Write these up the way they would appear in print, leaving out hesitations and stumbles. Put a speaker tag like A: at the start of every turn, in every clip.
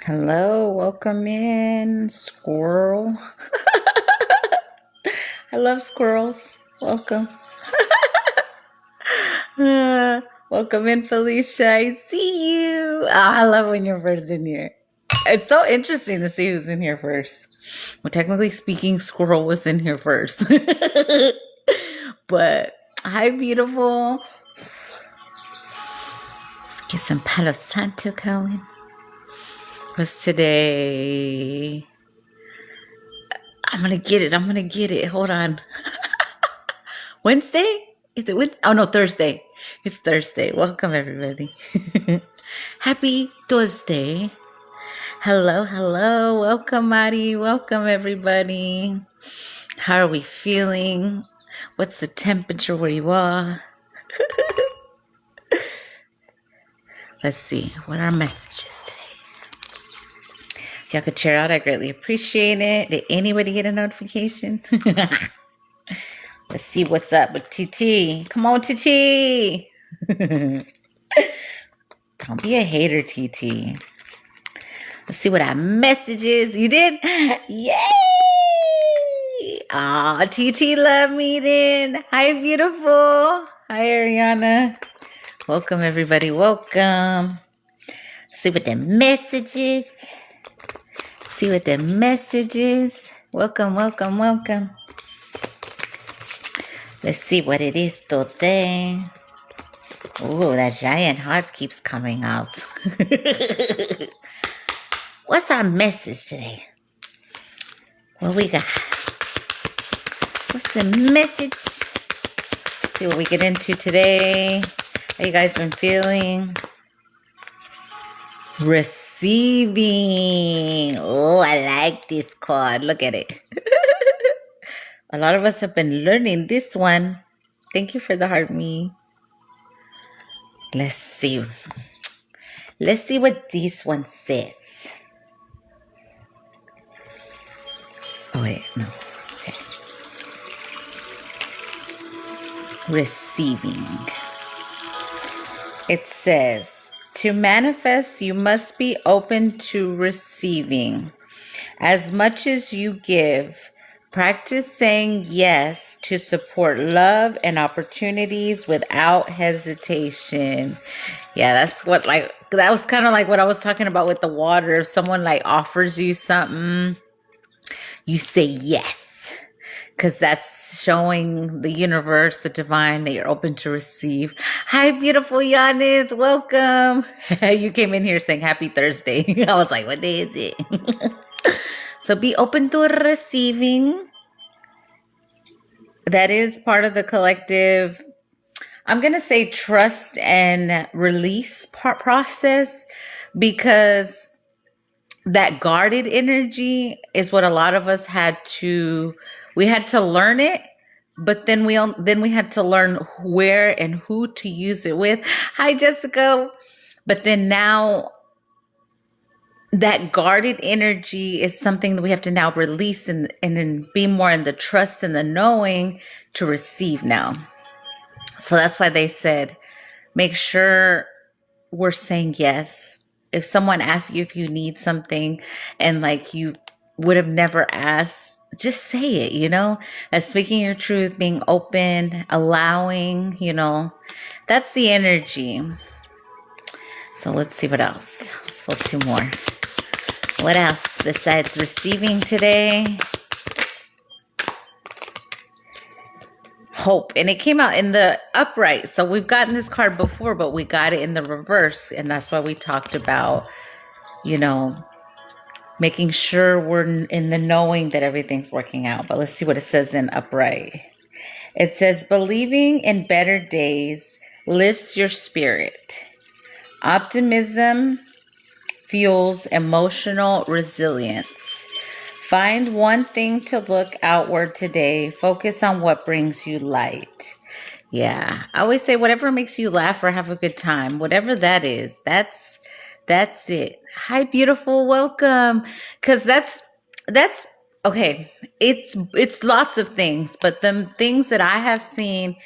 A: Hello, welcome in, squirrel. I love squirrels. Welcome. Uh, welcome in, Felicia. I see you. Oh, I love when you're first in here. It's so interesting to see who's in here first. Well, technically speaking, squirrel was in here first. But hi, beautiful. Let's get some Palo Santo going. What's today? I'm gonna get it. I'm gonna get it. Hold on. Wednesday? Is it Wednesday? Oh no, Thursday. It's Thursday. Welcome everybody. Happy Thursday. Hello, hello. Welcome, Mari. Welcome everybody. How are we feeling? What's the temperature where you are? Let's see. What are our messages today? If y'all could share out, I greatly appreciate it. Did anybody get a notification? Let's see what's up with TT. Come on, TT. Don't be a hater, TT. Let's see what our message is. You did? Yay! Aw, TT love meeting. Hi, beautiful. Hi, Ariana. Welcome, everybody. Welcome. See what the message is. See what the message is. Welcome, welcome, welcome. Let's see what it is today. Ooh, that giant heart keeps coming out. What's our message today? What we got? What's the message? Let's see what we get into today. How you guys been feeling? Receiving. Oh, I like this card. Look at it. A lot of us have been learning this one. Thank you for the heart, me. Let's see. Let's see what this one says. Oh, wait, no. Okay. Receiving. It says, to manifest, you must be open to receiving. As much as you give, practice saying yes to support love and opportunities without hesitation. Yeah, that was kind of like what I was talking about with the water. If someone like offers you something, you say yes. Because that's showing the universe, the divine, that you're open to receive. Hi, beautiful Yanis. Welcome. You came in here saying happy Thursday. I was like, what day is it? So be open to receiving. That is part of the collective, I'm going to say, trust and release process, because that guarded energy is what a lot of us had to learn it, but then we had to learn where and who to use it with. Hi, Jessica. But then now that guarded energy is something that we have to now release and then be more in the trust and the knowing to receive now. So that's why they said, make sure we're saying yes. If someone asks you if you need something and like you would have never asked, just say it, as speaking your truth, being open, allowing, that's the energy. So let's see what else. Let's pull two more. What else besides receiving today? Hope. And it came out in the upright. So we've gotten this card before, but we got it in the reverse. And that's why we talked about, making sure we're in the knowing that everything's working out. But let's see what it says in upright. It says, believing in better days lifts your spirit. Optimism fuels emotional resilience. Find one thing to look outward today. Focus on what brings you light. Yeah, I always say whatever makes you laugh or have a good time, whatever that is, that's it. Hi, beautiful. Welcome. Because that's okay. It's lots of things, but the things that I have seen,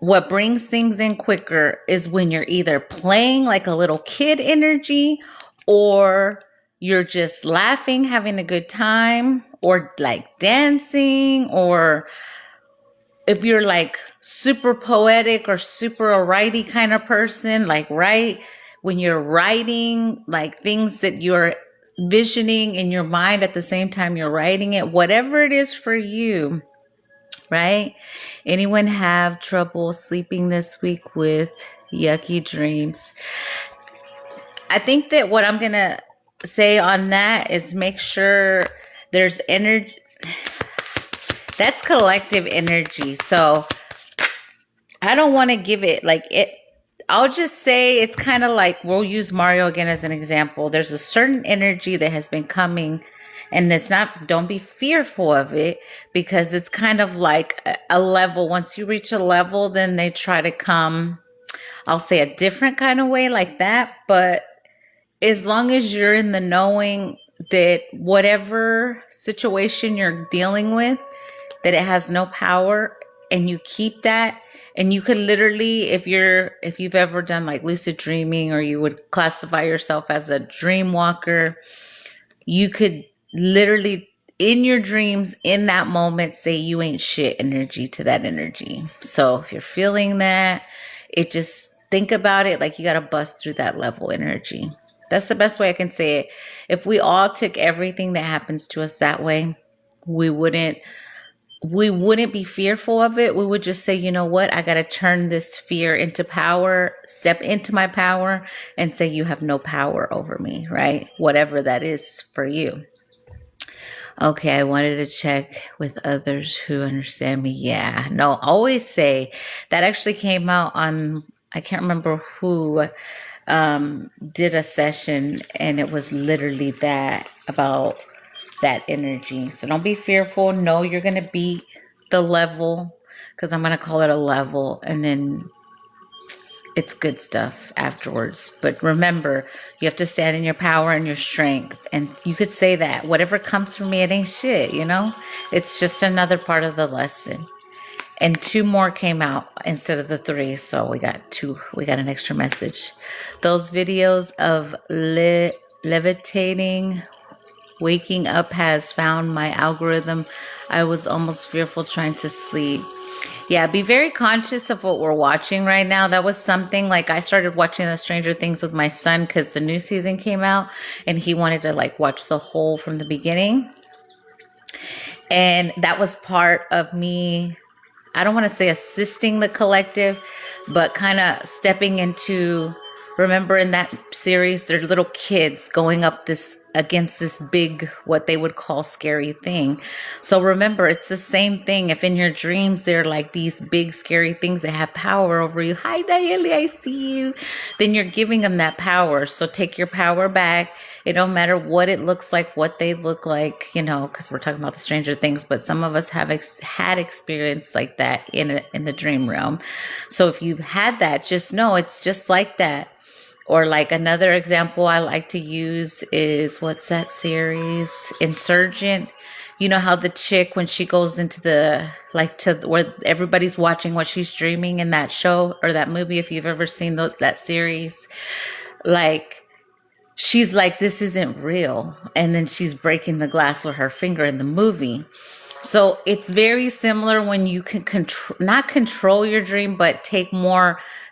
A: what brings things in quicker is when you're either playing like a little kid energy, or you're just laughing, having a good time, or like dancing, or if you're like super poetic or super a writey kind of person, like write when you're writing, like things that you're visioning in your mind at the same time you're writing it, whatever it is for you, right? Anyone have trouble sleeping this week with yucky dreams? I think that what I'm going to say on that is make sure there's energy. That's collective energy. So I don't want to give it like it. I'll just say it's kind of like, we'll use Mario again as an example. There's a certain energy that has been coming, and it's not, don't be fearful of it, because it's kind of like a level. Once you reach a level, then they try to come, I'll say a different kind of way like that. But as long as you're in the knowing that whatever situation you're dealing with, that it has no power, and you keep that, and you could literally, if you've ever done like lucid dreaming, or you would classify yourself as a dream walker, you could literally in your dreams in that moment say you ain't shit energy to that energy. So if you're feeling that, it just think about it like you got to bust through that level energy. That's the best way I can say it. If we all took everything that happens to us that way, we wouldn't be fearful of it. We would just say, you know what? I got to turn this fear into power, step into my power, and say, you have no power over me, right? Whatever that is for you. Okay, I wanted to check with others who understand me. Yeah, no, always say that actually came out on, I can't remember who did a session, and it was literally that about that energy. So don't be fearful. Know you're going to beat the level, because I'm going to call it a level, and then it's good stuff afterwards. But remember, you have to stand in your power and your strength. And you could say that whatever comes from me, it ain't shit, you know? It's just another part of the lesson. And 2 more came out instead of the 3. So we got 2. We got an extra message. Those videos of levitating, waking up has found my algorithm. I was almost fearful trying to sleep. Yeah, be very conscious of what we're watching right now. That was something like I started watching the Stranger Things with my son because the new season came out and he wanted to like watch the whole from the beginning. And that was part of me, I don't want to say assisting the collective, but kind of stepping into, remember in that series, they're little kids going up against this big, what they would call scary thing. So remember, it's the same thing. If in your dreams, they're like these big scary things that have power over you. Hi, Nayeli, I see you. Then you're giving them that power. So take your power back. It don't matter what it looks like, what they look like, you know, because we're talking about the Stranger Things, but some of us have had experience like that in the dream realm. So if you've had that, just know it's just like that. Or like another example I like to use is, what's that series? Insurgent. You know how the chick, when she goes into where everybody's watching what she's dreaming in that show or that movie, if you've ever seen that series, like she's like, this isn't real. And then she's breaking the glass with her finger in the movie. So it's very similar when you can not control your dream, but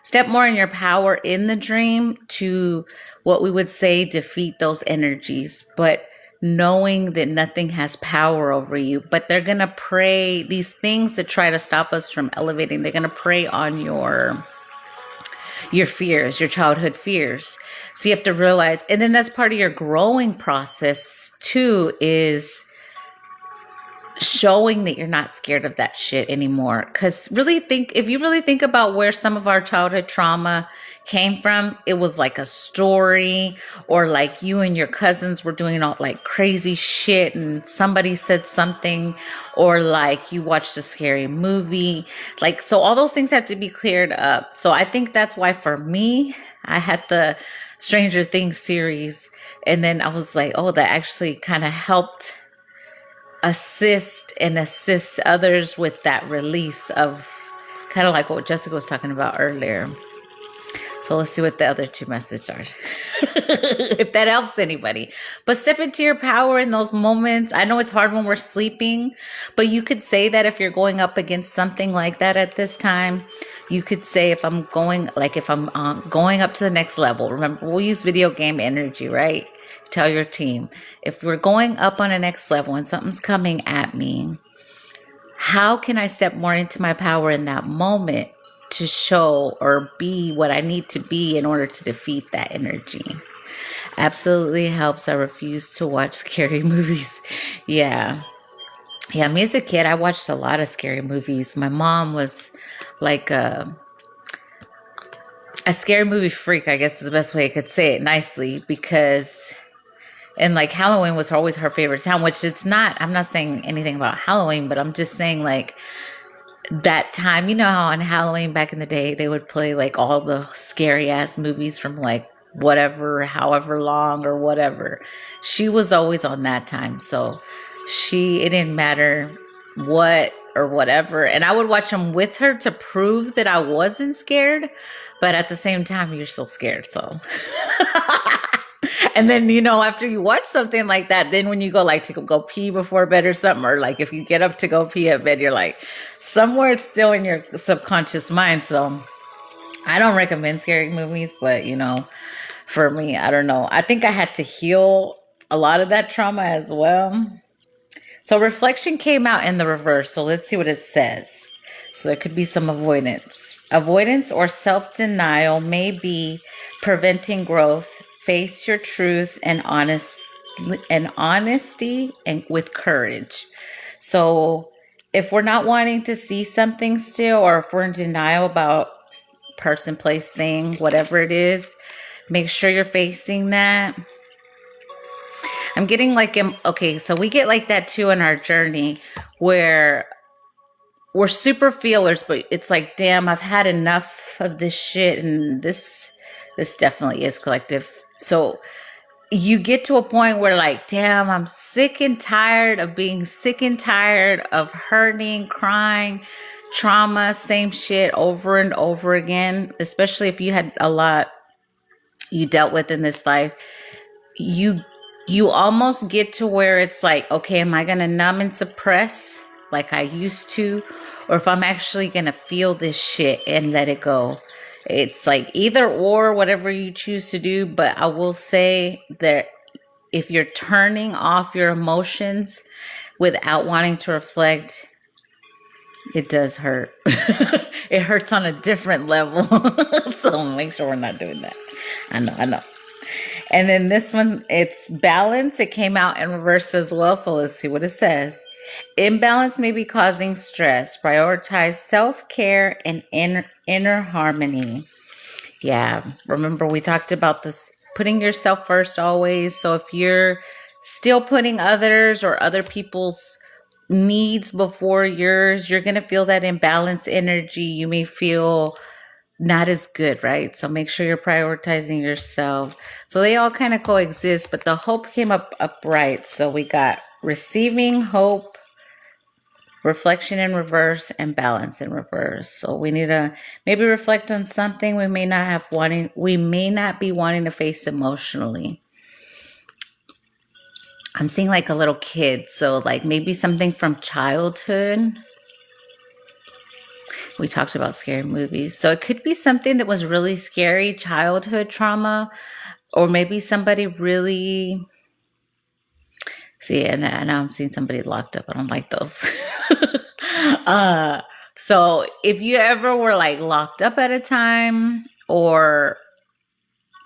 A: step more in your power in the dream to what we would say defeat those energies, but knowing that nothing has power over you. But they're going to prey, these things that try to stop us from elevating, they're going to prey on your fears, your childhood fears. So you have to realize, and then that's part of your growing process too, is showing that you're not scared of that shit anymore. Because if you really think about where some of our childhood trauma came from, it was like a story, or like you and your cousins were doing all like crazy shit and somebody said something, or like you watched a scary movie. Like, so all those things have to be cleared up. So I think that's why for me, I had the Stranger Things series, and then I was like, oh, that actually kind of helped assist others with that release of kind of like what Jessica was talking about earlier. So So let's see what the other two messages are. If that helps anybody. But step into your power in those moments. I know it's hard when we're sleeping, but you could say that if you're going up against something like that at this time. You could say if I'm going, like if I'm going up to the next level. Remember, we'll use video game energy, right? Tell your team, if we're going up on a next level and something's coming at me, how can I step more into my power in that moment to show or be what I need to be in order to defeat that energy? Absolutely helps. I refuse to watch scary movies. Yeah. Yeah, me as a kid, I watched a lot of scary movies. My mom was like a scary movie freak, I guess is the best way I could say it nicely, because and like Halloween was always her favorite time, which it's not. I'm not saying anything about Halloween, but I'm just saying like that time, you know how on Halloween back in the day, they would play like all the scary ass movies from like whatever, however long or whatever. She was always on that time. So it didn't matter what or whatever. And I would watch them with her to prove that I wasn't scared. But at the same time, you're still scared. So. And then, after you watch something like that, then when you go like to go pee before bed or something, or like if you get up to go pee at bed, you're like, somewhere it's still in your subconscious mind. So I don't recommend scary movies, but for me, I don't know. I think I had to heal a lot of that trauma as well. So reflection came out in the reverse. So let's see what it says. So there could be some avoidance. Avoidance or self-denial may be preventing growth. Face your truth and honesty and with courage. So if we're not wanting to see something still, or if we're in denial about person, place, thing, whatever it is, make sure you're facing that. I'm getting like, okay, so we get like that too in our journey where we're super feelers, but it's like, damn, I've had enough of this shit. And this definitely is collective. So you get to a point where like, damn, I'm sick and tired of being sick and tired of hurting, crying, trauma, same shit over and over again, especially if you had a lot you dealt with in this life. You almost get to where it's like, okay, am I going to numb and suppress like I used to? Or if I'm actually going to feel this shit and let it go. It's like either or, whatever you choose to do. But I will say that if you're turning off your emotions without wanting to reflect, it does hurt. It hurts on a different level. So make sure we're not doing that. I know. And then this one, it's balance. It came out in reverse as well. So let's see what it says. Imbalance may be causing stress. Prioritize self-care and inner harmony. Yeah. Remember, we talked about this, putting yourself first always. So if you're still putting others or other people's needs before yours, you're going to feel that imbalanced energy. You may feel not as good, right? So make sure you're prioritizing yourself. So they all kind of coexist, but the hope came up right. So we got receiving, hope, reflection in reverse, and balance in reverse. So we need to maybe reflect on something we may not be wanting to face emotionally. I'm seeing like a little kid. So like maybe something from childhood. We talked about scary movies. So it could be something that was really scary, childhood trauma, or maybe somebody really... See, and now I'm seeing somebody locked up. I don't like those. So if you ever were like locked up at a time, or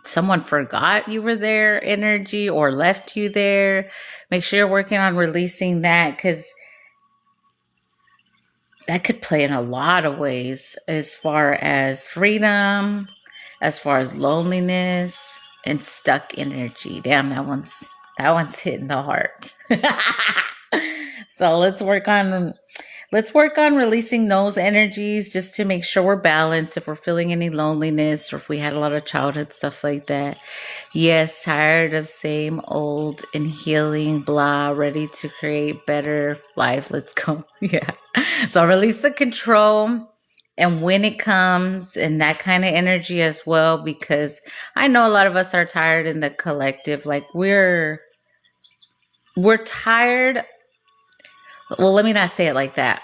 A: someone forgot you were there, energy, or left you there, make sure you're working on releasing that, because that could play in a lot of ways, as far as freedom, as far as loneliness and stuck energy. Damn, that one's hitting the heart. So let's work on releasing those energies, just to make sure we're balanced. If we're feeling any loneliness, or if we had a lot of childhood stuff like that. Yes, tired of same old and healing, blah, ready to create better life. Let's go. Yeah. So release the control and when it comes and that kind of energy as well, because I know a lot of us are tired in the collective. Like we're tired. Well, let me not say it like that.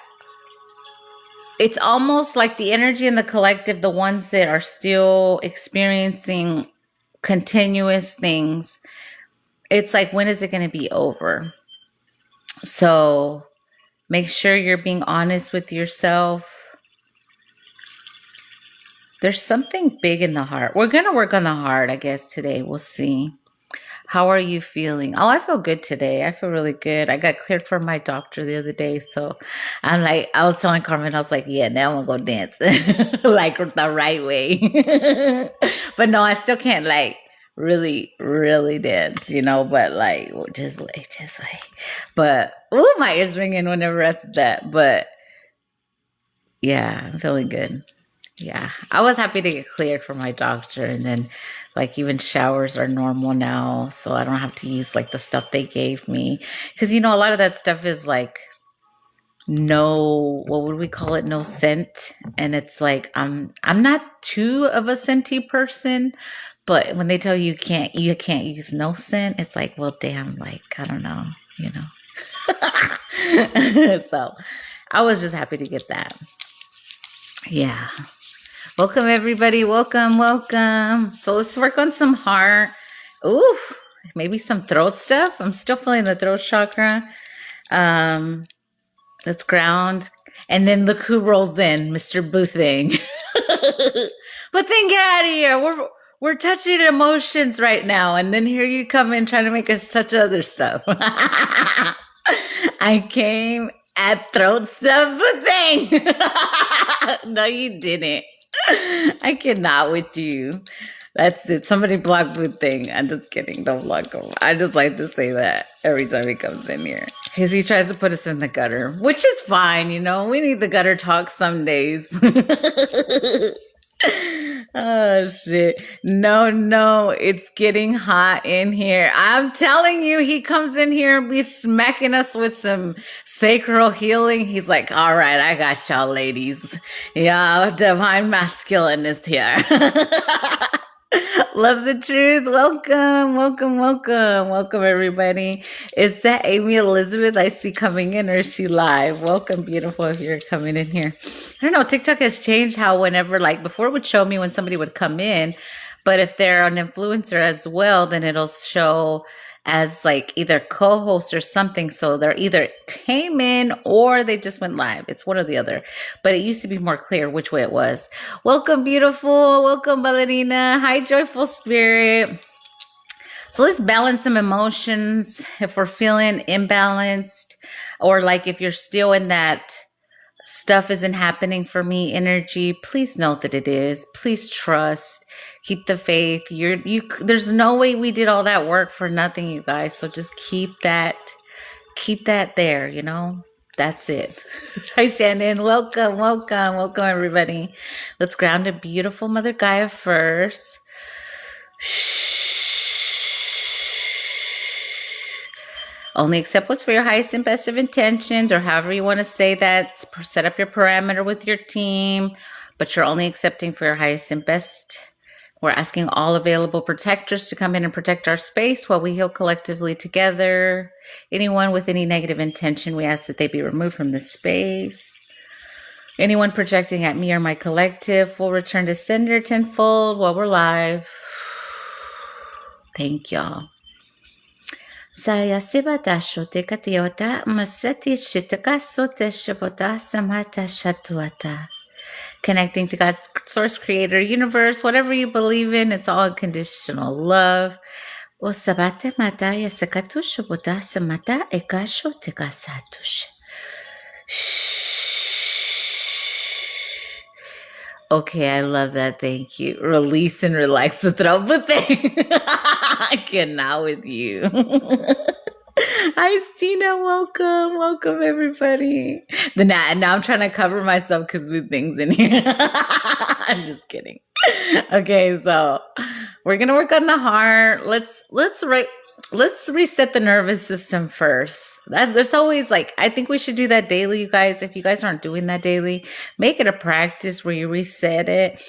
A: It's almost like the energy in the collective, the ones that are still experiencing continuous things, it's like, when is it going to be over? So make sure you're being honest with yourself. There's something big in the heart. We're going to work on the heart, I guess, today. We'll see. How are you feeling? Oh, I feel good today. I feel really good. I got cleared from my doctor the other day. So I'm like, I was telling Carmen, I was like, yeah, now I'm going to go dance like the right way. But no, I still can't like really, really dance, but like, just like. But, oh, my ears ringing whenever I said that. But yeah, I'm feeling good. Yeah, I was happy to get cleared from my doctor, and then like even showers are normal now, so I don't have to use like the stuff they gave me, because a lot of that stuff is like no, what would we call it? No scent, and it's like I'm not too of a scenty person, but when they tell you can't use no scent, it's like, well, damn, like I don't know, So I was just happy to get that. Yeah. Welcome, everybody. Welcome, welcome. So let's work on some heart. Oof, maybe some throat stuff. I'm still feeling the throat chakra. Let's ground. And then look who rolls in, Mr. Boothing. But then get out of here. We're touching emotions right now. And then here you come in trying to make us touch other stuff. I came at throat stuff, Boothing. No, you didn't. I cannot with you. That's it. Somebody block Boothing. I'm just kidding. Don't block him. I just like to say that every time he comes in here. Because he tries to put us in the gutter, which is fine, We need the gutter talk some days. Oh, shit. No. It's getting hot in here. I'm telling you, he comes in here and be smacking us with some sacral healing. He's like, all right, I got y'all ladies. Yeah, divine masculine is here. Love the truth. Welcome, everybody. Is that Amy Elizabeth I see coming in, or is she live? Welcome, beautiful, if you're coming in here. I don't know, TikTok has changed how whenever, like before it would show me when somebody would come in, but if they're an influencer as well, then it'll show as like either co-host or something. So they're either came in or they just went live. It's one or the other. But it used to be more clear which way it was. Welcome, beautiful. Welcome, ballerina. Hi, joyful spirit. So let's balance some emotions. If we're feeling imbalanced, or like if you're still in that stuff isn't happening for me energy, please note that it is. Please trust. Keep the faith. There's no way we did all that work for nothing, you guys. So just keep that there, That's it. Hi, Shannon. Welcome, everybody. Let's ground a beautiful Mother Gaia first. Only accept what's for your highest and best of intentions, or however you want to say that. Set up your parameter with your team, but you're only accepting for your highest and best. We're asking all available protectors to come in and protect our space while we heal collectively together. Anyone with any negative intention, we ask that they be removed from the space. Anyone projecting at me or my collective will return to sender tenfold while we're live. Thank y'all. Saya sibata shote katiota maseti shitaka sote shabota samata shatuata. Connecting to God's source, creator, universe, whatever you believe in, it's all unconditional love. O sabate mata ya sakatu shabota samata ekasho tekasatush. Okay, I love that. Thank you. Release and relax the throat, but I cannot with you. Hi, Stina. Welcome, everybody. Now I'm trying to cover myself because with things in here. I'm just kidding. Okay, so we're gonna work on the heart. Let's write. let's reset the nervous system first. There's always like, I think we should do that daily, you guys. If you guys aren't doing that daily, make it a practice where you reset it.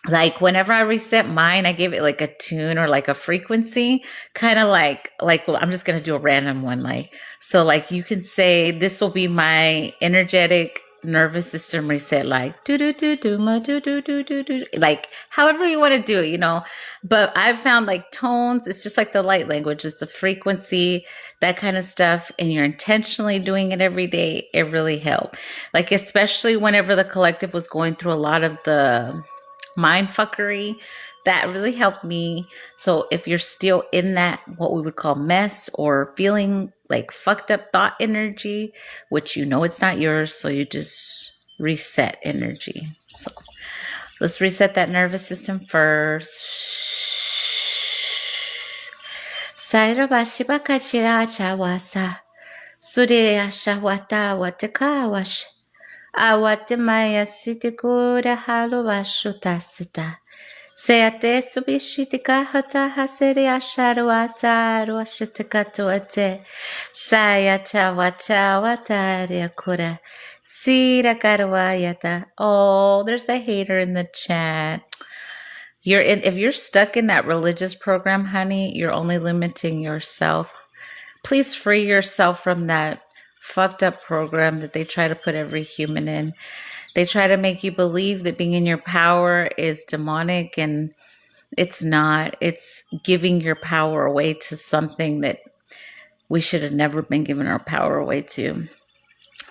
A: Like whenever I reset mine, I give it like a tune or like a frequency, kind of like well, I'm just gonna do a random one. Like so, like you can say this will be my energetic nervous system reset, like do do do do ma do do do do do, like however you want to do it, you know. But I've found like tones, it's just like the light language. It's a frequency, that kind of stuff, and you're intentionally doing it every day. It really helped. Like especially whenever the collective was going through a lot of the mind fuckery, that really helped me. So if you're still in that what we would call mess or feeling like fucked up thought energy, which you know it's not yours, so you just reset energy. So let's reset that nervous system first. Sairabashiba kachira chawasa Surya shawata watakawash Awatemaya sitikura halovashutasita. Seate subishitika hata haseri asharuata roashitikatuate. Sayata wata wataria kura. Sira karwayata. Oh, there's a hater in the chat. If you're stuck in that religious program, honey, you're only limiting yourself. Please free yourself from that fucked up program that they try to put every human in. They try to make you believe that being in your power is demonic, and it's not. It's giving your power away to something that we should have never been giving our power away to.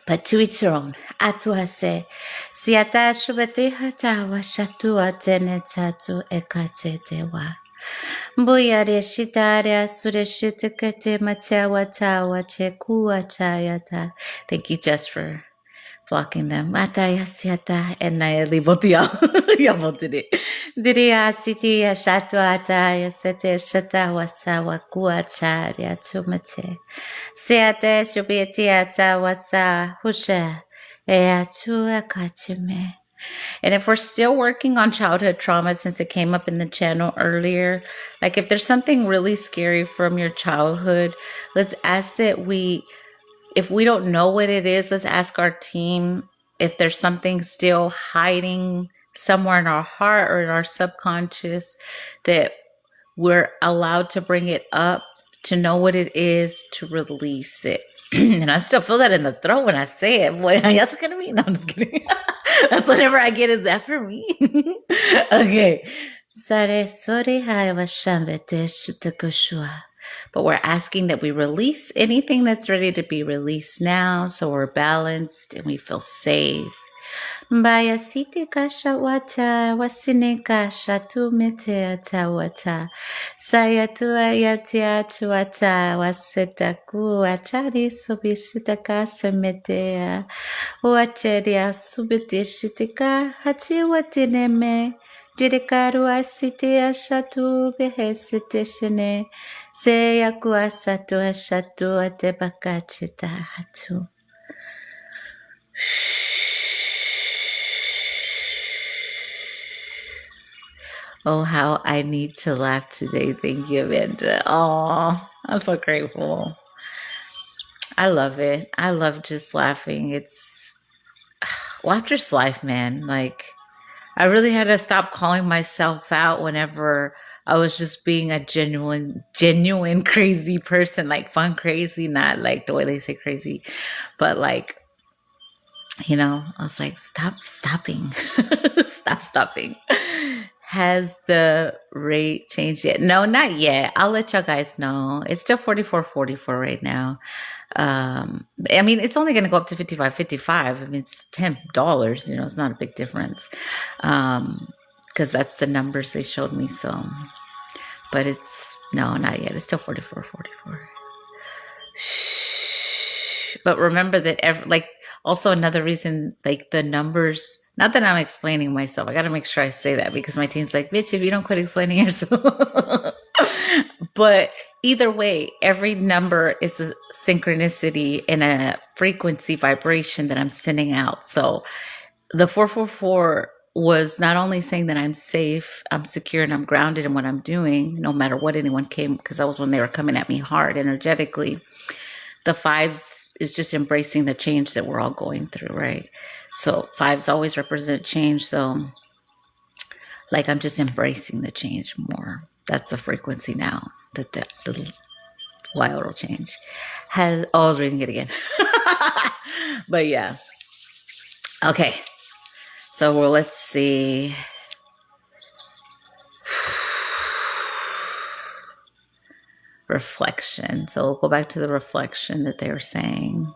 A: But to each their own. Atuase. Siata shubati hatawa shatua tenetatu ekatetewa. Buyare shitaria sureshitakate matawatawa chekua chayata. Thank you, Jess, for flocking them. Mataya siata and Nayeli botia. Yabotiri. Diria sitia shatuataya sete shatawasawa kuacharya tumate. Seate shubiatia tawasa husha. Eatua kachime. And if we're still working on childhood trauma, since it came up in the channel earlier, like if there's something really scary from your childhood, let's ask that if we don't know what it is, let's ask our team if there's something still hiding somewhere in our heart or in our subconscious, that we're allowed to bring it up, to know what it is, to release it. And I still feel that in the throat when I say it. Boy, that's what gonna mean. No, I'm just kidding. That's whenever I get. Is that for me? Okay. But we're asking that we release anything that's ready to be released now, so we're balanced and we feel safe. Bayasiti kasha wata wasine kasha tu mete atawata sayatu ayati atuata waseta ku achari subishita kasa metea wacheria subitishitika hati watineme dirikaru asiti ashatu behesite shine seyaku asatu ashatu atebakachita hatu. Oh, how I need to laugh today. Thank you, Amanda. Oh, I'm so grateful. I love it. I love just laughing. Laughter's life, man. Like, I really had to stop calling myself out whenever I was just being a genuine crazy person, like fun crazy, not like the way they say crazy, but like, you know, I was like, stop stopping. Stop stopping. Has the rate changed yet? No, not yet. I'll let y'all guys know. It's still $44.44 right now. I mean, it's only going to go up to $55.55. I mean, it's $10. You know, it's not a big difference. Because that's the numbers they showed me. So, but no, not yet. It's still $44.44. But remember that also another reason, like the numbers, not that I'm explaining myself. I got to make sure I say that because my team's like, bitch, if you don't quit explaining yourself. But either way, every number is a synchronicity and a frequency vibration that I'm sending out. So the 444 was not only saying that I'm safe, I'm secure, and I'm grounded in what I'm doing, no matter what anyone came, because that was when they were coming at me hard energetically. The fives is just embracing the change that we're all going through, right? So fives always represent change. So like I'm just embracing the change more. That's the frequency now that the wild will change has. Oh, I was reading it again. But yeah. Okay. So well, let's see. Reflection. So we'll go back to the reflection that they were saying.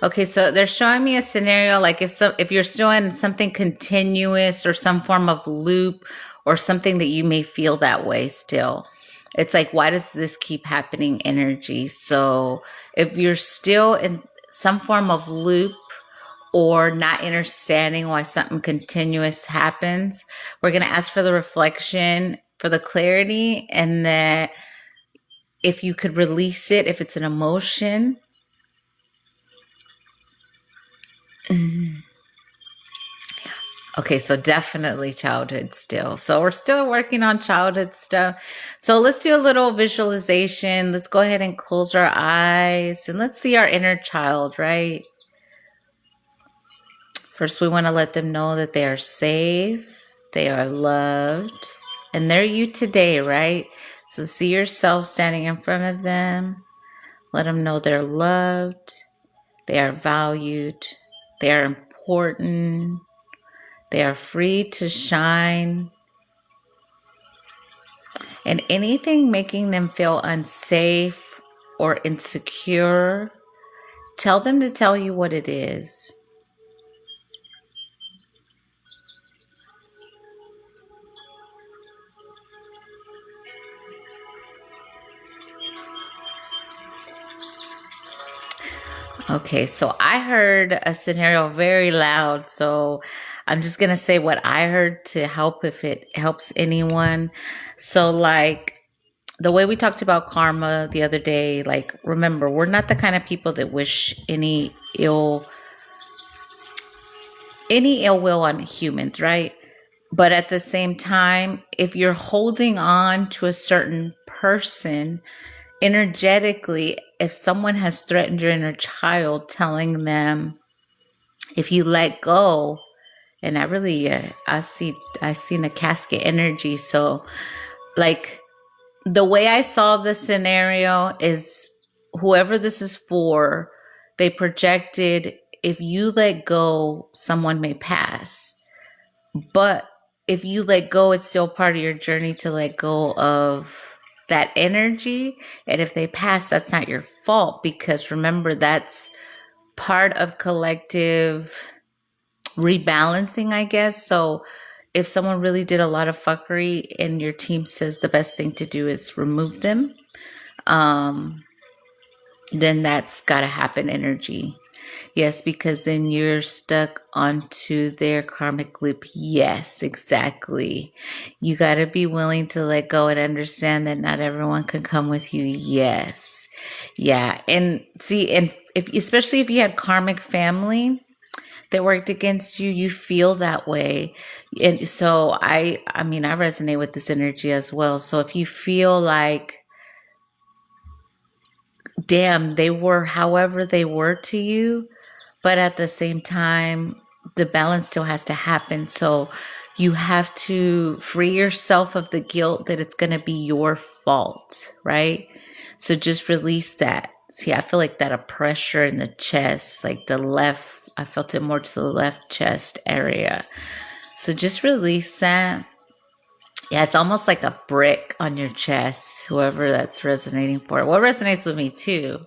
A: Okay, so they're showing me a scenario like if you're still in something continuous or some form of loop or something that you may feel that way still. It's like, why does this keep happening energy? So if you're still in some form of loop or not understanding why something continuous happens, we're going to ask for the reflection, for the clarity, and that if you could release it, if it's an emotion. Okay, so definitely childhood still. So we're still working on childhood stuff. So let's do a little visualization. Let's go ahead and close our eyes and let's see our inner child, right? First, we want to let them know that they are safe, they are loved, and they're you today, right? So see yourself standing in front of them. Let them know they're loved, they are valued, they are important, they are free to shine. And anything making them feel unsafe or insecure, tell them to tell you what it is. Okay, so I heard a scenario very loud, so I'm just going to say what I heard to help if it helps anyone. So, like the way we talked about karma the other day, like remember, we're not the kind of people that wish any ill will on humans, right? But at the same time, if you're holding on to a certain person, energetically, if someone has threatened your inner child, telling them, if you let go, and I really, I seen a casket energy. So like the way I saw the scenario is whoever this is for, they projected, if you let go, someone may pass. But if you let go, it's still part of your journey to let go of that energy. And if they pass, that's not your fault, because remember, that's part of collective rebalancing, I guess. So if someone really did a lot of fuckery and your team says the best thing to do is remove them, then that's got to happen energy. Yes, because then you're stuck onto their karmic loop. Yes, exactly. You got to be willing to let go and understand that not everyone can come with you. Yes. Yeah. And see, and if, especially if you had karmic family that worked against you, you feel that way. And so I mean, I resonate with this energy as well. So if you feel like, damn, they were however they were to you, but at the same time, the balance still has to happen. So you have to free yourself of the guilt that it's going to be your fault, right? So just release that. See, I feel like that a pressure in the chest, like the left, I felt it more to the left chest area. So just release that. Yeah, it's almost like a brick on your chest, whoever that's resonating for. Well, it resonates with me too,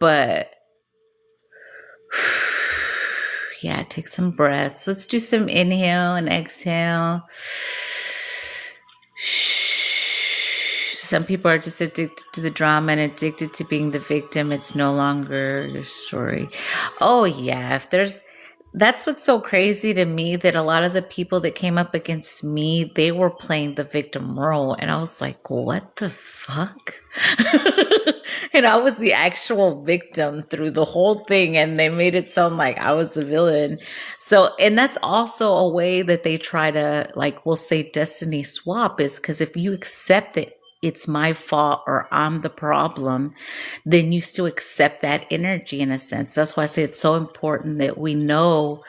A: but yeah, take some breaths. Let's do some inhale and exhale. Some people are just addicted to the drama and addicted to being the victim. It's no longer your story. Oh yeah, if there's That's what's so crazy to me, that a lot of the people that came up against me, they were playing the victim role. And I was like, what the fuck? And I was the actual victim through the whole thing. And they made it sound like I was the villain. So, and that's also a way that they try to, like, we'll say destiny swap, is because if you accept that it's my fault or I'm the problem, then you still accept that energy in a sense. That's why I say it's so important that we know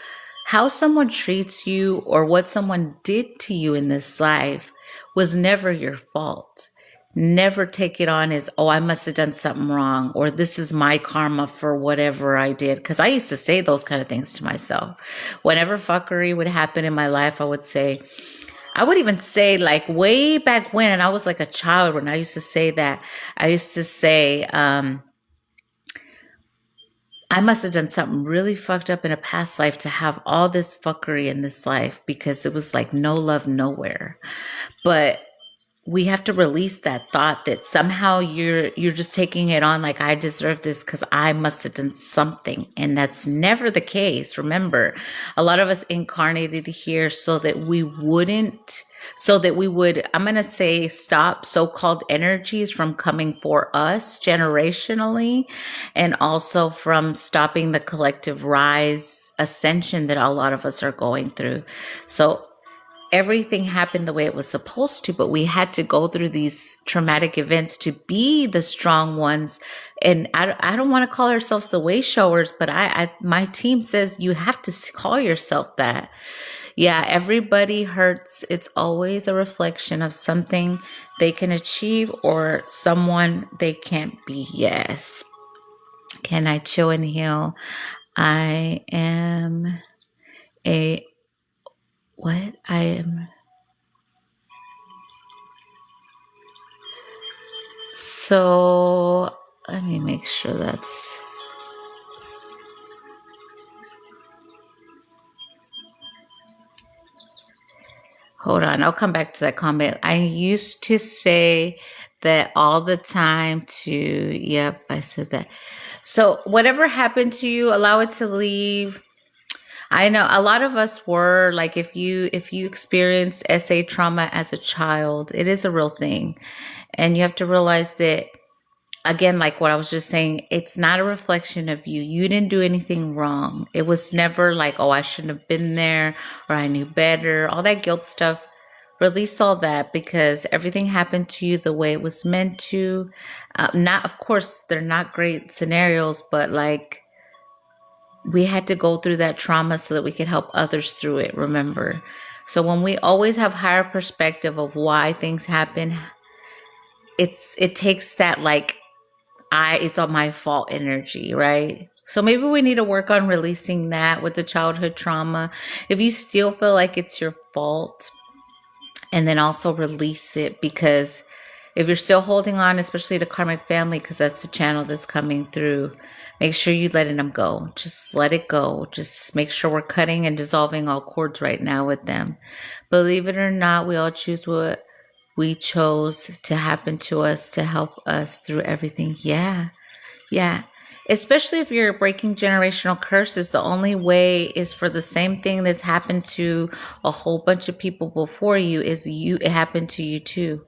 A: how someone treats you or what someone did to you in this life was never your fault. Never take it on as, oh, I must have done something wrong, or this is my karma for whatever I did. Because I used to say those kind of things to myself. Whenever fuckery would happen in my life, I would even say, like, way back when, and I was like a child when I used to say that, I used to say, I must have done something really fucked up in a past life to have all this fuckery in this life, because it was like no love nowhere. But we have to release that thought that somehow you're just taking it on like I deserve this because I must have done something, and that's never the case. Remember, a lot of us incarnated here so that we would, I'm going to say, stop so-called energies from coming for us generationally, and also from stopping the collective rise ascension that a lot of us are going through. So everything happened the way it was supposed to, but we had to go through these traumatic events to be the strong ones. And I don't want to call ourselves the way showers, but my team says you have to call yourself that. Yeah, everybody hurts. It's always a reflection of something they can achieve or someone they can't be. Yes. Can I chill and heal? I am a what? I am. So let me make sure that's. Hold on, I'll come back to that comment. I used to say that all the time to, yep, I said that. So whatever happened to you, allow it to leave. I know a lot of us were like, if you experience SA trauma as a child, it is a real thing. And you have to realize that, again, like what I was just saying, it's not a reflection of you. You didn't do anything wrong. It was never like, oh, I shouldn't have been there, or I knew better. All that guilt stuff, release all that, because everything happened to you the way it was meant to. Not, of course, they're not great scenarios, but like, we had to go through that trauma so that we could help others through it, remember? So when we always have higher perspective of why things happen, it takes that like, it's all my fault energy, right? So maybe we need to work on releasing that with the childhood trauma. If you still feel like it's your fault, and then also release it, because if you're still holding on, especially to karmic family, because that's the channel that's coming through, make sure you letting them go. Just let it go. Just make sure we're cutting and dissolving all cords right now with them. Believe it or not, we all choose what we chose to happen to us to help us through everything. Yeah. Yeah. Especially if you're breaking generational curses, the only way is for the same thing that's happened to a whole bunch of people before you, it happened to you too.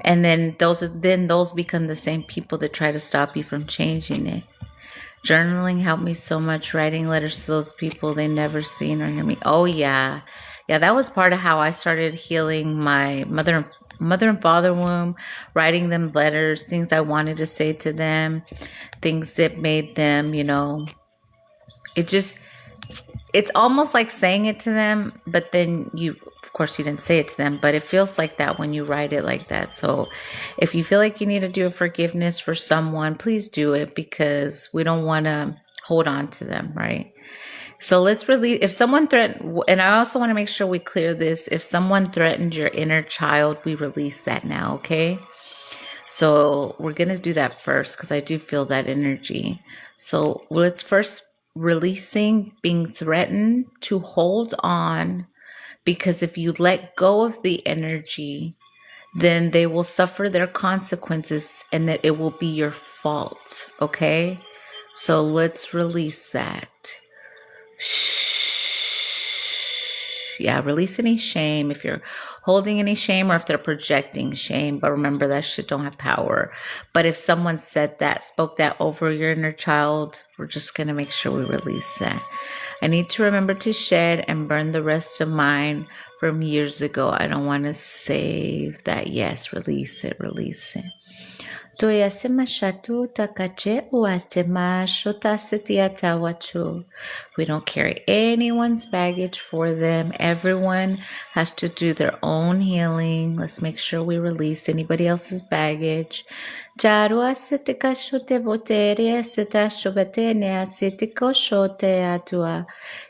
A: And then those become the same people that try to stop you from changing it. Journaling helped me so much, writing letters to those people they never seen or hear me. Oh yeah. Yeah, that was part of how I started healing my mother and father womb, writing them letters, things I wanted to say to them, things that made them, it's almost like saying it to them, but then of course you didn't say it to them, but it feels like that when you write it like that. So if you feel like you need to do a forgiveness for someone, please do it, because we don't want to hold on to them, right? So let's release, if someone threatened, and I also want to make sure we clear this, if someone threatened your inner child, we release that now, okay? So we're going to do that first, because I do feel that energy. So let's first releasing being threatened to hold on, because if you let go of the energy, then they will suffer their consequences, and that it will be your fault, okay? So let's release that. Shh. release any shame, if you're holding any shame or if they're projecting shame. But remember, that shit don't have power. But if someone said that, spoke that over your inner child, we're just going to make sure we release that. I need to remember to shed and burn the rest of mine from years ago. I don't want to save that. Yes, release it, release it. We don't carry anyone's baggage for them. Everyone has to do their own healing. Let's make sure we release anybody else's baggage.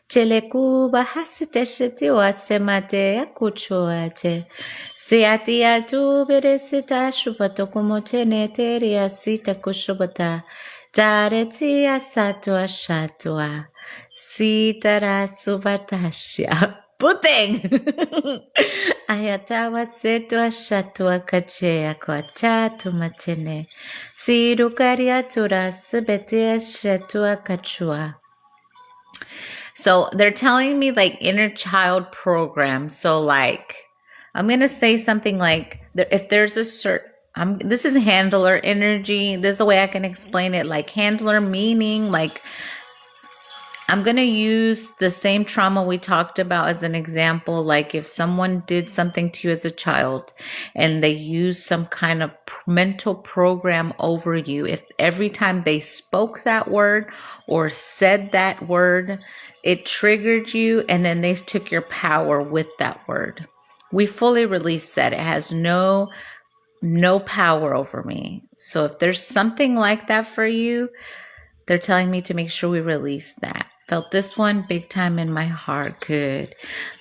A: Telekuba hasite shiti wasemate akuchoate. Siatia tu beresita shubato kumotene teria sita kushubata. Taretia satua shatua. Sitara suvatashia. Puting! Ayatawa setua shatua kachea kwa tatu matene. Sirukaria tura subetia shatua kachua. So they're telling me like inner child program. So like, I'm going to say something like, if there's a certain, this is handler energy. This is the way I can explain it. Like handler meaning like, I'm going to use the same trauma we talked about as an example. Like if someone did something to you as a child and they use some kind of mental program over you, if every time they spoke that word or said that word, it triggered you and then they took your power with that word. We fully release that. It has no power over me. So if there's something like that for you, they're telling me to make sure we release that. Felt this one big time in my heart. Good.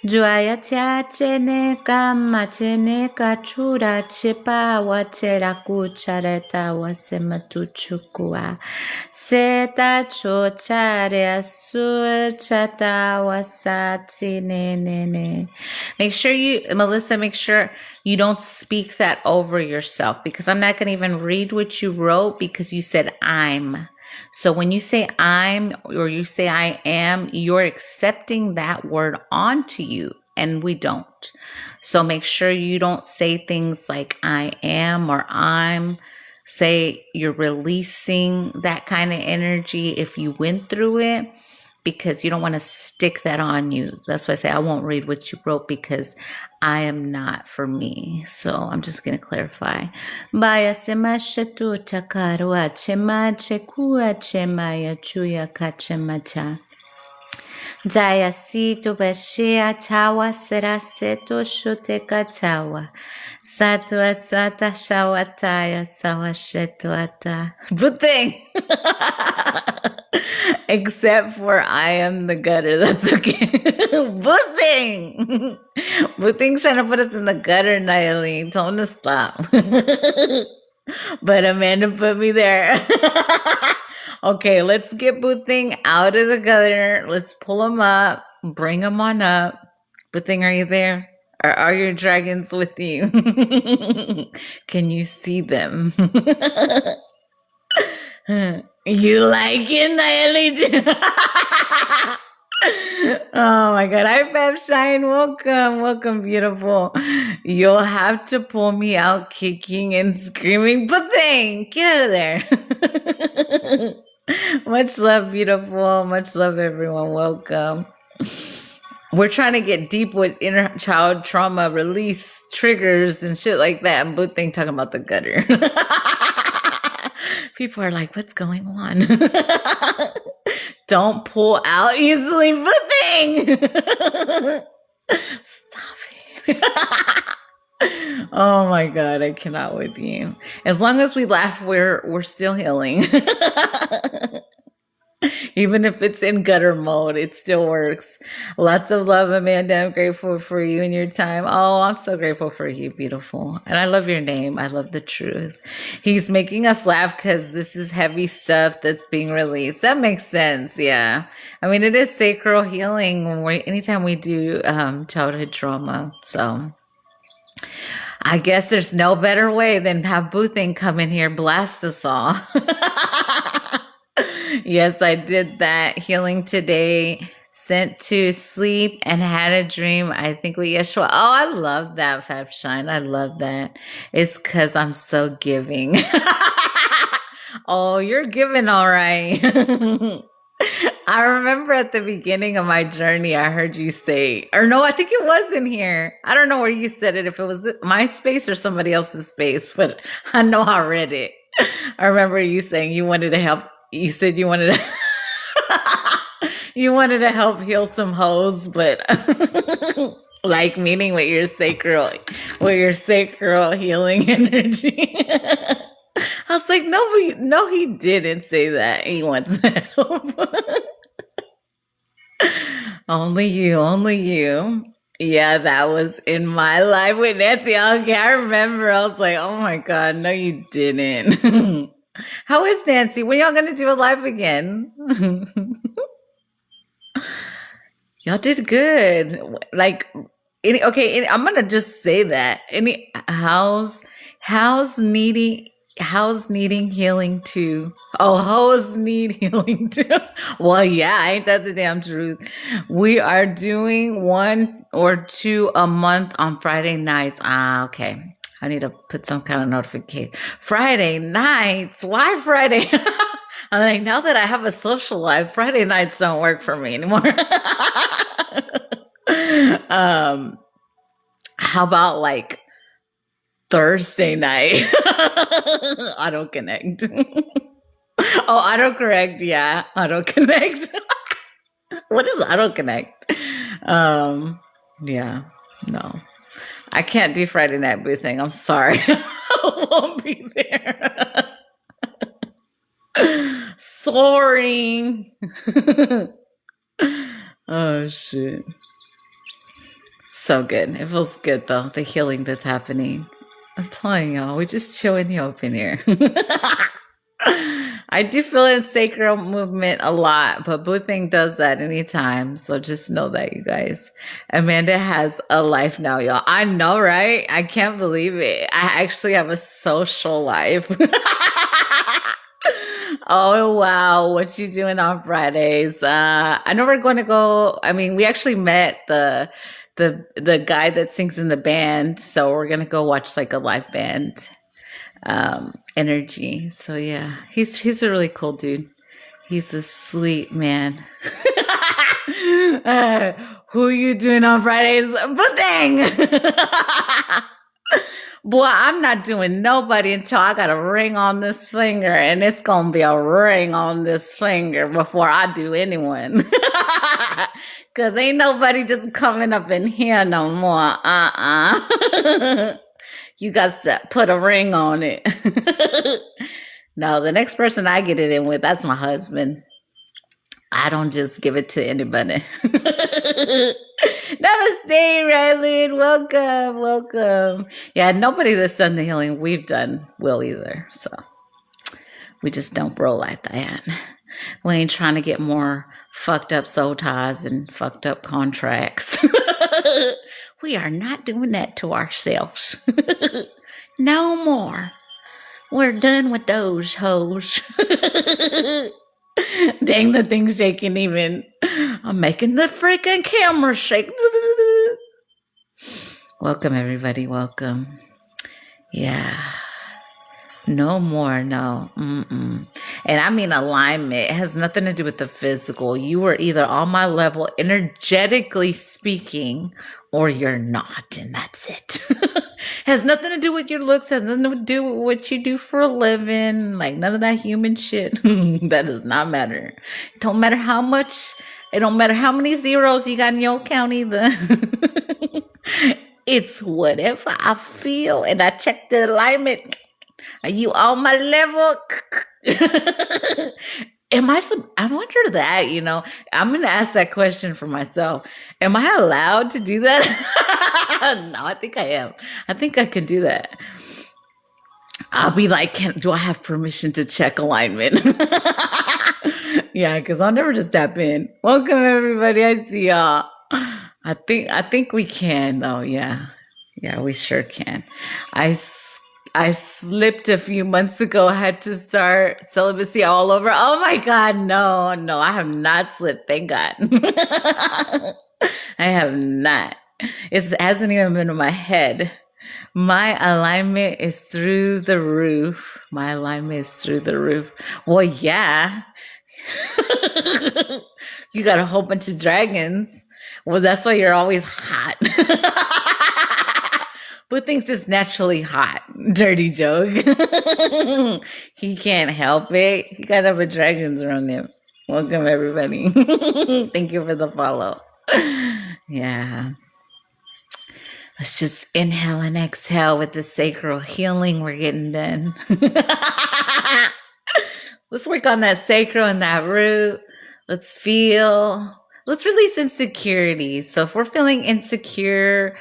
A: Juaya chene kama chene kachura chipa watera kuchareta wasematuchukua. Seta chochare asur chata wasati ne. Make sure you, Melissa, make sure you don't speak that over yourself because I'm not going to even read what you wrote because you said I'm. So when you say I'm or you say I am, you're accepting that word onto you and we don't. So make sure you don't say things like I am or I'm. Say you're releasing that kind of energy if you went through it because you don't want to stick that on you. That's why I say I won't read what you wrote because I am not for me. So I'm just going to clarify. Baya sema shetu takarua chema chekua chema ya chuya kachemata. Jaya sito bashia tawa sera seto shote katawa. Satwa sata shawataya sawa shetuata. Buting! Except for I am the gutter. That's okay. Buting! Buting's trying to put us in the gutter, Nayeli. Tell him to stop. But Amanda put me there. Okay, let's get Buting out of the gutter. Let's pull him up. Bring him on up. Buting, are you there? Or are your dragons with you? Can you see them? You like it, Nayeli? Oh my God. Hi, Fab Shine. Welcome. Welcome, beautiful. You'll have to pull me out kicking and screaming. Buting, get out of there. Much love, beautiful. Much love, everyone. Welcome. We're trying to get deep with inner child trauma release triggers and shit like that. And Buting talking about the gutter. People are like, what's going on? Don't pull out easily, Buting. Stop it. Oh my God, I cannot with you. As long as we laugh, we're still healing. Even if it's in gutter mode, it still works. Lots of love, Amanda. I'm grateful for you and your time. Oh, I'm so grateful for you, beautiful. And I love your name. I love the truth. He's making us laugh because this is heavy stuff that's being released. That makes sense. Yeah. I mean, it is sacral healing anytime we do childhood trauma. So I guess there's no better way than have Buting come in here, blast us all. Yes, I did that healing today. sent to sleep and had a dream. I think with Yeshua. Oh, I love that, Fab Shine. I love that. It's because I'm so giving. Oh, you're giving all right. I remember at the beginning of my journey, I heard you say, or no, I think it was in here. I don't know where you said it, if it was my space or somebody else's space, but I know I read it. I remember you saying you wanted to help. You said you wanted to, you wanted to help heal some hoes, but like meaning with your sacral healing energy. I was like, no, he didn't say that. He wants to help. Only you, only you. Yeah, that was in my life with Nancy. Okay, I remember. I was like, oh my God, no, you didn't. How is Nancy? When y'all gonna do a live again? Y'all did good. Like, I'm gonna just say that. How's needing healing too? Oh, hoes need healing too. Well, yeah, ain't that the damn truth? We are doing 1 or 2 a month on Friday nights. Ah, okay. I need to put some kind of notification. Friday nights? Why Friday? I'm like, now that I have a social life, Friday nights don't work for me anymore. How about like Thursday night? Auto connect. Oh, auto correct. Yeah, auto connect. What is auto connect? Yeah, no, I can't do Friday night boothing. I'm sorry. I won't be there. Sorry. Oh shit. So good. It feels good though, the healing that's happening. I'm telling y'all, we're just chilling you up in here. I do feel in sacral movement a lot, but boothing does that anytime. So just know that, you guys. Amanda has a life now, y'all. I know, right? I can't believe it. I actually have a social life. Oh wow, what you doing on Fridays? I know we're going to go. I mean, we actually met the guy that sings in the band, so we're gonna go watch like a live band energy. So yeah, he's a really cool dude. He's a sweet man. Who are you doing on Fridays? But dang. Boy, I'm not doing nobody until I got a ring on this finger, and it's gonna be a ring on this finger before I do anyone. Cause ain't nobody just coming up in here no more. You got to put a ring on it. No, the next person I get it in with, that's my husband. I don't just give it to anybody. Namaste, Ryland. Welcome, welcome. Yeah, nobody that's done the healing we've done will either. So we just don't roll like that. We ain't trying to get more fucked up soul ties and fucked up contracts. We are not doing that to ourselves. No more. We're done with those hoes. Dang, the thing's shaking even. I'm making the freaking camera shake. Welcome, everybody. Welcome. Yeah. No more, no. Mm-mm. And I mean alignment. It has nothing to do with the physical. You are either on my level, energetically speaking, or you're not, and that's it. Has nothing to do with your looks, has nothing to do with what you do for a living, like none of that human shit. That does not matter. It don't matter how much, it don't matter how many zeros you got in your account either. It's whatever I feel, and I check the alignment. Are you on my level? I wonder that, I'm going to ask that question for myself. Am I allowed to do that? No, I think I am. I think I can do that. I'll be like, do I have permission to check alignment? Yeah, because I'll never just tap in. Welcome, everybody. I see y'all. I think we can, though. Yeah. Yeah, we sure can. I slipped a few months ago. I had to start celibacy all over. Oh my God, no, no, I have not slipped. Thank God. I have not. It hasn't even been in my head. My alignment is through the roof. My alignment is through the roof. Well, yeah. You got a whole bunch of dragons. Well, that's why you're always hot. But things just naturally hot. Dirty joke. He can't help it. He got a dragons around him. Welcome, everybody. Thank you for the follow. Yeah. Let's just inhale and exhale with the sacral healing. We're getting done. Let's work on that sacral and that root. Let's release insecurities. So if we're feeling insecure,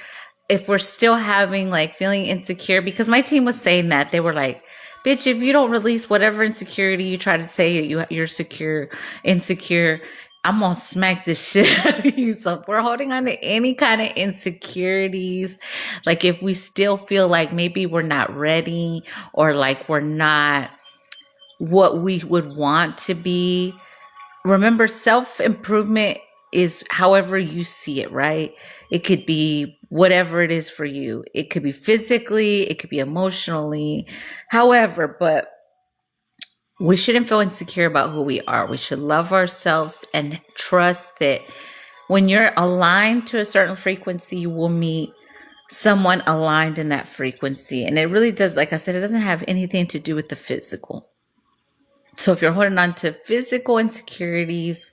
A: if we're still having like feeling insecure, because my team was saying that, they were like, bitch, if you don't release whatever insecurity you try to say you're insecure, I'm gonna smack the shit out of you. So if we're holding on to any kind of insecurities, like if we still feel like maybe we're not ready or like we're not what we would want to be, remember, self-improvement is however you see it, right? It could be whatever it is for you. It could be physically, it could be emotionally, however, but we shouldn't feel insecure about who we are. We should love ourselves and trust that when you're aligned to a certain frequency, you will meet someone aligned in that frequency. And it really does, like I said, it doesn't have anything to do with the physical. So if you're holding on to physical insecurities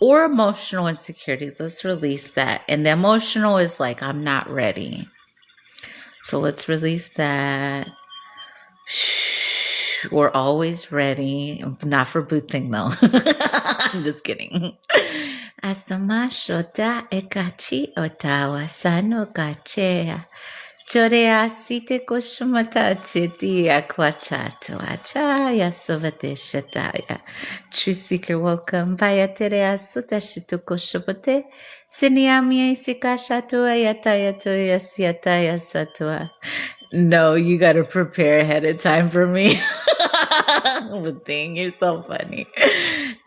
A: or emotional insecurities, let's release that. And the emotional is like, I'm not ready. So let's release that. We're always ready. Not for booting though. I'm just kidding. Asama shota ekachi otawa sano gachea. Chorea site koshumata chiti akwachato achaya sovate shataya. True seeker, welcome. Vaya terea suta shitu koshobote. Siniamia isikashatua yataya toya siataya satua. No, you gotta prepare ahead of time for me. But thing, you're so funny.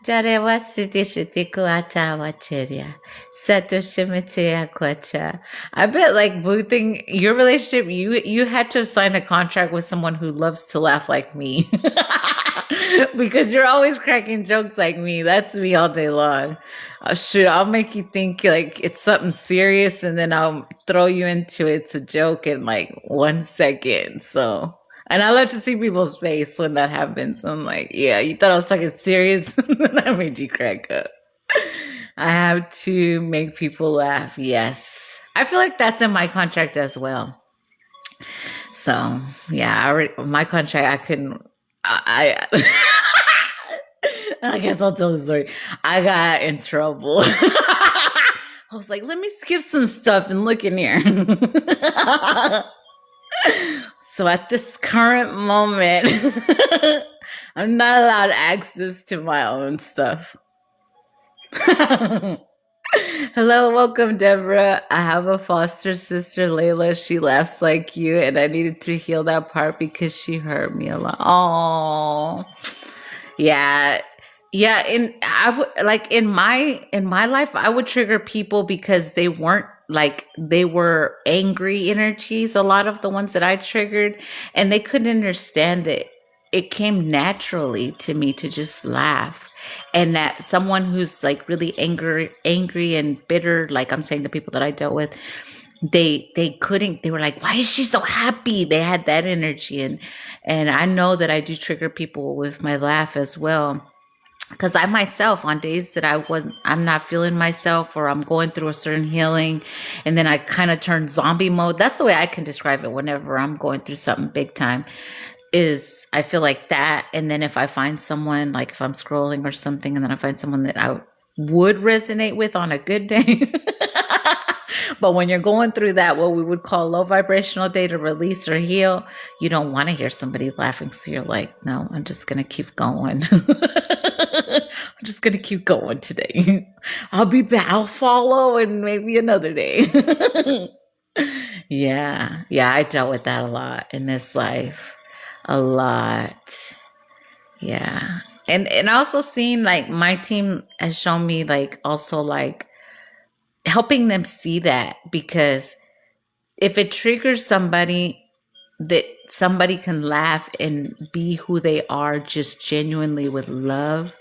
A: Jarewa siti shitiku atawa cheria. Sato shimitea kwacha. I bet like booting your relationship, you had to have signed a contract with someone who loves to laugh like me. Because you're always cracking jokes like me. That's me all day long. Shoot, I'll make you think like it's something serious and then I'll throw you into it's a joke in like 1 second. So, and I love to see people's face when that happens. I'm like, yeah, you thought I was talking serious? Then I made you crack up. I have to make people laugh. Yes. I feel like that's in my contract as well. So, yeah, my contract, I couldn't, I guess I'll tell the story. I got in trouble. I was like, let me skip some stuff and look in here. So at this current moment, I'm not allowed access to my own stuff. Hello, welcome, Deborah. I have a foster sister, Layla. She laughs like you, and I needed to heal that part because she hurt me a lot. Oh, yeah, yeah. In my life, I would trigger people because they were angry energies. A lot of the ones that I triggered, and they couldn't understand it. It came naturally to me to just laugh. And that someone who's like really angry and bitter, like I'm saying, the people that I dealt with, they were like, why is she so happy? They had that energy. And I know that I do trigger people with my laugh as well. Because I myself, on days that I'm not feeling myself or I'm going through a certain healing, and then I kind of turn zombie mode. That's the way I can describe it whenever I'm going through something big time. Is I feel like that. And then if I find someone, like if I'm scrolling or something, and then I find someone that I would resonate with on a good day. But when you're going through that, what we would call low vibrational day to release or heal, you don't want to hear somebody laughing. So you're like, no, I'm just going to keep going. I'm just going to keep going today. I'll be back. I'll follow and maybe another day. Yeah. Yeah, I dealt with that a lot in this life. A lot. Yeah. And I also seen like my team has shown me like also like helping them see that because if it triggers somebody that somebody can laugh and be who they are just genuinely with love,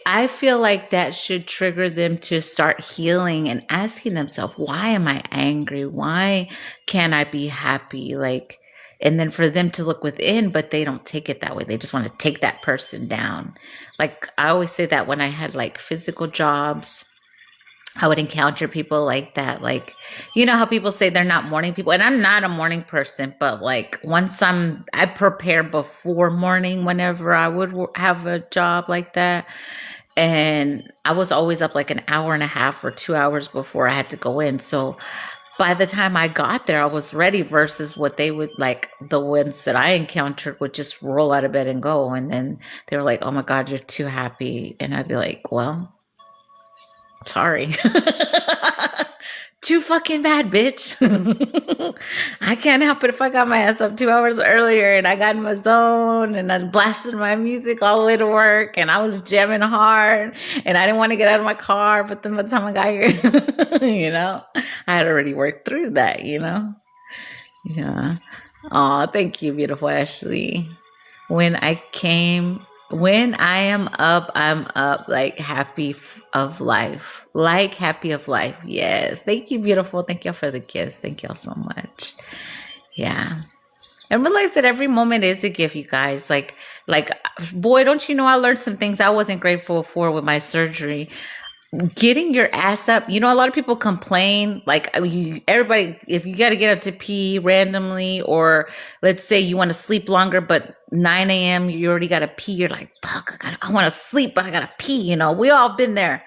A: I feel like that should trigger them to start healing and asking themselves, why am I angry? Why can't I be happy? Like, and then for them to look within, but they don't take it that way. They just want to take that person down. Like, I always say that when I had like physical jobs, I would encounter people like that. Like, you know how people say they're not morning people, and I'm not a morning person, but like once I prepare before morning whenever I would have a job like that. And I was always up like an hour and a half or 2 hours before I had to go in. So by the time I got there, I was ready versus what they would like the ones that I encountered would just roll out of bed and go. And then they were like, oh my God, you're too happy. And I'd be like, well, sorry. Too fucking bad, bitch. I can't help it if I got my ass up 2 hours earlier and I got in my zone and I blasted my music all the way to work and I was jamming hard and I didn't want to get out of my car. But then by the time I got here, I had already worked through that, Yeah. Oh, thank you, beautiful Ashley. When I am up, I'm up like of life. Like happy of life. Yes. Thank you, beautiful. Thank y'all for the gifts. Thank y'all so much. Yeah. And realize that every moment is a gift, you guys. Like, boy, don't you know I learned some things I wasn't grateful for with my surgery. Getting your ass up, a lot of people complain like everybody, if you got to get up to pee randomly, or let's say you want to sleep longer but 9 a.m. you already got to pee, you're like, fuck, I want to sleep but I gotta pee. We all been there.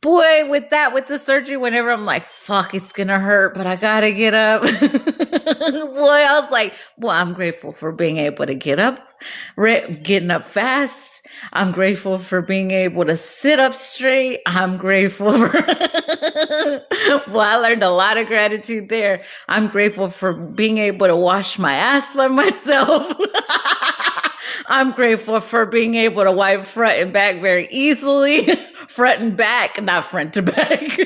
A: Boy, with the surgery, whenever I'm like, fuck, it's gonna hurt, but I gotta get up. Boy, I was like, well, I'm grateful for being able to get up, getting up fast. I'm grateful for being able to sit up straight. I'm grateful for, well, I learned a lot of gratitude there. I'm grateful for being able to wash my ass by myself. I'm grateful for being able to wipe front and back very easily. Front and back, not front to back.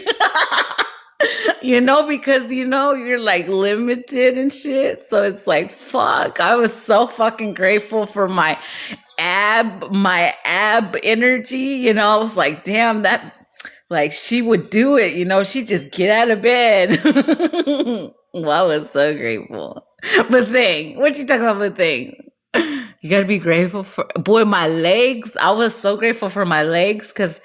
A: Because you're like limited and shit. So it's like, fuck. I was so fucking grateful for my ab energy. I was like, damn, that like she would do it, she just get out of bed. Well, I was so grateful. But what you talking about the thing? You gotta be grateful for, boy, my legs. I was so grateful for my legs because,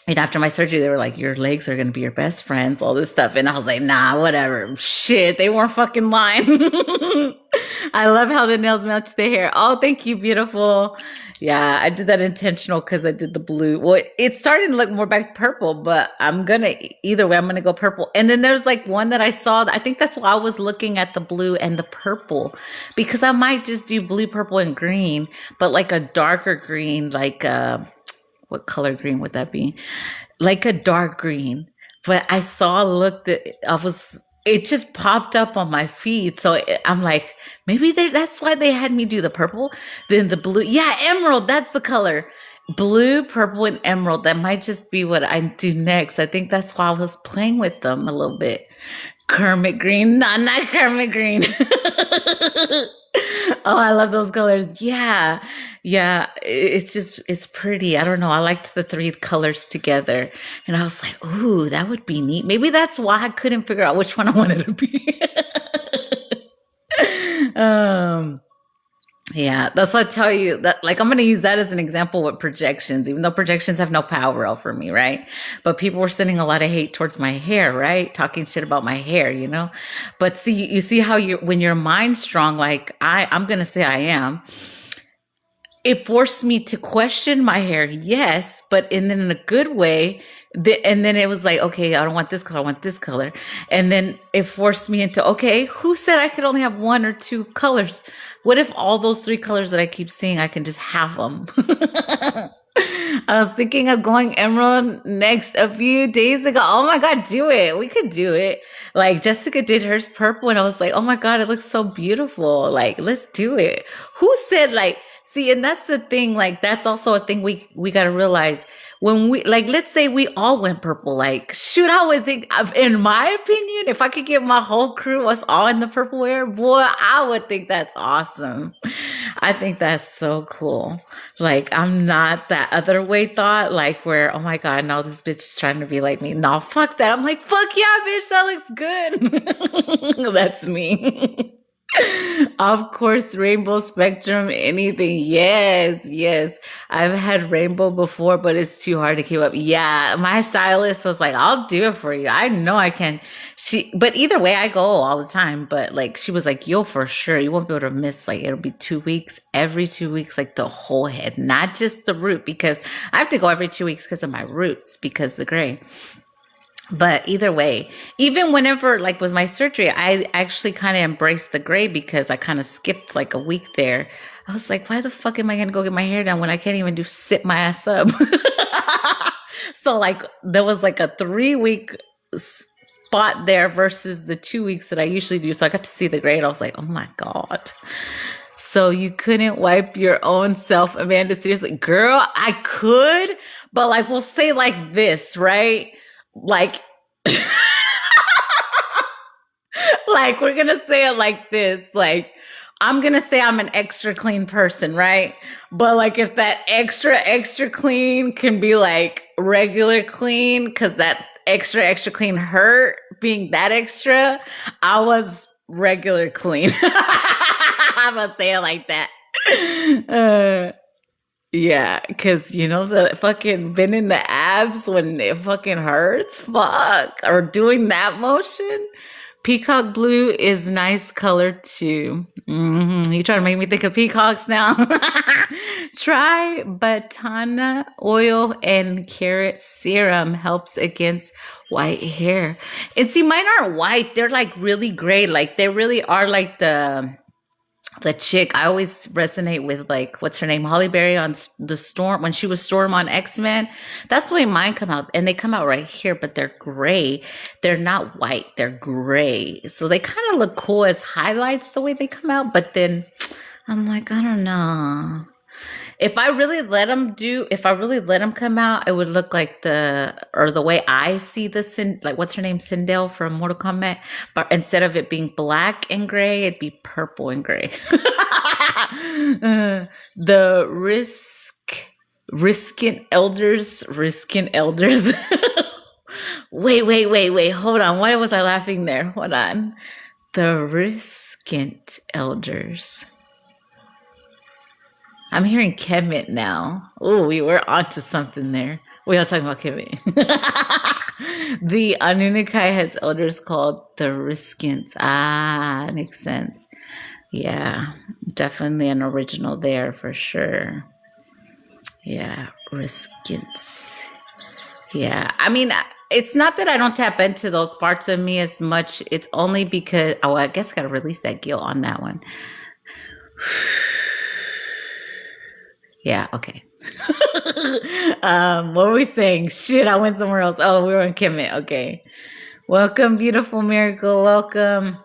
A: after my surgery, they were like, your legs are gonna be your best friends, all this stuff. And I was like, nah, whatever. Shit, they weren't fucking lying. I love how the nails match the hair. Oh, thank you, beautiful. Yeah, I did that intentional because I did the blue. Well, it's starting to look more back purple, but either way, I'm gonna go purple. And then there's like one that I saw. I think that's why I was looking at the blue and the purple, because I might just do blue, purple, and green, but like a darker green, like what color green would that be? Like a dark green. But I it just popped up on my feed. So I'm like, maybe that's why they had me do the purple, then the blue. Yeah, emerald, that's the color. Blue, purple, and emerald. That might just be what I do next. I think that's why I was playing with them a little bit. Kermit green. No, not Kermit green. Oh, I love those colors. Yeah. It's pretty. I don't know. I liked the three colors together. And I was like, ooh, that would be neat. Maybe that's why I couldn't figure out which one I wanted to be. Yeah, that's what I tell you that, like, I'm going to use that as an example with projections, even though projections have no power over me, right? But people were sending a lot of hate towards my hair, right? Talking shit about my hair, But see, you see how when your mind's strong, like I'm going to say I am, it forced me to question my hair, yes, but then in a good way. And then it was like, okay, I don't want this color, I want this color. And then it forced me into, okay, who said I could only have one or two colors? What if all those three colors that I keep seeing, I can just have them? I was thinking of going emerald next a few days ago. Oh my God, do it. We could do it. Like Jessica did hers purple and I was like, oh my God, it looks so beautiful. Like, let's do it. Who said like, see, and that's the thing, like that's also a thing we gotta realize when we like let's say we all went purple, like shoot, I would think in my opinion, if I could get my whole crew us all in the purple wear, boy, I would think that's awesome. I think that's so cool. Like I'm not that other way thought, like where, oh my God, no, this bitch is trying to be like me. No, fuck that. I'm like, fuck yeah, bitch, that looks good. That's me. Of course, rainbow spectrum, anything. Yes, yes. I've had rainbow before, but it's too hard to keep up. Yeah, my stylist was like, I'll do it for you. I know I can. But either way, I go all the time. But like, she was like, you'll for sure, you won't be able to miss, like, it'll be 2 weeks, every 2 weeks, like the whole head, not just the root, because I have to go every 2 weeks because of my roots, because the gray. But either way, even whenever, like with my surgery, I actually kind of embraced the gray because I kind of skipped like a week there. I was like, why the fuck am I going to go get my hair done when I can't even do sit my ass up? So like there was like a 3 week spot there versus the 2 weeks that I usually do. So I got to see the gray and I was like, oh my God. So you couldn't wipe your own self, Amanda? Seriously, girl, I could, but like we'll say like this, right? Like, like we're gonna say it like this. Like, I'm gonna say I'm an extra clean person, right? But like, if that extra clean can be like regular clean, because that extra clean hurt being that extra, I was regular clean. I'm gonna say it like that. Yeah, because you know the fucking been in the abs when it fucking hurts, fuck, or doing that motion. Peacock blue is nice color too. You trying to make me think of peacocks now? Try Batana oil and carrot serum, helps against white hair. And see, mine aren't white; they're like really gray. Like they really are like the chick. I always resonate with, like, what's her name, Holly Berry on the Storm, when she was Storm on X-Men. That's the way mine come out, and they come out right here, but they're gray. They're not white, they're gray, so they kind of look cool as highlights the way they come out. But then I'm like, I don't know, if I really let them come out, it would look like the way I see the like, what's her name, Sindel from Mortal Kombat, but instead of it being black and gray, it'd be purple and gray. The riskin elders. Wait, hold on, why was I laughing there? Hold on. The Riskant elders. I'm hearing Kemet now. Oh, we were onto something there. We are talking about Kemet. The Anunnaki has elders called the Riskants. Ah, makes sense. Yeah, definitely an original there for sure. Yeah, Riskants. Yeah, I mean, it's not that I don't tap into those parts of me as much. It's only because, oh, I guess I got to release that guilt on that one. Yeah, okay. What were we saying? Shit, I went somewhere else. Oh, we were in Kemet. Okay. Welcome, beautiful miracle. Welcome.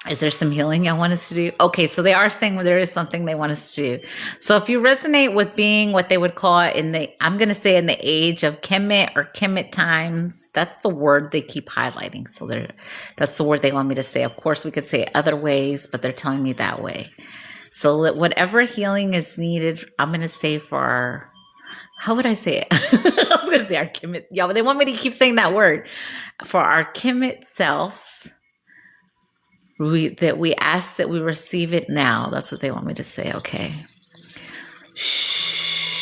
A: Is there some healing I want us to do? Okay, so they are saying there is something they want us to do. So if you resonate with being what they would call I'm going to say in the age of Kemet or Kemet times, that's the word they keep highlighting. So that's the word they want me to say. Of course, we could say it other ways, but they're telling me that way. So whatever healing is needed, I'm going to say how would I say it? I was going to say our Kemet. Yeah, but they want me to keep saying that word. For our Kemet selves, that we ask that we receive it now. That's what they want me to say. Okay. Shh.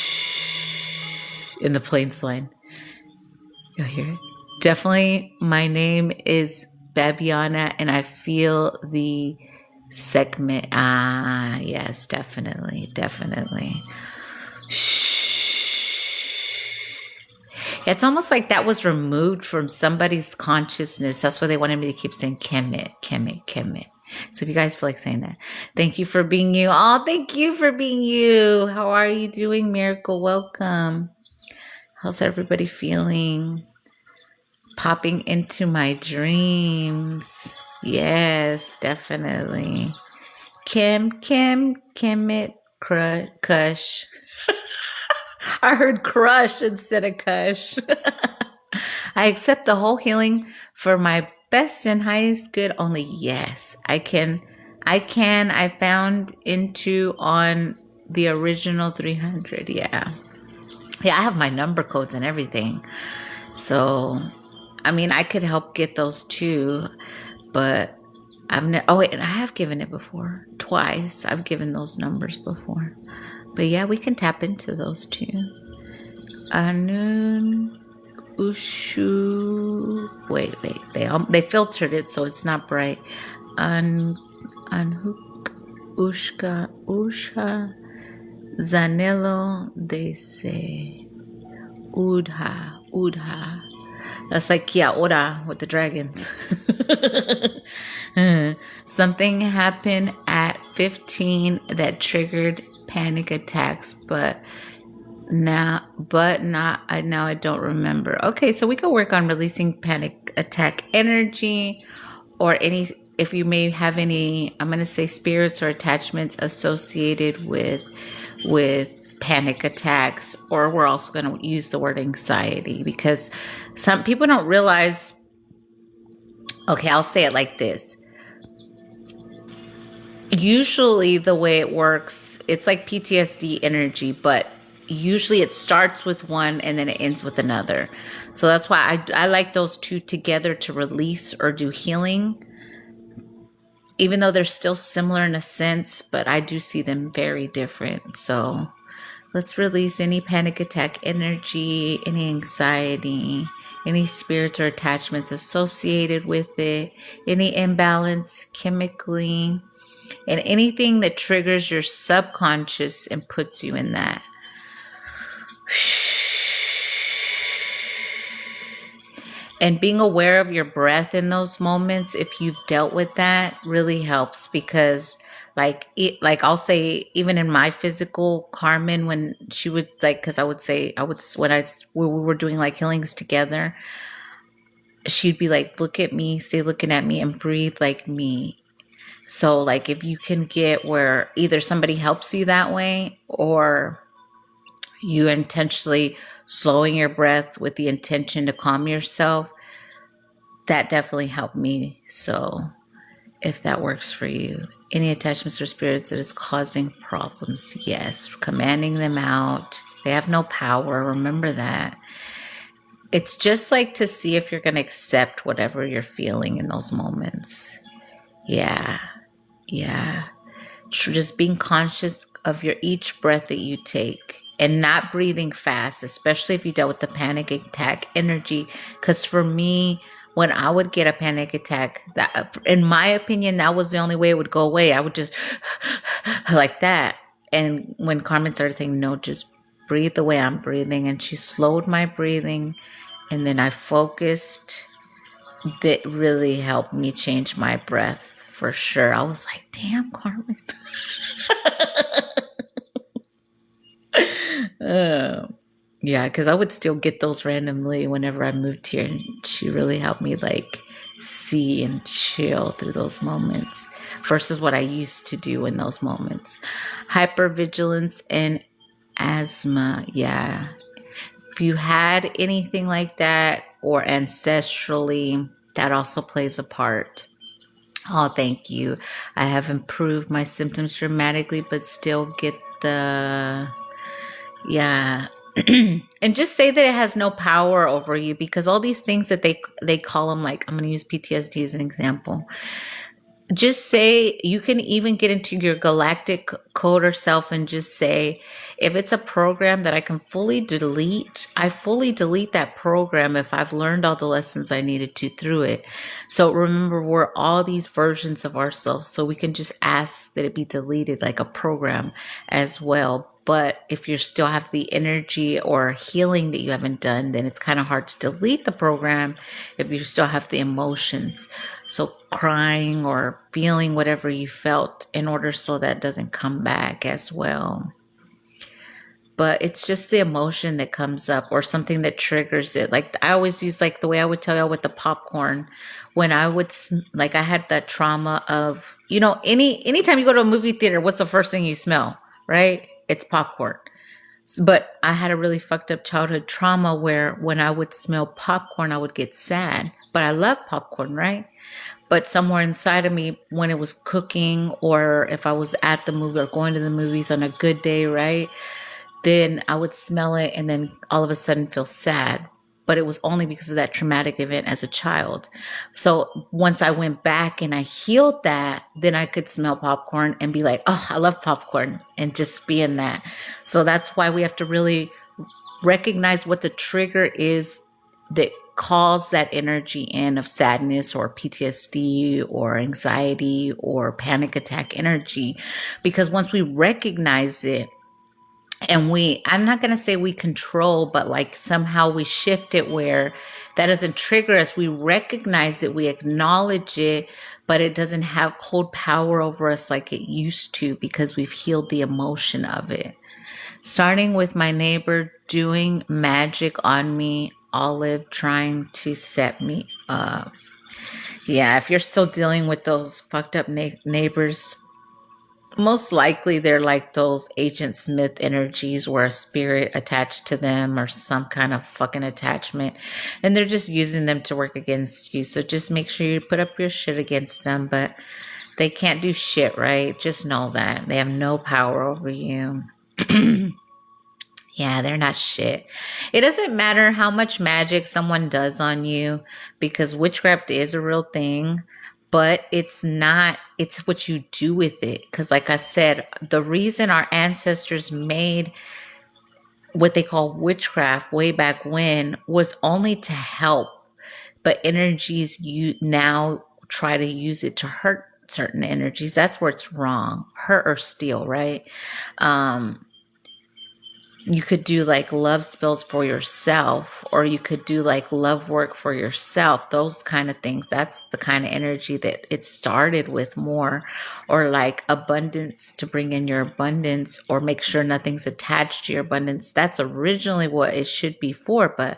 A: In the plains line. You'll hear it? Definitely, my name is Babiana, and I feel the segment. Ah, yes, definitely. Shh. It's almost like that was removed from somebody's consciousness. That's why they wanted me to keep saying Kemet. So if you guys feel like saying that, thank you for being you. Oh, thank you for being you. How are you doing, Miracle? Welcome. How's everybody feeling? Popping into my dreams. Yes, definitely. Kim it, Kush. I heard crush instead of Kush. I accept the whole healing for my best and highest good only. Yes, I can. I found into on the original 300. Yeah. Yeah, I have my number codes and everything. So, I mean, I could help get those too, but oh wait, I have given it before. Twice. I've given those numbers before. But yeah, we can tap into those too. Anun Ushu. Wait. They filtered it so it's not bright. Anhuk Usha Zanello Dese Udha. That's like Kia ora with the dragons. Something happened at 15 that triggered panic attacks, but now I don't remember. Okay, so we could work on releasing panic attack energy, or any, if you may have any, I'm going to say spirits or attachments associated with panic attacks, or we're also going to use the word anxiety, because some people don't realize. Okay, I'll say it like this. Usually the way it works, it's like PTSD energy, but usually it starts with one and then it ends with another. So that's why I like those two together to release or do healing, even though they're still similar in a sense, but I do see them very different. So let's release any panic attack energy, any anxiety, any spirits or attachments associated with it, any imbalance chemically, and anything that triggers your subconscious and puts you in that. And being aware of your breath in those moments, if you've dealt with that, really helps, because like I'll say, even in my physical, Carmen, when she would, like, because when we were doing like healings together, she'd be like, look at me, stay looking at me, and breathe like me. So like if you can get where either somebody helps you that way, or you intentionally slowing your breath with the intention to calm yourself, that definitely helped me. So if that works for you, any attachments or spirits that is causing problems, yes, commanding them out. They have no power. Remember that. It's just like to see if you're going to accept whatever you're feeling in those moments. Yeah. Just being conscious of each breath that you take, and not breathing fast, especially if you dealt with the panic attack energy. Because for me, when I would get a panic attack, that, in my opinion, that was the only way it would go away. I would just like that. And when Carmen started saying, no, just breathe the way I'm breathing, and she slowed my breathing, and then I focused, that really helped me change my breath for sure. I was like, damn, Carmen. Yeah, because I would still get those randomly whenever I moved here, and she really helped me like see and chill through those moments versus what I used to do in those moments. Hypervigilance and asthma. Yeah. If you had anything like that, or ancestrally, that also plays a part. Oh, thank you. I have improved my symptoms dramatically, but still get the, yeah. And just say that it has no power over you, because all these things that they call them, like, I'm going to use PTSD as an example. Just say, you can even get into your galactic code or self and just say, If it's a program that I can fully delete, I fully delete that program if I've learned all the lessons I needed to through it. So remember, we're all these versions of ourselves, so we can just ask that it be deleted like a program as well. But if you still have the energy or healing that you haven't done, then it's kind of hard to delete the program if you still have the emotions. So crying or feeling whatever you felt in order so that doesn't come back as well. But it's just the emotion that comes up or something that triggers it. Like I always use like the way I would tell y'all with the popcorn. When I would like I had that trauma of, anytime you go to a movie theater, what's the first thing you smell, right? It's popcorn. But I had a really fucked up childhood trauma where when I would smell popcorn, I would get sad. But I love popcorn, right? But somewhere inside of me, when it was cooking or if I was at the movie or going to the movies on a good day, right? Then I would smell it and then all of a sudden feel sad. But it was only because of that traumatic event as a child. So once I went back and I healed that, then I could smell popcorn and be like, oh, I love popcorn, and just be in that. So that's why we have to really recognize what the trigger is that calls that energy in of sadness or PTSD or anxiety or panic attack energy. Because once we recognize it, and I'm not going to say we control, but like somehow we shift it where that doesn't trigger us. We recognize it, we acknowledge it, but it doesn't hold power over us like it used to because we've healed the emotion of it. Starting with my neighbor doing magic on me, Olive trying to set me up. Yeah, if you're still dealing with those fucked up neighbors, most likely they're like those Agent Smith energies where a spirit attached to them or some kind of fucking attachment, and they're just using them to work against you. So just make sure you put up your shit against them, but they can't do shit, right? Just know that they have no power over you. Yeah, they're not shit. It doesn't matter how much magic someone does on you because witchcraft is a real thing, but it's not, it's what you do with it. Because, like I said, the reason our ancestors made what they call witchcraft way back when was only to help, but energies you now try to use it to hurt certain energies. That's where it's wrong. Hurt or steal, right? You could do like love spells for yourself, or you could do like love work for yourself, those kind of things. That's the kind of energy that it started with more. Or like abundance, to bring in your abundance or make sure nothing's attached to your abundance. That's originally what it should be for, but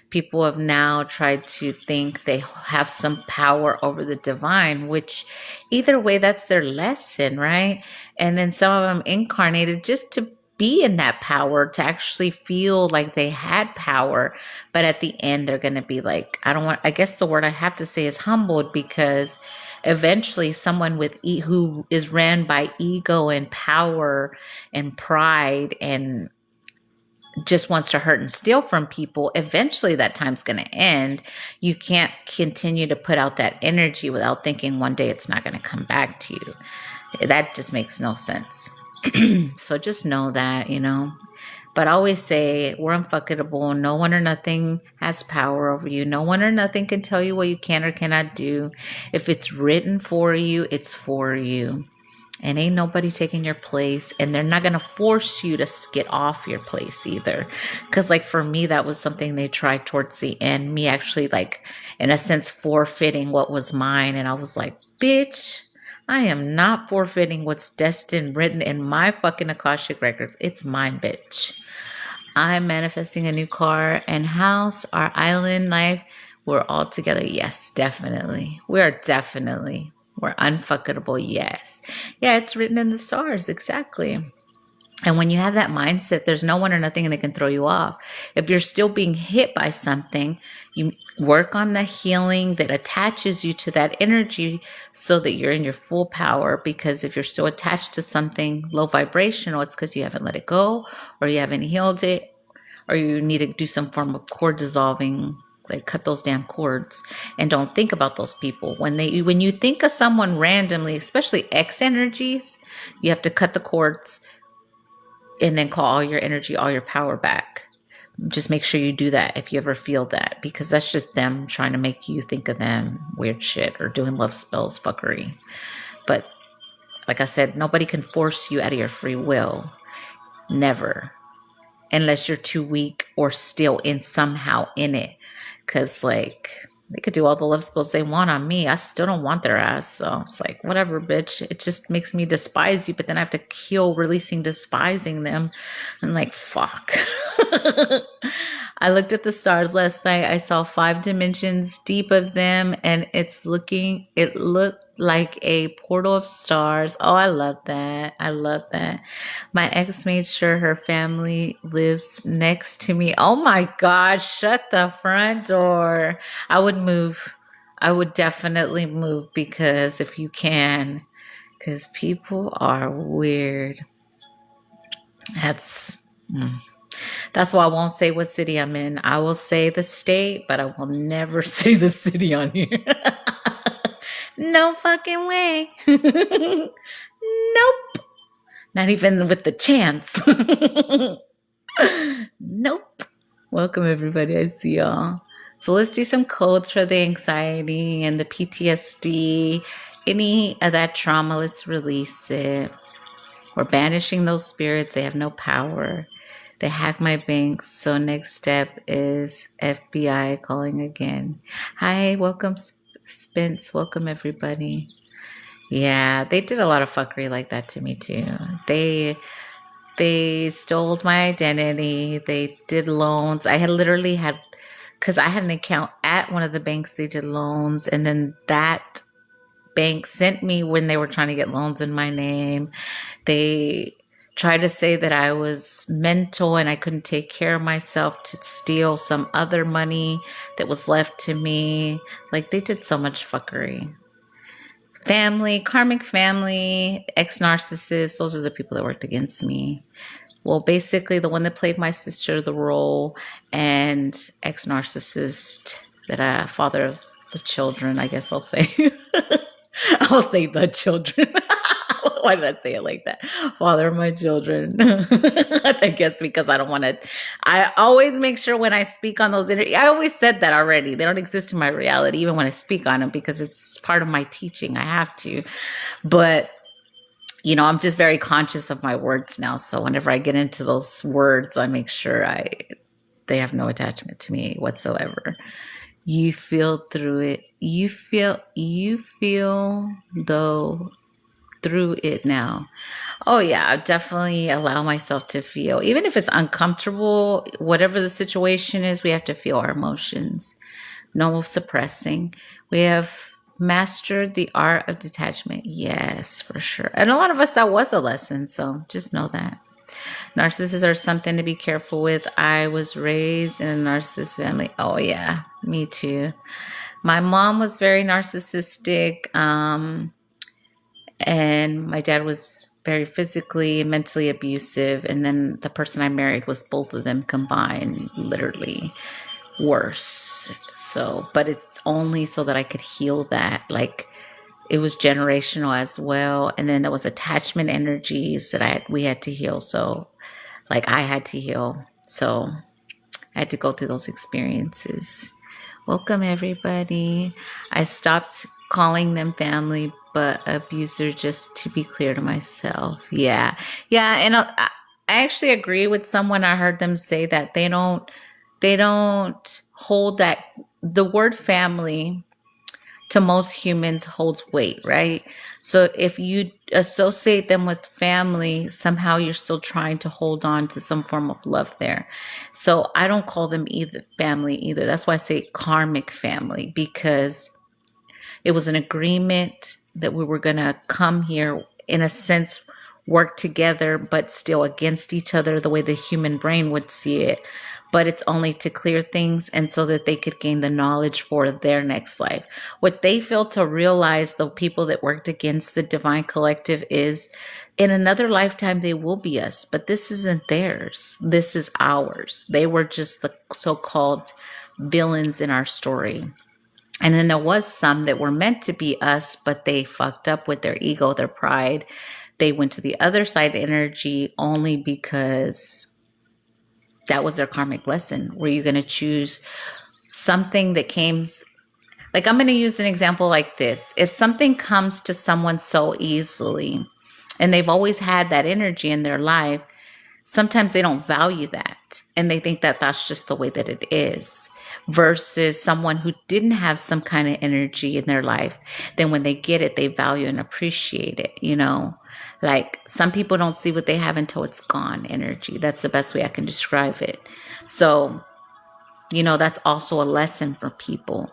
A: people have now tried to think they have some power over the divine, which either way, that's their lesson, right? And then some of them incarnated just to be in that power, to actually feel like they had power. But at the end, they're going to be like, I guess the word I have to say is humbled, because eventually someone who is ran by ego and power and pride and just wants to hurt and steal from people, eventually that time's going to end. You can't continue to put out that energy without thinking one day it's not going to come back to you. That just makes no sense. So just know that, But I always say we're unfuckable. No one or nothing has power over you. No one or nothing can tell you what you can or cannot do. If it's written for you, it's for you. And ain't nobody taking your place. And they're not going to force you to get off your place either. Because like for me, that was something they tried towards the end. Me actually like, in a sense, forfeiting what was mine. And I was like, bitch, I am not forfeiting what's destined, written in my fucking Akashic records. It's mine, bitch. I'm manifesting a new car and house, our island life. We're all together. Yes, definitely. We're unfuckable. Yes. Yeah, it's written in the stars. Exactly. And when you have that mindset, there's no one or nothing that can throw you off. If you're still being hit by something, you work on the healing that attaches you to that energy so that you're in your full power. Because if you're still attached to something low vibrational, it's because you haven't let it go, or you haven't healed it, or you need to do some form of cord dissolving, like cut those damn cords. And don't think about those people. When you think of someone randomly, especially X energies, you have to cut the cords and then call all your energy, all your power back. Just make sure you do that if you ever feel that, because that's just them trying to make you think of them weird shit or doing love spells fuckery. But like I said, nobody can force you out of your free will. Never. Unless you're too weak or still somehow in it. Because like they could do all the love spells they want on me. I still don't want their ass. So it's like, whatever, bitch. It just makes me despise you. But then I have to heal releasing despising them. And like, fuck. I looked at the stars last night. I saw 5 dimensions deep of them. And it looked like a portal of stars. Oh, I love that. I love that. My ex made sure her family lives next to me. Oh my God, shut the front door. I would move. I would definitely move, because if you can, because people are weird. That's why I won't say what city I'm in. I will say the state, but I will never say the city on here. No fucking way. Nope. Not even with the chance. Nope. Welcome, everybody. I see y'all. So let's do some codes for the anxiety and the PTSD. Any of that trauma, let's release it. We're banishing those spirits. They have no power. They hacked my banks. So next step is FBI calling again. Hi, welcome, Spence. Welcome, everybody. Yeah, they did a lot of fuckery like that to me too. They stole my identity. They did loans. I had literally had, because I had an account at one of the banks. They did loans, and then that bank sent me when they were trying to get loans in my name. They tried to say that I was mental and I couldn't take care of myself, to steal some other money that was left to me. Like, they did so much fuckery. Family, karmic family, ex-narcissists, those are the people that worked against me. Well, basically the one that played my sister the role, and ex-narcissist, that father of the children, I guess I'll say. I'll say the children. Why did I say it like that? Father of my children. I guess because I don't want to. I always make sure when I speak on those I always said that already. They don't exist in my reality, even when I speak on them, because it's part of my teaching. I have to. But, you know, I'm just very conscious of my words now. So whenever I get into those words, I make sure they have no attachment to me whatsoever. You feel through it. You feel though through it now. Oh yeah, I definitely allow myself to feel, even if it's uncomfortable, whatever the situation is. We have to feel our emotions. No suppressing. We have mastered the art of detachment. Yes, for sure. And a lot of us, that was a lesson. So just know that. Narcissists are something to be careful with. I was raised in a narcissist family. Oh yeah, me too. My mom was very narcissistic. And my dad was very physically and mentally abusive. And then the person I married was both of them combined, literally worse. So, but it's only so that I could heal that. Like, it was generational as well. And then there was attachment energies that we had to heal. So, like, I had to heal. So I had to go through those experiences. Welcome, everybody. I stopped calling them family, but abuser, just to be clear to myself. Yeah. And I actually agree with someone. I heard them say that they don't hold that. The word family to most humans holds weight, right? So if you associate them with family, somehow you're still trying to hold on to some form of love there. So I don't call them either family either. That's why I say karmic family, because it was an agreement that we were going to come here, in a sense, work together, but still against each other, the way the human brain would see it. But it's only to clear things, and so that they could gain the knowledge for their next life. What they fail to realize, the people that worked against the divine collective, is in another lifetime they will be us, but this isn't theirs. This is ours. They were just the so-called villains in our story. And then there was some that were meant to be us, but they fucked up with their ego, their pride, they went to the other side energy only because that was their karmic lesson. Were you going to choose something that came, like, I'm going to use an example like this. If something comes to someone so easily and they've always had that energy in their life, sometimes they don't value that and they think that that's just the way that it is, versus someone who didn't have some kind of energy in their life. Then when they get it, they value and appreciate it. Like, some people don't see what they have until it's gone energy. That's the best way I can describe it. So that's also a lesson for people.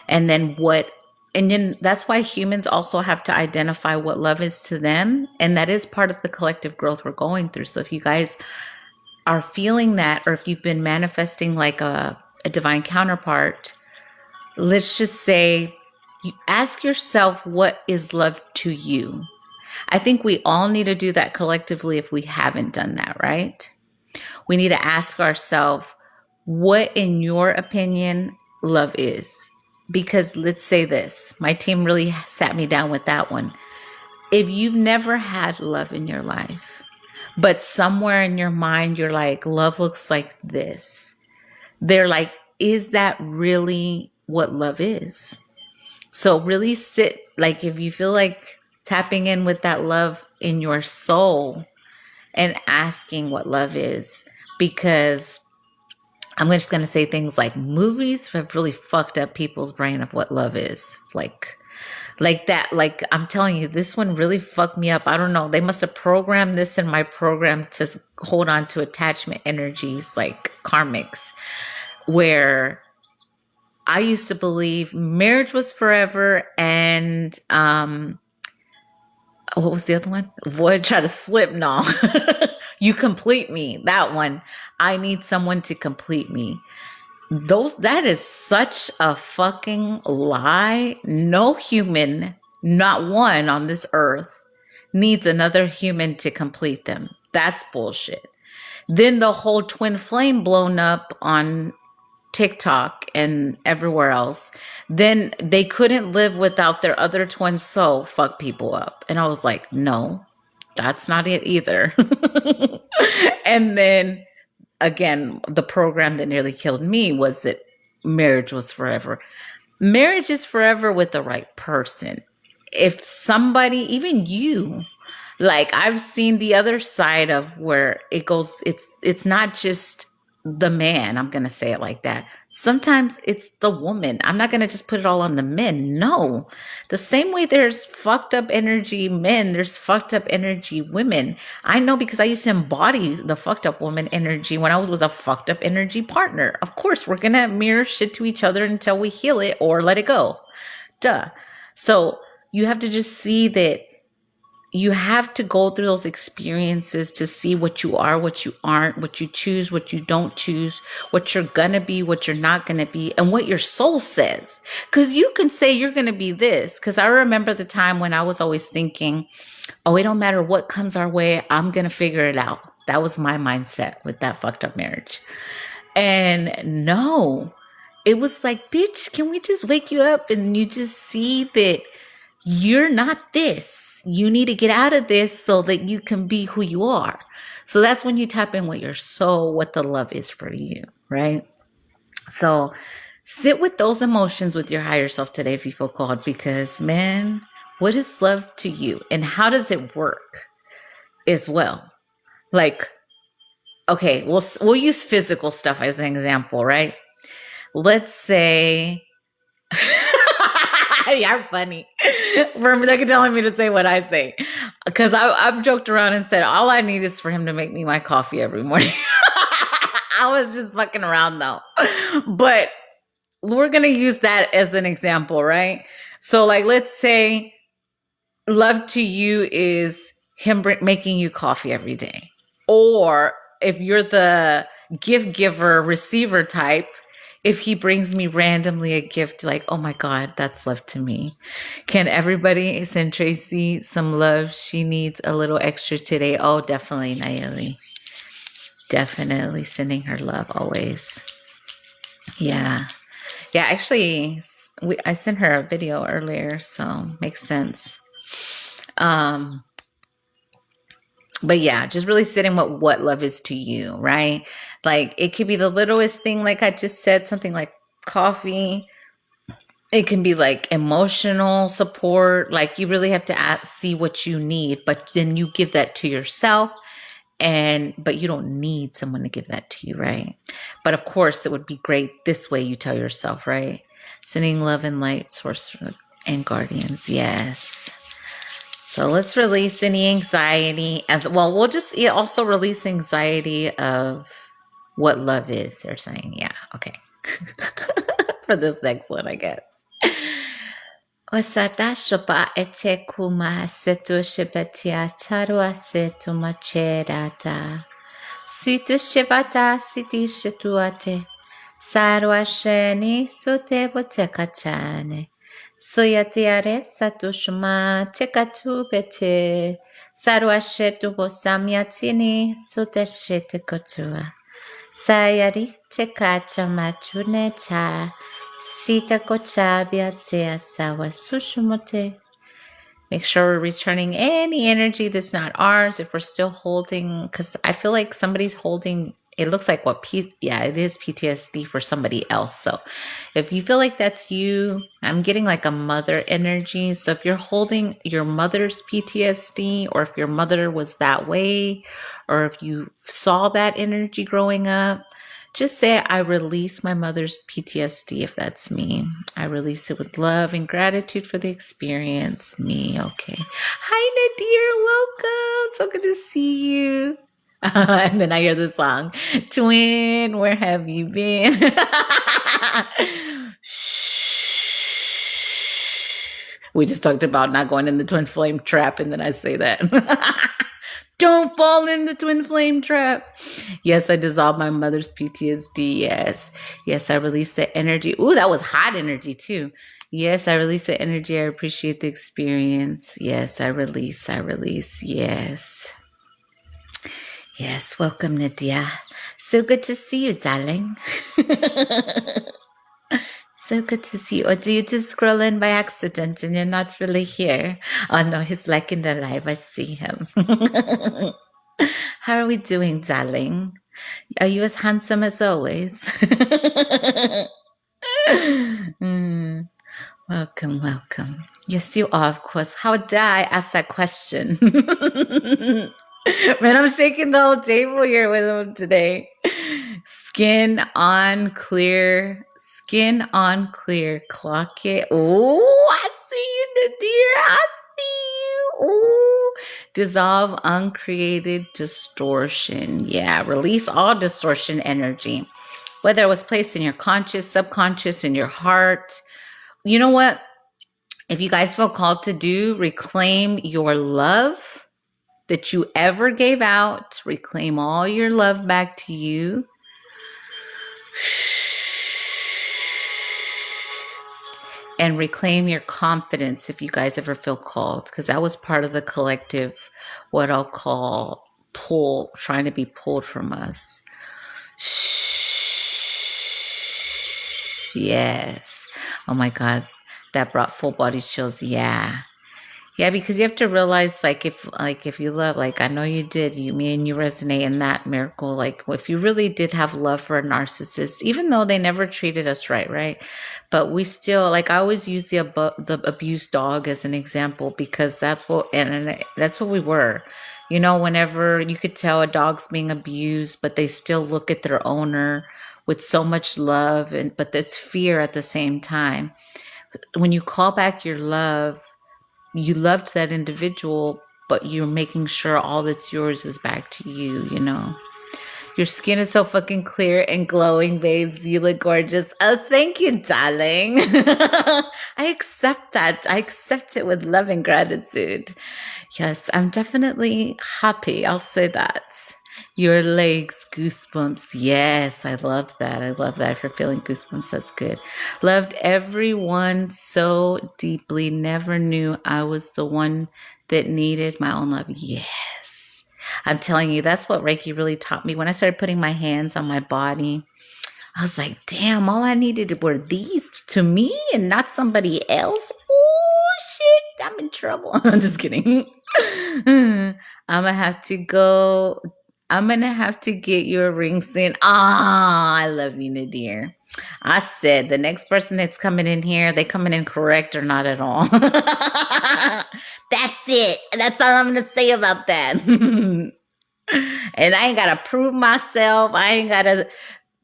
A: And then that's why humans also have to identify what love is to them. And that is part of the collective growth we're going through. So if you guys are feeling that, or if you've been manifesting like a divine counterpart, let's just say, you ask yourself, what is love to you? I think we all need to do that collectively if we haven't done that, right? We need to ask ourselves, what, in your opinion, love is. Because let's say this, my team really sat me down with that one. If you've never had love in your life, but somewhere in your mind, you're like, love looks like this. They're like, is that really what love is? So really sit, like, if you feel like tapping in with that love in your soul and asking what love is, because I'm just going to say things like movies have really fucked up people's brain of what love is. Like that. Like, I'm telling you, this one really fucked me up. I don't know. They must have programmed this in my program to hold on to attachment energies, like karmics, where I used to believe marriage was forever. And, what was the other one? Avoid, try to slip. No, you complete me. That one. I need someone to complete me. That is such a fucking lie. No human, not one on this earth, needs another human to complete them. That's bullshit. Then the whole twin flame blown up on TikTok and everywhere else. Then they couldn't live without their other twin soul, fuck people up. And I was like, no, that's not it either. And then again, the program that nearly killed me was that marriage was forever. Marriage is forever with the right person. If somebody, even you, like, I've seen the other side of where it goes, it's not just the man, I'm going to say it like that. Sometimes it's the woman. I'm not going to just put it all on the men. No. The same way there's fucked up energy men, there's fucked up energy women. I know, because I used to embody the fucked up woman energy when I was with a fucked up energy partner. Of course, we're going to mirror shit to each other until we heal it or let it go. Duh. So you have to just see that you have to go through those experiences to see what you are, what you aren't, what you choose, what you don't choose, what you're gonna be, what you're not gonna be, and what your soul says. Because you can say you're gonna be this. Because I remember the time when I was always thinking, oh, it don't matter what comes our way, I'm gonna figure it out. That was my mindset with that fucked up marriage. And no, it was like, bitch, can we just wake you up and you just see that you're not this. You need to get out of this so that you can be who you are. So that's when you tap in with your soul, what the love is for you, right? So sit with those emotions with your higher self today if you feel called, because, man, what is love to you and how does it work as well? Like, okay, we'll use physical stuff as an example, right? Let's say you're funny for telling me to say what I say, because I've joked around and said all I need is for him to make me my coffee every morning. I was just fucking around though, but we're gonna use that as an example, right? So, like, let's say love to you is him making you coffee every day, or if you're the gift giver receiver type, if he brings me randomly a gift, like, oh my God, that's love to me. Can everybody send Tracy some love? She needs a little extra today. Oh, definitely, Nayeli. Definitely sending her love always. Yeah. Yeah, actually, I sent her a video earlier, so makes sense. But yeah, just really sitting with what love is to you, right? Like it could be the littlest thing, like I just said, something like coffee. It can be like emotional support. Like you really have to see what you need, but then you give that to yourself. But you don't need someone to give that to you, right? But of course, it would be great this way. You tell yourself, right? Sending love and light, source and guardians. Yes. So let's release any anxiety. As well, we'll just also release anxiety of what love is. They're saying, yeah, okay. For this next one, I guess. Osata shopa ete kuma setu shibatia charua setu macherata. Situ shivata siti shituate. Sarwa sheni sute botekachane. Soyatiare satushma chekatu bete. Sarwa shetu bosamiatini sute shete kotua. Sayari chekacha machune cha. Sita kochabia sea sawa sushumote. Make sure we're returning any energy that's not ours. If we're still holding, because I feel like somebody's holding, it looks like it is PTSD for somebody else. So if you feel like that's you, I'm getting like a mother energy. So if you're holding your mother's PTSD, or if your mother was that way, or if you saw that energy growing up, just say, I release my mother's PTSD if that's me. I release it with love and gratitude for the experience. Me, okay. Hi, Nadir, welcome. So good to see you. And then I hear the song, Twin, where have you been? We just talked about not going in the twin flame trap, and then I say that. Don't fall in the twin flame trap. Yes, I dissolved my mother's PTSD. Yes. Yes, I released the energy. Ooh, that was hot energy too. Yes, I release the energy. I appreciate the experience. Yes, I release. Yes. Yes, welcome, Nadia. So good to see you, darling. So good to see you. Or do you just scroll in by accident and you're not really here? Oh no, he's like in the live. I see him. How are we doing, darling? Are you as handsome as always? Welcome. Yes, you are, of course. How dare I ask that question? Man, I'm shaking the whole table here with him today. Skin on clear, clock it. Oh, I see you, Nadir. I see you. Oh, dissolve uncreated distortion. Yeah, release all distortion energy, whether it was placed in your conscious, subconscious, in your heart. You know what? If you guys feel called to do, reclaim your love that you ever gave out. Reclaim all your love back to you. And reclaim your confidence if you guys ever feel called, because that was part of the collective, what I'll call trying to be pulled from us. Yes. Oh my God, that brought full body chills. Yeah, because you have to realize, if you love, like I know you did, me and you resonate in that miracle. Like if you really did have love for a narcissist, even though they never treated us right? But we still, like, I always use the abused dog as an example, because that's what we were. You know, whenever you could tell a dog's being abused, but they still look at their owner with so much love, but that's fear at the same time. When you call back your love, you loved that individual, but you're making sure all that's yours is back to you, you know. Your skin is so fucking clear and glowing, babes. You look gorgeous. Oh, thank you, darling. I accept that. I accept it with love and gratitude. Yes, I'm definitely happy. I'll say that. Your legs, goosebumps. Yes, I love that. If you're feeling goosebumps, that's good. Loved everyone so deeply. Never knew I was the one that needed my own love. Yes. I'm telling you, that's what Reiki really taught me. When I started putting my hands on my body, I was like, damn, all I needed were these to me and not somebody else. Oh, shit, I'm in trouble. I'm just kidding. I'm gonna have to go. I'm gonna have to get you a ring soon. Ah, I love you, Nadir. I said the next person that's coming in here, they coming in correct or not at all. That's it. That's all I'm gonna say about that. And I ain't gotta prove myself. I ain't gotta.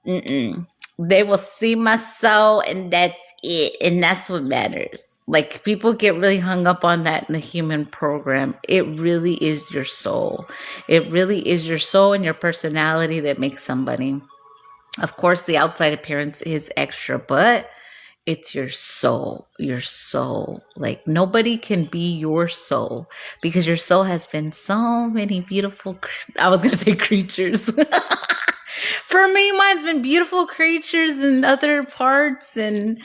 A: Mm-mm. They will see my soul, and that's it. And that's what matters. Like, people get really hung up on that in the human program. It really is your soul. It really is your soul and your personality that makes somebody. Of course, the outside appearance is extra, but it's your soul. Your soul. Like, nobody can be your soul because your soul has been so many beautiful, I was going to say creatures. For me, mine's been beautiful creatures in other parts, and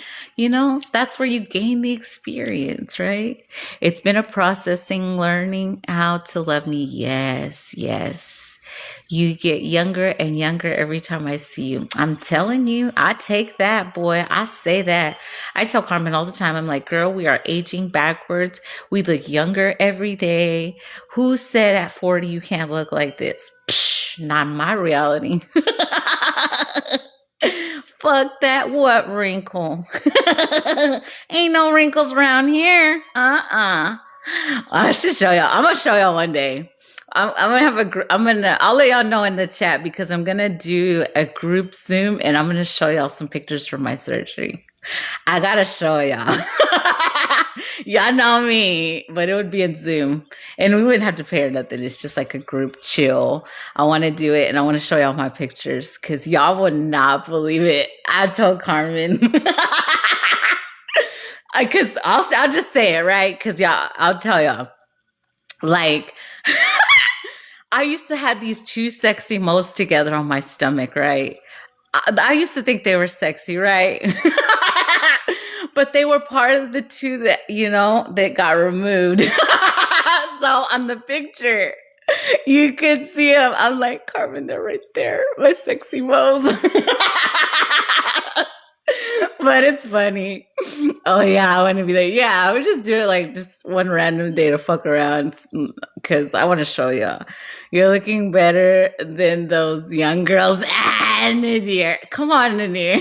A: that's where you gain the experience, right? It's been a processing, learning how to love me. Yes, yes. You get younger and younger every time I see you. I'm telling you, I take that, boy. I say that. I tell Carmen all the time, I'm like, girl, we are aging backwards. We look younger every day. Who said at 40 you can't look like this? Psh, not my reality. Fuck that what wrinkle? Ain't no wrinkles around here. I should show y'all. I'm gonna show y'all one day. I'm gonna have I'll let y'all know in the chat because I'm gonna do a group Zoom and I'm gonna show y'all some pictures from my surgery. I gotta show y'all. Y'all know me, but it would be in Zoom and we wouldn't have to pay or nothing. It's just like a group chill. I want to do it and I want to show y'all my pictures because y'all would not believe it. I told Carmen. Because I'll just say it, right? Because I'll tell y'all. Like, I used to have these two sexy moles together on my stomach, right? I used to think they were sexy, right? But they were part of the two that got removed. So on the picture, you could see them. I'm like, Carmen, they're right there. My sexy moles. But it's funny. Oh yeah, I want to be like, yeah, I would just do it like just one random day to fuck around because I want to show y'all. You're looking better than those young girls. Nadir. Come on, Nadir.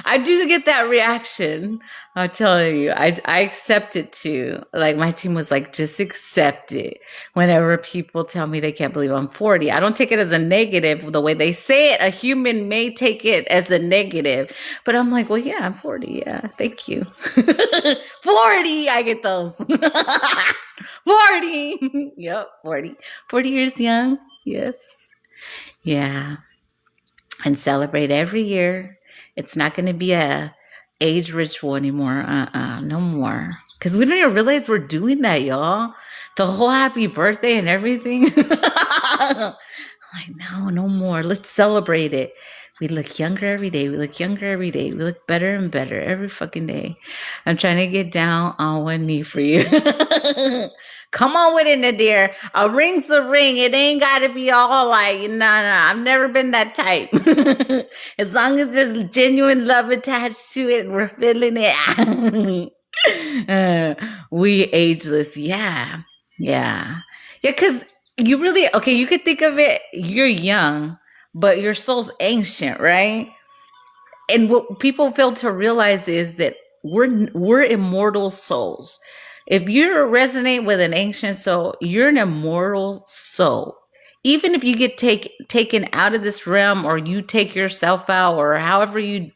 A: I do get that reaction. I'm telling you, I accept it too. Like my team was like, just accept it. Whenever people tell me they can't believe I'm 40, I don't take it as a negative the way they say it. A human may take it as a negative, but I'm like, well, yeah, I'm 40. Yeah, thank you. 40, I get those. 40. Yep, 40. 40 years young. Yes. Yeah. And celebrate every year. It's not going to be a age ritual anymore. No more. Because we don't even realize we're doing that, y'all. The whole happy birthday and everything. Like, no more. Let's celebrate it. We look younger every day. We look younger every day. We look better and better every fucking day. I'm trying to get down on one knee for you. Come on with it, Nadir. A ring's a ring. It ain't got to be all like, nah. I've never been that type. As long as there's genuine love attached to it, we're feeling it. We ageless. Yeah. Yeah. Yeah, because you really, okay, you could think of it, you're young, but your soul's ancient, right? And what people fail to realize is that we're immortal souls. If you resonate with an ancient soul, you're an immortal soul. Even if you get taken out of this realm or you take yourself out or however you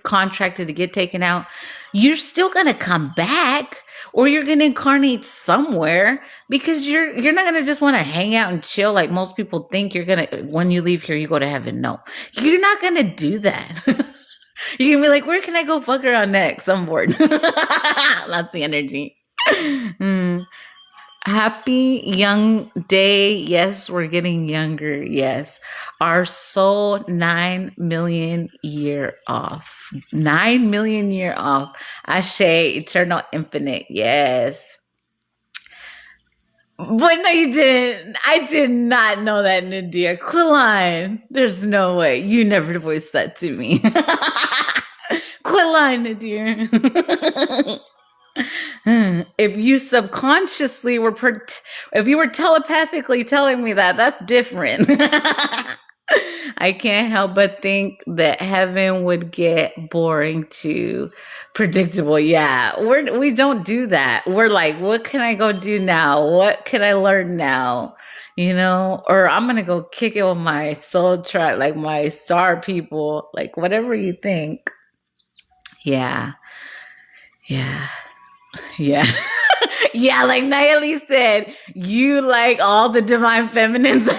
A: contracted to get taken out, you're still going to come back or you're going to incarnate somewhere because you're not going to just want to hang out and chill like most people think you're going to, when you leave here, you go to heaven. No, you're not going to do that. You're going to be like, where can I go fuck around next? I'm bored. That's the energy. Happy young day. Yes, we're getting younger. Yes. Our soul 9 million year off. 9 million year off. Ashe, eternal infinite. Yes. But no, you didn't. I did not know that, Nadir. Quilline. There's no way. You never voiced that to me. Quilline, Nadir. If you subconsciously if you were telepathically telling me that, that's different. I can't help but think that heaven would get boring too predictable. Yeah, we don't do that. We're like, what can I go do now? What can I learn now? Or I'm gonna go kick it with my soul tribe, like my star people, like whatever you think. Yeah, yeah, yeah. Yeah, like Nayeli said, you like all the divine feminines.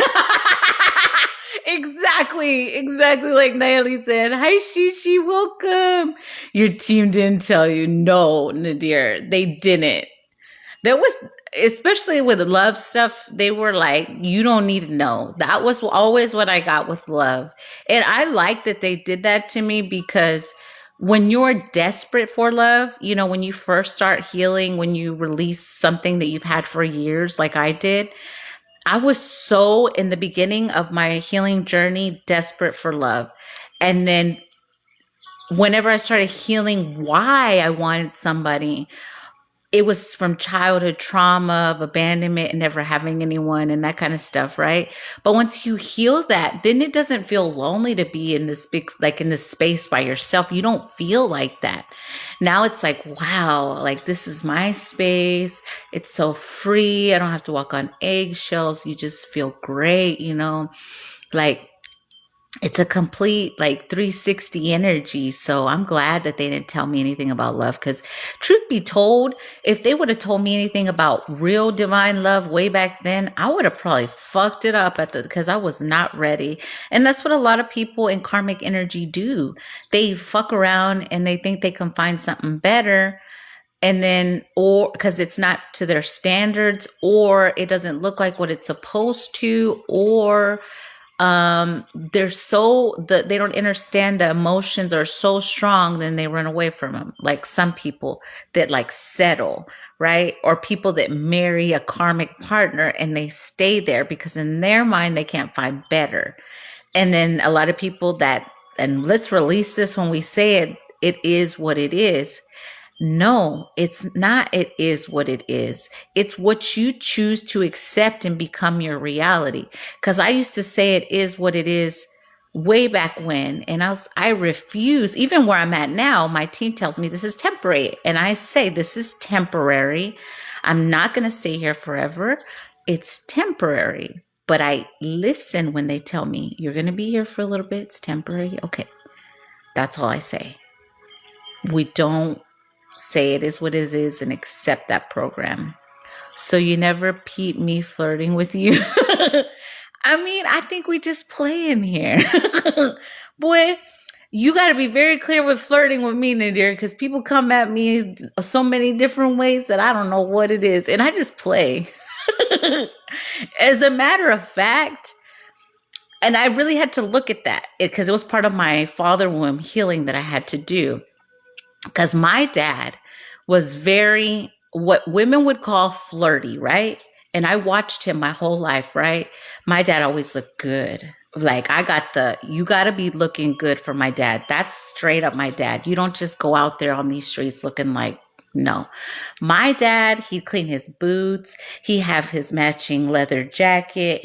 A: Exactly like Nayeli said. Hi, Shishi, welcome. Your team didn't tell you. No, Nadir, they didn't. There was, especially with love stuff, they were like, you don't need to know. That was always what I got with love. And I like that they did that to me because when you're desperate for love, when you first start healing, when you release something that you've had for years, like I did, I was so in the beginning of my healing journey, desperate for love. And then whenever I started healing why I wanted somebody, it was from childhood trauma of abandonment and never having anyone and that kind of stuff, right? But once you heal that, then it doesn't feel lonely to be in this big, like in this space by yourself. You don't feel like that. Now it's like, wow, like this is my space. It's so free. I don't have to walk on eggshells. You just feel great, like it's a complete like 360 energy. So I'm glad that they didn't tell me anything about love because truth be told, if they would have told me anything about real divine love way back then, I would have probably fucked it up because I was not ready. And that's what a lot of people in karmic energy do. They fuck around and they think they can find something better. And then, or because it's not to their standards, or it doesn't look like what it's supposed to, or they don't understand the emotions are so strong, then they run away from them. Like some people that like settle, right? Or people that marry a karmic partner and they stay there because in their mind they can't find better. And then a lot of people and let's release this when we say it, it is what it is. No, it's not. It is what it is. It's what you choose to accept and become your reality. Because I used to say it is what it is way back when. And I refuse, even where I'm at now, my team tells me this is temporary. And I say, this is temporary. I'm not going to stay here forever. It's temporary. But I listen when they tell me, you're going to be here for a little bit. It's temporary. Okay. That's all I say. We don't say it is what it is and accept that program. So you never peep me flirting with you. I mean, I think we just play in here. Boy, you got to be very clear with flirting with me, Nadir, because people come at me so many different ways that I don't know what it is. And I just play. As a matter of fact, and I really had to look at that because it was part of my father womb healing that I had to do. Because my dad was very, what women would call flirty, right? And I watched him my whole life, right? My dad always looked good. Like you got to be looking good for my dad. That's straight up my dad. You don't just go out there on these streets looking like, no. My dad, he'd clean his boots. He have his matching leather jacket.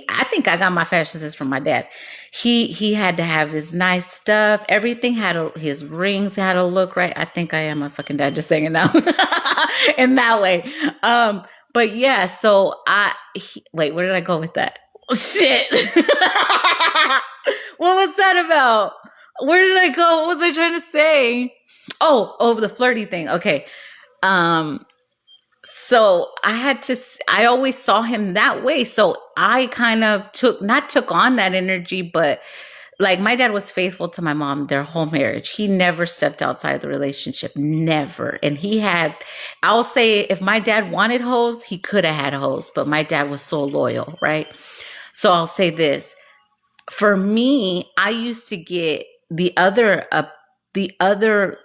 A: I think I got my fashion sense from my dad. He had to have his nice stuff. Everything his rings had to look right. I think I am my fucking dad, just saying it now. In that way. But yeah, so wait, where did I go with that? Oh, shit. What was that about? Where did I go? What was I trying to say? Oh, the flirty thing. Okay. So I always saw him that way. So I kind of took on that energy, but like my dad was faithful to my mom their whole marriage. He never stepped outside the relationship, never. And I'll say if my dad wanted hoes, he could have had hoes, but my dad was so loyal, right? So I'll say this. For me, I used to get the other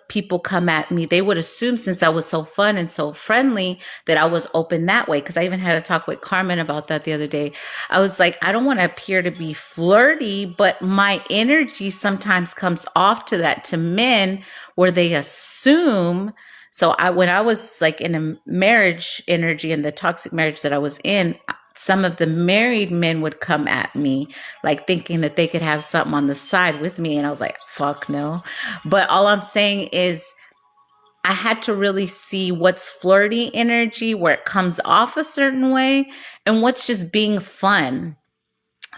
A: people come at me, they would assume since I was so fun and so friendly that I was open that way. Because I even had a talk with Carmen about that the other day. I was like, I don't want to appear to be flirty, but my energy sometimes comes off to that to men where they assume So when I was like in a marriage energy, in the toxic marriage that I was in, some of the married men would come at me like thinking that they could have something on the side with me, and I was like, fuck no. But all I'm saying is I had to really see what's flirty energy where it comes off a certain way and what's just being fun.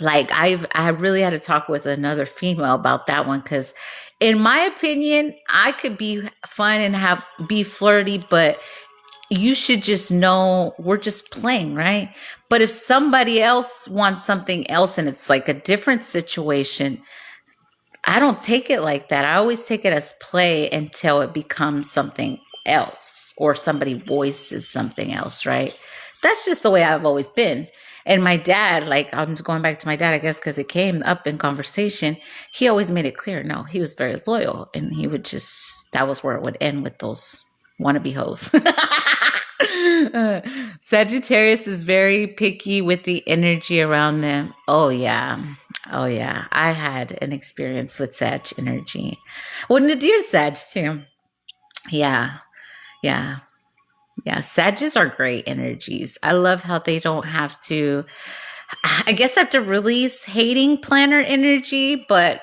A: Like I really had to talk with another female about that one, because in my opinion, I could be fun and be flirty, but you should just know we're just playing, right? But if somebody else wants something else and it's like a different situation, I don't take it like that. I always take it as play until it becomes something else or somebody voices something else, right? That's just the way I've always been. And my dad, like, I'm just going back to my dad, I guess, because it came up in conversation. He always made it clear. No, he was very loyal, and he would just, that was where it would end with those wannabe hoes. Sagittarius is very picky with the energy around them. Oh, yeah. Oh, yeah. I had an experience with Sag energy. Well, Nadir Sag, too. Yeah. Yeah. Yeah. Sages are great energies. I love how they don't have to, I guess I have to release hating planner energy, but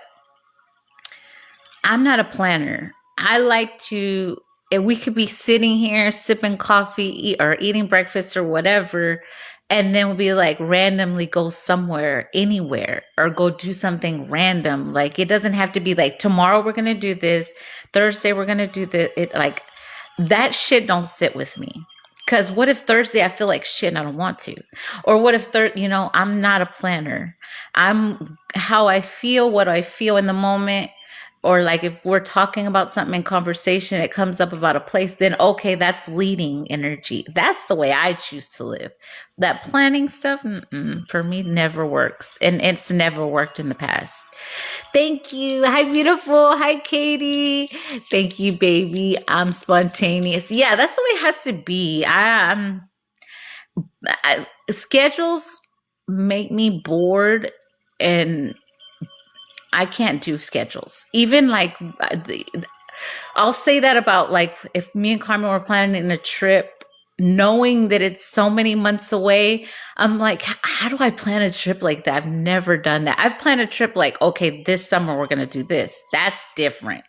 A: I'm not a planner. I like to, if we could be sitting here sipping coffee or eating breakfast or whatever, and then we'll be like randomly go somewhere, anywhere, or go do something random. Like it doesn't have to be like tomorrow we're gonna do this, Thursday we're gonna do it. Like that shit don't sit with me. Because what if Thursday I feel like shit and I don't want to? Or what if I'm not a planner. I'm how I feel, what I feel in the moment. Or like if we're talking about something in conversation, it comes up about a place, then okay, that's leading energy. That's the way I choose to live. That planning stuff, for me, never works. And it's never worked in the past. Thank you. Hi, beautiful. Hi, Katie. Thank you, baby. I'm spontaneous. Yeah, that's the way it has to be. Schedules make me bored, and I can't do schedules. Even like, I'll say that about like if me and Carmen were planning a trip, knowing that it's so many months away, I'm like, how do I plan a trip like that? I've never done that. I've planned a trip like, okay, this summer we're going to do this. That's different.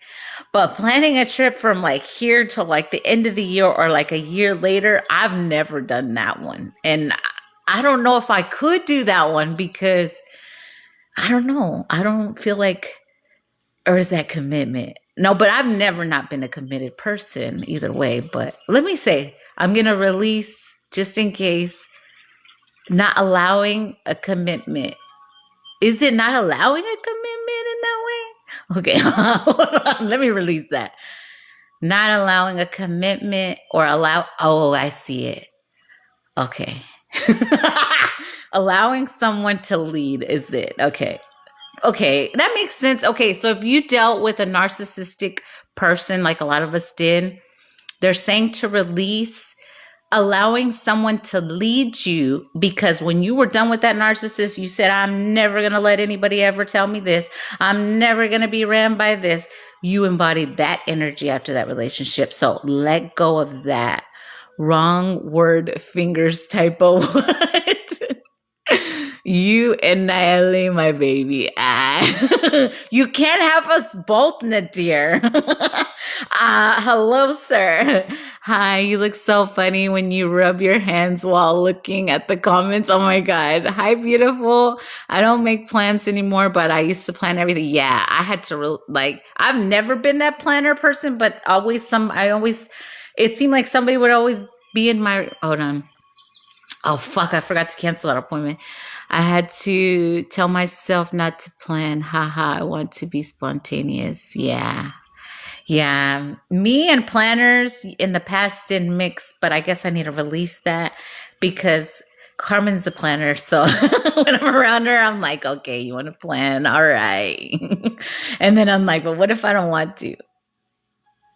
A: But planning a trip from like here to like the end of the year or like a year later, I've never done that one. And I don't know if I could do that one because I don't know. I don't feel like, or is that commitment? No, but I've never not been a committed person either way. But let me say, I'm going to release just in case, not allowing a commitment. Is it not allowing a commitment in that way? Okay, hold on. Let me release that. Not allowing a commitment or oh, I see it. Okay. Allowing someone to lead is it. Okay, that makes sense. Okay, so if you dealt with a narcissistic person like a lot of us did, they're saying to release allowing someone to lead you, because when you were done with that narcissist, you said, I'm never going to let anybody ever tell me this. I'm never going to be ran by this. You embodied that energy after that relationship. So let go of that. Wrong word, fingers typo. What? You annihilate my baby. You can't have us both, Nadir. Hello, sir. Hi, you look so funny when you rub your hands while looking at the comments. Oh my God. Hi, beautiful. I don't make plans anymore, but I used to plan everything. Yeah, I had to I've never been that planner person, but it seemed like somebody would always be in my, hold on. Oh, fuck. I forgot to cancel that appointment. I had to tell myself not to plan. Haha, I want to be spontaneous. Yeah. Yeah. Me and planners in the past didn't mix, but I guess I need to release that because Carmen's a planner. So when I'm around her, I'm like, okay, you want to plan? All right. And then I'm like, but what if I don't want to?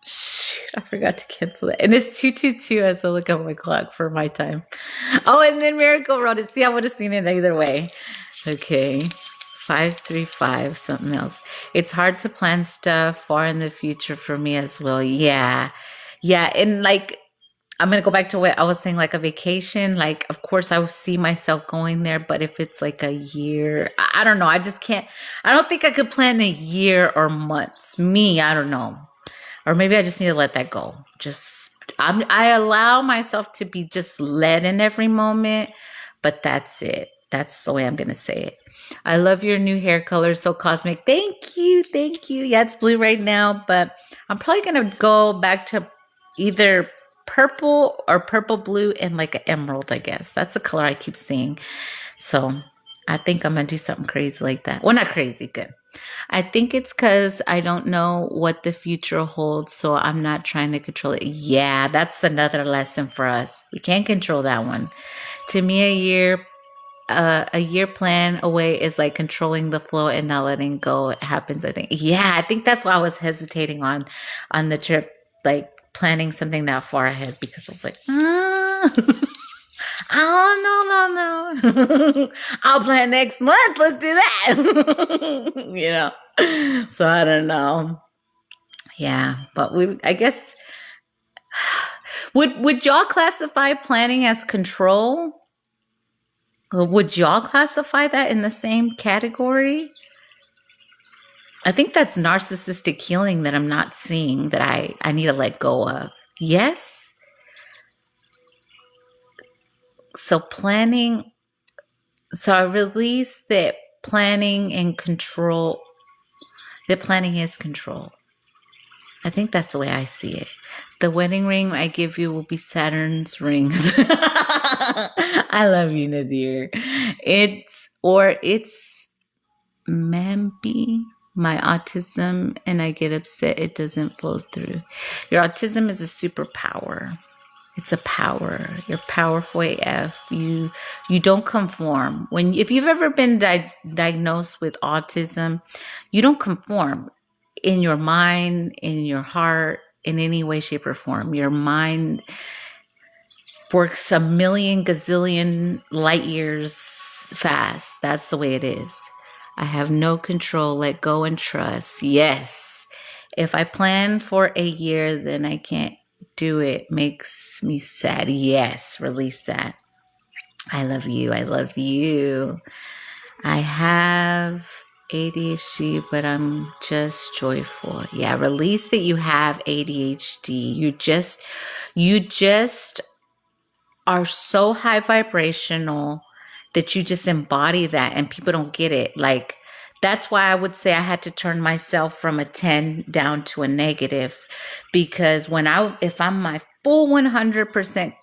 A: Shoot, I forgot to cancel it. And it's 2:22 as I look at my clock for my time. Oh, and then Miracle wrote it. See, I would have seen it either way. Okay. 535, something else. It's hard to plan stuff far in the future for me as well. Yeah. Yeah, and like I'm gonna go back to what I was saying, like a vacation. Like, of course, I will see myself going there, but if it's like a year, I don't know. I just can't. I don't think I could plan a year or months. Me, I don't know. Or maybe I just need to let that go. I allow myself to be just led in every moment, but that's it. That's the way I'm gonna say it. I love your new hair color, so cosmic. Thank you, thank you. Yeah, it's blue right now, but I'm probably gonna go back to either purple or purple blue and like an emerald, I guess. That's the color I keep seeing. So I think I'm gonna do something crazy like that. Well, not crazy, good. I think it's because I don't know what the future holds, so I'm not trying to control it. Yeah, that's another lesson for us. We can't control that one. To me, a year plan away is like controlling the flow and not letting go. It happens, I think. Yeah, I think that's why I was hesitating on the trip, like planning something that far ahead because I was like, oh no, no, no. I'll plan next month. Let's do that. You know. So I don't know. Yeah, but I guess would y'all classify planning as control? Would y'all classify that in the same category? I think that's narcissistic healing that I'm not seeing that I need to let go of. Yes. So planning, so I release that planning and control, that planning is control. I think that's the way I see it. The wedding ring I give you will be Saturn's rings. I love you, Nadir. It's Mambi, my autism, and I get upset it doesn't flow through. Your autism is a superpower. It's a power. You're powerful AF. You don't conform. If you've ever been diagnosed with autism, you don't conform in your mind, in your heart, in any way, shape, or form. Your mind works a million gazillion light years fast. That's the way it is. I have no control. Let go and trust. Yes. If I plan for a year, then I can't do it. Makes me sad. Yes. Release that. I love you. I love you. I have ADHD, but I'm just joyful. Yeah. Release that you have ADHD. You just are so high vibrational that you just embody that and people don't get it. Like, that's why I would say I had to turn myself from a 10 down to a negative, because if I'm my full 100%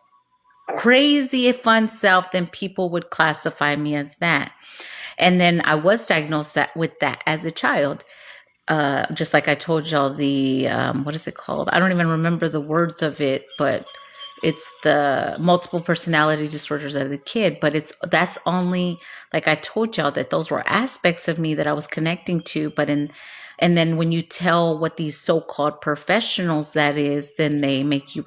A: crazy fun self, then people would classify me as that. And then I was diagnosed with that as a child. Just like I told y'all, what is it called? I don't even remember the words of it, but it's the multiple personality disorders as a kid. But that's only, like I told y'all, that those were aspects of me that I was connecting to. And then when you tell what these so-called professionals that is, then they make you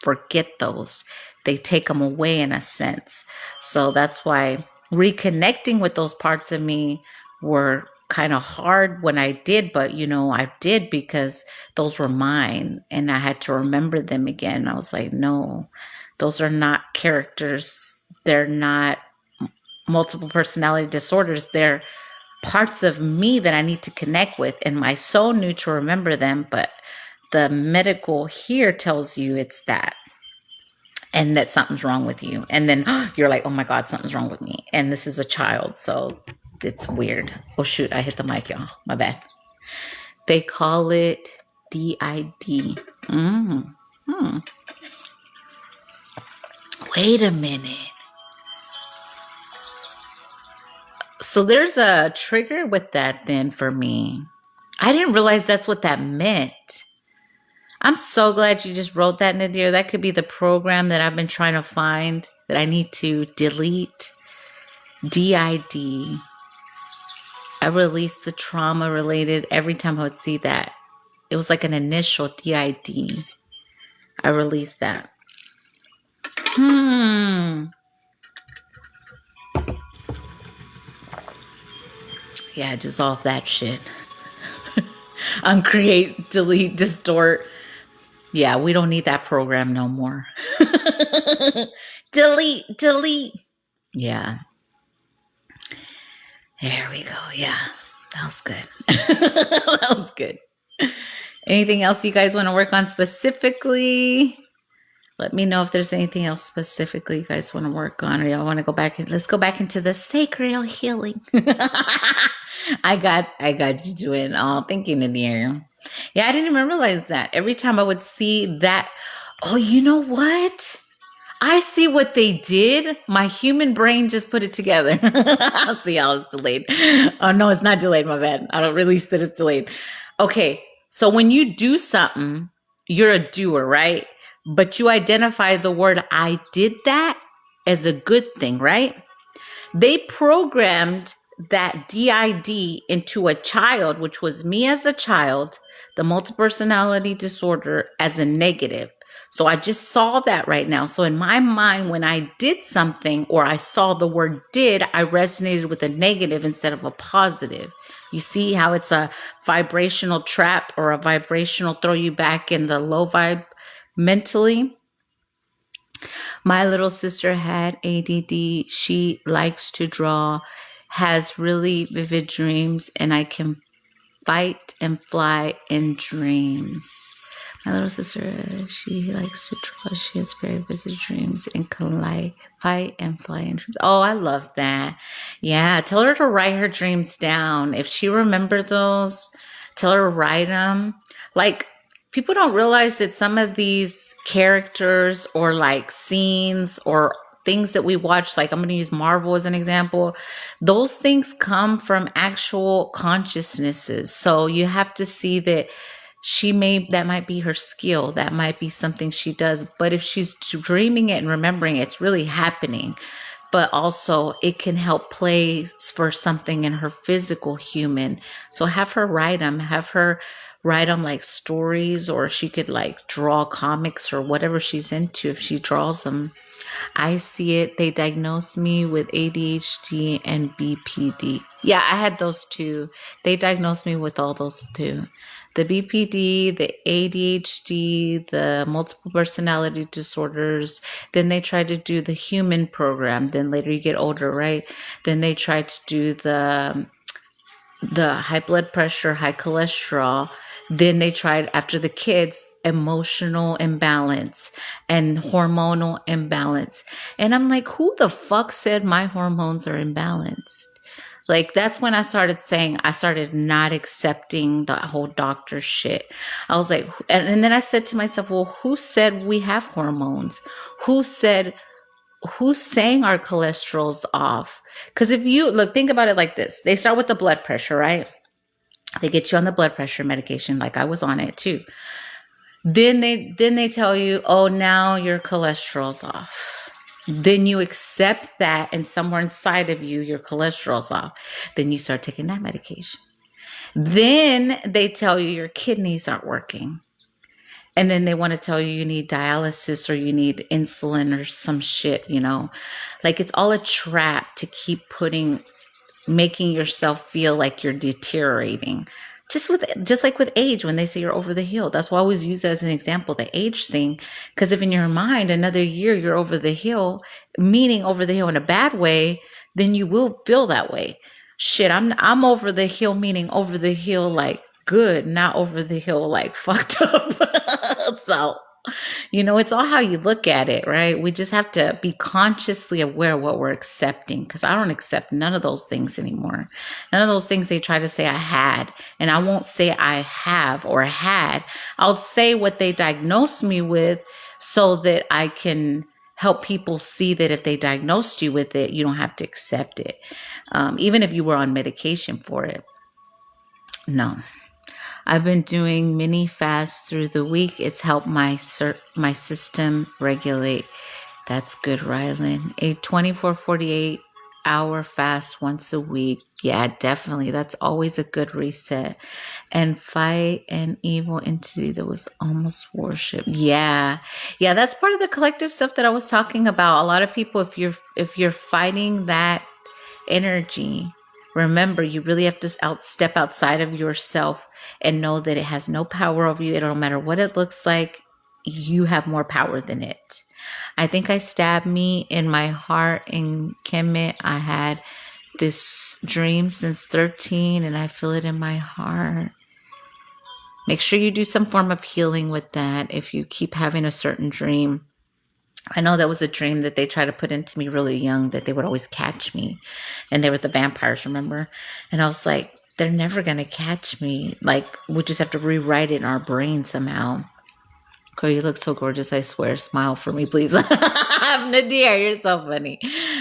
A: forget those. They take them away in a sense. So that's why reconnecting with those parts of me were kind of hard when I did, but I did because those were mine and I had to remember them again. I was like, no, those are not characters. They're not multiple personality disorders. They're parts of me that I need to connect with, and my soul knew to remember them, but the medical here tells you it's that, and that something's wrong with you. And then you're like, oh my God, something's wrong with me. And this is a child. So it's weird. Oh shoot, I hit the mic, y'all. My bad. They call it DID. Wait a minute. So there's a trigger with that then for me. I didn't realize that's what that meant. I'm so glad you just wrote that, Nadir. That could be the program that I've been trying to find that I need to delete. DID. I released the trauma related every time I would see that. It was like an initial DID. I released that. Yeah, dissolve that shit. Uncreate, delete, distort. Yeah, we don't need that program no more. Delete, delete. Yeah, there we go. Yeah, that was good. That was good. Anything else you guys want to work on specifically? Let me know if there's anything else specifically you guys want to work on, or y'all want to go back and let's go back into the sacral healing. I got you doing all thinking in the air. Yeah, I didn't even realize that. Every time I would see that, oh, you know what? I see what they did. My human brain just put it together. I'll see how it's delayed. Oh no, it's not delayed, my bad. I don't release that it's delayed. Okay, so when you do something, you're a doer, right? But you identify the word I did that as a good thing, right? They programmed that DID into a child, which was me as a child, the multiple personality disorder, as a negative. So I just saw that right now. So in my mind, when I did something or I saw the word did, I resonated with a negative instead of a positive. You see how it's a vibrational trap or a vibrational throw you back in the low vibe mentally? My little sister had ADD. She likes to draw, has really vivid dreams, and I can fight and fly in dreams. My little sister, she likes to draw. She has very vivid dreams and can fight and fly in dreams. Oh, I love that. Yeah, tell her to write her dreams down. If she remembers those, tell her to write them. Like, people don't realize that some of these characters or like scenes or things that we watch, like I'm going to use Marvel as an example, those things come from actual consciousnesses. So you have to see that that might be her skill, that might be something she does, but if she's dreaming it and remembering it, it's really happening. But also it can help play for something in her physical human. So have her write them, like stories, or she could like draw comics or whatever she's into if she draws them. I see it. They diagnosed me with ADHD and BPD. Yeah, I had those two. They diagnosed me with all those two. The BPD, the ADHD, the multiple personality disorders. Then they tried to do the human program. Then later you get older, right? Then they tried to do the high blood pressure, high cholesterol. Then they tried, after the kids, emotional imbalance and hormonal imbalance. And I'm like, who the fuck said my hormones are imbalanced? Like, that's when I started not accepting the whole doctor shit. I was like, and then I said to myself, well, who said we have hormones? Who's saying our cholesterol's off? Because if you look, think about it like this. They start with the blood pressure, right? They get you on the blood pressure medication, like I was on it too. Then they tell you, oh, now your cholesterol's off. Then you accept that, and somewhere inside of you, your cholesterol's off. Then you start taking that medication. Then they tell you your kidneys aren't working. And then they want to tell you need dialysis or you need insulin or some shit, Like, it's all a trap to keep making yourself feel like you're deteriorating. Just like with age, when they say you're over the hill, that's why I always use as an example, the age thing. Because if in your mind, another year you're over the hill, meaning over the hill in a bad way, then you will feel that way. Shit, I'm over the hill, meaning over the hill like good, not over the hill like fucked up. So, it's all how you look at it, right? We just have to be consciously aware of what we're accepting, because I don't accept none of those things anymore. None of those things they try to say I had, and I won't say I have or had. I'll say what they diagnosed me with so that I can help people see that if they diagnosed you with it, you don't have to accept it. Even if you were on medication for it. No. I've been doing mini fasts through the week. It's helped my system regulate. That's good, Rylan. A 24-48 hour fast once a week. Yeah, definitely. That's always a good reset. And fight an evil entity that was almost worshipped. Yeah, that's part of the collective stuff that I was talking about. A lot of people, if you're fighting that energy, remember, you really have to step outside of yourself and know that it has no power over you. It don't matter what it looks like. you have more power than it. I think I stabbed me in my heart in Kemet. I had this dream since 13 and I feel it in my heart. Make sure you do some form of healing with that if you keep having a certain dream. I know that was a dream that they tried to put into me really young, that they would always catch me. And they were the vampires, remember? And I was like, they're never going to catch me. Like, we just have to rewrite it in our brain somehow. Girl, you look so gorgeous, I swear. Smile for me, please. Nadia, you're so funny.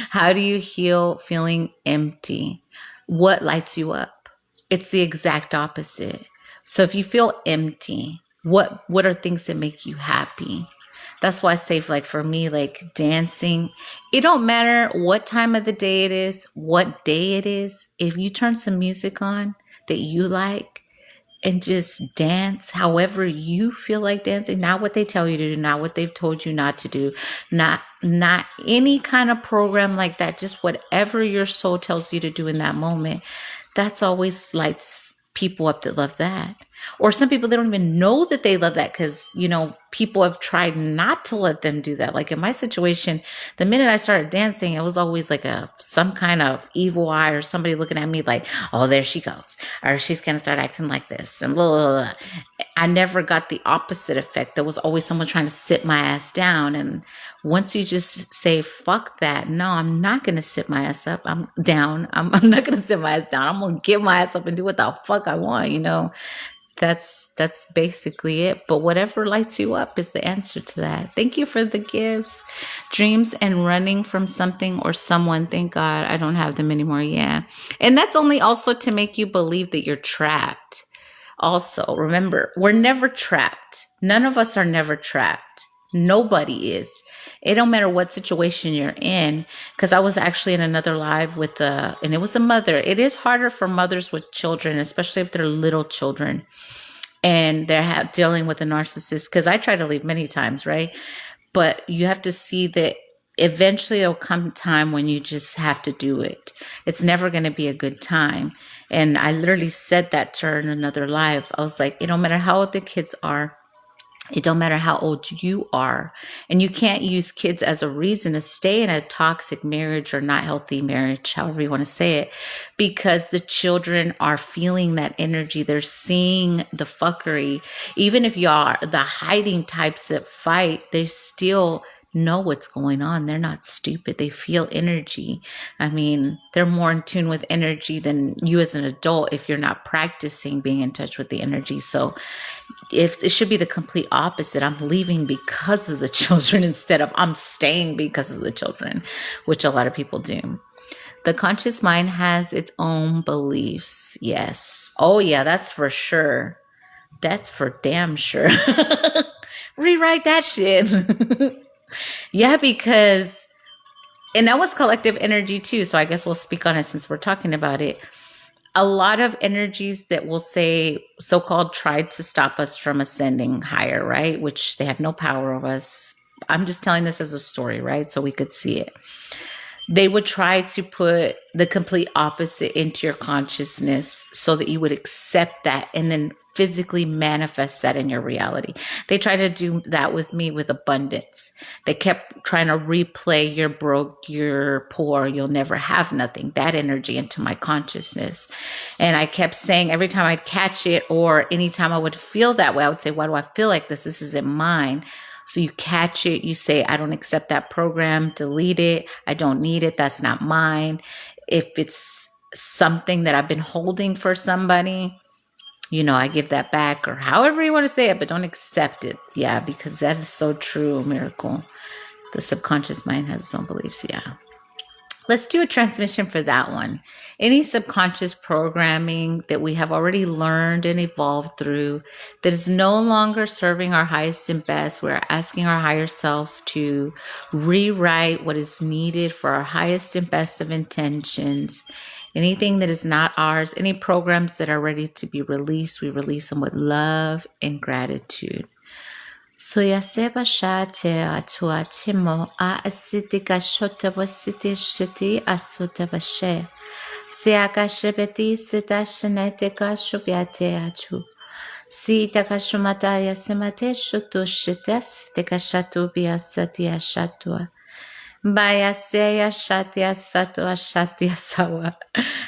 A: How do you heal feeling empty? What lights you up? It's the exact opposite. So if you feel empty, what are things that make you happy? That's why I say, like, for me, like dancing, it don't matter what time of the day it is, what day it is. If you turn some music on that you like and just dance however you feel like dancing, not what they tell you to do, not what they've told you not to do, not any kind of program like that, just whatever your soul tells you to do in that moment. That's always lights people up that love that. Or some people, they don't even know that they love that because, you know, people have tried not to let them do that. Like in my situation, the minute I started dancing, it was always like some kind of evil eye or somebody looking at me like, oh, there she goes. Or she's going to start acting like this and blah, blah, blah. I never got the opposite effect. There was always someone trying to sit my ass down. And once you just say, fuck that. No, I'm not going to sit my ass up. I'm down. I'm not going to sit my ass down. I'm going to get my ass up and do what the fuck I want, you know? That's basically it. But whatever lights you up is the answer to that. Thank you for the gifts. Dreams and running from something or someone. Thank God I don't have them anymore. Yeah. And that's only also to make you believe that you're trapped. Also, remember, we're never trapped. None of us are never trapped. Nobody is. It don't matter what situation you're in. Because I was actually in another live with and it was a mother. It is harder for mothers with children, especially if they're little children and they're dealing with a narcissist. Because I tried to leave many times, right? But you have to see that eventually there'll come time when you just have to do it. It's never going to be a good time. And I literally said that to her in another live. I was like, it don't matter how old the kids are. It don't matter how old you are. And you can't use kids as a reason to stay in a toxic marriage or not healthy marriage, however you want to say it, because the children are feeling that energy. They're seeing the fuckery. Even if you are the hiding types that fight, they still know what's going on. They're not stupid. They feel energy. I mean, they're more in tune with energy than you as an adult if you're not practicing being in touch with the energy. So if it should be the complete opposite. I'm leaving because of the children instead of I'm staying because of the children, which a lot of people do. The conscious mind has its own beliefs. Yes. Oh yeah, that's for sure. That's for damn sure. Rewrite that shit. Yeah, because, and that was collective energy too. So I guess we'll speak on it since we're talking about it. A lot of energies that will say so-called tried to stop us from ascending higher, right? Which they have no power over us. I'm just telling this as a story, right? So we could see it. They would try to put the complete opposite into your consciousness so that you would accept that and then physically manifest that in your reality. They tried to do that with me with abundance. They kept trying to replay you're broke, you're poor, you'll never have nothing, that energy into my consciousness. And I kept saying every time I'd catch it or anytime I would feel that way, I would say, why do I feel like this? This isn't mine. So you catch it, you say, I don't accept that program, delete it. I don't need it. That's not mine. If it's something that I've been holding for somebody, you know, I give that back or however you want to say it, but don't accept it. Yeah, because that is so true, Miracle. The subconscious mind has its own beliefs. Yeah. Let's do a transmission for that one. Any subconscious programming that we have already learned and evolved through that is no longer serving our highest and best, we're asking our higher selves to rewrite what is needed for our highest and best of intentions. Anything that is not ours, any programs that are ready to be released, we release them with love and gratitude. Soyaseba shate atua timo a asitika shota wasiti shiti asuta bashe. Seaka shebeti sita shanetika shubiate atu. Si takashumataya semate shutu shites tekashatubia satya shatua. Baya seya shatya satua shatya sawa.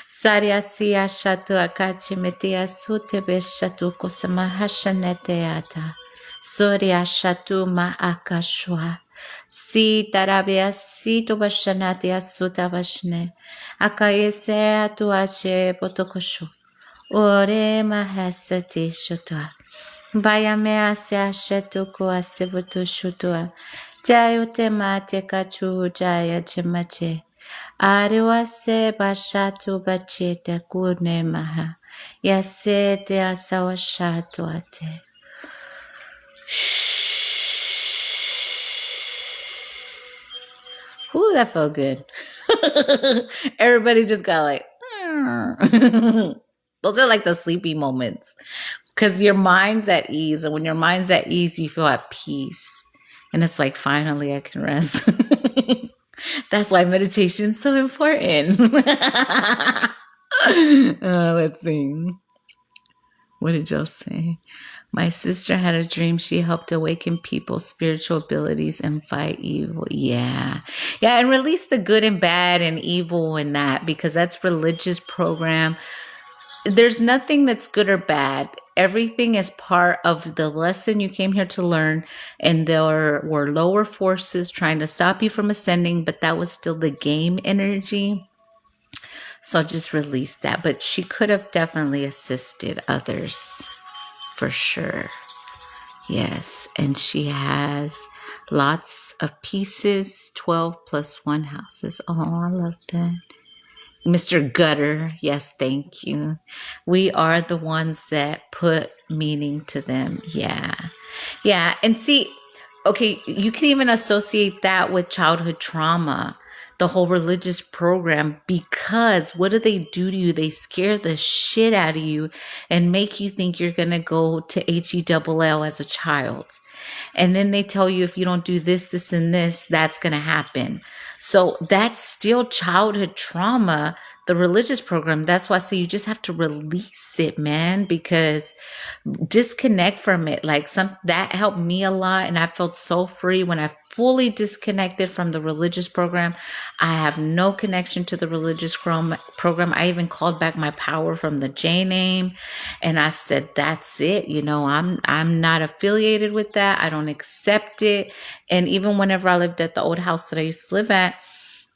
A: Sarya siya shatua kachimitia sutebe shatu kosamahashaneteata. Surya shatu maakashwa. Si tarabia si tubashanatia sutavashne. Akayese atuache potokoshu. Ore mahasati shutua. Bayame asya shetuku asibutu shutua. Jayote mate kachu jaya chimache. Ariwase bashatu bachete kune maha. Yase te asawashatu ate. Ooh, that felt good. Everybody just got like, those are like the sleepy moments. Because your mind's at ease. And when your mind's at ease, you feel at peace. And it's like, finally, I can rest. That's why meditation's so important. Let's see. What did y'all say? My sister had a dream she helped awaken people's spiritual abilities and fight evil. Yeah. Yeah, and release the good and bad and evil in that, because that's religious program. There's nothing that's good or bad. Everything is part of the lesson you came here to learn. And there were lower forces trying to stop you from ascending, but that was still the game energy. So just release that. But she could have definitely assisted others for sure. Yes. And she has lots of pieces, 12 plus 1 houses. Oh, I love that. Mr. Gutter, yes, thank you. We are the ones that put meaning to them. Yeah. Yeah. And see, okay, you can even associate that with childhood trauma, the whole religious program, because what do they do to you? They scare the shit out of you and make you think you're going to go to HELL as a child. And then they tell you if you don't do this, this, and this, that's going to happen. So that's still childhood trauma, the religious program. That's why I say you just have to release it, man, because disconnect from it. Like that helped me a lot. And I felt so free when I fully disconnected from the religious program. I have no connection to the religious program. I even called back my power from the J name. And I said, that's it. You know, I'm not affiliated with that. I don't accept it. And even whenever I lived at the old house that I used to live at,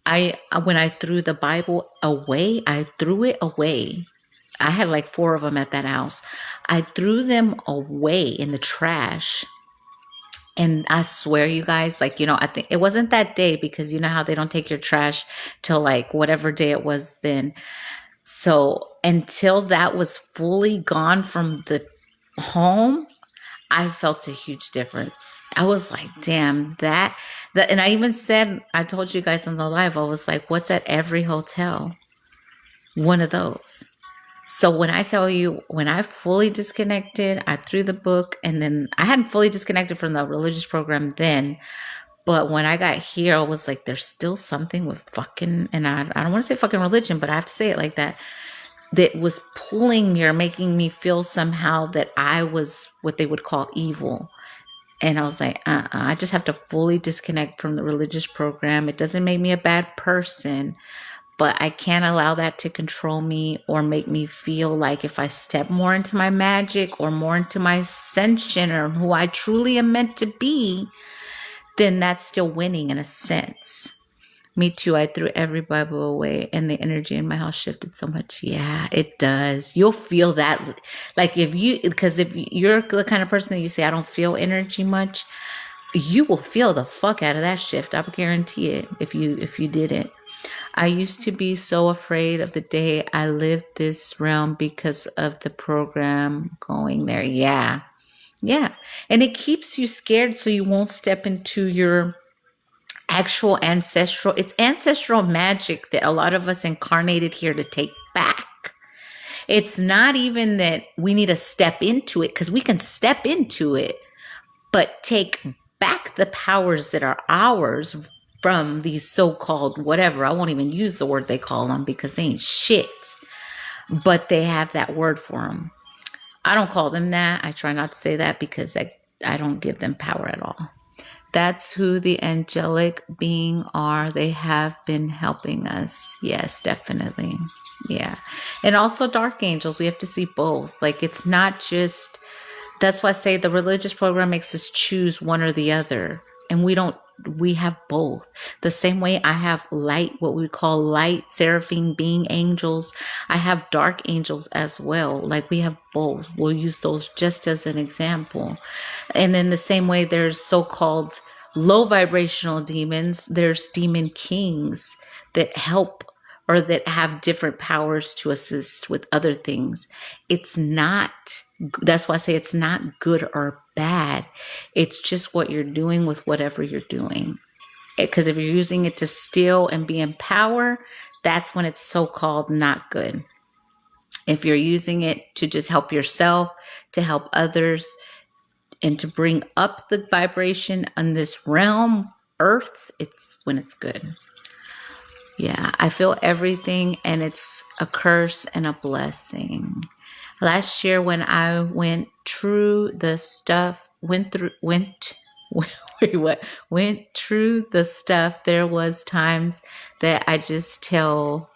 A: when I threw the Bible away, I threw it away. I had like 4 of them at that house. I threw them away in the trash. And I swear, you guys, like, you know, I think it wasn't that day, because you know how they don't take your trash till like whatever day it was then. So until that was fully gone from the home, I felt a huge difference. I was like, damn, that, and I even said, I told you guys on the live, I was like, what's at every hotel? One of those. So when I tell you, when I fully disconnected, I threw the book, and then I hadn't fully disconnected from the religious program then. But when I got here, I was like, there's still something with fucking, and I don't want to say fucking religion, but I have to say it like that, that was pulling me or making me feel somehow that I was what they would call evil. And I was like, I just have to fully disconnect from the religious program. It doesn't make me a bad person, but I can't allow that to control me or make me feel like if I step more into my magic or more into my ascension or who I truly am meant to be, then that's still winning in a sense. Me too. I threw every Bible away and the energy in my house shifted so much. Yeah, it does. You'll feel that. Like because if you're the kind of person that you say, I don't feel energy much, you will feel the fuck out of that shift. I guarantee it if you didn't. I used to be so afraid of the day I lived this realm because of the program going there. Yeah. Yeah. And it keeps you scared so you won't step into your actual it's ancestral magic that a lot of us incarnated here to take back. It's not even that we need to step into it, because we can step into it, but take back the powers that are ours from these so-called whatever. I won't even use the word they call them because they ain't shit, but they have that word for them. I don't call them that. I try not to say that because I don't give them power at all. That's who the angelic being are. They have been helping us. Yes, definitely. Yeah. And also dark angels. We have to see both. Like, it's not just, that's why I say the religious program makes us choose one or the other. And we have both. The same way I have light, what we call light, seraphim being angels. I have dark angels as well. Like, we have both. We'll use those just as an example. And in the same way, there's so-called low vibrational demons. There's demon kings that help or that have different powers to assist with other things. It's not, that's why I say it's not good or bad. It's just what you're doing with whatever you're doing. Because if you're using it to steal and be in power, that's when it's so-called not good. If you're using it to just help yourself, to help others, and to bring up the vibration on this realm, Earth, it's when it's good. Yeah, I feel everything, and it's a curse and a blessing. Last year when I went through the stuff, went through the stuff, there was times that I just tell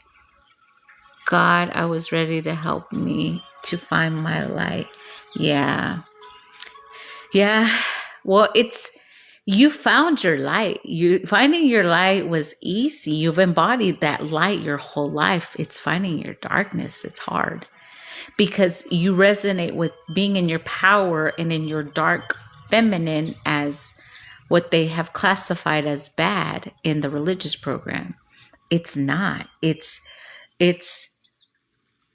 A: God I was ready to help me to find my light. Yeah. Well, you found your light. Finding your light was easy. You've embodied that light your whole life. It's finding your darkness. It's hard because you resonate with being in your power and in your dark feminine as what they have classified as bad in the religious program. It's not.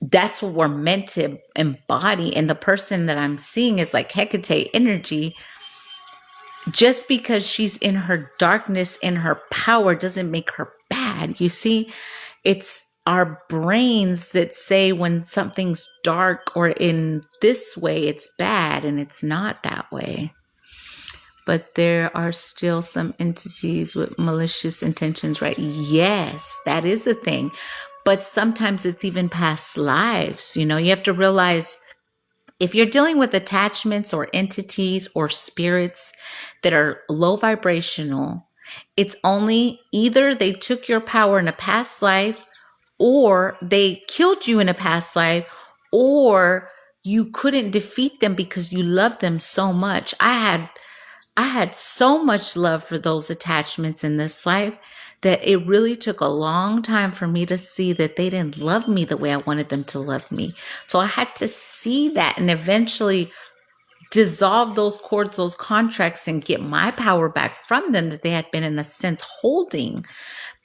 A: That's what we're meant to embody. And the person that I'm seeing is like Hecate energy. Just because she's in her darkness, in her power, doesn't make her bad. You see, it's our brains that say when something's dark or in this way, it's bad, and it's not that way. But there are still some entities with malicious intentions, right? Yes, that is a thing. But sometimes it's even past lives. You have to realize if you're dealing with attachments or entities or spirits that are low vibrational, it's only either they took your power in a past life, or they killed you in a past life, or you couldn't defeat them because you loved them so much. I had so much love for those attachments in this life that it really took a long time for me to see that they didn't love me the way I wanted them to love me. So I had to see that and eventually dissolve those cords, those contracts, and get my power back from them that they had been, in a sense, holding.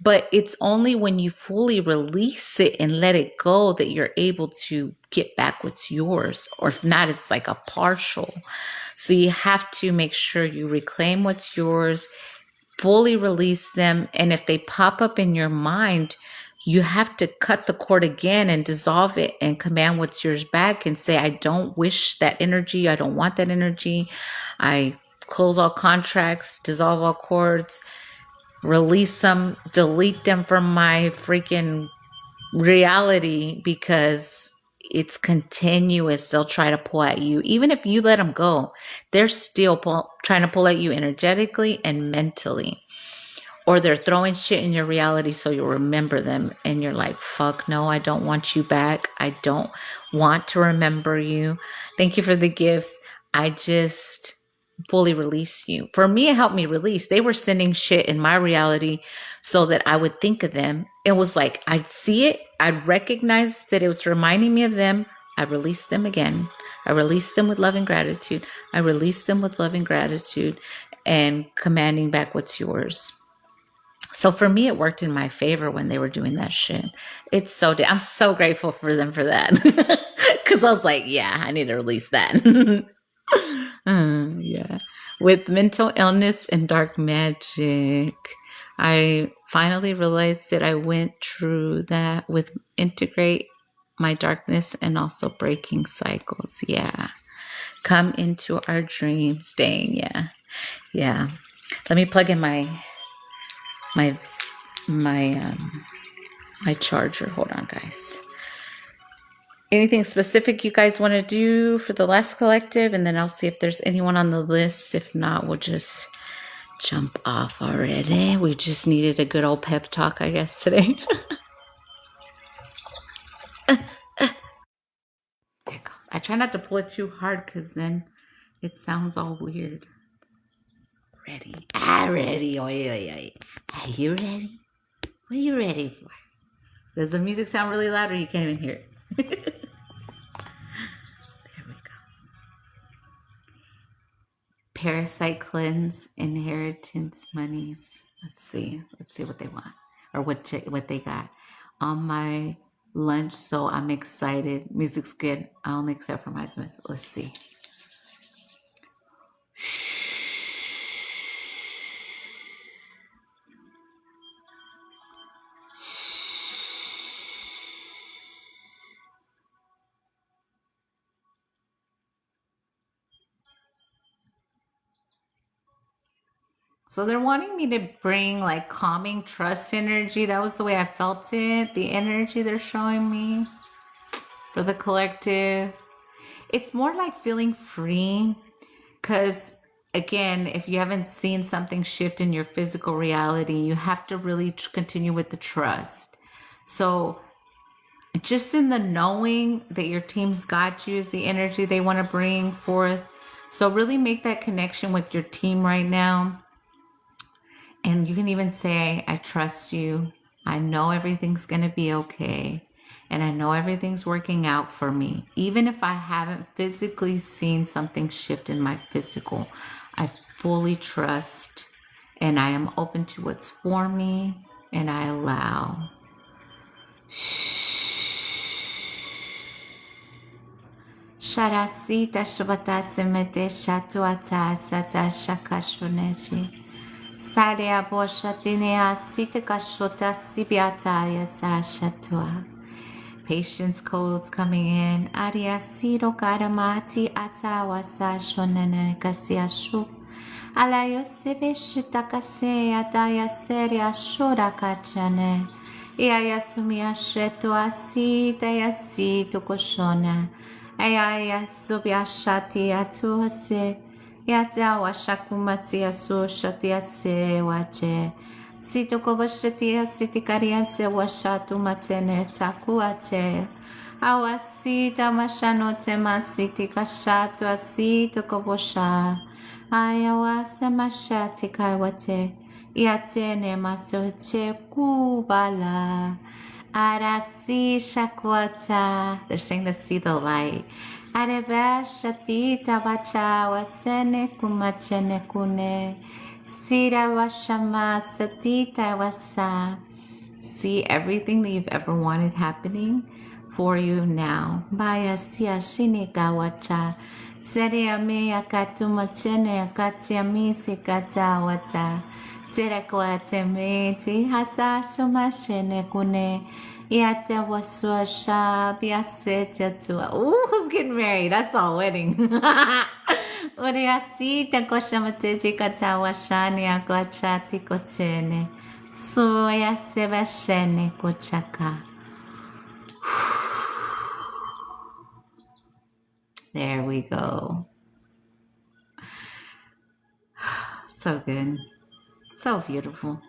A: But it's only when you fully release it and let it go that you're able to get back what's yours. Or if not, it's like a partial. So you have to make sure you reclaim what's yours, fully release them. And if they pop up in your mind, you have to cut the cord again and dissolve it and command what's yours back and say, I don't wish that energy. I don't want that energy. I close all contracts, dissolve all cords, release them, delete them from my freaking reality, because it's continuous. They'll try to pull at you. Even if you let them go, they're still trying to pull at you energetically and mentally. Or they're throwing shit in your reality so you'll remember them. And you're like, fuck no, I don't want you back. I don't want to remember you. Thank you for the gifts. I just fully release you. For me, it helped me release. They were sending shit in my reality so that I would think of them. It was like, I'd see it. I'd recognize that it was reminding me of them. I released them again. I released them with love and gratitude. I released them with love and gratitude and commanding back what's yours. So for me, it worked in my favor when they were doing that shit. I'm so grateful for them for that. Because I was like, yeah, I need to release that. Yeah. With mental illness and dark magic, I finally realized that I went through that with integrate my darkness and also breaking cycles. Yeah. Come into our dreams. Dang. Yeah. Yeah. Let me plug in my charger. Hold on, guys. Anything specific you guys want to do for the last collective? And then I'll see if there's anyone on the list. If not, we'll just jump off already. We just needed a good old pep talk, I guess, today. There it goes. I try not to pull it too hard because then it sounds all weird. Ready. Ready. Oi, oi, oi. Are you ready? What are you ready for? Does the music sound really loud or you can't even hear it? There we go. Parasite cleanse, inheritance monies. Let's see what they want or what they got on my lunch. So I'm excited. Music's good. I only accept for my semester. Let's see. So they're wanting me to bring like calming trust energy. That was the way I felt it. The energy they're showing me for the collective. It's more like feeling free because again, if you haven't seen something shift in your physical reality, you have to really continue with the trust. So just in the knowing that your team's got you is the energy they want to bring forth. So really make that connection with your team right now. And you can even say, I trust you. I know everything's going to be okay. And I know everything's working out for me. Even if I haven't physically seen something shift in my physical, I fully trust and I am open to what's for me and I allow. Sharasita shvata semete shatuata sata shakashonechi. Saria boshatinea sitika shota sibiataya sa shatua. Patience codes coming in. Aria siro karamati atawa sa shonene kasiashu. Alayo sebe shitakase adaya seria shora kachane. Iaya sumia shetu asita yasito koshona. Ayaya subia shati atuase. Yata washakumati asu shati ase wache. Sito kobashatia sitikaria se washatu matene takuate. Awasita mashanote masiti kashatu asito kobosha. Ayawasa mashati kawate. Yatene masoche kubala. Arasi shakwata. They're saying to see the light. Arebashatita bacha wasene kumachene kune. Sira washama satita wasa. See everything that you've ever wanted happening for you now. Baya sia shinika wacha. Seria me akatuma tene akatia misi katawata. Terekwate meti hasa sumashene kune. Yata wasua shab yasetia tua. Ooh, who's getting married? I saw a wedding. Uriasita koshamateti katawashani akwachati kotene. Soya sebashene kochaka. There we go. So good. So beautiful.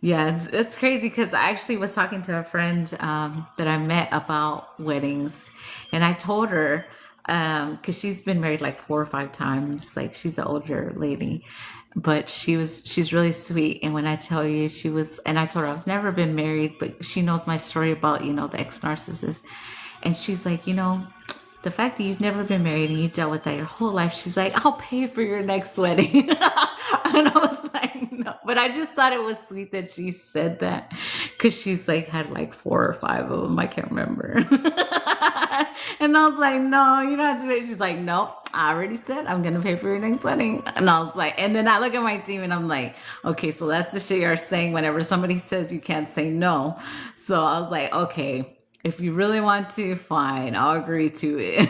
A: Yeah, it's crazy because I actually was talking to a friend that I met about weddings, and I told her because she's been married like 4 or 5 times. Like she's an older lady, but she's really sweet. And when I tell you she was, and I told her I've never been married, but she knows my story about the ex narcissist, and she's like, the fact that you've never been married and you dealt with that your whole life, she's like, I'll pay for your next wedding. And I was like, no. But I just thought it was sweet that she said that because she's like had like 4 or 5 of them. I can't remember. And I was like, no, you don't have to pay. She's like, nope, I already said I'm going to pay for your next wedding. And I was like, and then I look at my team and I'm like, okay, so that's the shit you're saying whenever somebody says you can't say no. So I was like, okay, if you really want to, fine, I'll agree to it.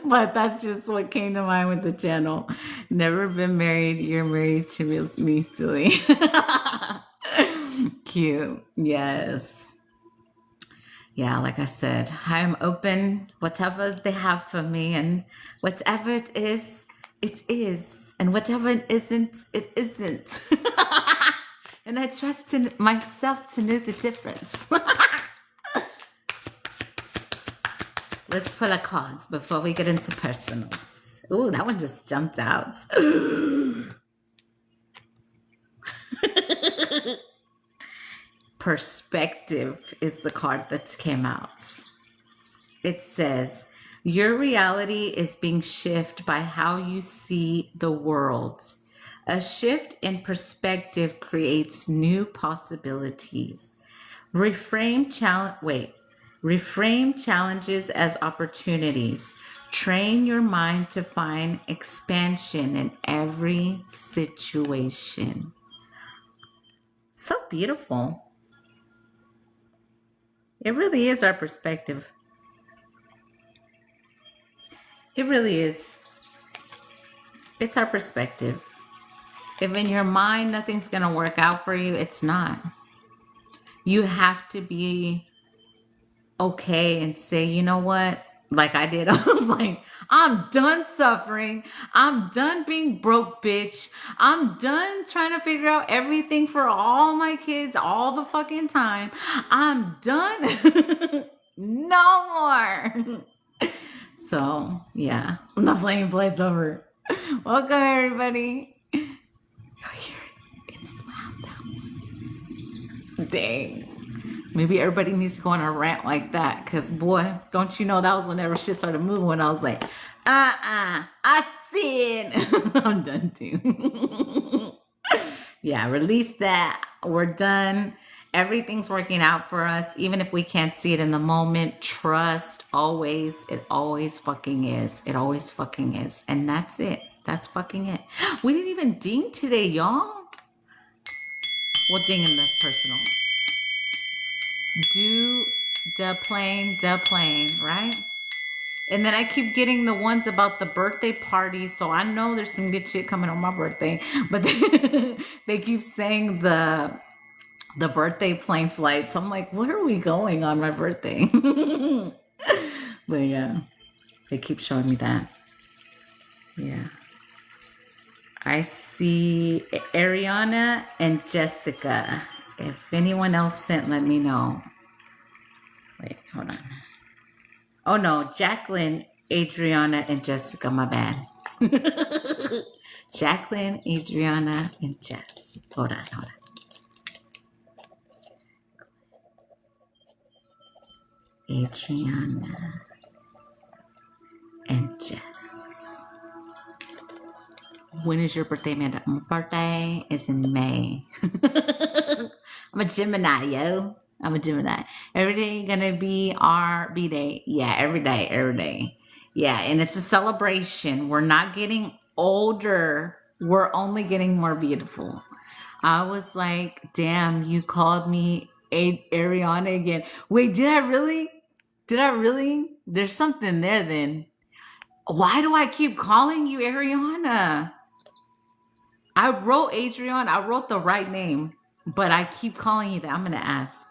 A: But that's just what came to mind with the channel. Never been married. You're married to me, silly. Cute. Yes. Yeah, like I said, I'm open, whatever they have for me, and whatever it is, and whatever it isn't, it isn't. And I trust in myself to know the difference. Let's pull a cards before we get into personals. Ooh, that one just jumped out. Perspective is the card that came out. It says, your reality is being shifted by how you see the world. A shift in perspective creates new possibilities. Reframe challenges as opportunities. Train your mind to find expansion in every situation. So beautiful. It really is our perspective. It really is. It's our perspective. If in your mind nothing's going to work out for you, it's not. You have to be okay and say, you know what? Like I did. I was like, I'm done suffering. I'm done being broke, bitch. I'm done trying to figure out everything for all my kids all the fucking time. I'm done. No more. So, yeah. I'm not playing Blades over. Welcome, everybody. You'll hear it. It's loud now. Dang. Maybe everybody needs to go on a rant like that, because boy, don't you know that was whenever shit started moving when I was like, I see it. I'm done too. Yeah, release that. We're done. Everything's working out for us. Even if we can't see it in the moment, trust always. It always fucking is. It always fucking is. And that's it. That's fucking it. We didn't even ding today, y'all. We'll ding in the personals. Do the plane, right? And then I keep getting the ones about the birthday party. So I know there's some good shit coming on my birthday. But they keep saying the birthday plane flight. So I'm like, where are we going on my birthday? But yeah, they keep showing me that. Yeah. I see Ariana and Jessica. If anyone else sent, let me know. Wait, hold on. Oh no, Jacqueline, Adriana, and Jessica, my bad. Jacqueline, Adriana, and Jess. Hold on. Adriana and Jess. When is your birthday, Amanda? My birthday is in May. I'm a Gemini, yo. I'm a Gemini. Every day gonna be our B-Day. Yeah, every day. Yeah, and it's a celebration. We're not getting older. We're only getting more beautiful. I was like, damn, you called me Ariana again. Wait, did I really? There's something there then. Why do I keep calling you Ariana? I wrote Adrian. I wrote the right name, but I keep calling you that. I'm going to ask.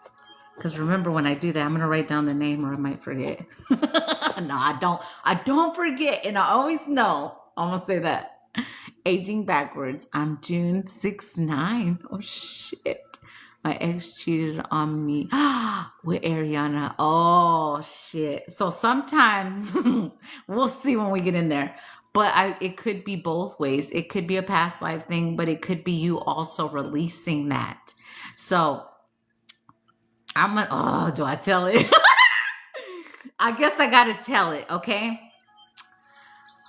A: Because remember, when I do that, I'm going to write down the name or I might forget. No, I don't. I don't forget. And I always know. I'm going to say that. Aging backwards. I'm June 6'9". Oh, shit. My ex cheated on me with Ariana. Oh, shit. So sometimes we'll see when we get in there. But it could be both ways. It could be a past life thing, but it could be you also releasing that. So I'm like, oh, do I tell it? I guess I got to tell it, okay?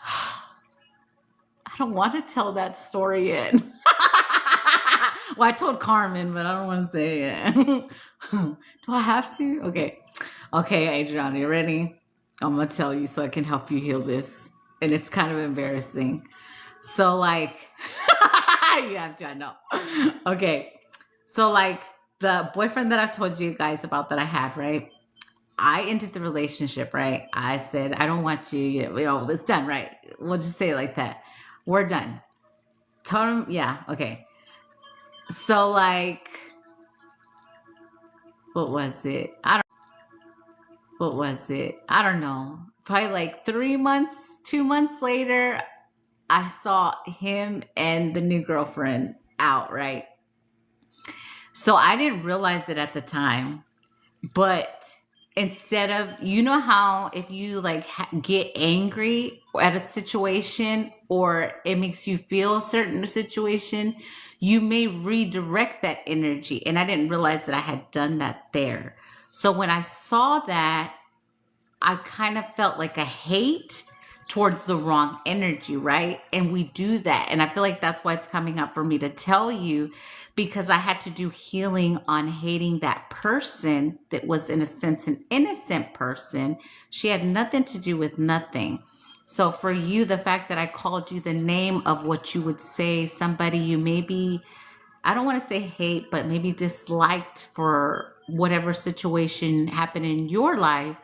A: I don't want to tell that story yet. Well, I told Carmen, but I don't want to say it. Do I have to? Okay. Okay, Adriana, you ready? I'm going to tell you so I can help you heal this. And it's kind of embarrassing. So, like, you have to, I know. Okay. So, like, the boyfriend that I've told you guys about that I had, right? I ended the relationship, right? I said, I don't want you, you know, it's done, right? We'll just say it like that. We're done. Told him, yeah, okay. So, like, what was it? I don't what was it? I don't know. Probably like 3 months, 2 months later, I saw him and the new girlfriend out, right? So I didn't realize it at the time, but instead of, you know how if you like get angry at a situation or it makes you feel a certain situation, you may redirect that energy. And I didn't realize that I had done that there. So when I saw that, I kind of felt like a hate towards the wrong energy, right? And we do that. And I feel like that's why it's coming up for me to tell you, because I had to do healing on hating that person that was, in a sense, an innocent person. She had nothing to do with nothing. So for you, the fact that I called you the name of what you would say, somebody you maybe, I don't want to say hate, but maybe disliked for whatever situation happened in your life,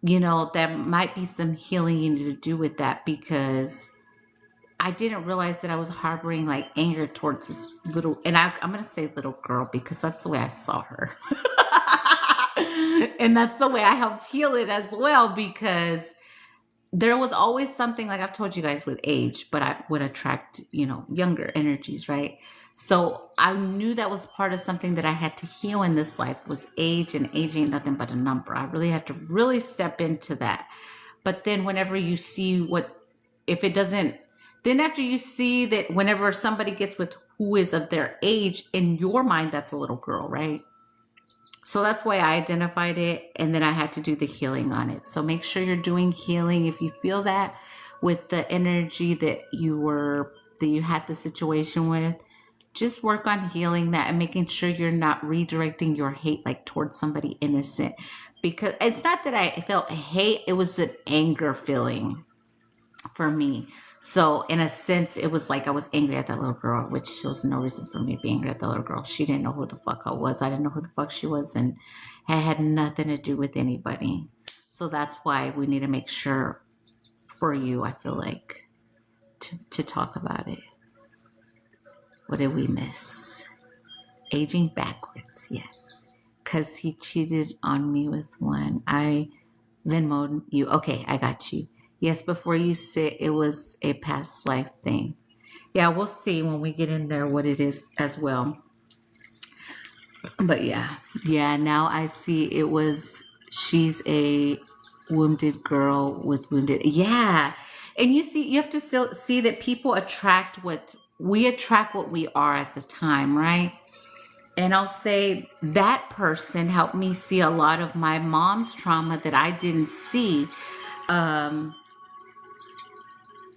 A: there might be some healing you need to do with that, because I didn't realize that I was harboring like anger towards this little, and I'm going to say little girl because that's the way I saw her. And that's the way I helped heal it as well, because there was always something, like I've told you guys, with age, but I would attract, younger energies, right? So I knew that was part of something that I had to heal in this life, was age, and age ain't nothing but a number. I really had to really step into that. But then whenever you see if it doesn't, then after you see that whenever somebody gets with who is of their age, in your mind, that's a little girl, right? So that's why I identified it, and then I had to do the healing on it. So make sure you're doing healing if you feel that with the energy that you had the situation with. Just work on healing that and making sure you're not redirecting your hate like towards somebody innocent. Because it's not that I felt hate, it was an anger feeling for me. So in a sense, it was like I was angry at that little girl, which there was no reason for me to be angry at the little girl. She didn't know who the fuck I was. I didn't know who the fuck she was, and it had nothing to do with anybody. So that's why we need to make sure for you, I feel like, to talk about it. What did we miss? Aging backwards, yes. Because he cheated on me with one. I Venmo'd you. Okay, I got you. Yes, before you sit, it was a past life thing. Yeah, we'll see when we get in there what it is as well. But yeah, now I see she's a wounded girl with wounded. Yeah. And you have to still see that people attract what we are at the time, right? And I'll say that person helped me see a lot of my mom's trauma that I didn't see.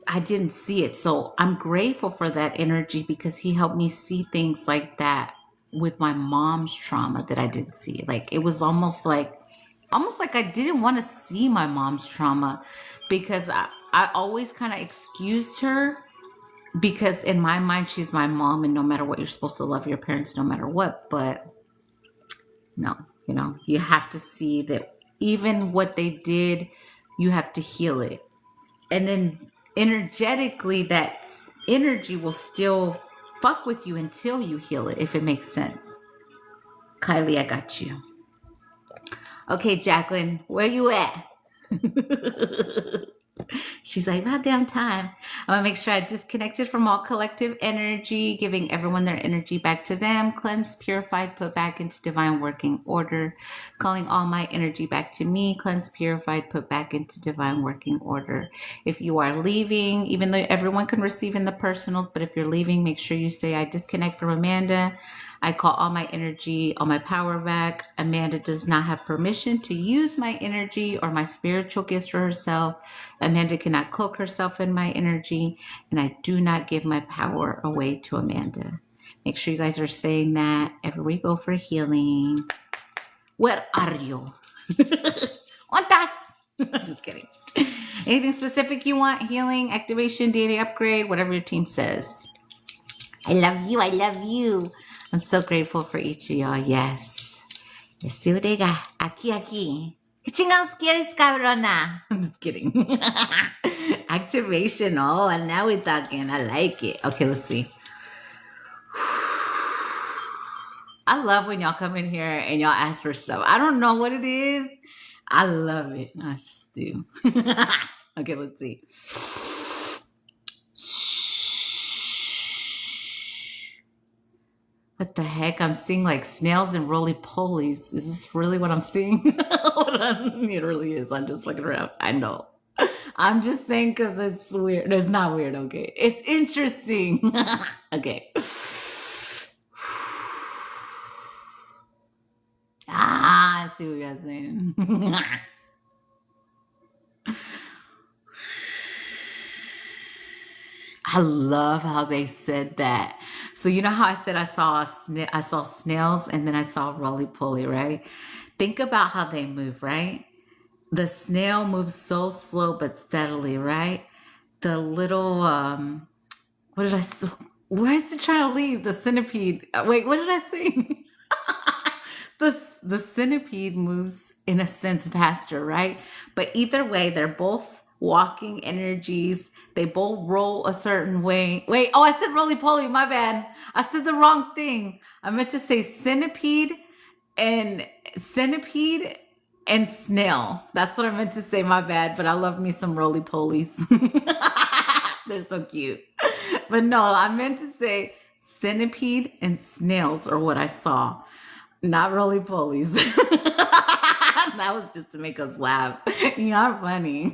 A: I didn't see it. So I'm grateful for that energy, because he helped me see things like that with my mom's trauma that I didn't see. Like it was almost like I didn't want to see my mom's trauma, because I always kind of excused her, because in my mind, she's my mom, and no matter what, you're supposed to love your parents no matter what. But no, you have to see that even what they did, you have to heal it. And then energetically, that energy will still fuck with you until you heal it, if it makes sense. Kylie, I got you. Okay, Jacqueline, where you at? She's like, about damn time. I'm going to make sure I disconnected from all collective energy, giving everyone their energy back to them, cleansed, purified, put back into divine working order, calling all my energy back to me, cleansed, purified, put back into divine working order. If you are leaving, even though everyone can receive in the personals, but if you're leaving, make sure you say, I disconnect from Amanda. I call all my energy, all my power back. Amanda does not have permission to use my energy or my spiritual gifts for herself. Amanda cannot cloak herself in my energy, and I do not give my power away to Amanda. Make sure you guys are saying that every we go for healing. Where are you? ¿Cuántas? I'm just kidding. Anything specific you want? Healing, activation, DNA upgrade, whatever your team says. I love you. I love you. I'm so grateful for each of y'all. Yes. Yes, aquí. ¿Qué chingados quieres, cabrona? I'm just kidding. Activation. Oh, and now we're talking. I like it. Okay, let's see. I love when y'all come in here and y'all ask for stuff. I don't know what it is. I love it. I just do. Okay, let's see. What the heck? I'm seeing like snails and roly polies. Is this really what I'm seeing? Hold on. It really is. I'm just fucking around. I know. I'm just saying because it's weird. It's not weird, okay? It's interesting. Okay. I see what you're saying. I love how they said that. So you know how I said I saw snails and then I saw roly poly, right? Think about how they move, right? The snail moves so slow but steadily, right? The little what did I s- where is it trying to leave? The centipede. Wait, what did I say? The centipede moves in a sense faster, right? But either way, they're both walking energies. They both roll a certain way. Wait, oh, I said roly poly. My bad. I said the wrong thing. I meant to say and centipede and snail. That's what I meant to say. My bad. But I love me some roly polies. They're so cute. But no, I meant to say centipede and snails are what I saw, not roly polies. That was just to make us laugh. You're funny.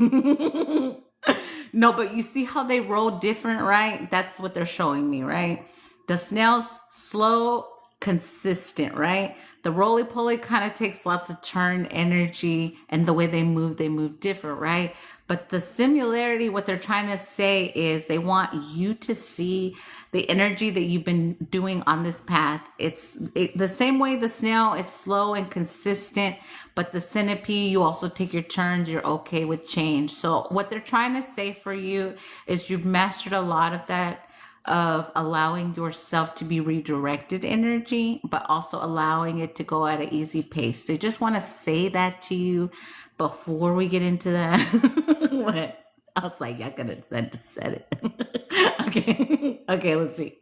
A: No, but you see how they roll different, right? That's what they're showing me, right? The snails slow, consistent, right? The roly poly kind of takes lots of turn energy, and the way they move different, right? But the similarity, what they're trying to say is they want you to see the energy that you've been doing on this path. The same way the snail, it's slow and consistent, but the centipede, you also take your turns, you're okay with change. So what they're trying to say for you is you've mastered a lot of that, of allowing yourself to be redirected energy, but also allowing it to go at an easy pace. They just want to say that to you before we get into that. What? I was like, y'all could have said it. Okay. Okay, let's see.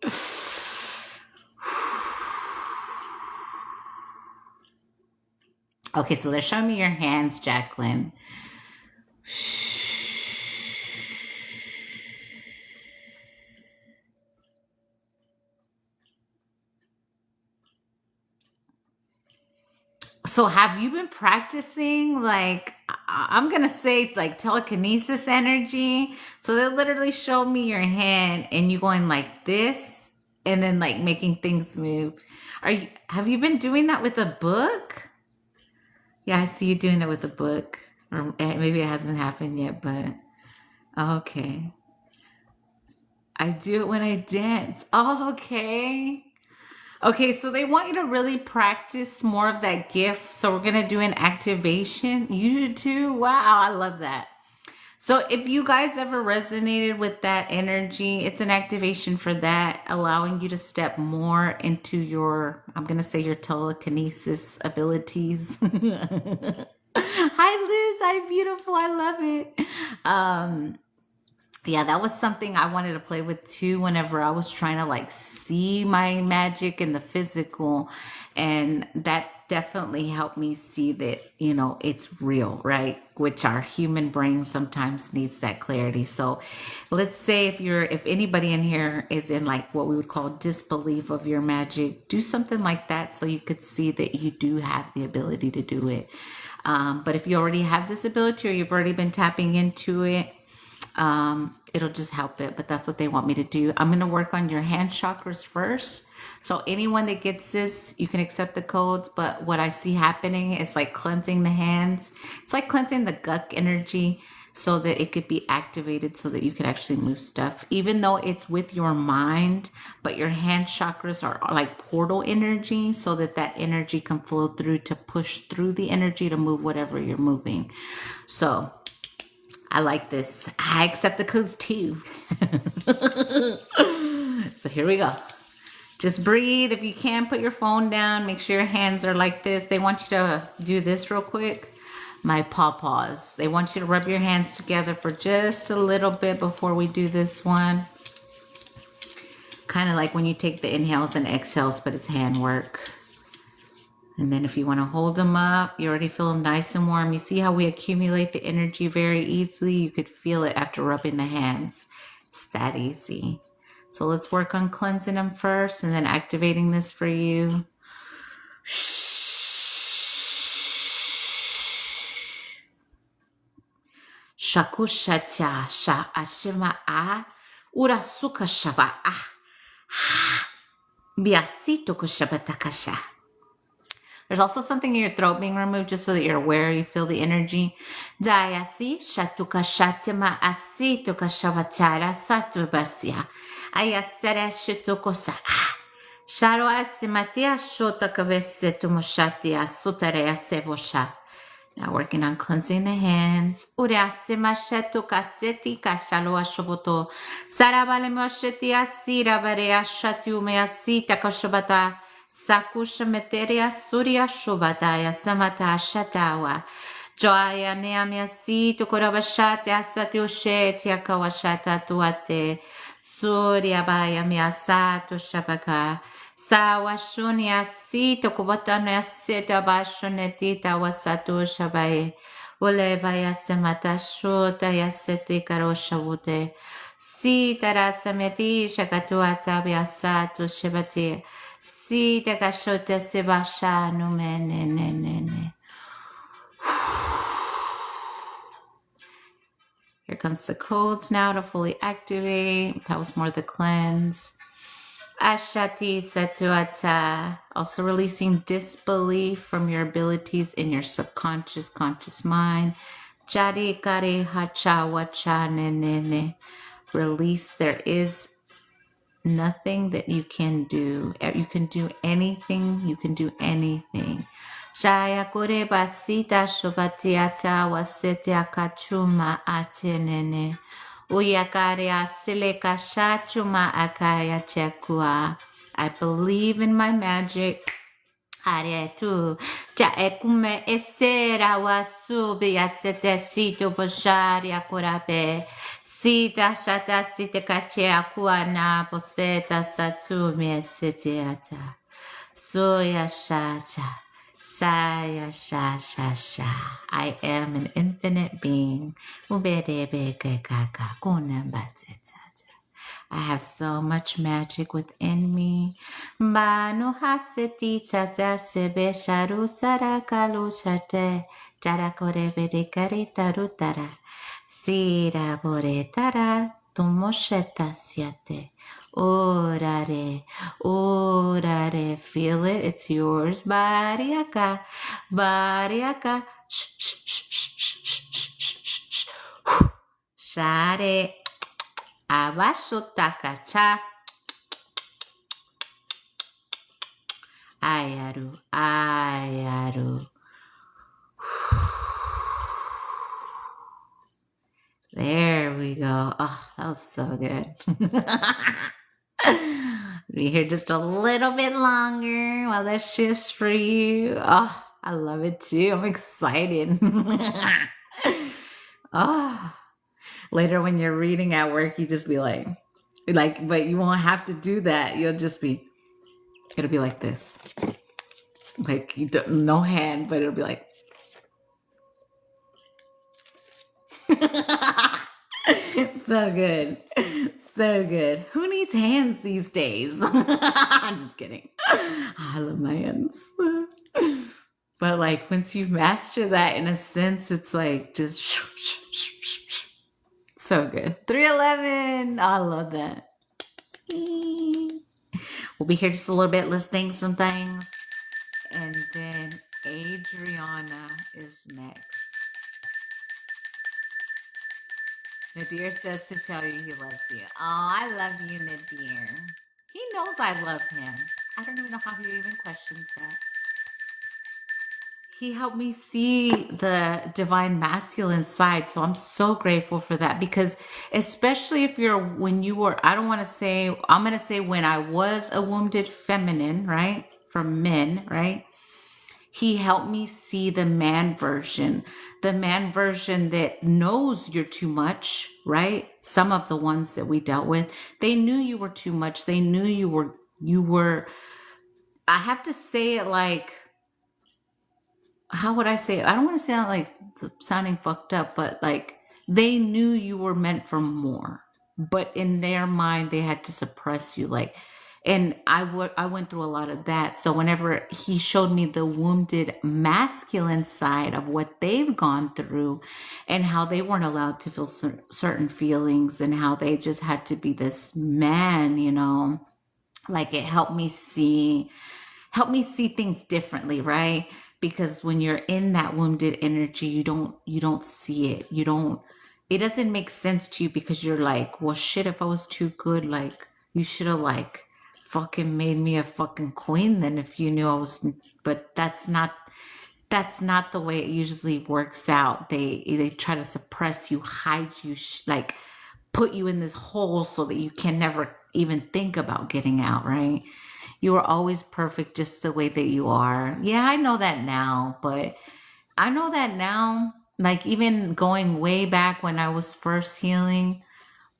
A: Okay, so they're showing me your hands, Jacqueline. So have you been practicing like I'm gonna say like telekinesis energy? So they literally showed me your hand and you going like this and then like making things move. Have you been doing that with a book? Yeah, I see you doing it with a book. Or maybe it hasn't happened yet, but okay. I do it when I dance. Oh, okay. Okay, so they want you to really practice more of that gift. So we're gonna do an activation. You do too? Wow, I love that. So if you guys ever resonated with that energy, it's an activation for that, allowing you to step more into your, I'm gonna say your telekinesis abilities. Hi Liz, hi beautiful, I love it. Yeah, that was something I wanted to play with too whenever I was trying to like see my magic in the physical. And that definitely helped me see that, it's real, right? Which our human brain sometimes needs that clarity. So let's say if anybody in here is in like what we would call disbelief of your magic, do something like that so you could see that you do have the ability to do it. But if you already have this ability or you've already been tapping into it, it'll just help it. But that's what they want me to do. I'm going to work on your hand chakras first. So anyone that gets this, you can accept the codes. But what I see happening is like cleansing the hands. It's like cleansing the gut energy so that it could be activated so that you could actually move stuff, even though it's with your mind. But your hand chakras are like portal energy so that that energy can flow through to push through the energy to move whatever you're moving. So I like this. I accept the codes too. So here we go. Just breathe. If you can, put your phone down. Make sure your hands are like this. They want you to do this real quick. My pawpaws. They want you to rub your hands together for just a little bit before we do this one. Kind of like when you take the inhales and exhales, but it's hand work. And then if you want to hold them up, you already feel them nice and warm. You see how we accumulate the energy very easily? You could feel it after rubbing the hands. It's that easy. So let's work on cleansing them first and then activating this for you. Shakushacha sha ashima a urasuka shaba a biasito kushabatakasha. There's also something in your throat being removed just so that you're aware, you feel the energy. Dayasi shatuka shatima asi tuka shavatara satubasia. Ayasara shutukosa. Sharo asimatia shotaka vesetumoshatia sutarea sebosha. Now working on cleansing the hands. Urasima shatuka seti kashaloa shoboto. Sarabale moshetia sira barea shatume asita kashabata. Sakusha meteria surya shubadaya samata shatawa. Joaya neamia si tukurabashate asati ushetia kawashata tuate. Surya baya miasato shabaka. Sawa shunya si tukubatana seta bashunetita wasato shabaye. Ule baya semata shota yaseti karoshavute. Si tarasameti shakatuata biasato shabati. Si te kashote se basha no me ne. Here comes the codes now to fully activate. That was more the cleanse. Ashati Satuata. Also releasing disbelief from your abilities in your subconscious, conscious mind. Jadi kare hacha wacha ne. Release. There is nothing that you can do. You can do anything. You can do anything. Shaya kore basita shobatiata wasete akachuma atenene. Uyakare asile kashachuma akaya chekua. I believe in my magic. Aretu ja ekume estera wasubi atsete sito boshari akurabe sita shata sita kache akuana poseta satumi setiata soya shacha saya sha. I am an infinite being. Ubedebe kaka kunembateta. I have so much magic within me. Banu haseti tata sebe sharu sara kalu shate. Tara kore bede karita rutara. Sira bore tara tumosheta siate. Orare. Feel it. It's yours. Bariaka. Shh. Share. Abashotakacha. Ayaru. There we go. Oh, that was so good. Be here just a little bit longer while that shifts for you. Oh, I love it too. I'm excited. Oh. Later when you're reading at work, you just be like, but you won't have to do that. It'll be like this. Like, no hand, but it'll be like. So good. So good. Who needs hands these days? I'm just kidding. I love my hands. But like, once you master that, in a sense, it's like just so good. 311. I love that. We'll be here just a little bit listening some things. And then Adriana is next. Nadir says to tell you he loves you. Oh, I love you, Nadir. He knows I love him. I don't even know how he even questions that. He helped me see the divine masculine side. So I'm so grateful for that, because especially I'm going to say when I was a wounded feminine, right? From men, right? He helped me see the man version that knows you're too much, right? Some of the ones that we dealt with, they knew you were too much. They knew you were, I have to say it like, how would I say it? I don't want to sound like sounding fucked up, but like they knew you were meant for more, but in their mind they had to suppress you. Like, and I went through a lot of that. So whenever he showed me the wounded masculine side of what they've gone through, and how they weren't allowed to feel certain feelings, and how they just had to be this man, like it help me see things differently, right? Because when you're in that wounded energy, you don't see it. It doesn't make sense to you, because you're like, well shit, if I was too good, like you should have like fucking made me a fucking queen then, if you knew I was. But that's not the way it usually works out. They try to suppress you, hide you, like put you in this hole so that you can never even think about getting out, right? You are always perfect just the way that you are. Yeah, I know that now, but I know that now, like even going way back when I was first healing,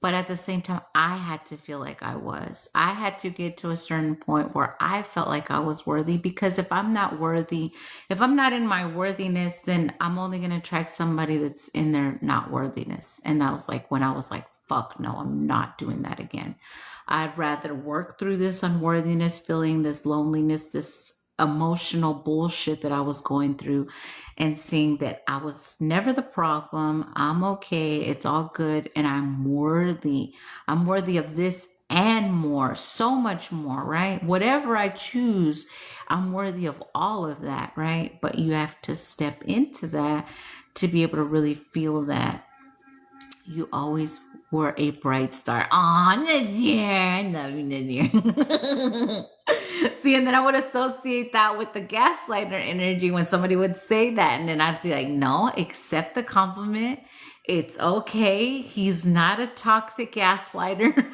A: but at the same time, I had to feel like I was. I had to get to a certain point where I felt like I was worthy, because if I'm not worthy, if I'm not in my worthiness, then I'm only going to attract somebody that's in their not worthiness. And that was like when I was like, fuck no, I'm not doing that again. I'd rather work through this unworthiness feeling, this loneliness, this emotional bullshit that I was going through, and seeing that I was never the problem. I'm okay. It's all good. And I'm worthy. I'm worthy of this and more, so much more, right? Whatever I choose, I'm worthy of all of that, right? But you have to step into that to be able to really feel that you always were a bright star. Aw, Nadir. I love you, Nadir. See, and then I would associate that with the gaslighter energy when somebody would say that. And then I'd be like, no, accept the compliment. It's okay. He's not a toxic gaslighter.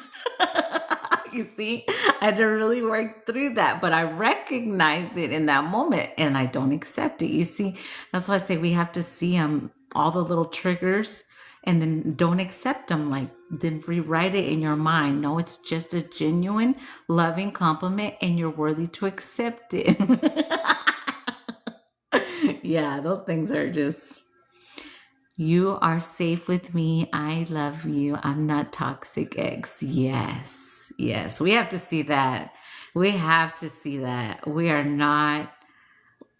A: You see, I had to really work through that, but I recognize it in that moment and I don't accept it. You see, that's why I say we have to see all the little triggers, and then don't accept them. Like, then rewrite it in your mind. No, it's just a genuine, loving compliment, and you're worthy to accept it. Yeah, those things are just, you are safe with me. I love you. I'm not toxic X. Yes. Yes. We have to see that. We have to see that. We are not,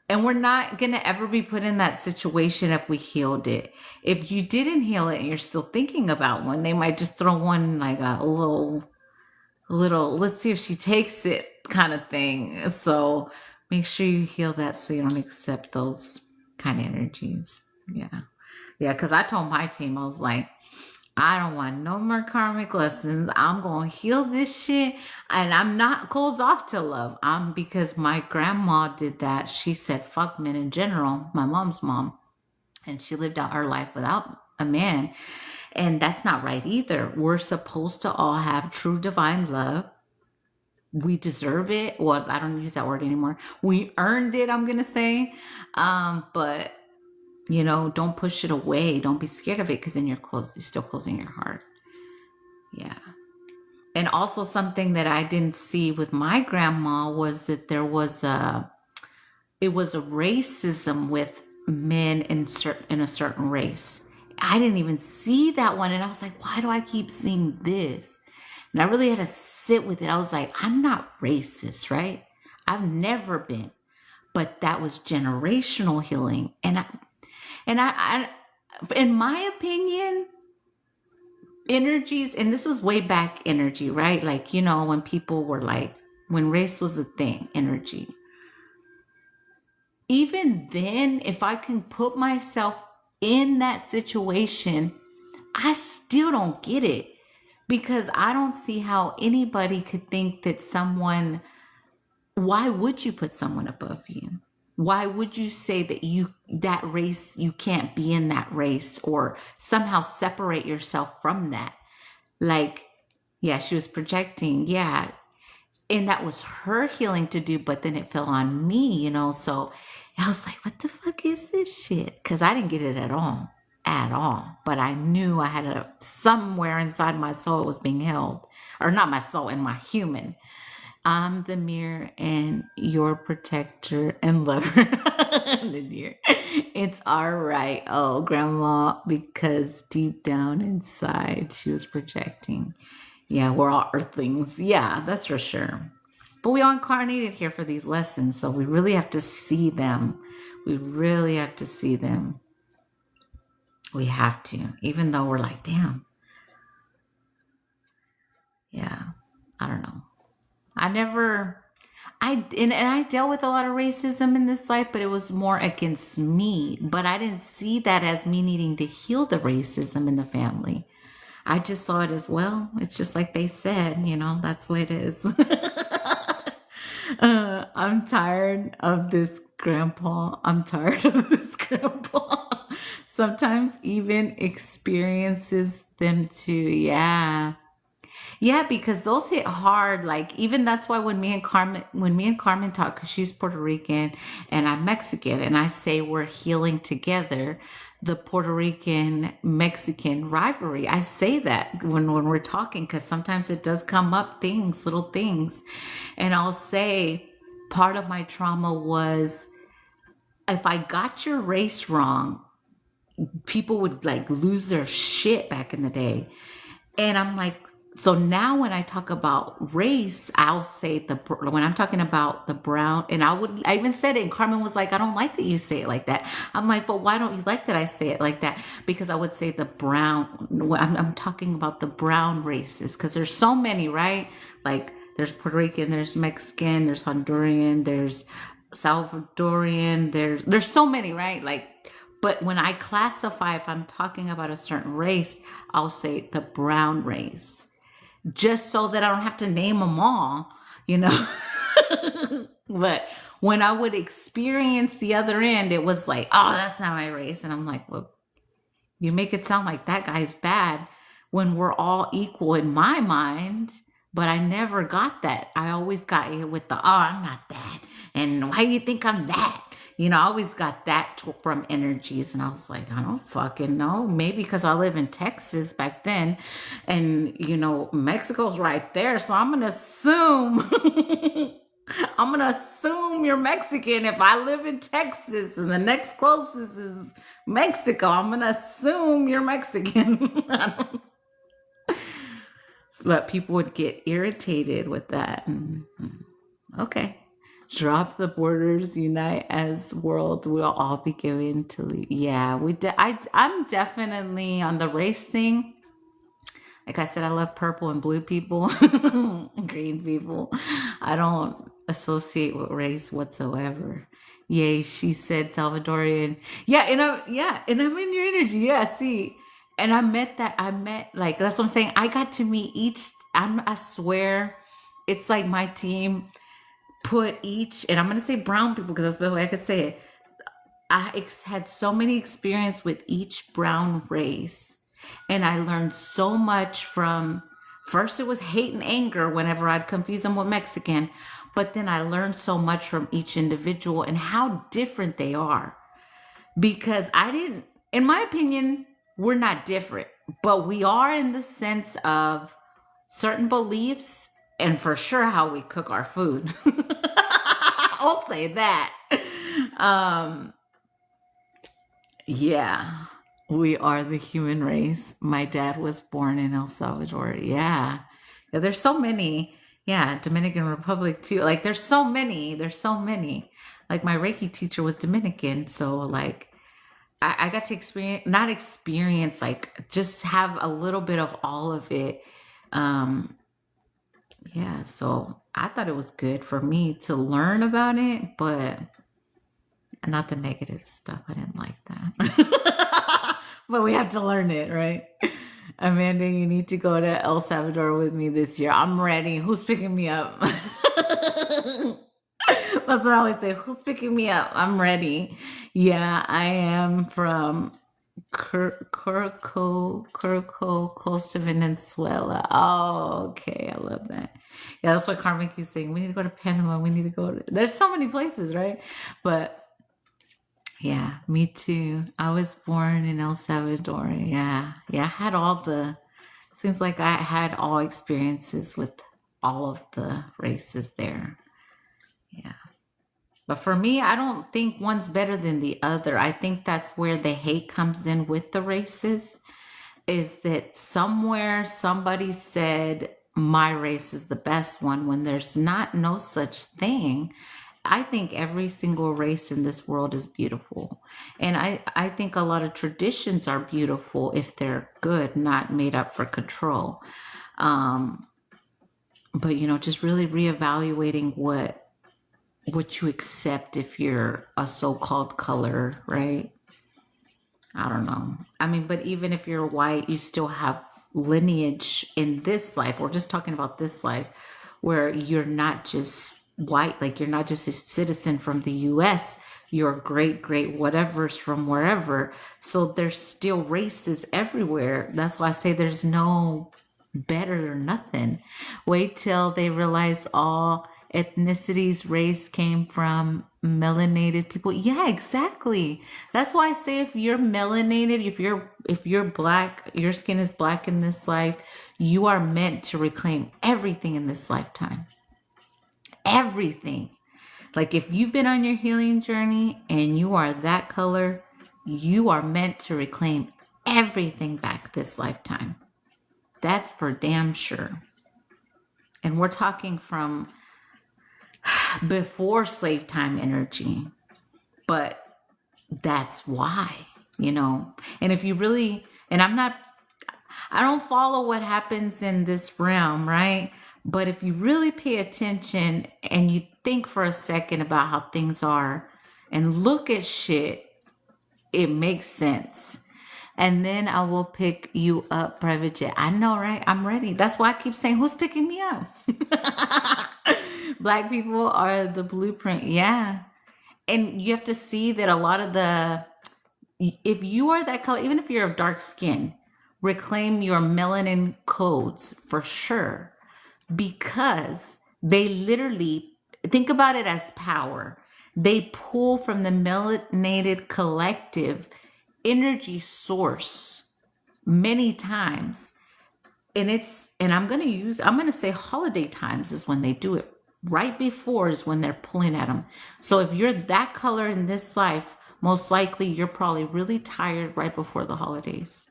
A: and we're not going to ever be put in that situation if we healed it. If you didn't heal it and you're still thinking about one, they might just throw one like a little, let's see if she takes it kind of thing. So make sure you heal that so you don't accept those kind of energies. Yeah. Yeah, because I told my team, I was like, I don't want no more karmic lessons. I'm going to heal this shit. And I'm not closed off to love. Because my grandma did that. She said, fuck men in general, my mom's mom. And she lived out her life without a man. And that's not right either. We're supposed to all have true divine love. We deserve it. Well, I don't use that word anymore. We earned it, I'm going to say. But don't push it away. Don't be scared of it, because then you're still closing your heart. Yeah. And also something that I didn't see with my grandma was that it was a racism with men in a certain race. I didn't even see that one. And I was like, why do I keep seeing this? And I really had to sit with it. I was like, I'm not racist, right? I've never been. But that was generational healing. And I, in my opinion, energies, and this was way back energy, right? Like, when people were like, when race was a thing, energy. Even then, if I can put myself in that situation, I still don't get it, because I don't see how anybody could think that why would you put someone above you? Why would you say that race, you can't be in that race, or somehow separate yourself from that? Like, yeah, she was projecting. Yeah. And that was her healing to do, but then it fell on me, so I was like, what the fuck is this shit? Because I didn't get it at all. But I knew I had somewhere inside my soul was being held, or not my soul, in my human. I'm the mirror and your protector and lover. The deer. It's all right. Oh, grandma, because deep down inside she was projecting. Yeah, we're all earthlings. Yeah, that's for sure. But we all incarnated here for these lessons, so we really have to see them. We really have to see them. We have to, even though we're like, damn, yeah, I don't know. I never, and I dealt with a lot of racism in this life, but it was more against me. But I didn't see that as me needing to heal the racism in the family. I just saw it as, well, it's just like they said, that's what it is. I'm tired of this grandpa. I'm tired of this grandpa. Sometimes even experiences them too. Yeah. Yeah, because those hit hard. Like, even that's why when me and Carmen talk, because she's Puerto Rican and I'm Mexican, and I say we're healing together the Puerto Rican Mexican rivalry. I say that when we're talking, because sometimes it does come up, little things. And I'll say part of my trauma was, if I got your race wrong, people would like lose their shit back in the day. And I'm like, so now when I talk about race, I'll say when I'm talking about the brown, and I even said it, and Carmen was like, I don't like that you say it like that. I'm like, but why don't you like that I say it like that? Because I would say the brown, I'm talking about the brown races, because there's so many, right? Like, there's Puerto Rican, there's Mexican, there's Honduran, there's Salvadorian, there's so many, right? Like, but when I classify, if I'm talking about a certain race, I'll say the brown race, just so that I don't have to name them all, you know? But when I would experience the other end, it was like, oh, that's not my race. And I'm like, well, you make it sound like that guy's bad when we're all equal in my mind. But I never got that. I always got it with the, oh, I'm not that. And why do you think I'm that? I always got that from energies. And I was like, I don't fucking know. Maybe because I live in Texas back then. And, Mexico's right there. So I'm going to assume. I'm going to assume you're Mexican if I live in Texas and the next closest is Mexico. I'm going to assume you're Mexican. But people would get irritated with that. Okay. Drop the borders, unite as world. We'll all be given to lead. Yeah, I'm definitely on the race thing. Like I said, I love purple and blue people, green people. I don't associate with race whatsoever. Yay, she said Salvadorian. Yeah, and I'm in your energy. Yeah, see. And I met like, that's what I'm saying. I got to meet I swear, it's like my team put each, and I'm going to say brown people because that's the way I could say it. I had so many experience with each brown race, and I learned so much from, first it was hate and anger whenever I'd confuse them with Mexican, but then I learned so much from each individual and how different they are. Because in my opinion, we're not different, but we are in the sense of certain beliefs and for sure how we cook our food. I'll say that. Yeah, we are the human race. My dad was born in El Salvador. Yeah, there's so many. Yeah, Dominican Republic too. Like, there's so many. Like, my Reiki teacher was Dominican, so like, I got to not experience, like, just have a little bit of all of it. Yeah, so I thought it was good for me to learn about it, but not the negative stuff. I didn't like that. But we have to learn it, right? Amanda, you need to go to El Salvador with me this year. I'm ready. Who's picking me up? That's what I always say. Who's picking me up? I'm ready. Yeah, I am from Curacao, close to Venezuela. Oh, okay. I love that. Yeah, that's what Carmen keeps saying. We need to go to Panama. We need to go to... There's so many places, right? But yeah, me too. I was born in El Salvador. Yeah. I had seems like I had all experiences with all of the races there. Yeah. But for me, I don't think one's better than the other. I think that's where the hate comes in with the races, is that somewhere somebody said my race is the best one when there's not no such thing. I think every single race in this world is beautiful. And I think a lot of traditions are beautiful if they're good, not made up for control. Um, but just really reevaluating what you accept if you're a so-called color, right? I don't know. I mean, but even if you're white, you still have lineage in this life. We're just talking about this life where you're not just white, like you're not just a citizen from the US, you're great whatever's from wherever. So there's still races everywhere. That's why I say there's no better or nothing. Wait till they realize all ethnicities, race came from melanated people. Yeah, exactly. That's why I say if you're melanated, if you're black, your skin is black in this life, you are meant to reclaim everything in this lifetime. Everything. Like if you've been on your healing journey and you are that color, you are meant to reclaim everything back this lifetime. That's for damn sure. And we're talking from before slave time energy, but that's why, and if you really, and I don't follow what happens in this realm, right? But if you really pay attention and you think for a second about how things are and look at shit, it makes sense. And then I will pick you up, Private Jet. I know, right? I'm ready. That's why I keep saying, who's picking me up? Black people are the blueprint. Yeah. And you have to see that a lot of if you are that color, even if you're of dark skin, reclaim your melanin codes for sure. Because they literally, think about it as power. They pull from the melanated collective energy source many times. And I'm going to say holiday times is when they do it. Right before is when they're pulling at them. So if you're that color in this life, most likely you're probably really tired right before the holidays.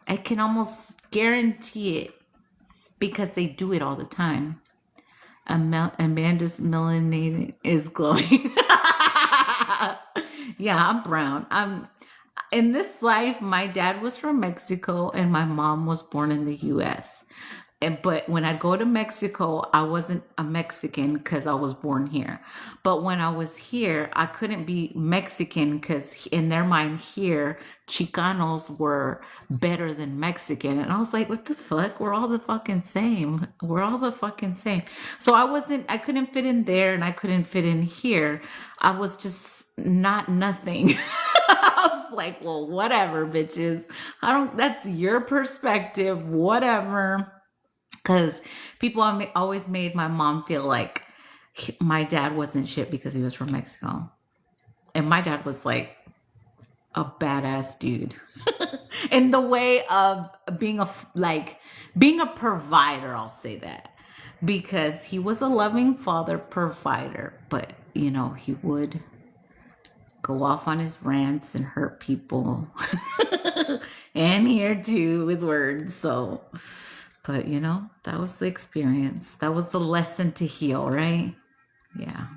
A: I can almost guarantee it because they do it all the time. Amanda's melanated is glowing. Yeah, I'm brown. In this life, my dad was from Mexico and my mom was born in the US. But when I go to Mexico, I wasn't a Mexican because I was born here. But when I was here, I couldn't be Mexican because in their mind here, Chicanos were better than Mexican. And I was like, what the fuck? We're all the fucking same. We're all the fucking same. So I couldn't fit in there and I couldn't fit in here. I was just not nothing. I was like, well, whatever, bitches. That's your perspective, whatever. Because people always made my mom feel like my dad wasn't shit because he was from Mexico. And my dad was like a badass dude. In the way of being a provider, I'll say that. Because he was a loving father provider. But, he would go off on his rants and hurt people. And here too with words, so... But, that was the experience. That was the lesson to heal, right? Yeah.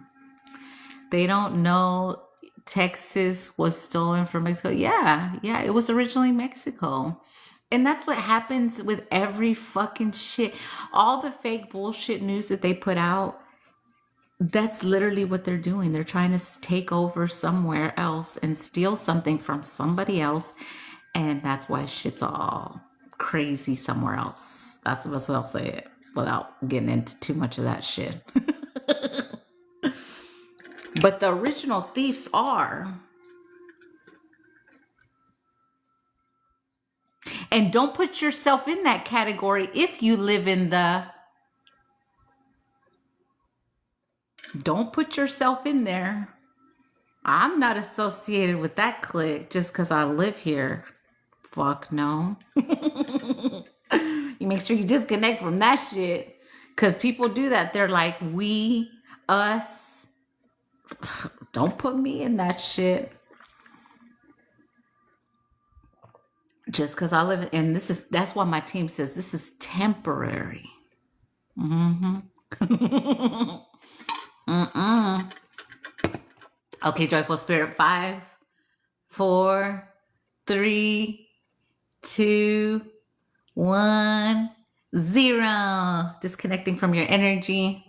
A: They don't know Texas was stolen from Mexico. Yeah, it was originally Mexico. And that's what happens with every fucking shit. All the fake bullshit news that they put out, that's literally what they're doing. They're trying to take over somewhere else and steal something from somebody else. And that's why shit's all crazy somewhere else. That's the best way I'll say it without getting into too much of that shit. But the original thieves are. And don't put yourself in that category if you live in the... Don't put yourself in there. I'm not associated with that clique just because I live here. Fuck no. You make sure you disconnect from that shit. Because people do that. They're like, we, us. Don't put me in that shit. Just because I live in that's why my team says this is temporary. Okay, joyful spirit. 5, 4, 3, 2, 1, 0. Disconnecting from your energy.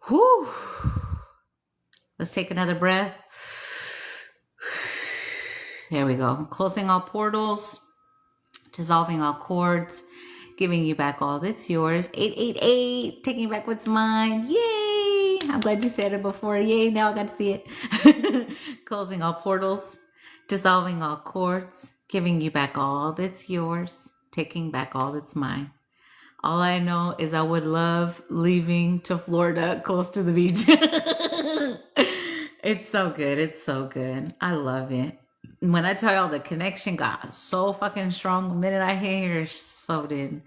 A: Whew. Let's take another breath. There we go. Closing all portals, dissolving all cords, giving you back all that's yours. 888, taking back what's mine. Yay! I'm glad you said it before. Yay, now I got to see it. Closing all portals, dissolving all cords, giving you back all that's yours, taking back all that's mine. All I know is I would love leaving to Florida close to the beach. It's so good. It's so good. I love it. When I tell y'all the connection got so fucking strong the minute I hit here, so did.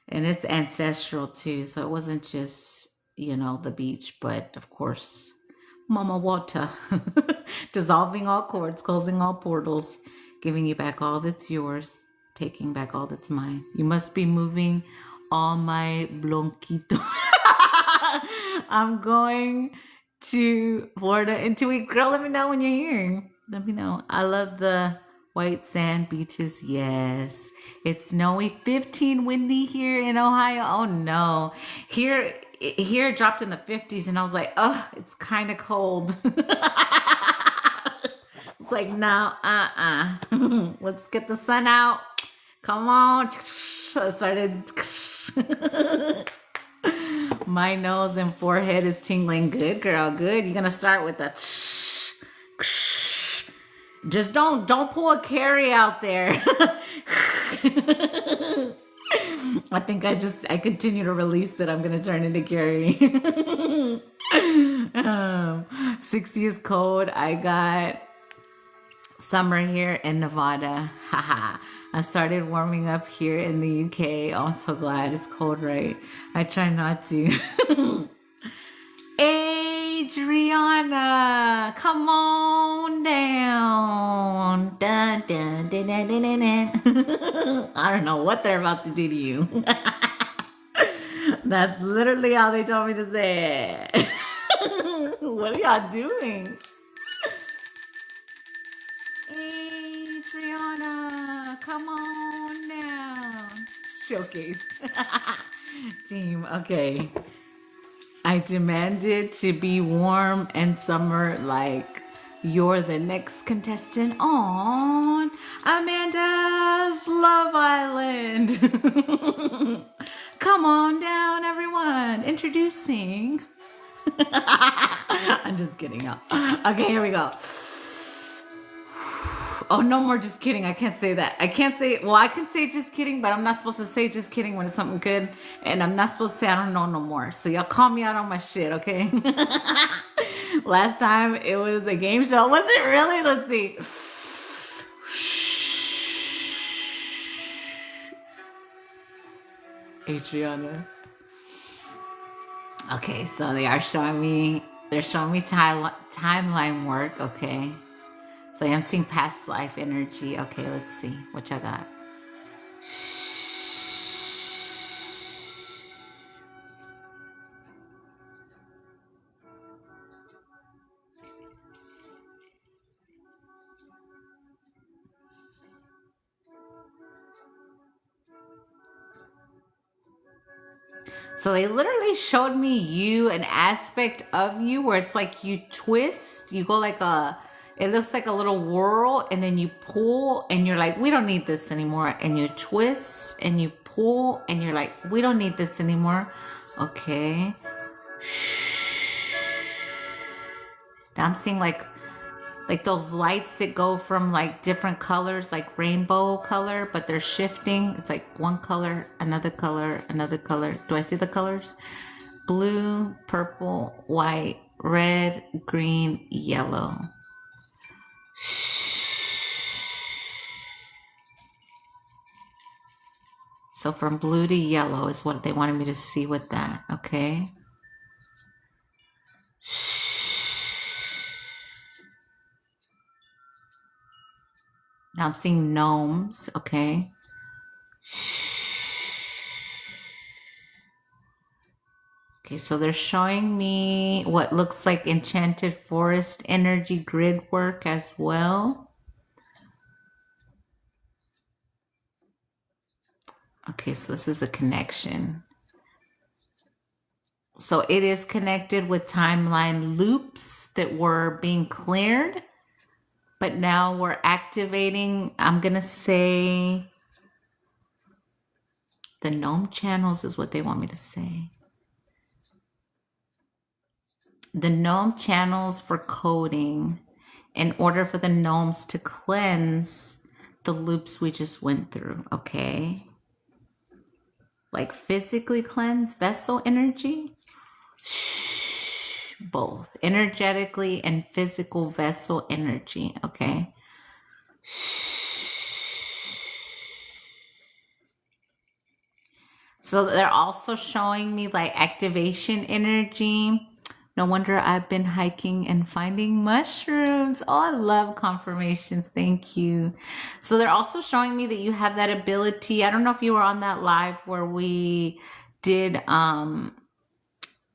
A: And it's ancestral too. So it wasn't just, the beach, but of course, Mama Water. Dissolving all cords, closing all portals, giving you back all that's yours, taking back all that's mine. You must be moving all my blanquito. I'm going to Florida in 2 weeks. Girl, let me know when you're here. Let me know. I love the white sand beaches. Yes. It's snowy, 15 windy here in Ohio. Oh no. Here it dropped in the 50s and I was like, oh, it's kind of cold. It's like, no, let's get the sun out. Come on. I started. My nose and forehead is tingling. Good, girl. Good. You're going to start with the. Just don't pull a Carrie out there. I think I continue to release that I'm going to turn into Carrie. 60 is cold. I got summer here in Nevada. Haha. I started warming up here in the UK. Oh, I'm so glad it's cold, right? I try not to. Adriana, come on down. Dun, dun, dun, dun, dun, dun, dun. I don't know what they're about to do to you. That's literally how they told me to say it. What are y'all doing? Adriana, come on down. Showcase. Team, okay. I demanded to be warm and summer like you're the next contestant on Amanda's Love Island. Come on down, everyone. Introducing. I'm just kidding. Okay, here we go. Oh, no more just kidding. I can't say that. I can say just kidding, but I'm not supposed to say just kidding when it's something good. And I'm not supposed to say I don't know no more. So y'all call me out on my shit, okay? Last time it was a game show. Was it really? Let's see. Adriana. Okay, so they're showing me timeline work, okay? So I'm seeing past life energy. Okay, let's see what I got. So they literally showed me an aspect of you where it's like you twist, you go like it looks like a little whirl, and then you pull and you're like, we don't need this anymore. And you twist and you pull and you're like, we don't need this anymore. Okay. Now I'm seeing like those lights that go from like different colors, like rainbow color, but they're shifting. It's like one color, another color, another color. Do I see the colors? Blue, purple, white, red, green, yellow. So from blue to yellow is what they wanted me to see with that. Okay. Now I'm seeing gnomes. Okay. Okay, so they're showing me what looks like enchanted forest energy grid work as well. Okay, so this is a connection. So it is connected with timeline loops that were being cleared, but now we're activating, I'm going to say the gnome channels is what they want me to say. The gnome channels for coding in order for the gnomes to cleanse the loops we just went through, okay? Like physically cleanse vessel energy? Both energetically and physical vessel energy, okay? So they're also showing me like activation energy. No wonder I've been hiking and finding mushrooms. Oh, I love confirmations. Thank you. So they're also showing me that you have that ability. I don't know if you were on that live where we did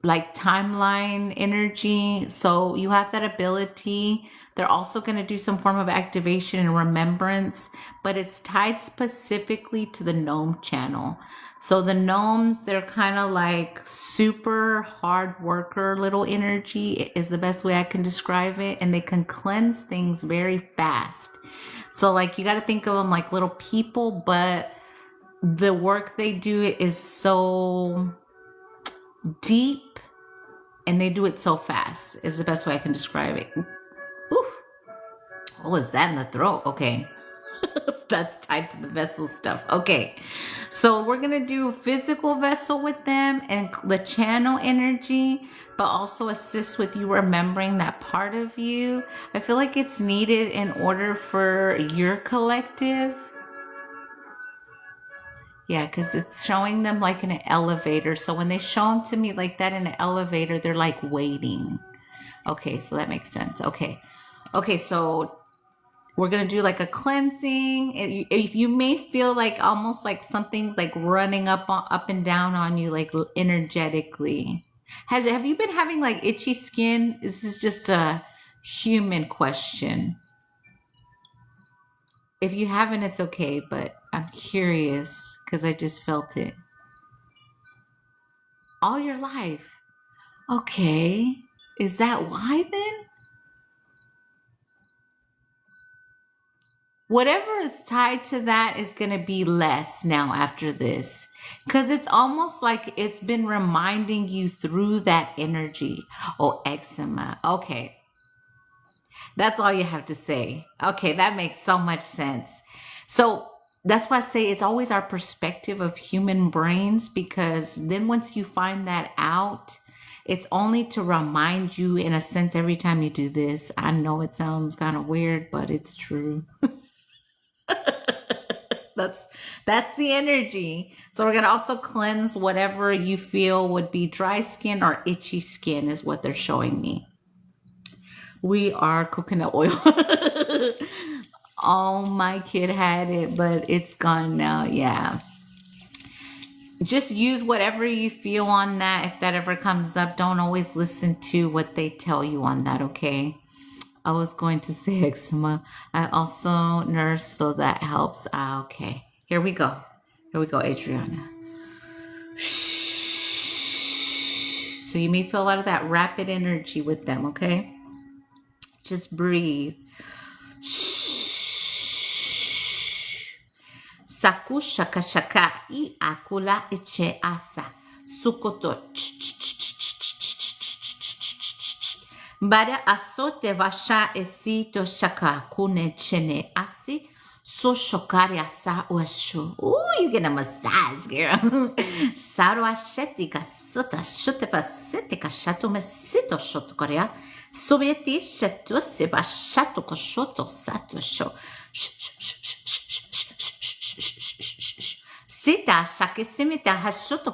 A: like timeline energy. So you have that ability. They're also going to do some form of activation and remembrance, but it's tied specifically to the gnome channel. So the gnomes, they're kind of like super hard worker little energy is the best way I can describe it. And they can cleanse things very fast. So like you got to think of them like little people, but the work they do is so deep and they do it so fast is the best way I can describe it. Oof. What was that in the throat? Okay. That's tied to the vessel stuff. Okay. So we're going to do physical vessel with them and the channel energy, but also assist with you remembering that part of you. I feel like it's needed in order for your collective. Yeah, because it's showing them like in an elevator. So when they show them to me like that in an elevator, they're like waiting. Okay, so that makes sense. Okay. Okay, so we're going to do like a cleansing. If you may feel like almost like something's like running up and down on you, like energetically. Have you been having like itchy skin? This is just a human question. If you haven't, it's okay, but I'm curious because I just felt it. All your life. Okay. Is that why then? Whatever is tied to that is going to be less now after this. Because it's almost like it's been reminding you through that energy. Oh, eczema. Okay. That's all you have to say. Okay, that makes so much sense. So that's why I say it's always our perspective of human brains, because then once you find that out, it's only to remind you in a sense every time you do this. I know it sounds kind of weird, but it's true. That's the energy. So we're going to also cleanse whatever you feel would be dry skin or itchy skin is what they're showing me. We are coconut oil. Oh, my kid had it, but it's gone now. Yeah. Just use whatever you feel on that. If that ever comes up, don't always listen to what they tell you on that, okay? I was going to say eczema. I also nurse, so that helps. Okay. Here we go. Here we go, Adriana. So you may feel a lot of that rapid energy with them, okay? Just breathe. Saku shaka shaka I akula eche asa. Sukoto. Bada asote vasha esito shaka kune chene asi. So shokari asa uashu. Ooh, you get a massage, girl. Saru asheti kasuta shute pasete kashato mesito shotokoria. Sovieti shetu seba shato koshoto sato sho. Sita shakisimita hashoto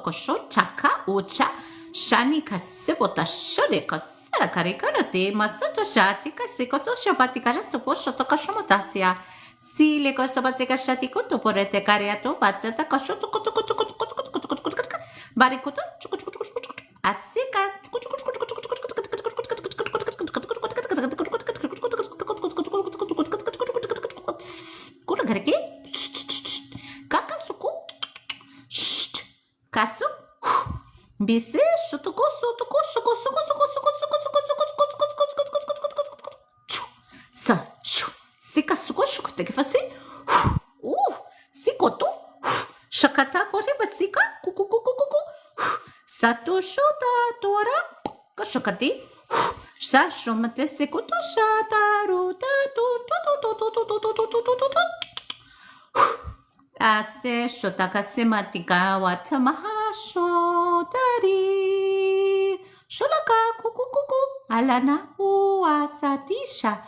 A: chaka ucha shani kasibota shode kasara karikarate masato shati kasikoto shabatikara suposhoto kashomotasia. Si le kostobatika shatikoto porete kariato batsata kashoto barikoto asika kariki kakasuku kasu bise shutuko sutuko suko suko suko suko suko suko suko suko suko suko suko sa sika suko shuko teke fasi sikoto shakata kore basika kuku kuku kuku sato shota tora kashakati sa shomate sikoto shataru tatu ase shotaka sematika watamaha shotari sholaka kuku kuku alana uasatisha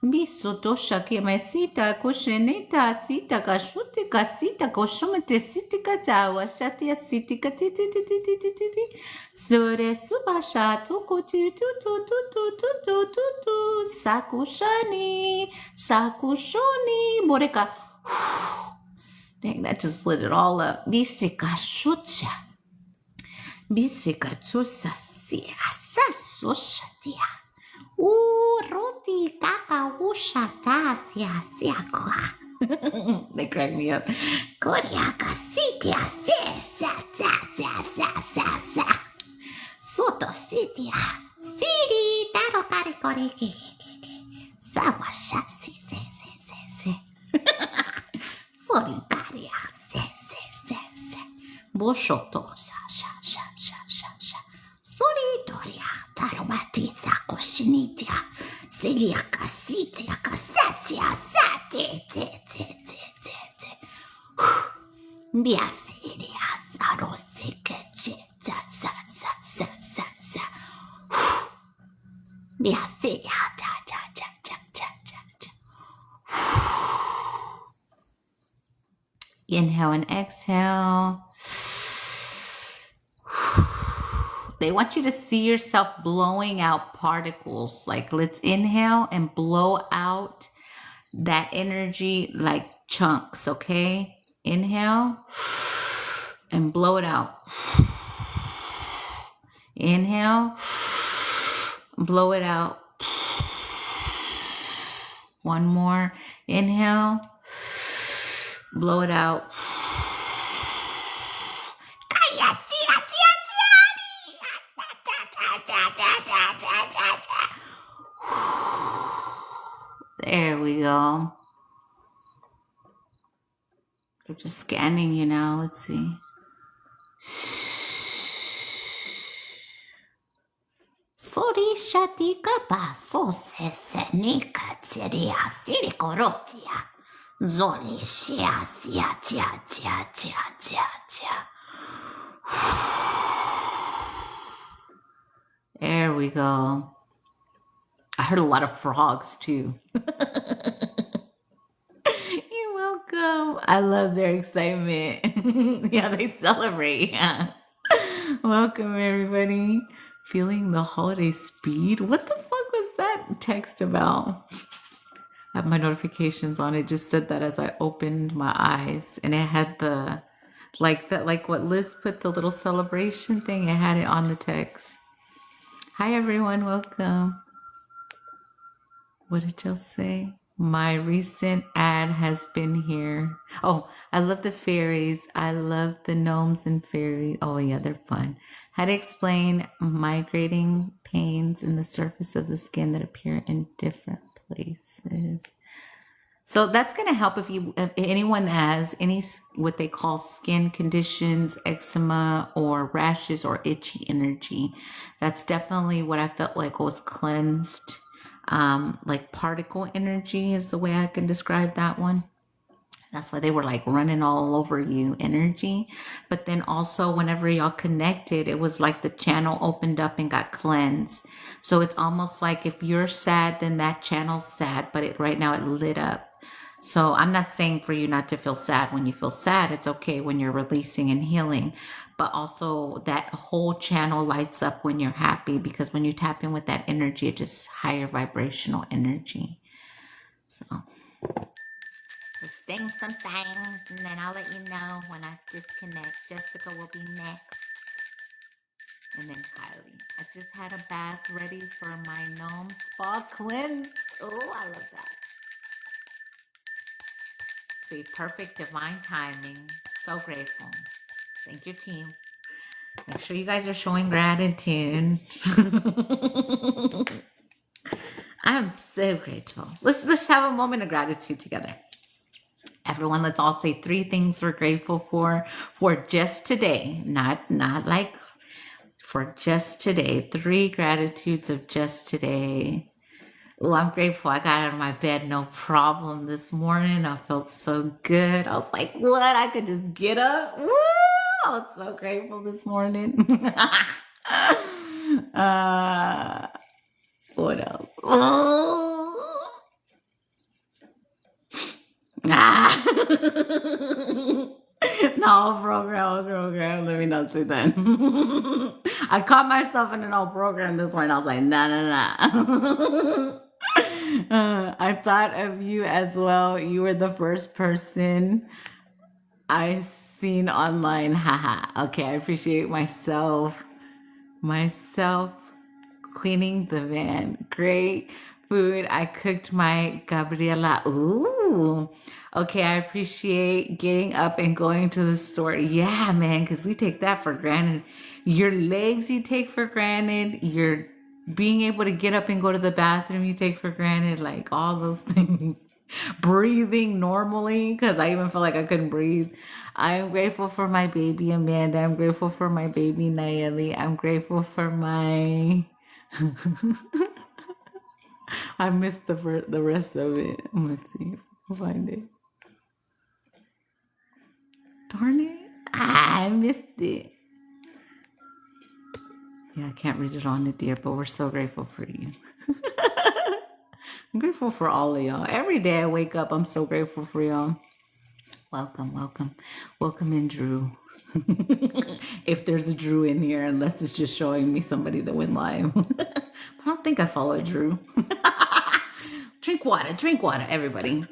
A: bisoto shake mesita kusheneta sita kashute kasita koshomete siti katawa shatia siti katiti sore subasha tuku tu sakushani sakushoni boreka. Dang, that just lit it all up. Bisika shucha bisika tusa si asaso shatia. Roti kaka ushata sia kwa. They crack me up. Koriaka sitia sa. Soto sitia. Siri taro kare kore ke. Sawa shasi se. Sori karia se. Boshoto sha. Sori doria taromati sakoshinitia. Celia kasitia kasatia te. Biasiria sarosike sa. Biasiria cha. Inhale and exhale. They want you to see yourself blowing out particles. Like, let's inhale and blow out that energy like chunks, okay? Inhale and blow it out. Inhale, blow it out. One more. Inhale, blow it out. There we go. We're just scanning you now. Let's see. Sori shatika baso sesenika cheria sirikorotia. Zoli shia chia. There we go. I heard a lot of frogs too. You're welcome. I love their excitement. Yeah, they celebrate. Yeah. Welcome, everybody. Feeling the holiday speed? What the fuck was that text about? I have my notifications on. It just said that as I opened my eyes, and it had the like what Liz put, the little celebration thing. It had it on the text. Hi everyone, welcome. What did y'all say? My recent ad has been here. Oh, I love the fairies. I love the gnomes and fairies. Oh yeah, they're fun. How to explain migrating pains in the surface of the skin that appear in different places. So that's going to help if anyone that has any what they call skin conditions, eczema or rashes or itchy energy. That's definitely what I felt like was cleansed. Like particle energy is the way I can describe that one. That's why they were like running all over you energy. But then also whenever y'all connected, it was like the channel opened up and got cleansed. So it's almost like if you're sad, then that channel's sad, but right now it lit up. So I'm not saying for you not to feel sad when you feel sad. It's okay when you're releasing and healing. But also that whole channel lights up when you're happy, because when you tap in with that energy, it's just higher vibrational energy. So just sting some things, and then I'll let you know when I disconnect. Jessica will be next, and then Kylie. I just had a bath ready for my gnome spa cleanse. Oh, I love that. See, perfect divine timing. So grateful. Thank you, team. Make sure you guys are showing gratitude. I'm so grateful. Let's have a moment of gratitude together. Everyone, let's all say 3 things we're grateful for just today. Not like for just today. 3 gratitudes of just today. Oh, I'm grateful I got out of my bed no problem this morning. I felt so good. I was like, what? I could just get up. Woo! I was so grateful this morning. What else? Oh. Ah. No program. Let me not say that. I caught myself in an old program this morning. I was like, nah. I thought of you as well. You were the first person I seen online. Haha. Okay, I appreciate myself cleaning the van. Great food. I cooked my Gabriela. Ooh. Okay, I appreciate getting up and going to the store. Yeah, man, because we take that for granted. Your legs you take for granted. Your being able to get up and go to the bathroom you take for granted. Like all those things. Breathing normally, because I even felt like I couldn't breathe. I'm grateful for my baby Amanda. I'm grateful for my baby Nayeli. I'm grateful for my I missed the rest of it. Let's see if I can find it. Darn it. I missed it. Yeah, I can't read it on it, dear, but we're so grateful for you. I'm grateful for all of y'all. Every day I wake up, I'm so grateful for y'all. Welcome in, Drew. If there's a Drew in here, unless it's just showing me somebody that went live. I don't think I follow Drew. Drink water, everybody.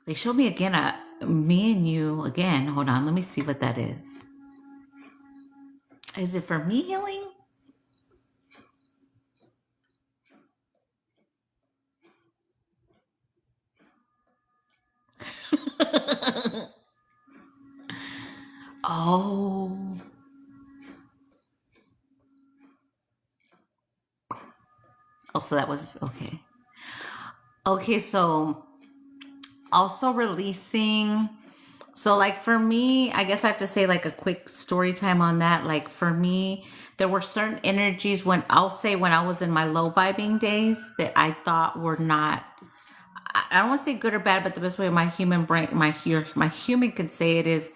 A: They showed me again, me and you again. Hold on, let me see what that is. Is it for me healing? Oh. Oh, so that was okay. Okay, so also releasing. So like for me, I guess I have to say like a quick story time on that. Like for me, there were certain energies when I was in my low vibing days that I thought were not, I don't want to say good or bad, but the best way my human brain, my human could say it is,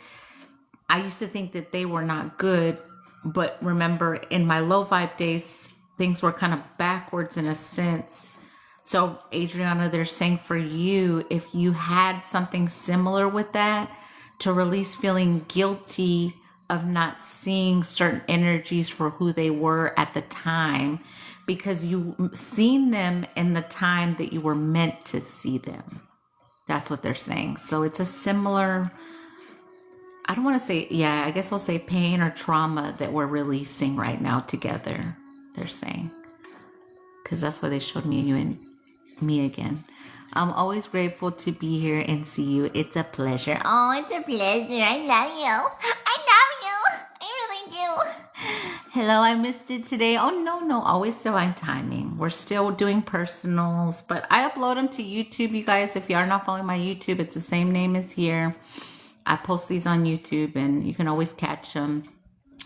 A: I used to think that they were not good. But remember, in my low vibe days, things were kind of backwards in a sense. So Adriana, they're saying for you, if you had something similar with that, to release feeling guilty of not seeing certain energies for who they were at the time, because you seen them in the time that you were meant to see them. That's what they're saying. So it's a similar, I don't want to say, yeah, I guess I'll say pain or trauma that we're releasing right now together, they're saying. Because that's why they showed me you and me again. I'm always grateful to be here and see you. It's a pleasure. Oh, it's a pleasure. I love you. I love you. I really do. Hello, I missed it today. Oh, no. Always divine timing. We're still doing personals, but I upload them to YouTube, you guys. If you are not following my YouTube, it's the same name as here. I post these on YouTube, and you can always catch them.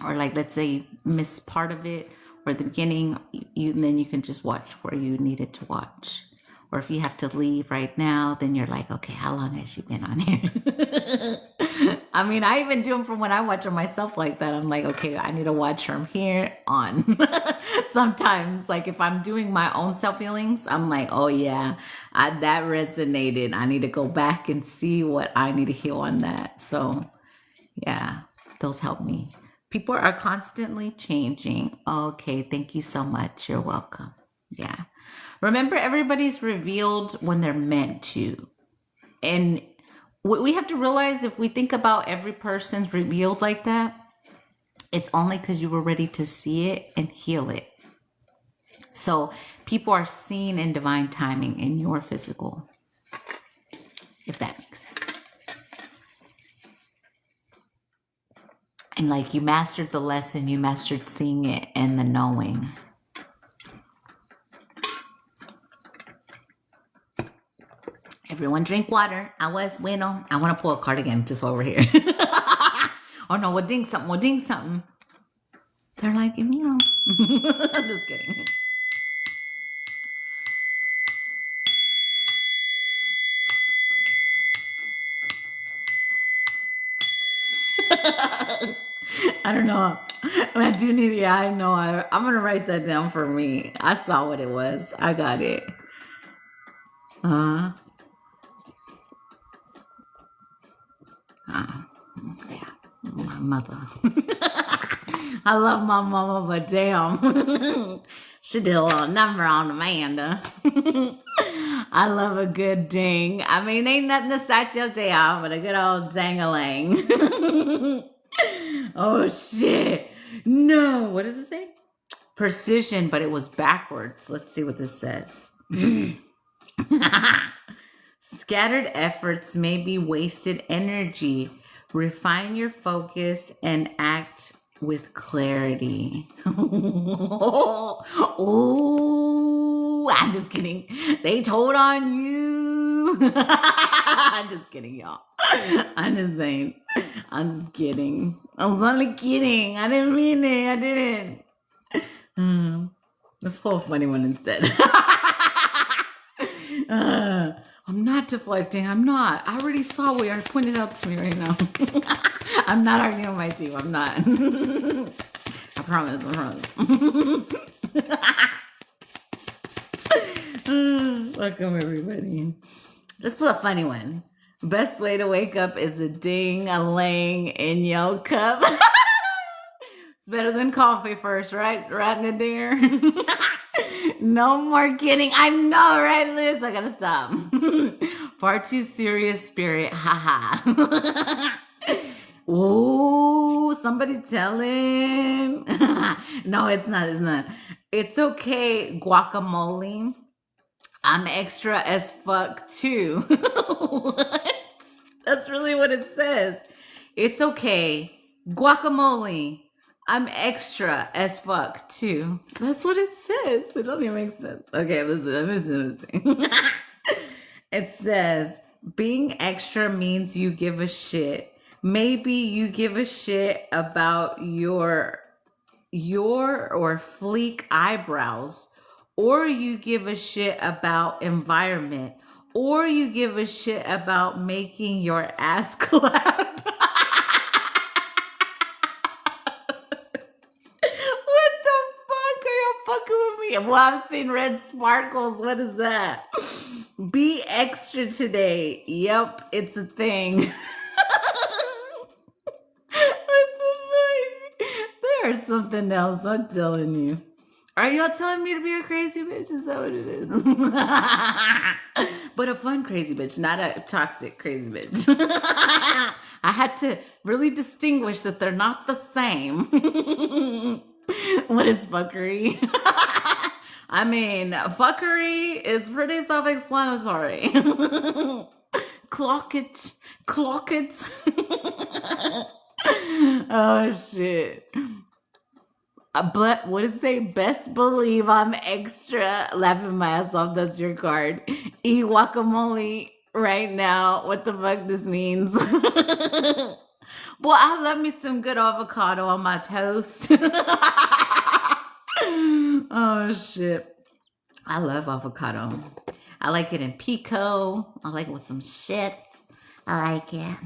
A: Or like, let's say you miss part of it or at the beginning, then you can just watch where you needed to watch. Or if you have to leave right now, then you're like, okay, how long has she been on here? I mean, I even do them from when I watch them myself like that. I'm like, okay, I need to watch from here on. Sometimes, like if I'm doing my own self healings, I'm like, oh yeah, that resonated. I need to go back and see what I need to heal on that. So yeah, those help me. People are constantly changing. Okay, thank you so much. You're welcome. Yeah. Remember, everybody's revealed when they're meant to. And what we have to realize, if we think about every person's revealed like that, it's only because you were ready to see it and heal it. So people are seen in divine timing in your physical, if that makes sense. And like you mastered the lesson, you mastered seeing it and the knowing. Everyone drink water. Aguas bueno. I want to pull a card again just while we're here. Oh no, we'll ding something. We'll ding something. They're like, you know. Just kidding. I don't know. I do need, yeah, I know. I'm going to write that down for me. I saw what it was. I got it. Yeah. My mother. I love my mama, but damn. She did a little number on Amanda. I love a good ding. I mean, ain't nothing to start your day off but a good old dang-a-lang. Oh, shit. No. What does it say? Precision, but it was backwards. Let's see what this says. Scattered efforts may be wasted energy. Refine your focus and act with clarity. Oh, I'm just kidding. They told on you. I'm just kidding, y'all. I'm just saying. I'm just kidding. I was only kidding. I didn't mean it. I didn't. Let's pull a funny one instead. I'm not deflecting. I'm not. I already saw what you pointed out to me right now. I'm not arguing with my team. I'm not. I promise. Welcome, everybody. Let's pull a funny one. Best way to wake up is a ding-a-ling in your cup. It's better than coffee first, right? Right, Nadir? No more kidding. I know, right, Liz? I gotta stop. Far too serious spirit. Haha. Ooh, somebody telling. No, it's not. It's not. It's okay, guacamole. I'm extra as fuck too. What? That's really what it says. It's okay, guacamole. I'm extra as fuck too. That's what it says. It don't even make sense. Okay, listen. It says being extra means you give a shit. Maybe you give a shit about your or fleek eyebrows, or you give a shit about environment, or you give a shit about making your ass clap. Well, I've seen red sparkles. What is that? Be extra today. Yep, it's a thing. What the fuck? There's something else. I'm telling you. Are y'all telling me to be a crazy bitch? Is that what it is? But a fun crazy bitch, not a toxic crazy bitch. I had to really distinguish that they're not the same. What is fuckery? I mean, fuckery is pretty self-explanatory. Clock it. Oh, shit. But what does it say? Best believe I'm extra. Laughing my ass off. That's your card. Eat guacamole right now. What the fuck this means? Boy, I love me some good avocado on my toast. Oh, shit. I love avocado. I like it in pico. I like it with some chips. I like it.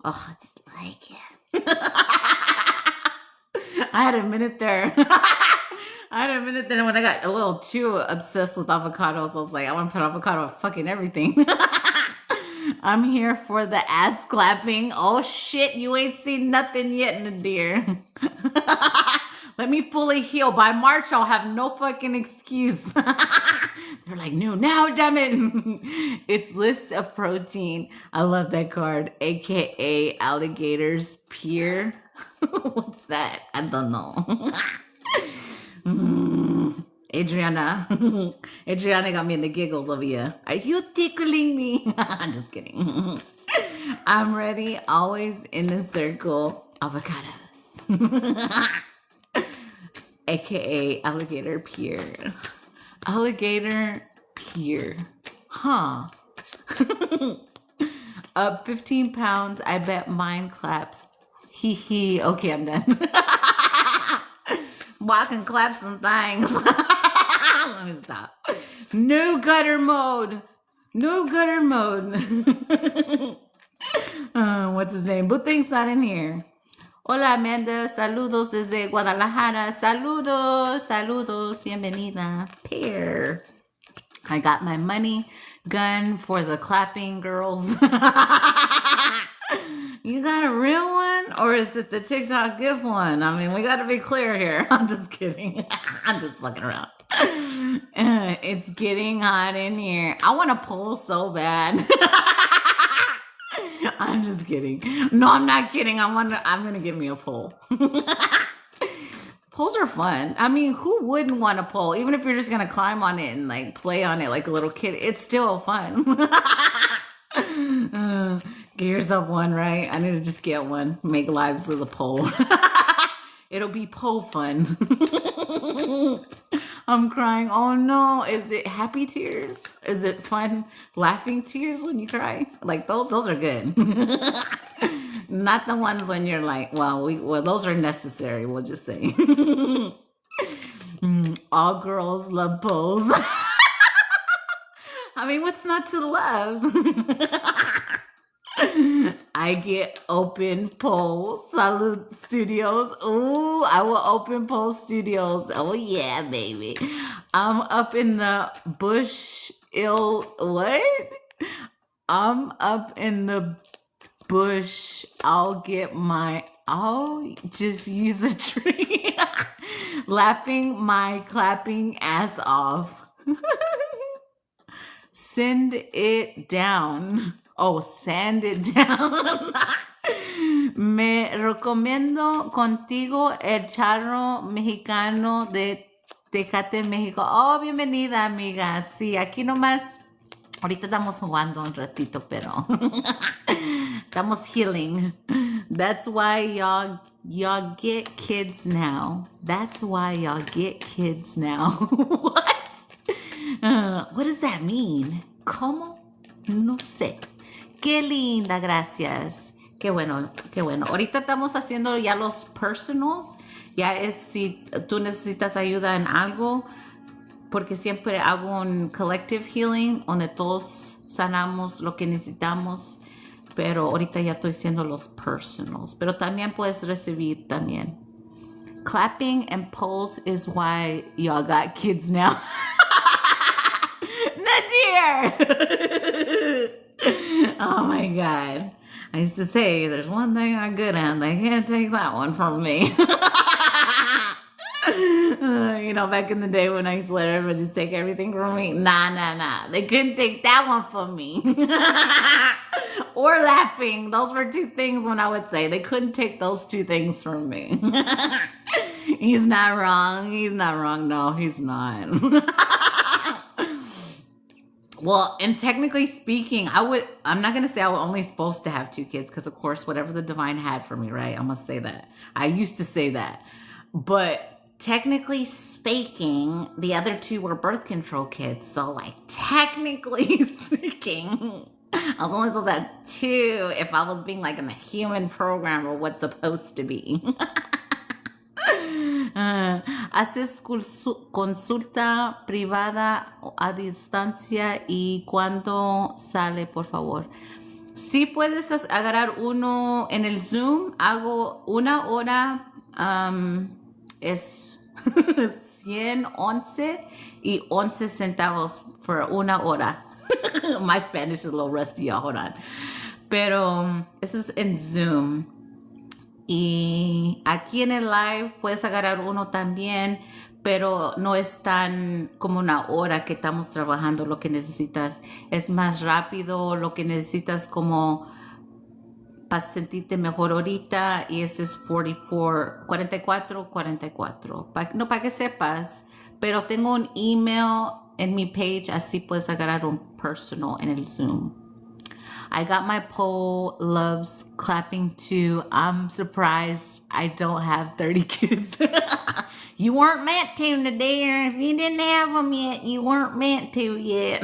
A: Oh, I just like it. I had a minute there. I had a minute there when I got a little too obsessed with avocados. I was like, I want to put avocado on fucking everything. I'm here for the ass clapping. Oh shit, you ain't seen nothing yet, Nadir. Let me fully heal. By March, I'll have no fucking excuse. They're like, no, now, damn it. It's list of protein. I love that card. AKA alligators pier. What's that? I don't know. Adriana. Adriana got me in the giggles over here. Are you tickling me? I'm just kidding. I'm ready. Always in the circle. Avocados. AKA alligator pier. Alligator pier. Huh. Up 15 pounds. I bet mine claps. Hee hee. Okay, I'm done. Well, I can clap some things. Let me stop. No gutter mode. No gutter mode. What's his name? Buting's not in here. Hola, Amanda. Saludos desde Guadalajara. Saludos. Saludos. Bienvenida. Pear. I got my money gun for the clapping girls. You got a real one? Or is it the TikTok gift one? I mean, we got to be clear here. I'm just kidding. I'm just fucking around. It's getting hot in here. I want to pull so bad. I'm just kidding. No, I'm not kidding. I'm going to give me a pull. Pulls are fun. I mean, who wouldn't want to pull? Even if you're just going to climb on it and like play on it like a little kid, it's still fun. Get yourself one, right? I need to just get one. Make lives with a pole. It'll be pole fun. I'm crying. Oh no. Is it happy tears? Is it fun laughing tears when you cry? Like those are good. Not the ones when you're like, well, those are necessary, we'll just say. All girls love poles. I mean, what's not to love? I get open pole salute studios. Ooh, I will open pole studios. Oh yeah, baby. I'm up in the bush what? I'm up in the bush. I'll just use a tree. Laughing my clapping ass off. Send it down. Oh, sand it down. Me recomiendo contigo el charro mexicano de Tecate, México. Oh, bienvenida, amiga. Sí, aquí nomás. Ahorita estamos jugando un ratito, pero estamos healing. That's why y'all get kids now. That's why y'all get kids now. What? What does that mean? ¿Cómo? No sé. Qué linda, gracias. Qué bueno, qué bueno. Ahorita estamos haciendo ya los personals. Ya es si tú necesitas ayuda en algo, porque siempre hago un collective healing donde todos sanamos lo que necesitamos. Pero ahorita ya estoy haciendo los personals. Pero también puedes recibir también. Clapping and poles is why y'all got kids now. Nadir! Oh my God. I used to say, there's one thing I'm good at. They can't take that one from me. Back in the day when I used to let everybody just take everything from me. Nah. They couldn't take that one from me. Or laughing. Those were two things when I would say. They couldn't take those two things from me. He's not wrong. No, he's not. Well, and technically speaking, I'm not going to say I was only supposed to have 2 kids because, of course, whatever the divine had for me, right? I must say that. I used to say that. But technically speaking, the other 2 were birth control kids. So, like, technically speaking, I was only supposed to have 2 if I was being, like, in the human program or what's supposed to be. Haces consulta privada a distancia y cuando sale, por favor. Sí puedes agarrar uno en el Zoom. Hago una hora, es 111 y 11 centavos for una hora. My Spanish is a little rusty, y'all. Hold on. Pero eso es en Zoom. Y aquí en el live puedes agarrar uno también, pero no es tan como una hora que estamos trabajando lo que necesitas. Es más rápido, lo que necesitas como para sentirte mejor ahorita, y ese es 44. No para que sepas, pero tengo un email en mi page, así puedes agarrar un personal en el Zoom. I got my poll loves clapping too. I'm surprised I don't have 30 kids. You weren't meant to, Nadir. If you didn't have them yet, you weren't meant to yet.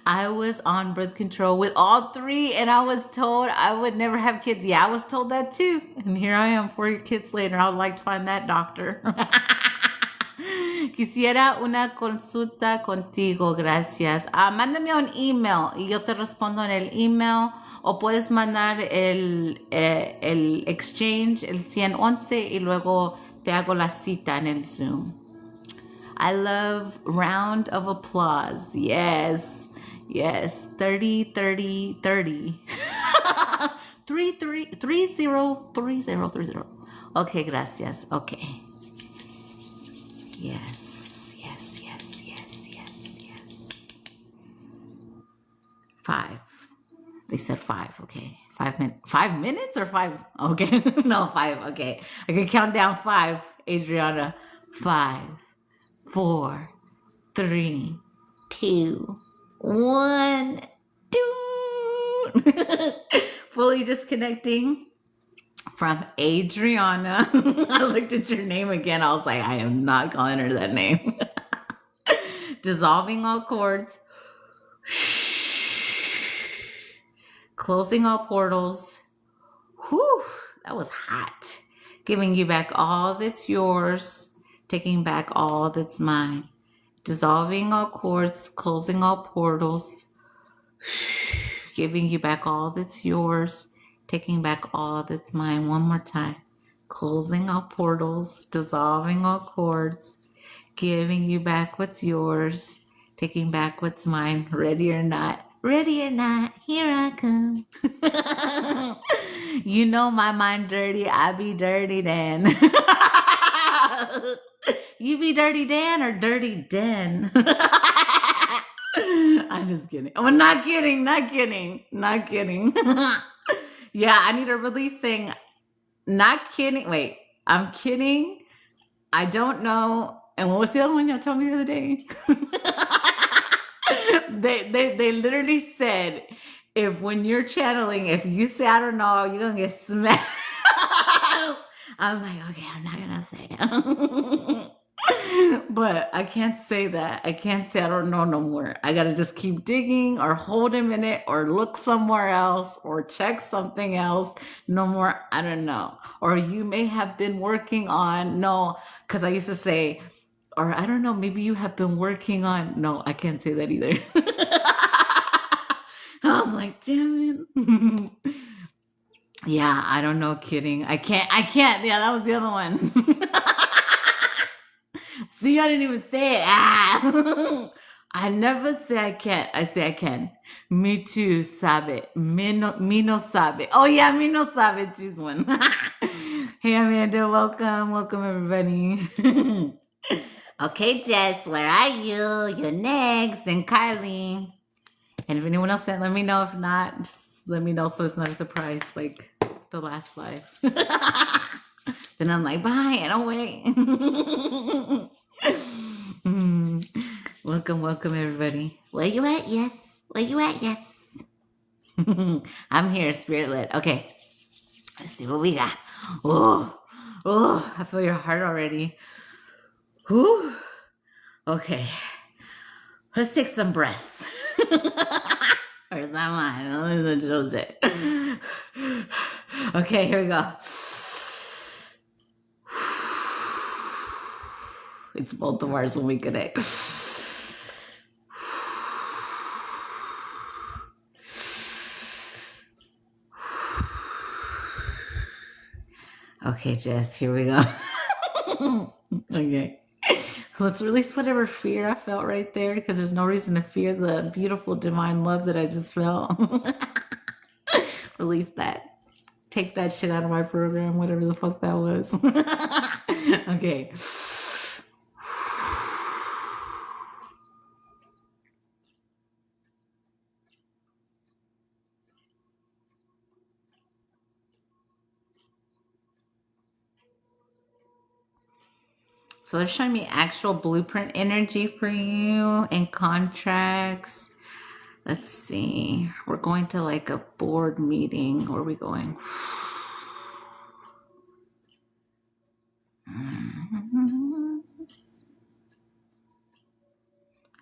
A: I was on birth control with all 3, and I was told I would never have kids. Yeah, I was told that too. And here I am 4 kids later. I would like to find that doctor. Quisiera una consulta contigo, gracias. Mándame un email y yo te respondo en el email, o puedes mandar el exchange, el 111, y luego te hago la cita en el Zoom. I love round of applause. Yes. Yes. 30, 30, 30. 30, 30. Okay, gracias. Okay. Yes. 5. They said 5. Okay. 5 minutes. 5 minutes or 5? Okay. No, 5. Okay. I can count down 5, Adriana. 5, 4, 3, 2, 1. Fully disconnecting from Adriana. I looked at your name again. I was like, I am not calling her that name. Dissolving all cords. Closing all portals. Whew, that was hot. Giving you back all that's yours. Taking back all that's mine. Dissolving all cords. Closing all portals. Giving you back all that's yours. Taking back all that's mine. One more time. Closing all portals. Dissolving all cords. Giving you back what's yours. Taking back what's mine. Ready or not. Ready or not, here I come. You know my mind dirty, I be dirty Dan. You be dirty Dan or dirty Den? I'm just kidding. I'm not kidding. Yeah, I need to release saying not kidding. Wait, I'm kidding. I don't know. And what was the other one y'all told me the other day? They literally said, if when you're channeling, if you say I don't know, you're gonna get smacked. I'm like, okay, I'm not gonna say it. But I can't say that. I can't say I don't know no more. I gotta just keep digging, or hold a minute, or look somewhere else, or check something else. No more, I don't know. Or you may have been working on, no, because I used to say, or I don't know, maybe you have been working on, no, I can't say that either. I was like, damn it. Yeah, I don't know, kidding. I can't. Yeah, that was the other one. See, I didn't even say it. I never say I can't. I say I can. Me too, sabe. Me no sabe. Oh yeah, me no sabe too's one. Hey Amanda, welcome everybody. Okay, Jess, where are you? You're next. And Kylie. And if anyone else sent, let me know. If not, just let me know so it's not a surprise like the last live. Then I'm like, bye, and I'll wait. Welcome everybody. Where you at? Yes. Where you at? Yes. I'm here, spirit led. Okay. Let's see what we got. Oh, I feel your heart already. Whew. Okay. Let's take some breaths. Or is that mine? Okay, here we go. It's both of ours when we connect. Okay, Jess, here we go. Okay. Let's release whatever fear I felt right there because there's no reason to fear the beautiful divine love that I just felt. Release that. Take that shit out of my program, whatever the fuck that was. Okay. So they're showing me actual blueprint energy for you and contracts. Let's see. We're going to like a board meeting. Where are we going?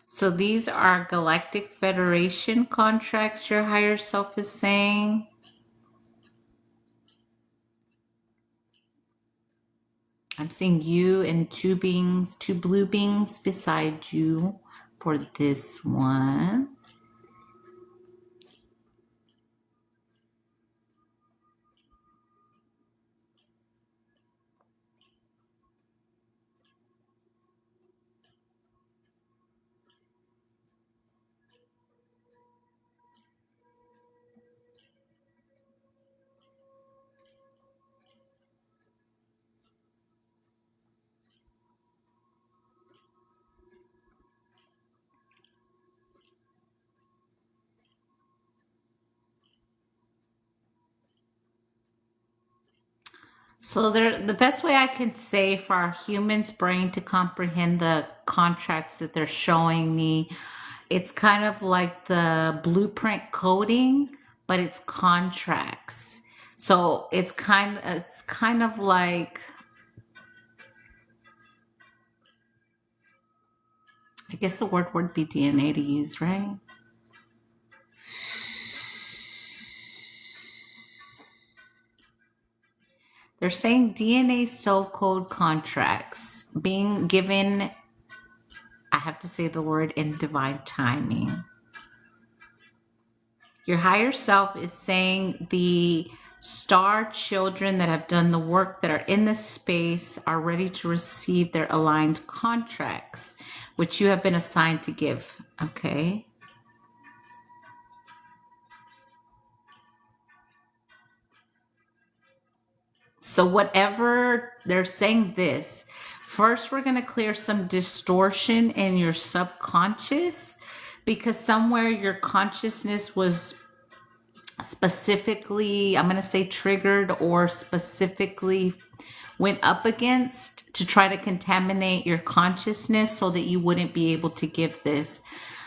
A: So these are Galactic Federation contracts, your higher self is saying. I'm seeing you and two beings, two blue beings beside you for this one. So the best way I can say for our human's brain to comprehend the contracts that they're showing me, it's kind of like the blueprint coding, but it's contracts. So it's kind of like, I guess the word would be DNA to use, right? They're saying DNA soul code contracts being given, I have to say the word, in divine timing. Your higher self is saying the star children that have done the work that are in this space are ready to receive their aligned contracts, which you have been assigned to give. Okay. So whatever they're saying this, first we're going to clear some distortion in your subconscious because somewhere your consciousness was specifically, I'm going to say triggered or specifically went up against to try to contaminate your consciousness so that you wouldn't be able to give this.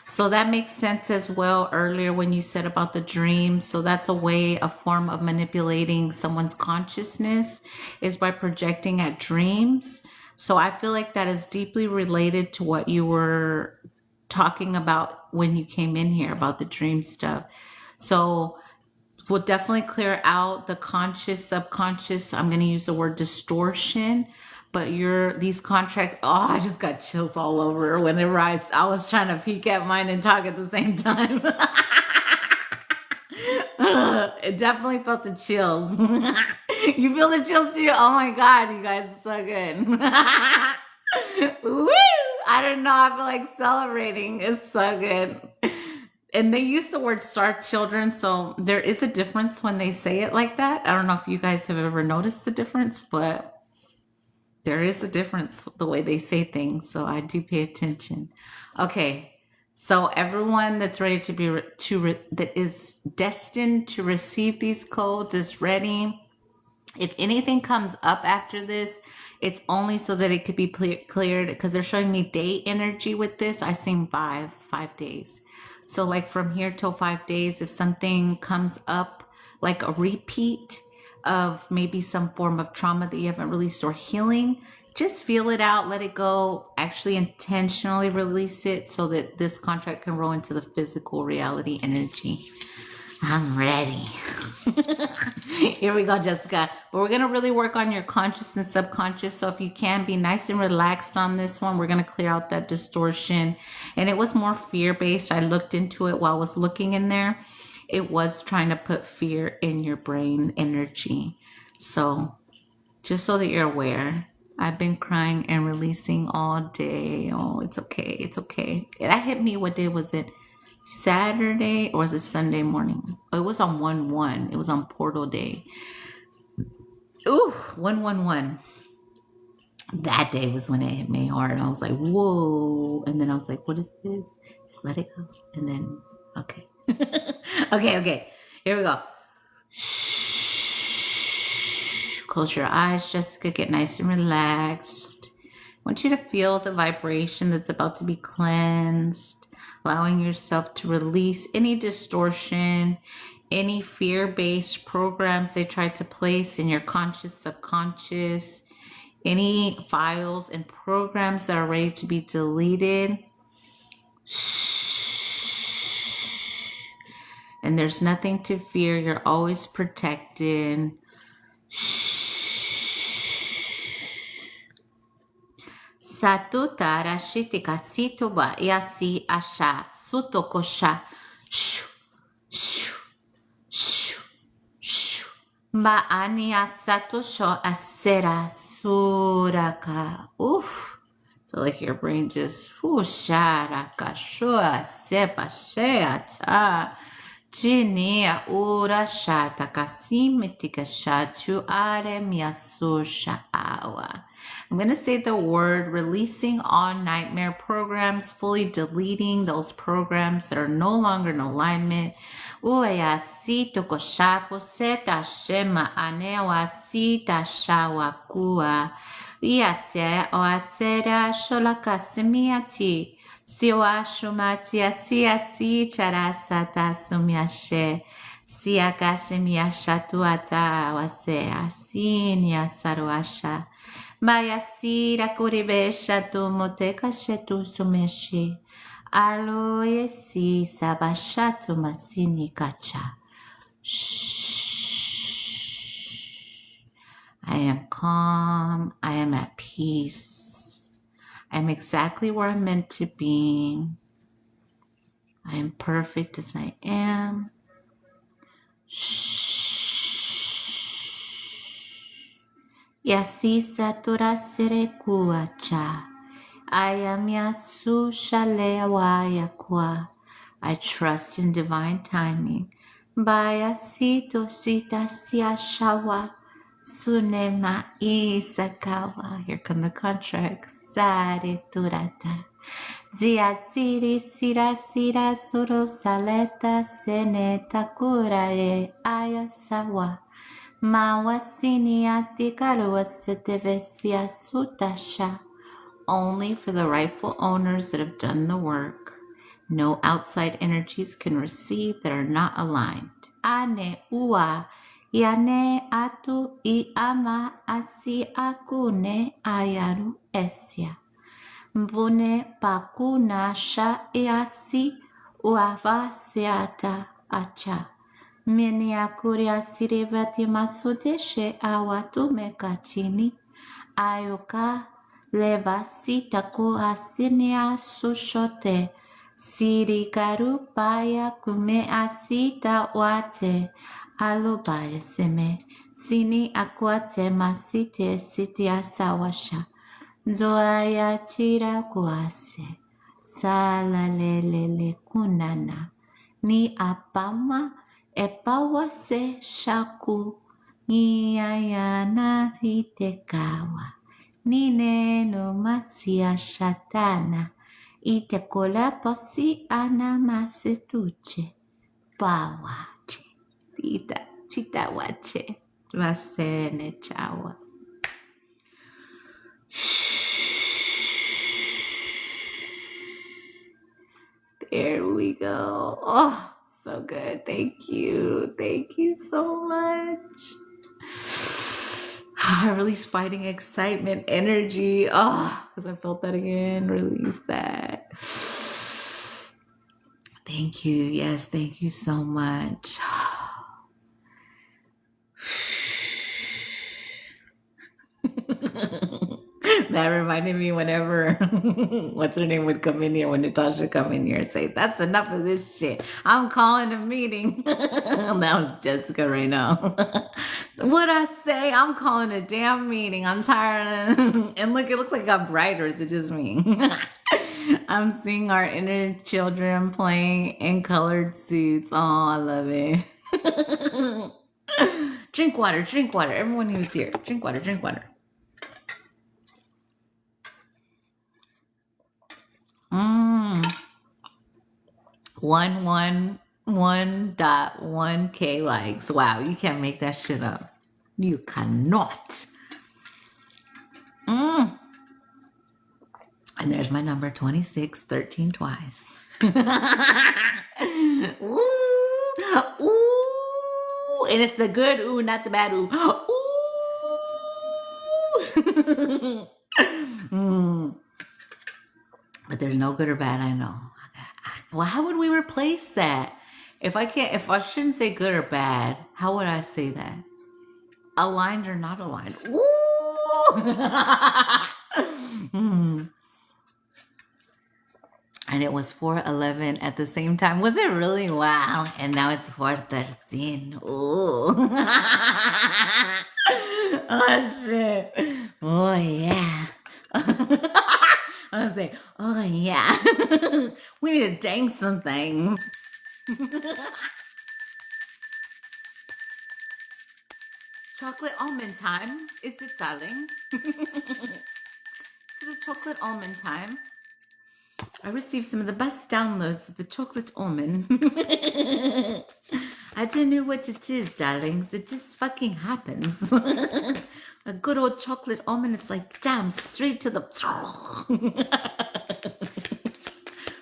A: So that makes sense as well earlier when you said about the dreams. So that's a way, a form of manipulating someone's consciousness is by projecting at dreams. So I feel like that is deeply related to what you were talking about when you came in here about the dream stuff. So we'll definitely clear out the conscious, subconscious. I'm going to use the word distortion, but these contracts, oh, I just got chills all over whenever I was trying to peek at mine and talk at the same time. It definitely felt the chills. You feel the chills too? Oh my God, you guys, it's so good. Woo! I don't know. I feel like celebrating. It's so good. And they use the word star children, so there is a difference when they say it like that. I don't know if you guys have ever noticed the difference, but there is a difference the way they say things, so I do pay attention. Okay, so everyone that's ready to be that is destined to receive these codes is ready. If anything comes up after this, it's only so that it could be cleared because they're showing me day energy with this. I seen 5 days. So like from here till 5 days, if something comes up like a repeat of maybe some form of trauma that you haven't released or healing, just feel it out, let it go, actually intentionally release it so that this contract can roll into the physical reality energy. I'm ready. Here we go, Jessica. But we're going to really work on your conscious and subconscious. So if you can be nice and relaxed on this one, we're going to clear out that distortion. And it was more fear-based. I looked into it while I was looking in there. It was trying to put fear in your brain energy. So Just so that you're aware, I've been crying and releasing all day. Oh, it's okay. It's okay. That hit me. What day was it? Saturday or was it Sunday morning? It was on 1/1. It was on Portal Day. Ooh, 1/1/1. That day was when it hit me hard. I was like, whoa. And then I was like, what is this? Just let it go. And then, okay. Okay. Here we go. Close your eyes, Jessica. Get nice and relaxed. I want you to feel the vibration that's about to be cleansed, allowing yourself to release any distortion, any fear-based programs they tried to place in your conscious, subconscious, any files and programs that are ready to be deleted. And there's nothing to fear. You're always protected. Satuta rashitika situba yasi asha sutokosha shu shu shu shu Baania satosho asera suraka. Oof. Feel like your brain just sharaka shua sepa sheata. Jinia ura shata kasimitika shatu are miasusha awa. I'm going to say the word, releasing all nightmare programs, fully deleting those programs that are no longer in alignment. Uayasito koshapo seta shema anewasita shawakua. Iate oasera sholakasimiati. Siwa shumatia tia si charasata sumyashe. Siakasimia shatuata wase asinia saruasha. Mayasira kuribesha tu moteka shetu sumeshi. Aloye si sabashatu masini kacha. Shh. I am calm. I am at peace. I am exactly where I'm meant to be. I am perfect as I am. Shh. Yasi satura serekuacha. Ayamya sushalewayakwa. I trust in divine timing. Bayasito sita siashawa. Sunema isakawa. Here come the contracts. Sare turata. Ziatsiri sira sira suru saleta seneta kurae ayasawa. Mawasini atikaruasetevesia sutasha. Only for the rightful owners that have done the work. No outside energies can receive that are not aligned. Ane ua. Yane atu I ama asi akune ayaru esya. Mbune pakuna sha iasi uavasyata acha. Miniakuria sirivati masudeshe awatume kachini. Ayoka leva sita ku asinia sushote. Sirikaru paya kume asita wate. Alobaya seme. Sini akwate masite siti asawasha. Zoaya chira kuase. Salalelele kunana. Ni apama epawase shaku. Ni ayana hitekawa. Ni neno masia shatana. Itekola pasi anamasetuche. Pawache. Tita chitawache. Vasene chawa. There we go. Oh, so good. Thank you. Thank you so much. I release fighting excitement, energy. Oh, because I felt that again. Release that. Thank you. Yes, thank you so much. That reminded me whenever what's her name would come in here, when Natasha come in here and say, "That's enough of this shit. I'm calling a meeting." That was Jessica right now. What I say? I'm calling a damn meeting. I'm tired. And look, it looks like it got brighter. Is it just me? I'm seeing our inner children playing in colored suits. Oh, I love it. Drink water, drink water. Everyone who's here, drink water, drink water. 111.1K likes. Wow, you can't make that shit up. You cannot. And there's my number, 26, 13 twice. Ooh, ooh. And it's the good ooh, not the bad ooh. Ooh. But there's no good or bad, I know. Well, how would we replace that? If I shouldn't say good or bad, how would I say that? Aligned or not aligned? Ooh. And it was 4:11 at the same time. Was it really? Wow. And now it's 4:13. Ooh. Oh, shit. Oh, yeah. I was like, oh, yeah. We need to dang some things. Chocolate almond time. Is it, darling? Is it chocolate almond time? I received some of the best downloads of the chocolate almond. I don't know what it is, darlings. It just fucking happens. A good old chocolate almond, it's like, damn, straight to the...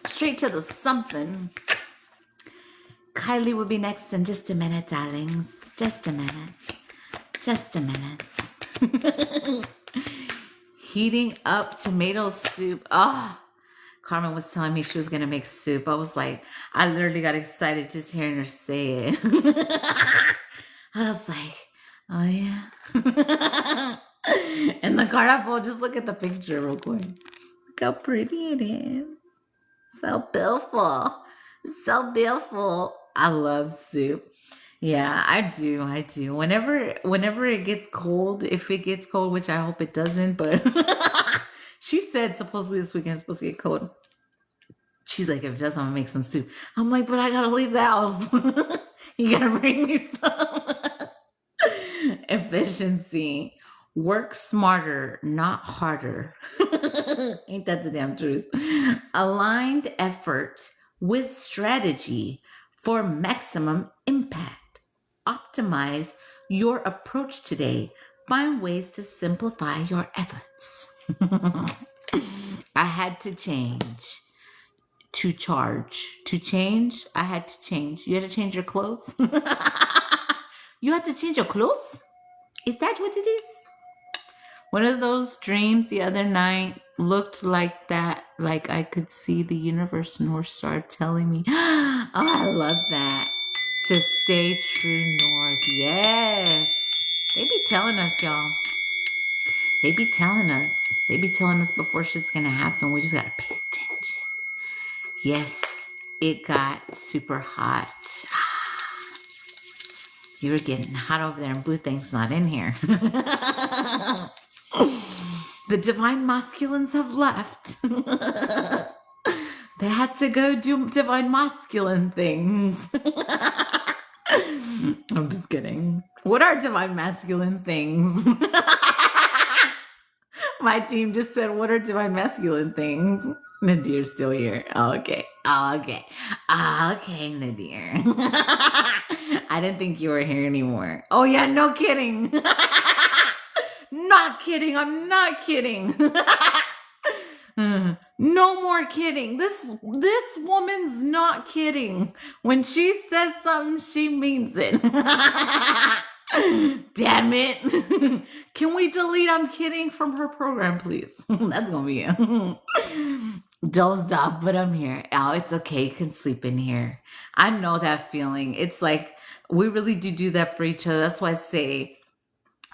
A: straight to the something. Kylie will be next in just a minute, darlings. Just a minute. Just a minute. Heating up tomato soup. Oh, Carmen was telling me she was going to make soup. I was like, I literally got excited just hearing her say it. I was like, oh yeah. And the pineapple, just look at the picture real quick. Look how pretty it is. So beautiful. So beautiful. I love soup. Yeah, I do. Whenever it gets cold, if it gets cold, which I hope it doesn't, but she said supposedly this weekend it's supposed to get cold. She's like, if it doesn't, I'm gonna make some soup. I'm like, but I gotta leave the house. You gotta bring me some. Efficiency. Work smarter, not harder. Ain't that the damn truth? Aligned effort with strategy for maximum impact. Optimize your approach today. Find ways to simplify your efforts. I had to change. To charge. To change, I had to change. You had to change your clothes? You had to change your clothes? Is that what it is? One of those dreams the other night looked like that, like I could see the universe North Star telling me, oh, I love that. To stay true north. Yes. They be telling us, y'all. They be telling us. They be telling us before shit's gonna happen. We just gotta pay attention. Yes, it got super hot. You were getting hot over there and Blue Thing's not in here. The divine masculines have left. They had to go do divine masculine things. I'm just kidding. What are divine masculine things? My team just said, what are divine masculine things? Nadir's still here. Oh, okay. Oh, okay. Oh, okay, Nadir. I didn't think you were here anymore. Oh, yeah, no kidding. Not kidding. I'm not kidding. No more kidding. This woman's not kidding. When she says something, she means it. Damn it. Can we delete I'm kidding from her program, please? That's gonna be it. Dozed off, but I'm here. Oh, it's okay. You can sleep in here. I know that feeling. It's like we really do that for each other. That's why I say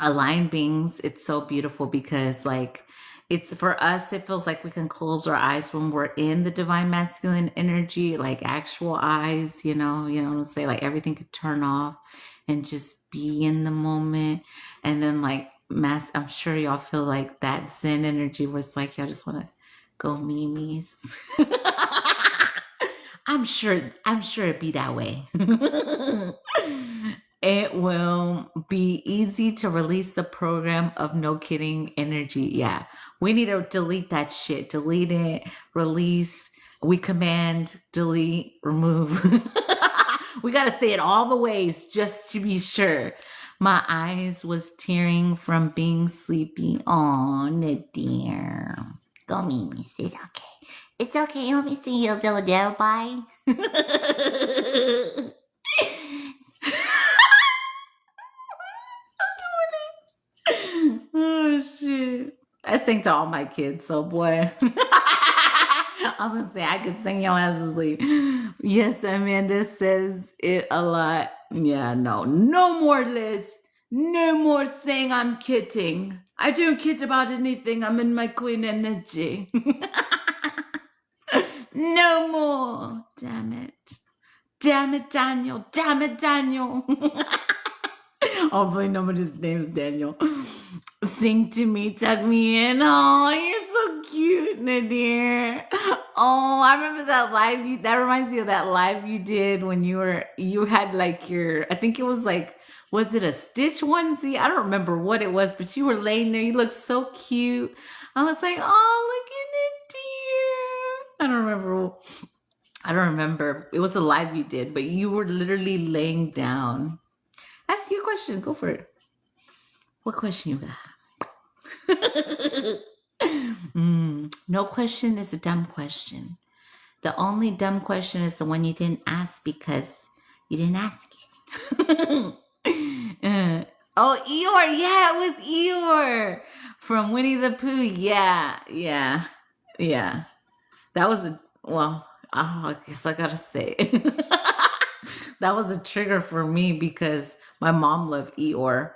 A: aligned beings, it's so beautiful because like It's for us, it feels like we can close our eyes when we're in the divine masculine energy, like actual eyes, say like everything could turn off and just be in the moment. And then like I'm sure y'all feel like that Zen energy where it's like y'all just want to go memes. I'm sure it'd be that way. It will be easy to release the program of no kidding energy. Yeah. We need to delete that shit. Delete it, release. We command, delete, remove. We got to say it all the ways just to be sure. My eyes was tearing from being sleepy. Aw, dear. Don't mean me. It's okay. It's okay. You want me to see your little devil bye? Oh shit. I sing to all my kids, so boy. I was gonna say I could sing your ass to sleep. Yes, Amanda says it a lot. Yeah, no more Liz. No more saying I'm kidding. I don't kid about anything. I'm in my queen energy. No more. Damn it. Damn it, Daniel. Damn it, Daniel. Hopefully nobody's name is Daniel. Sing to me, tuck me in. Oh, you're so cute, Nadir. Oh, I remember that live. That reminds me of that live you did when you had like I think it was like, was it a Stitch onesie? I don't remember what it was, but you were laying there. You looked so cute. I was like, oh, look at Nadir. I don't remember. It was a live you did, but you were literally laying down. Ask you a question. Go for it. What question you got? No question is a dumb question. The only dumb question is the one you didn't ask because you didn't ask it. Oh, Eeyore. Yeah, it was Eeyore from Winnie the Pooh. Yeah. That was I guess I gotta say that was a trigger for me because my mom loved Eeyore.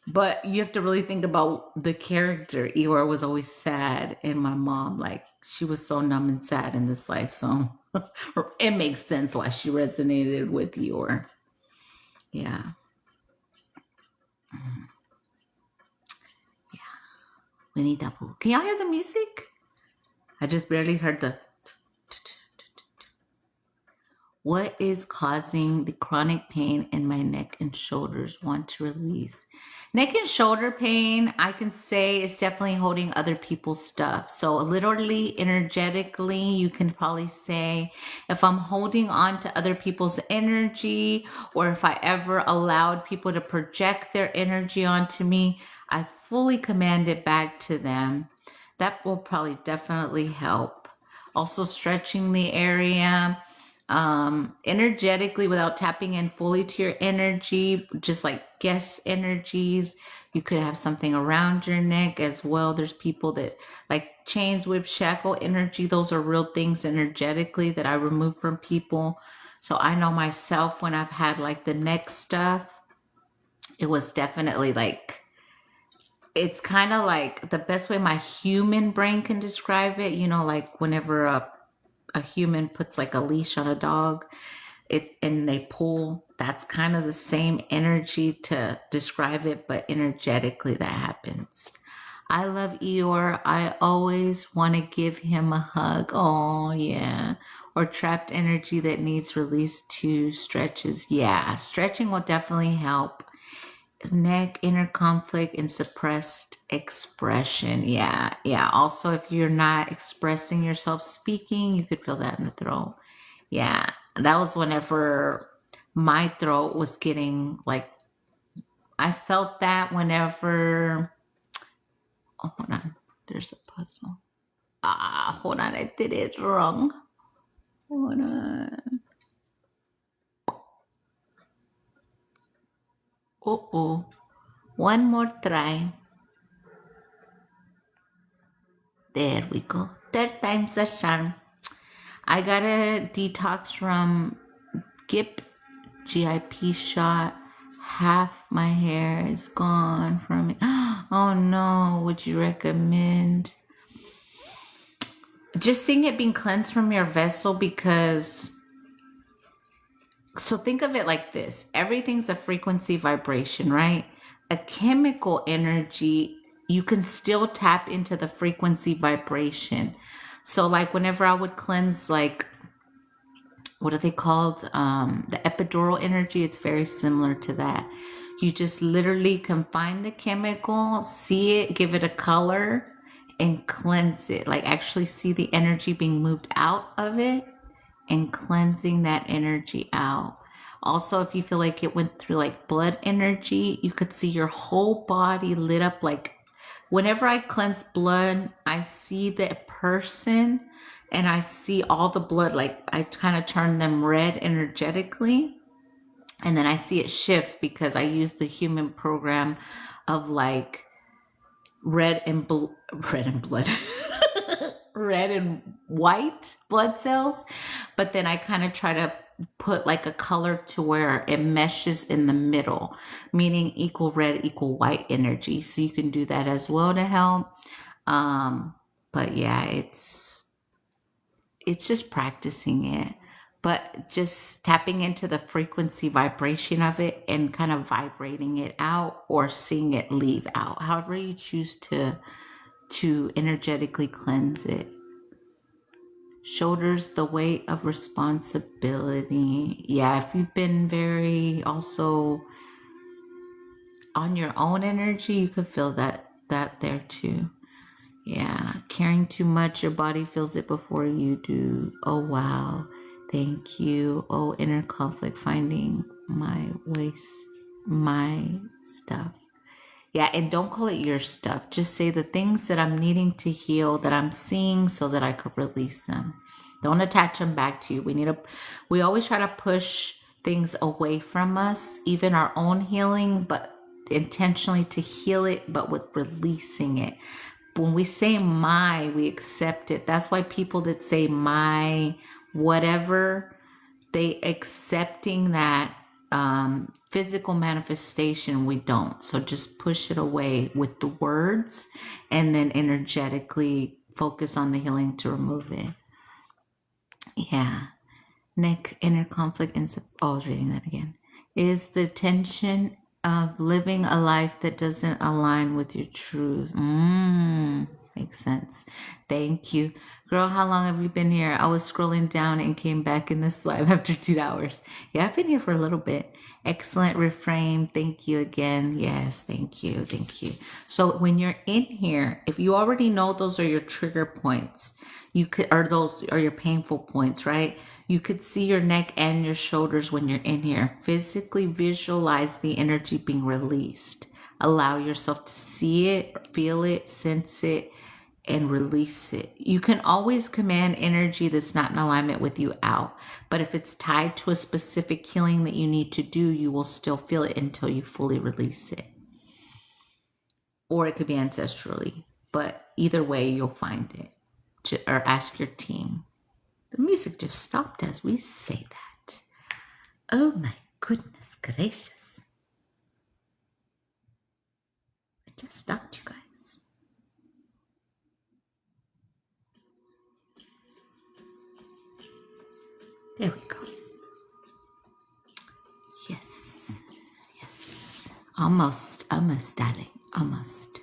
A: But you have to really think about the character. Eeyore was always sad, and my mom, like, she was so numb and sad in this life. So it makes sense why she resonated with Eeyore. Yeah. Winnie the Pooh. Can y'all hear the music? I just barely heard the. What is causing the chronic pain in my neck and shoulders? Want to release. Neck and shoulder pain, I can say, is definitely holding other people's stuff. So literally, energetically, you can probably say, if I'm holding on to other people's energy, or if I ever allowed people to project their energy onto me, I fully command it back to them. That will probably definitely help. Also stretching the area. Energetically, without tapping in fully to your energy, just like guest energies. You could have something around your neck as well. There's people that like chains, whip, shackle energy. Those are real things energetically that I remove from people. So I know myself when I've had like the neck stuff, it was definitely like, it's kind of like the best way my human brain can describe it, like whenever a human puts like a leash on a dog, and they pull, that's kind of the same energy to describe it, but energetically that happens. I love Eeyore. I always want to give him a hug. Oh yeah. Or trapped energy that needs release to stretches. Yeah, stretching will definitely help. Neck, inner conflict, and suppressed expression. Yeah. Also, if you're not expressing yourself speaking, you could feel that in the throat. Yeah. That was whenever my throat was getting like, I felt that whenever. Oh, hold on. There's a puzzle. Hold on. I did it wrong. Hold on. One more try. There we go. Third time's a charm. I got a detox from GIP shot. Half my hair is gone from it. Oh no, would you recommend? just seeing it being cleansed from your vessel, because so think of it like this: everything's a frequency vibration, right? A chemical energy, you can still tap into the frequency vibration. So like whenever I would cleanse, like, what are they called, the epidural energy, it's very similar to that. You just literally can find the chemical, see it, give it a color, and cleanse it, like actually see the energy being moved out of it and cleansing that energy out. Also, if you feel like it went through like blood energy, you could see your whole body lit up. Like whenever I cleanse blood, I see the person and I see all the blood, like I kind of turn them red energetically. And then I see it shifts because I use the human program of like red and blood, red and white blood cells. But then I kind of try to put like a color to where it meshes in the middle, meaning equal red, equal white energy. So you can do that as well to help. But yeah, it's just practicing it, but just tapping into the frequency vibration of it and kind of vibrating it out or seeing it leave out, however you choose to energetically cleanse it. Shoulders, the weight of responsibility. Yeah, if you've been very also on your own energy, you could feel that there too. Yeah, caring too much, your body feels it before you do. Oh wow, thank you. Oh, inner conflict, finding my waste, my stuff. Yeah, and don't call it your stuff. Just say the things that I'm needing to heal, that I'm seeing, so that I could release them. Don't attach them back to you. We always try to push things away from us, even our own healing, but intentionally to heal it, but with releasing it. When we say my, we accept it. That's why people that say my whatever, they accepting that physical manifestation, we don't. So just push it away with the words and then energetically focus on the healing to remove it. Yeah. Nick, inner conflict and I was reading that again. Is the tension of living a life that doesn't align with your truth. Makes sense. Thank you. Girl, how long have you been here? I was scrolling down and came back in this live after 2 hours. Yeah, I've been here for a little bit. Excellent reframe. Thank you again. Yes, thank you. Thank you. So when you're in here, if you already know those are your trigger points, those are your painful points, right? You could see your neck and your shoulders when you're in here. Physically visualize the energy being released. Allow yourself to see it, feel it, sense it, and release it. You can always command energy that's not in alignment with you out. But if it's tied to a specific healing that you need to do, you will still feel it until you fully release it. Or it could be ancestrally. But either way, you'll find it. Or ask your team. The music just stopped as we say that. Oh my goodness gracious. It just stopped, you guys. There we go. Yes. Yes. Almost, darling. Almost.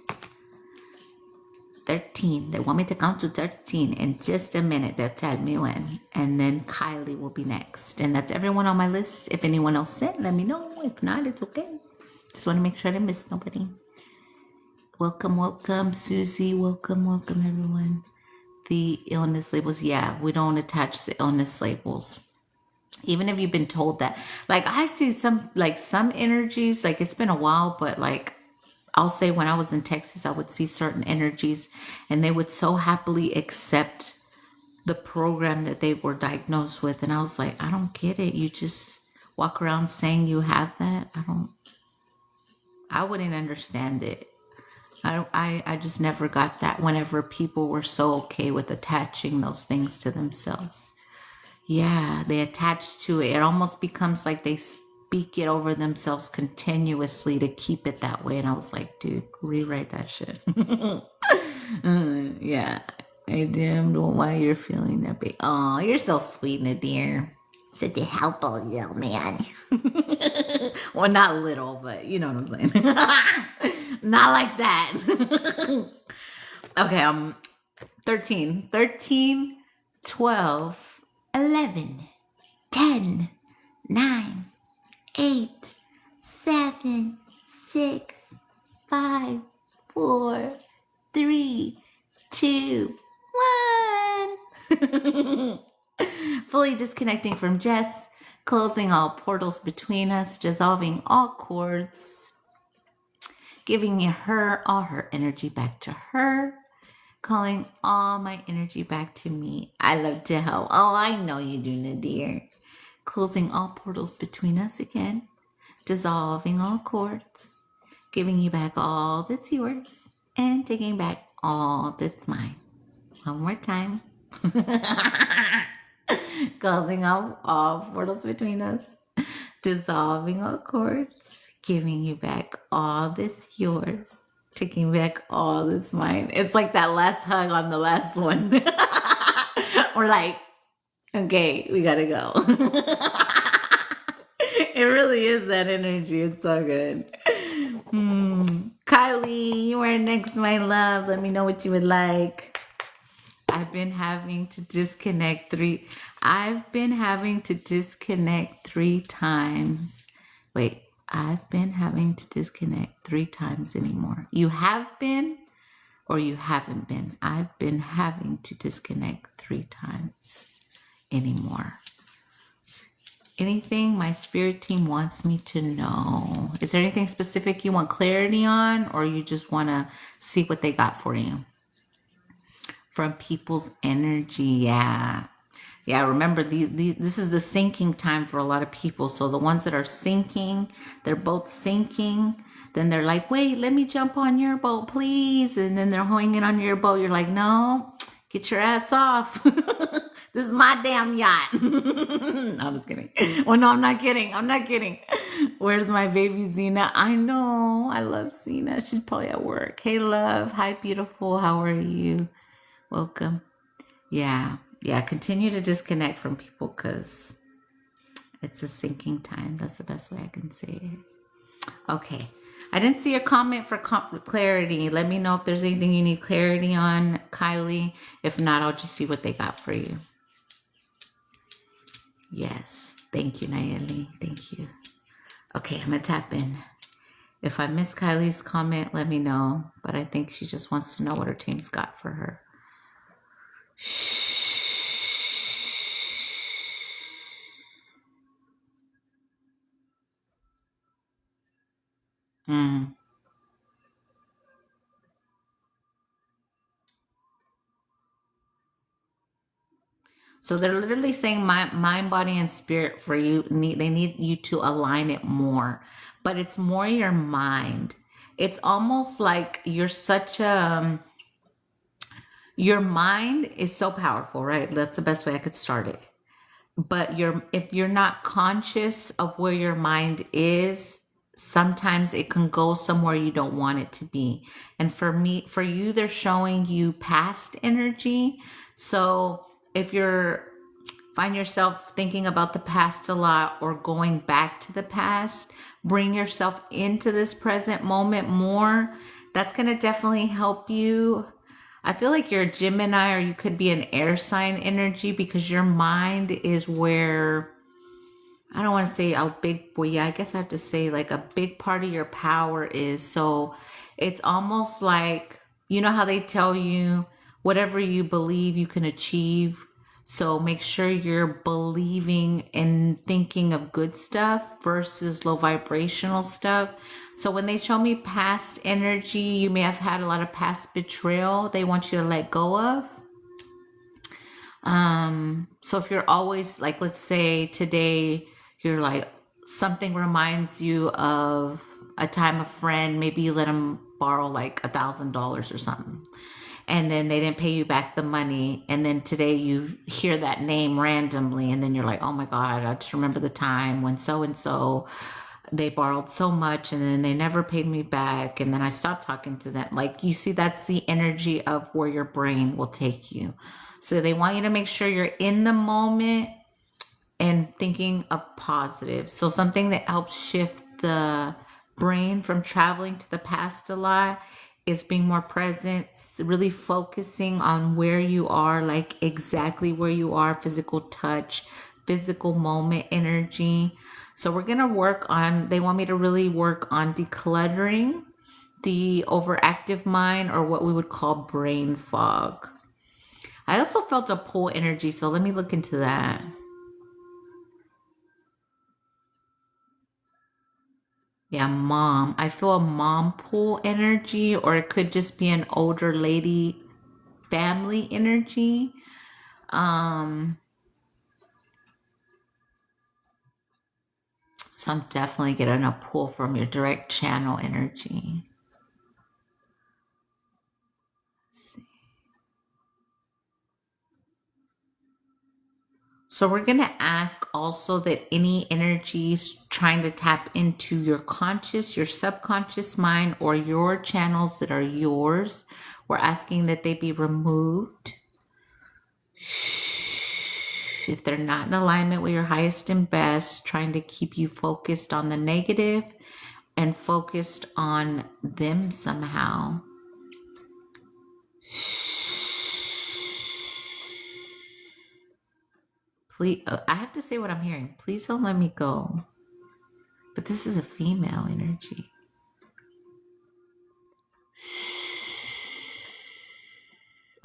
A: 13. They want me to count to 13 in just a minute. They'll tell me when. And then Kylie will be next. And that's everyone on my list. If anyone else sent, let me know. If not, it's okay. Just want to make sure I didn't miss nobody. Welcome, welcome, Susie. Welcome, welcome, everyone. The illness labels. Yeah, we don't attach the illness labels. Even if you've been told that. Like, I see some energies, like it's been a while, but like, I'll say when I was in Texas, I would see certain energies and they would so happily accept the program that they were diagnosed with. And I was like, I don't get it. You just walk around saying you have that. I wouldn't understand it. I just never got that whenever people were so okay with attaching those things to themselves. Yeah, they attach to it. It almost becomes like they speak it over themselves continuously to keep it that way. And I was like, dude, rewrite that shit. Yeah. I dimmed why you're feeling that big. Oh, you're so sweet, Nadir. Said to help a little man. Well, not little, but you know what I'm saying. Not like that. Okay, 13. 13, 12, 11, 10, 9, 8, 7, 6, 5, 4, 3, 2, 1. Fully disconnecting from Jess, closing all portals between us, dissolving all cords, giving her all her energy back to her, calling all my energy back to me. I love to help. Oh, I know you do, Nadir. Closing all portals between us again, dissolving all cords, giving you back all that's yours, and taking back all that's mine. One more time. Closing all portals between us, dissolving all cords, giving you back all that's yours, taking back all that's mine. It's like that last hug on the last one. We're like, okay, we gotta go. It really is that energy. It's so good. Kylie, you are next, my love. Let me know what you would like. I've been having to disconnect three times. Wait, I've been having to disconnect 3 times anymore. You have been or you haven't been. I've been having to disconnect 3 times anymore. Anything my spirit team wants me to know? Is there anything specific you want clarity on, or you just want to see what they got for you? From people's energy, yeah. Remember, this is the sinking time for a lot of people. So the ones that are sinking, they're both sinking. Then they're like, wait, let me jump on your boat, please. And then they're hanging on your boat. You're like, no, get your ass off. This is my damn yacht. No, I'm just kidding. Well, no, I'm not kidding. Where's my baby Zena? I know. I love Zena. She's probably at work. Hey, love. Hi, beautiful. How are you? Welcome. Yeah. Continue to disconnect from people because it's a sinking time. That's the best way I can say it. Okay. I didn't see a comment for clarity. Let me know if there's anything you need clarity on, Kylie. If not, I'll just see what they got for you. Yes. Thank you, Nayeli. Thank you. Okay, I'm going to tap in. If I miss Kylie's comment, let me know. But I think she just wants to know what her team's got for her. So they're literally saying mind, body, and spirit for you. They need you to align it more, but it's more your mind. It's almost like you're such a, your mind is so powerful, right? That's the best way I could start it. But if you're not conscious of where your mind is, sometimes it can go somewhere you don't want it to be. And for you, they're showing you past energy. So if find yourself thinking about the past a lot or going back to the past, bring yourself into this present moment more. That's going to definitely help you. I feel like you're a Gemini, or you could be an air sign energy, because your mind is where, I don't want to say a big, well, yeah, I guess I have to say like a big part of your power is. So it's almost like, you know how they tell you whatever you believe you can achieve. So make sure you're believing and thinking of good stuff versus low vibrational stuff. So when they show me past energy, you may have had a lot of past betrayal they want you to let go of. So if you're always like, let's say today, you're like, something reminds you of a time a friend, maybe you let them borrow like $1,000 or something, and then they didn't pay you back the money. And then today you hear that name randomly, and then you're like, oh my God, I just remember the time when so-and-so they borrowed so much and then they never paid me back. And then I stopped talking to them. Like, you see, that's the energy of where your brain will take you. So they want you to make sure you're in the moment and thinking of positive. So something that helps shift the brain from traveling to the past a lot is being more present, really focusing on where you are, like exactly where you are, physical touch, physical moment energy. So we're going to work on, they want me to really work on decluttering the overactive mind, or what we would call brain fog. I also felt a pull energy, so let me look into that. Yeah, mom. I feel a mom pull energy, or it could just be an older lady family energy. Um, so I'm definitely getting a pull from your direct channel energy. Let's see. So we're going to ask also that any energies trying to tap into your conscious, your subconscious mind, or your channels that are yours, we're asking that they be removed if they're not in alignment with your highest and best, trying to keep you focused on the negative and focused on them somehow. Please, I have to say what I'm hearing. Please don't let me go. But this is a female energy.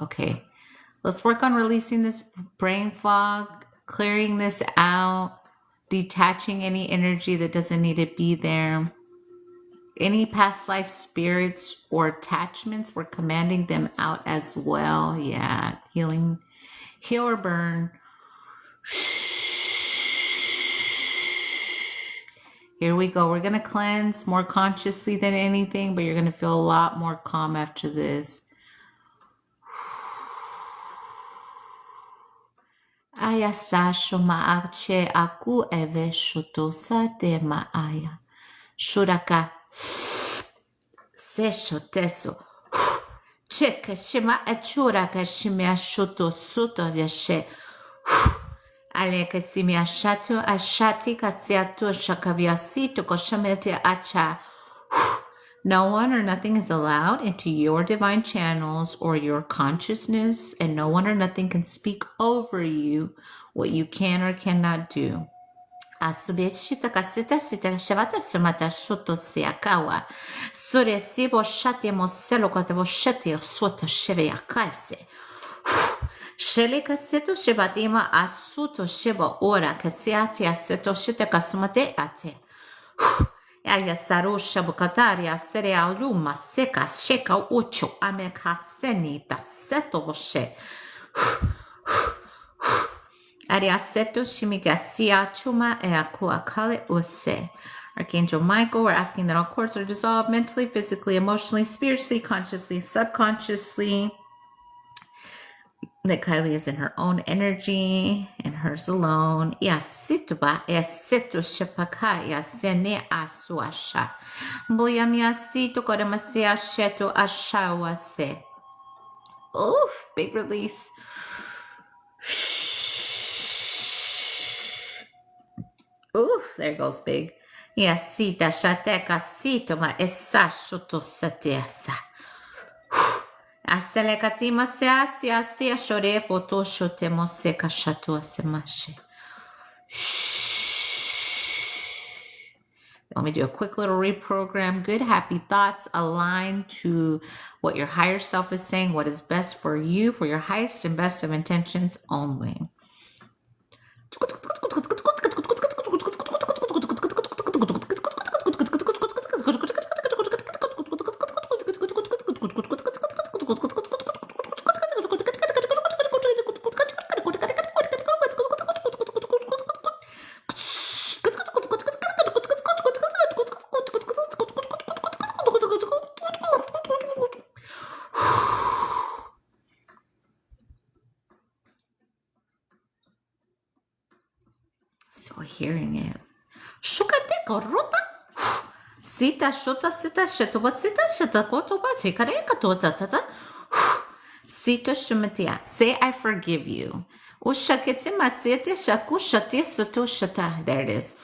A: Okay, let's work on releasing this brain fog, clearing this out, detaching any energy that doesn't need to be there. Any past life spirits or attachments, we're commanding them out as well. Yeah, healing, heal or burn. Here we go. We're going to cleanse more consciously than anything, but you're going to feel a lot more calm after this. Ayasa shoma ache aku eve shotosa de maaya. Shuraka sesho teso. Cheka shima achuraka shimia shoto suto vyashe. Aleka simia shatu ashati katsiatu shakaviasito koshamete acha. No one or nothing is allowed into your divine channels or your consciousness, and no one or nothing can speak over you what you can or cannot do. Asubeshita kasita sita shavata samata shoto siakawa. Sure sibo shati moselo kotavo shati soto sheve akase. Shele kaseto shebatima asuto sheba ora kasiati aseto shite kasumate ate. Aya sarusha bukataria sere aluma seka sheka ucho amekaseni taseto boshe. Ariaseto shimigasia chuma eakuakale use. Archangel Michael, we're asking that all cords are dissolved mentally, physically, emotionally, spiritually, consciously, subconsciously. That Kylie is in her own energy and hers alone. Yasituba yasitu shapaka yasene asuasha. Boyamiasitu kodamasia shetu ashawase. Oof, big release. Oof, there goes big. Yasita shateka sitoma esashoto satiasa. Aselekatima se asia sia shore poto shotemo se kashatua semashe. Let me do a quick little reprogram. Good, happy thoughts align to what your higher self is saying, what is best for you, for your highest and best of intentions only. Still hearing it. Shukateko rota Sita shota sita shetoba sita sheta kotoba chikare katota tata. Sito shumatia. Say I forgive you. Ushakete masete shaku shati soto shata. There it is.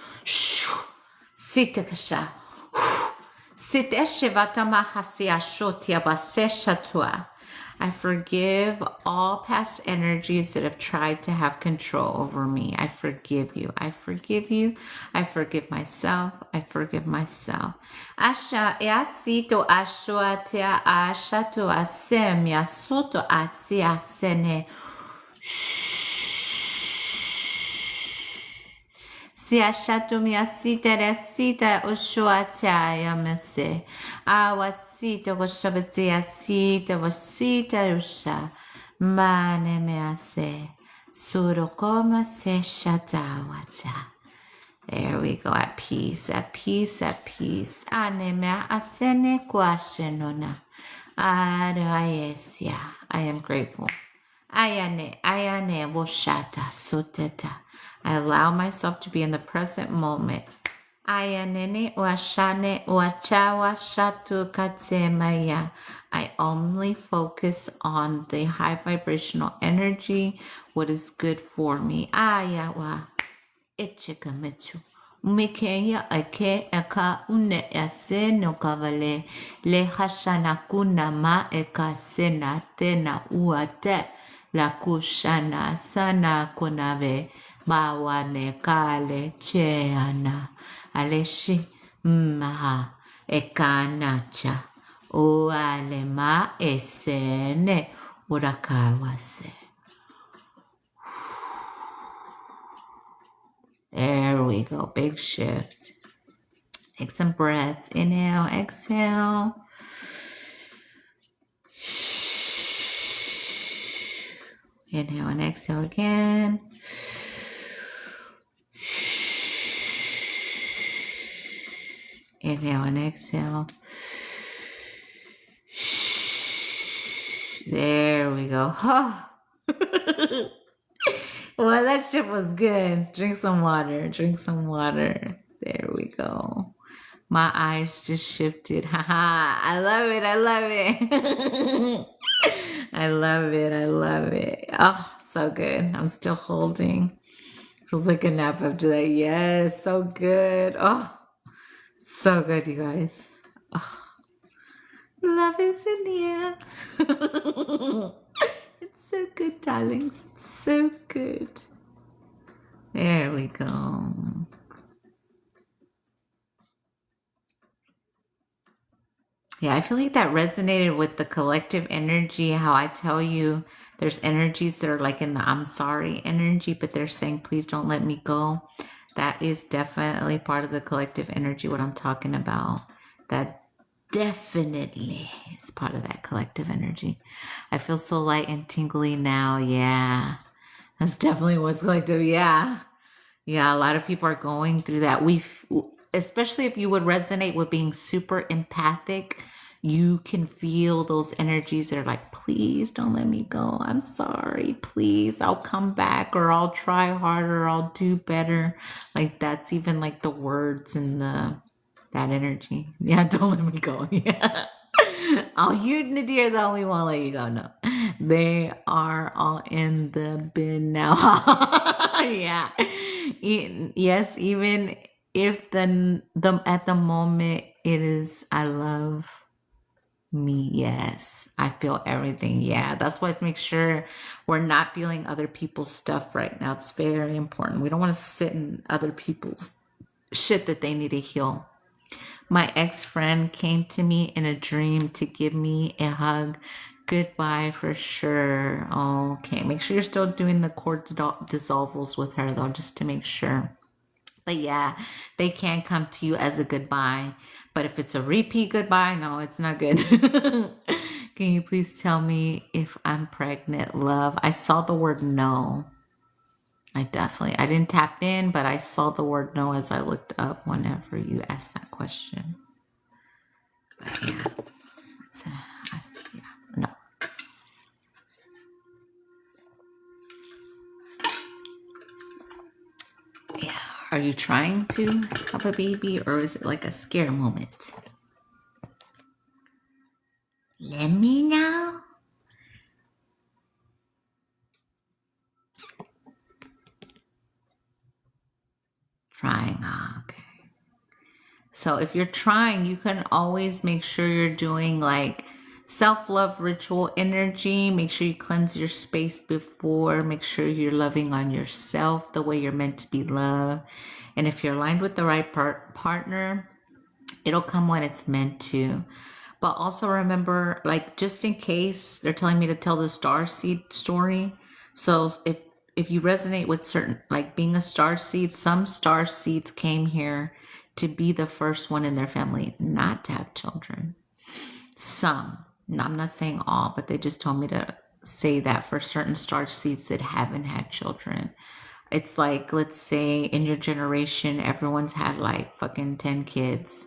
A: Sita kasha. Site shevatama hasia shotia base shatua. I forgive all past energies that have tried to have control over me. I forgive you. I forgive you. I forgive myself. I forgive myself. Asha easito ashoatea ashato asemia soto asia sene. Si ashato mi asita resita oshoata yamase. Awasita washabatia sita wasita usha. Mane me ase. Surokoma se shatawata. There we go. At peace, at peace, at peace. Aneme asene kwashenona. Arayesia. I am grateful. Ayane, woshata, soteta. I allow myself to be in the present moment. Ayanene, washane, wachawa, shatu, katsemaya. I only focus on the high vibrational energy, what is good for me. Ayawa, echikamitsu. Umekenya ake eka une ase no kavale. Le hashana kuna ma eka sena tena uate. La kushana sana kunave. Bawane kale cheana. Aleshi maha ekanacha. Ualema esene urakawase. There we go. Big shift. Take some breaths. Inhale, exhale. Inhale and exhale again. Inhale and exhale. There we go. Well, that shit was good. Drink some water. Drink some water. There we go. My eyes just shifted. Haha. I love it. I love it. I love it. I love it. Oh, so good. I'm still holding. Feels like a nap after that. Yes, so good. Oh, so good, you guys. Oh, love is in the air. It's so good, darlings. It's so good. There we go. Yeah, I feel like that resonated with the collective energy, how I tell you there's energies that are like in the I'm sorry energy, but they're saying, please don't let me go. That is definitely part of the collective energy, what I'm talking about. That definitely is part of that collective energy. I feel so light and tingly now. Yeah, that's definitely what's collective. Yeah. Yeah, a lot of people are going through that. Especially if you would resonate with being super empathic, you can feel those energies that are like, please don't let me go. I'm sorry. Please, I'll come back, or I'll try harder, I'll do better. Like that's even like the words in that energy. Yeah, don't let me go. Yeah. Oh, you Nadir though, we won't let you go. No. They are all in the bin now. Yeah. Yes, even if the at the moment it is I love me. Yes, I feel everything. Yeah, that's why let's make sure we're not feeling other people's stuff right now. It's very important. We don't want to sit in other people's shit that they need to heal. My ex-friend came to me in a dream to give me a hug. Goodbye for sure. Okay, make sure you're still doing the cord dissolvals with her though, just to make sure. But yeah, they can come to you as a goodbye. But if it's a repeat goodbye, no, it's not good. Can you please tell me if I'm pregnant, love? I saw the word no. I didn't tap in, but I saw the word no as I looked up whenever you asked that question. But yeah, no. Yeah. Are you trying to have a baby, or is it like a scare moment? Let me know. Trying. Okay. So if you're trying, you can always make sure you're doing like self-love ritual energy. Make sure you cleanse your space before. Make sure you're loving on yourself the way you're meant to be loved. And if you're aligned with the right partner, it'll come when it's meant to. But also remember, like, just in case they're telling me to tell the star seed story. So if you resonate with certain, like being a star seed, some star seeds came here to be the first one in their family not to have children. Some, I'm not saying all, but they just told me to say that for certain star seeds that haven't had children. It's like, let's say in your generation, everyone's had like fucking 10 kids.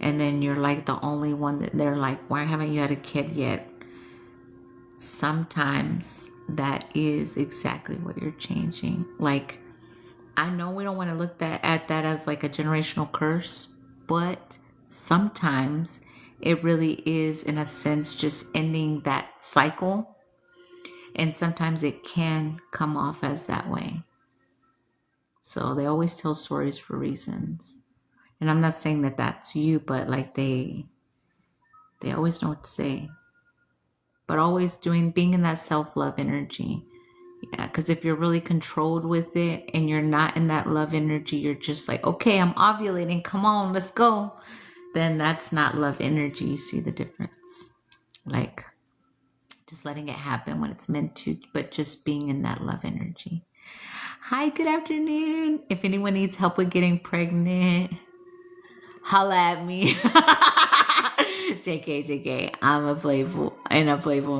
A: And then you're like the only one that they're like, why haven't you had a kid yet? Sometimes that is exactly what you're changing. Like, I know we don't want to look at that as like a generational curse, but sometimes it really is, in a sense, just ending that cycle. And sometimes it can come off as that way. So they always tell stories for reasons. And I'm not saying that that's you, but like they always know what to say. But always being in that self-love energy. Yeah, because if you're really controlled with it and you're not in that love energy, you're just like, okay, I'm ovulating, come on, let's go. Then that's not love energy. You see the difference? Like, just letting it happen when it's meant to, but just being in that love energy. Hi, good afternoon. If anyone needs help with getting pregnant, holla at me. JK, I'm a playful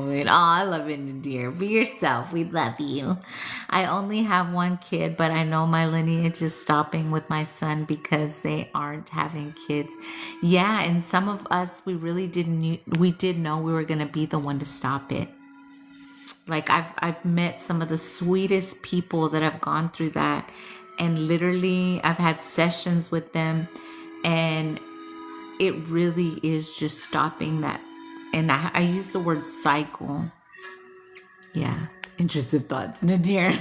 A: mood. Oh, I love it, dear. Be yourself. We love you. I only have one kid, but I know my lineage is stopping with my son because they aren't having kids. Yeah, and some of us, we did know we were going to be the one to stop it. Like I've met some of the sweetest people that have gone through that, and literally I've had sessions with them, and it really is just stopping that. And I use the word cycle. Yeah. Intrusive thoughts, Nadir.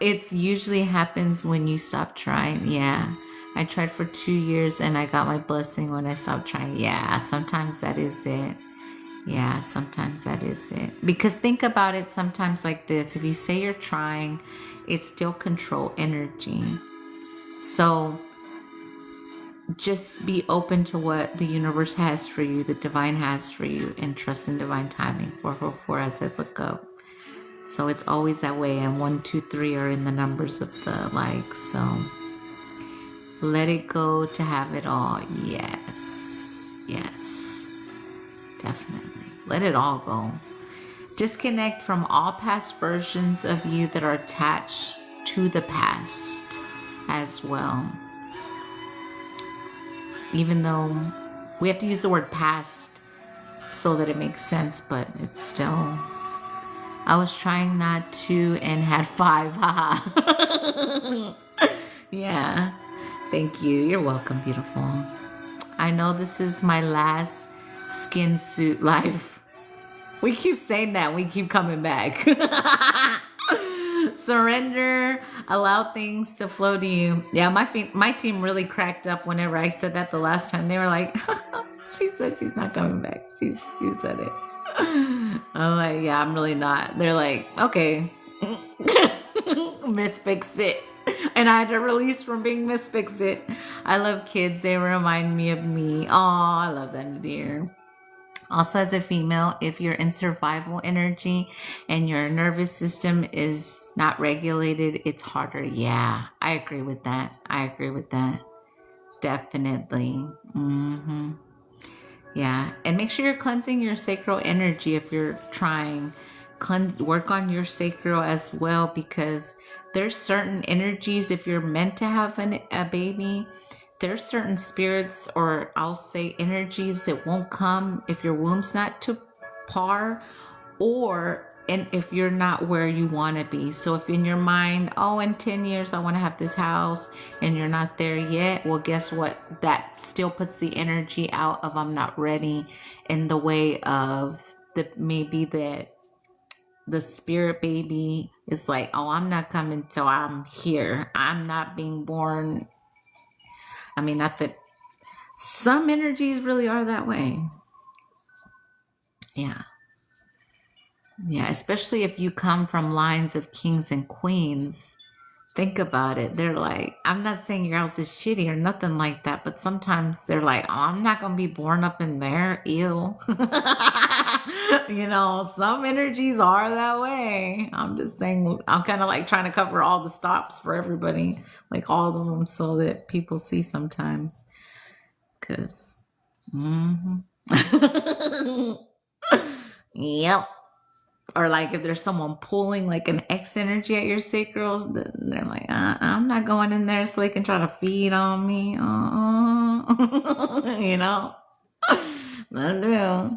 A: It usually happens when you stop trying. Yeah. I tried for 2 years and I got my blessing when I stopped trying. Yeah. Sometimes that is it. Yeah. Sometimes that is it. Because think about it sometimes like this. If you say you're trying, it's still control energy. So just be open to what the universe has for you, the divine has for you, and trust in divine timing. 444 as I look up. So it's always that way. And 1, 2, 3 are in the numbers of the likes. So let it go to have it all. Yes. Yes. Definitely. Let it all go. Disconnect from all past versions of you that are attached to the past as well. Even though we have to use the word past so that it makes sense, but it's still, I was trying not to and had 5, haha. Yeah, thank you. You're welcome, beautiful. I know this is my last skin suit life. We keep saying that, we keep coming back. Surrender, allow things to flow to you. Yeah, my team really cracked up whenever I said that the last time. They were like, she said she's not coming back. She said it. I'm like, yeah, I'm really not. They're like, okay. Miss Fix It. And I had to release from being Miss Fix It. I love kids. They remind me of me. Oh, I love that, dear. Also, as a female, if you're in survival energy and your nervous system is not regulated, it's harder. Yeah, I agree with that. Definitely. Yeah, and make sure you're cleansing your sacral energy if you're trying. Work on your sacral as well, because there's certain energies, if you're meant to have a baby, there's certain spirits, or I'll say energies, that won't come if your womb's not to par, or if you're not where you want to be. So if in your mind, oh, in 10 years I want to have this house, and you're not there yet, well, guess what? That still puts the energy out of I'm not ready, in the way of maybe that the spirit baby is like, oh, I'm not coming till I'm here. I'm not being born. I mean, not that some energies really are that way. Yeah. Yeah, especially if you come from lines of kings and queens. Think about it. They're like, I'm not saying your house is shitty or nothing like that, but sometimes they're like, oh, I'm not going to be born up in there. Ew. Some energies are that way. I'm just saying, I'm kind of like trying to cover all the stops for everybody, like all of them, so that people see sometimes. Because, yep. Or like if there's someone pulling like an X energy at your sacrals, then they're like, I'm not going in there so they can try to feed on me. No.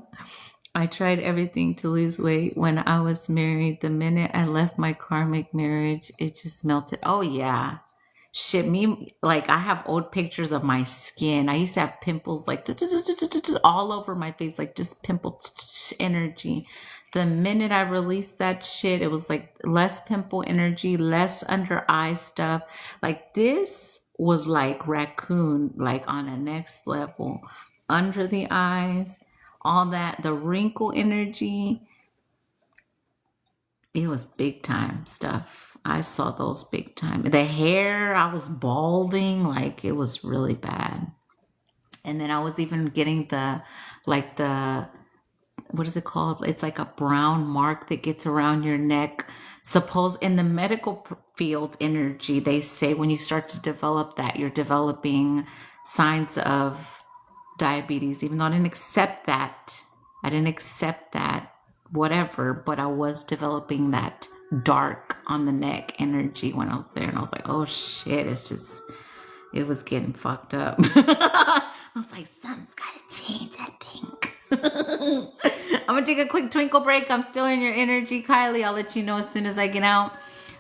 A: I tried everything to lose weight when I was married. The minute I left my karmic marriage, it just melted. Oh yeah. Shit, me, like I have old pictures of my skin. I used to have pimples like all over my face, like just pimple energy. The minute I released that shit, it was like less pimple energy, less under eye stuff. Like this was like raccoon, like on a next level. Under the eyes, all that, the wrinkle energy, it was big time stuff. I saw those big time. The hair, I was balding, like it was really bad. And then I was even getting like the, what is it called? It's like a brown mark that gets around your neck. Suppose in the medical field energy, they say when you start to develop that, you're developing signs of diabetes, even though I didn't accept that. Whatever, but I was developing that dark on the neck energy when I was there. And I was like, oh shit, it was getting fucked up. I was like, something's gotta change, I think. I'm gonna take a quick twinkle break. I'm still in your energy, Kylie. I'll let you know as soon as I get out.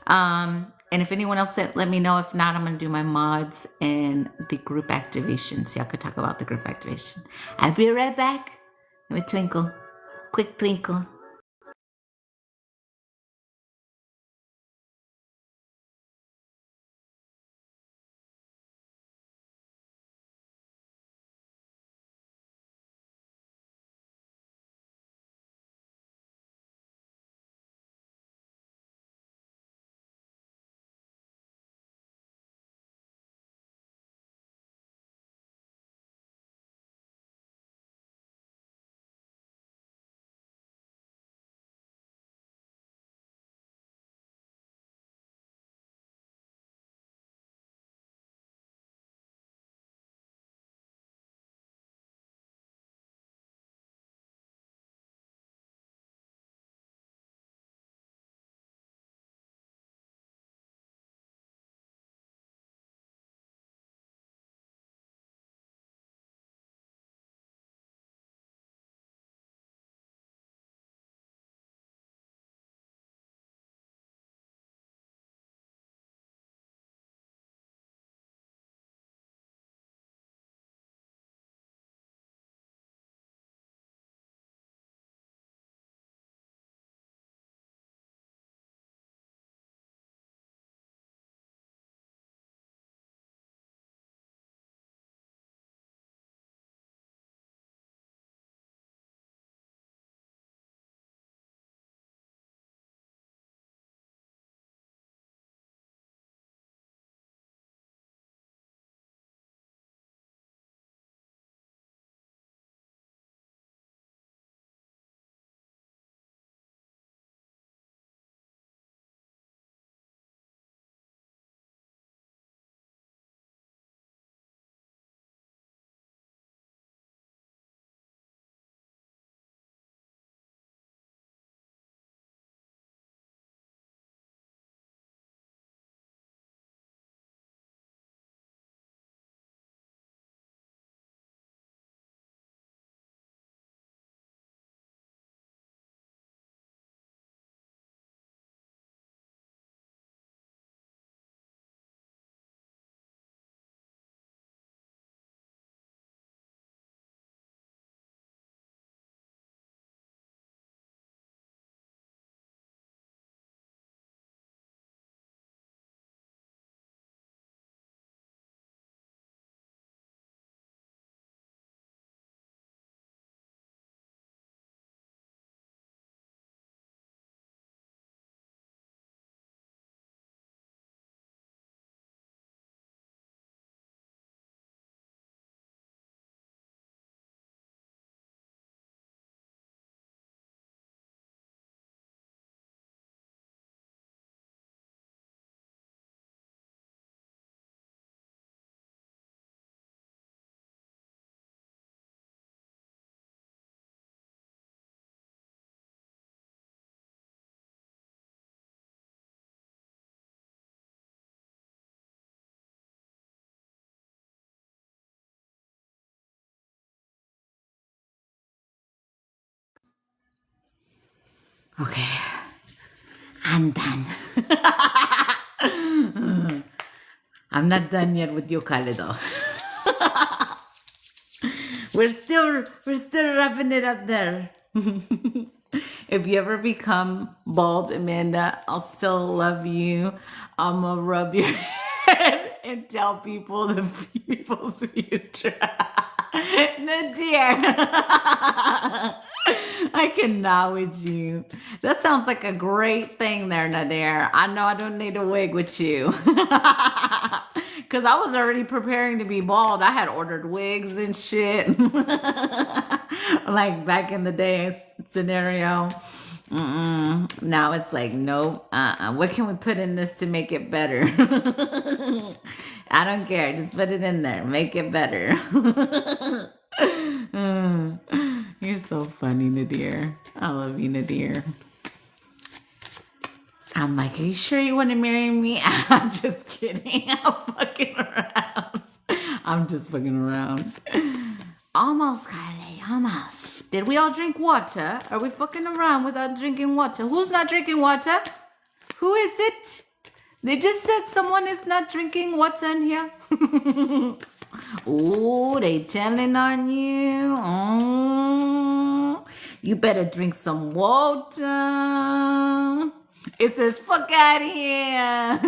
A: And if anyone else said, let me know. If not, I'm gonna do my mods and the group activation. So y'all could talk about the group activation. I'll be right back. Let me twinkle. Quick twinkle. Okay, I'm done. I'm not done yet with you, Kalido. We're still wrapping it up there. If you ever become bald, Amanda, I'll still love you. I'm gonna rub your head and tell people the people's future. Nadir, I cannot with you. That sounds like a great thing there, Nadir. I know I don't need a wig with you. Because I was already preparing to be bald. I had ordered wigs and shit. Like back in the day scenario. Now it's like, nope. What can we put in this to make it better? I don't care. Just put it in there. Make it better. You're so funny, Nadir. I love you, Nadir. I'm like, are you sure you want to marry me? I'm just kidding. I'm fucking around. I'm just fucking around. Almost, Kylie. Almost. Did we all drink water? Are we fucking around without drinking water? Who's not drinking water? Who is it? They just said someone is not drinking water in here. Oh, they telling on you. Oh, you better drink some water. It says, fuck out of here.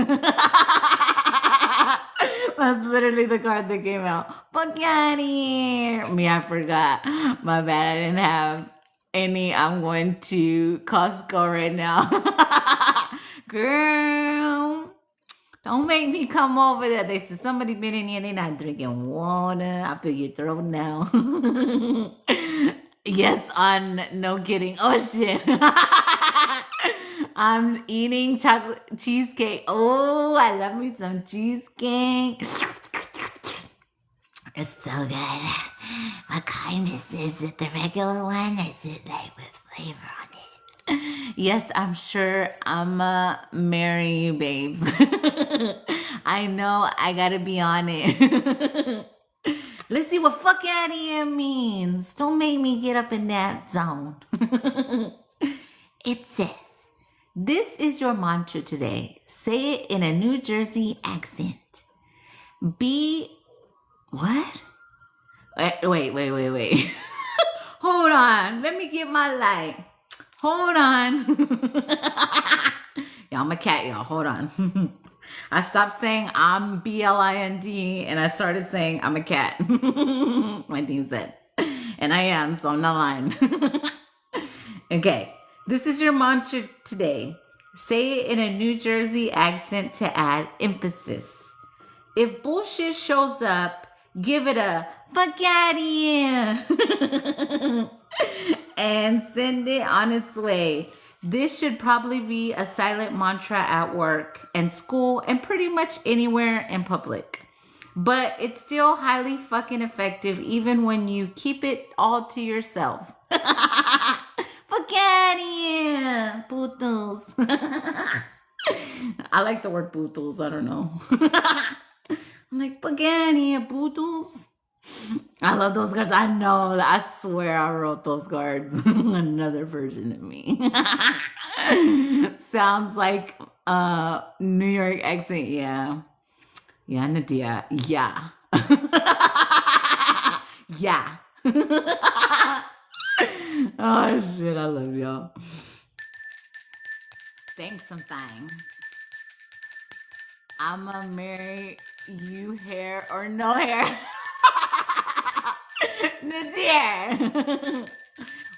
A: That's literally the card that came out. Fuck out of here. Me, I forgot. My bad. I didn't have any. I'm going to Costco right now. Girl, don't make me come over there. They said somebody been in here. They not drinking water. I feel your throat now. Yes, on no kidding. Oh shit. I'm eating chocolate cheesecake. Oh, I love me some cheesecake. It's so good. What kind is it? Is it the regular one or is it like with flavor on it? Yes, I'm sure I'ma marry you, babes. I know I gotta be on it. Let's see what fuck out of here means. Don't make me get up in that zone. It says, this is your mantra today. Say it in a New Jersey accent. Be what? Wait. Hold on. Let me get my light. Hold on. Yeah, I'm a cat, y'all. Hold on. I stopped saying I'm BLIND and I started saying I'm a cat. My team said. And I am, so I'm not lying. Okay. This is your mantra today. Say it in a New Jersey accent to add emphasis. If bullshit shows up, give it a fuck out of here. And send it on its way. This should probably be a silent mantra at work and school and pretty much anywhere in public. But it's still highly fucking effective even when you keep it all to yourself. Fuck out of here, putos. I like the word putos. I don't know. I'm like, fuck out of here, putos. I love those cards. I know. I swear I wrote those cards. Another version of me. Sounds like New York accent. Yeah. Yeah, Nadia. Yeah. Yeah. Oh shit, I love y'all. Thanks sometimes. I'ma marry you, hair or no hair. Nadir.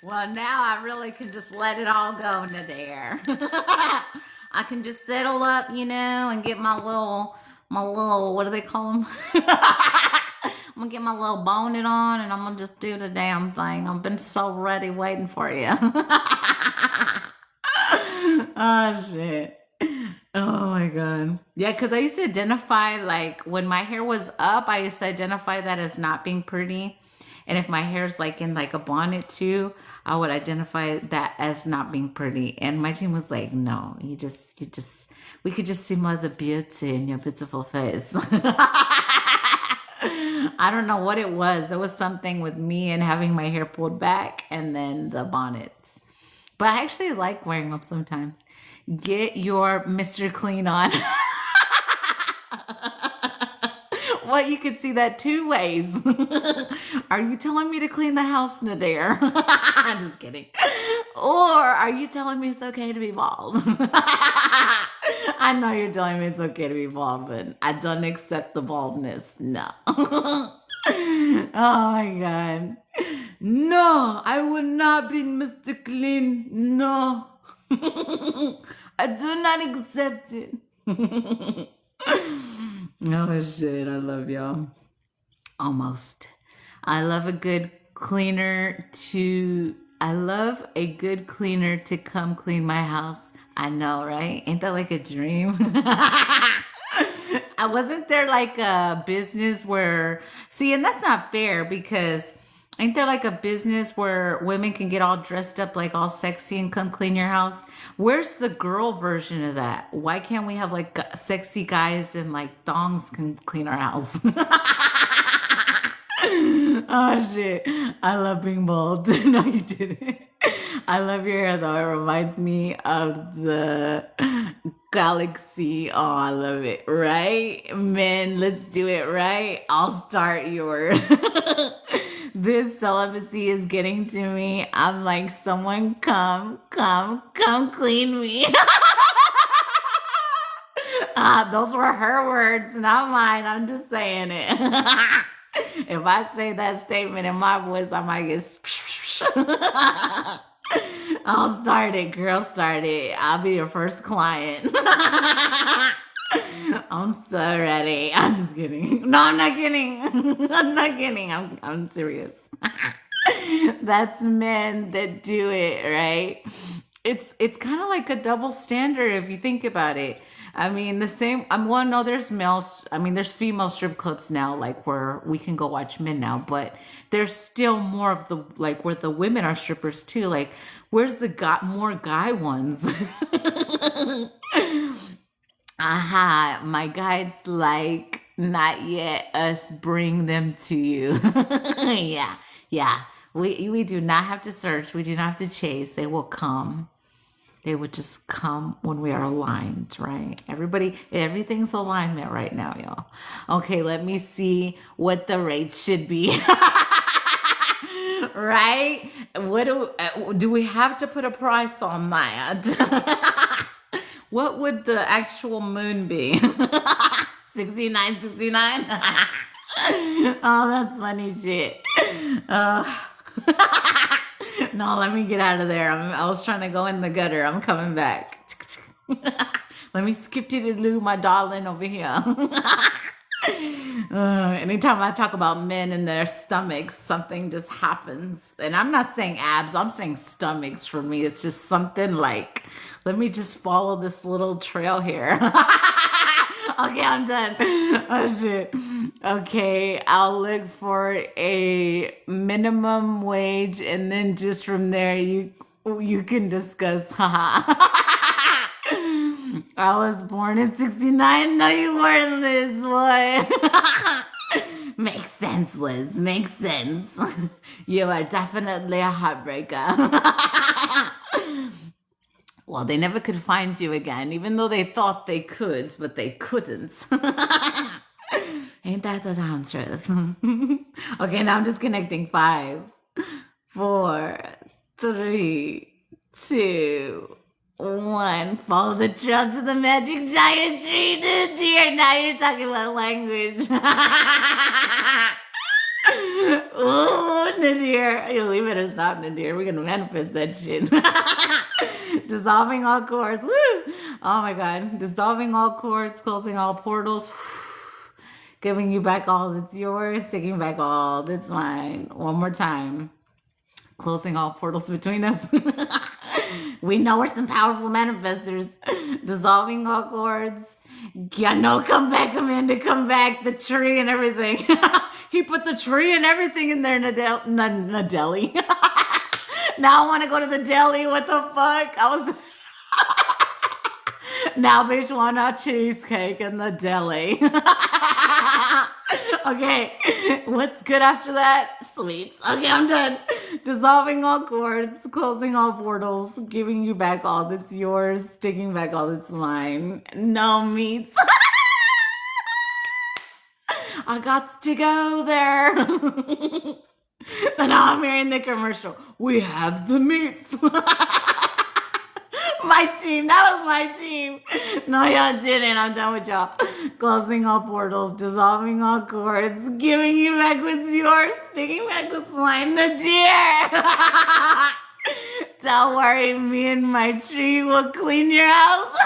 A: Well, now I really can just let it all go, Nadir. I can just settle up, and get my little, what do they call them? I'm gonna get my little bonnet on and I'm gonna just do the damn thing. I've been so ready waiting for you. Oh, shit. Oh my God. Yeah, because I used to identify, like, when my hair was up, I used to identify that as not being pretty. And if my hair's like in like a bonnet too, I would identify that as not being pretty. And my team was like, no, we could just see more of the beauty in your beautiful face. I don't know what it was. It was something with me and having my hair pulled back and then the bonnets. But I actually like wearing them sometimes. Get your Mr. Clean on. Well, you could see that two ways. Are you telling me to clean the house, Nadir? I'm just kidding. Or are you telling me it's okay to be bald? I know you're telling me it's okay to be bald, but I don't accept the baldness. No. Oh my God. No, I will not be Mr. Clean. No. I do not accept it. Oh shit, I love y'all. Almost. I love a good cleaner to I love a good cleaner to come clean my house. I know, right? Ain't that like a dream? I wasn't there like a business where see, and that's not fair because ain't there like a business where women can get all dressed up like all sexy and come clean your house? Where's the girl version of that? Why can't we have like sexy guys and like thongs can clean our house? Oh shit. I love being bald. No, you didn't. I love your hair though. It reminds me of the galaxy. Oh, I love it. Right? Men, let's do it, right? I'll start your this celibacy is getting to me. I'm like, someone come clean me. Those were her words, not mine. I'm just saying it. If I say that statement in my voice, I might get. I'll start it, girl. Start it. I'll be your first client. I'm so ready. I'm just kidding. No, I'm not kidding. I'm not kidding. I'm serious. That's men that do it, right? It's kind of like a double standard if you think about it. I mean, the same. I'm one. No, there's males. I mean, there's female strip clubs now, like where we can go watch men now. But there's still more of the like where the women are strippers too. Like, where's the more guy ones? Aha, my guide's like, not yet. Us bring them to you. Yeah, yeah. We do not have to search. We do not have to chase. They will come. They would just come when we are aligned, right? Everything's alignment right now, y'all. Okay, let me see what the rates should be. Right? What do we have to put a price on that? What would the actual moon be? 69. Oh, that's funny shit. No, let me get out of there. I was trying to go in the gutter. I'm coming back. Let me skip to the loo, my darling over here. Anytime I talk about men and their stomachs, something just happens. And I'm not saying abs, I'm saying stomachs for me. It's just something like, let me just follow this little trail here. Okay, I'm done. Oh shit. Okay, I'll look for a minimum wage and then just from there you can discuss. I was born in 69. No, you weren't, Liz, boy. Makes sense, Liz. Makes sense. You are definitely a heartbreaker. Well, they never could find you again, even though they thought they could, but they couldn't. Ain't that the damn truth? Okay, now I'm disconnecting. 5, 4, 3, 2, 1. Follow the trail to the magic giant tree, dear. Now you're talking about language. Ooh, Nadir. We better stop, Nadir. We're going to manifest that shit. Dissolving all cords. Woo! Oh my God. Dissolving all cords, closing all portals. Giving you back all that's yours, taking back all that's mine. One more time. Closing all portals between us. We know we're some powerful manifestors. Dissolving all cords. Yeah, no, come back, Amanda, come back. The tree and everything. He put the tree and everything in there, Nadelli. Now I want to go to the deli. What the fuck? Now bitch want a cheesecake in the deli. Okay. What's good after that? Sweets. Okay, I'm done. Dissolving all cords, closing all portals, giving you back all that's yours, taking back all that's mine. No meats. I got to go there. And now I'm hearing the commercial. We have the meats. My team. That was my team. No, y'all didn't. I'm done with y'all. Closing all portals, dissolving all cords, giving you back what's yours, taking back what's mine. The deer. Don't worry, me and my tree will clean your house.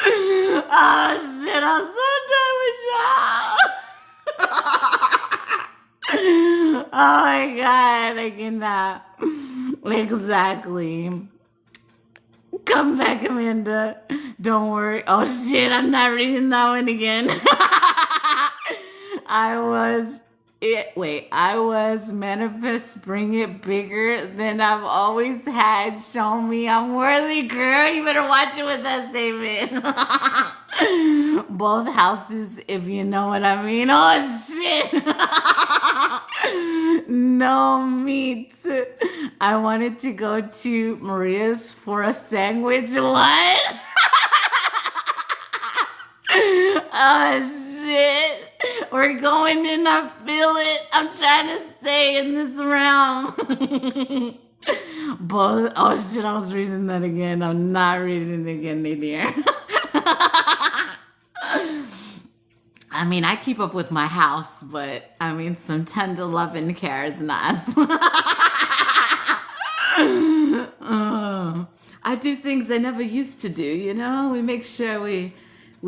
A: Oh shit, I'm so done with y'all. Oh my god, I cannot. Exactly. Come back, Amanda. Don't worry. Oh shit, I'm not reading that one again. I was manifest, bring it bigger than I've always had. Show me I'm worthy, girl. You better watch it with that statement. Both houses, if you know what I mean. Oh shit. No meat. I wanted to go to Maria's for a sandwich. What? Oh shit. We're going in, I feel it. I'm trying to stay in this realm. Both. Oh shit, I was reading that again. I'm not reading it again, Nadir. I mean, I keep up with my house, but I mean, some 10 to 11 care is nice. I do things I never used to do, you know? We make sure we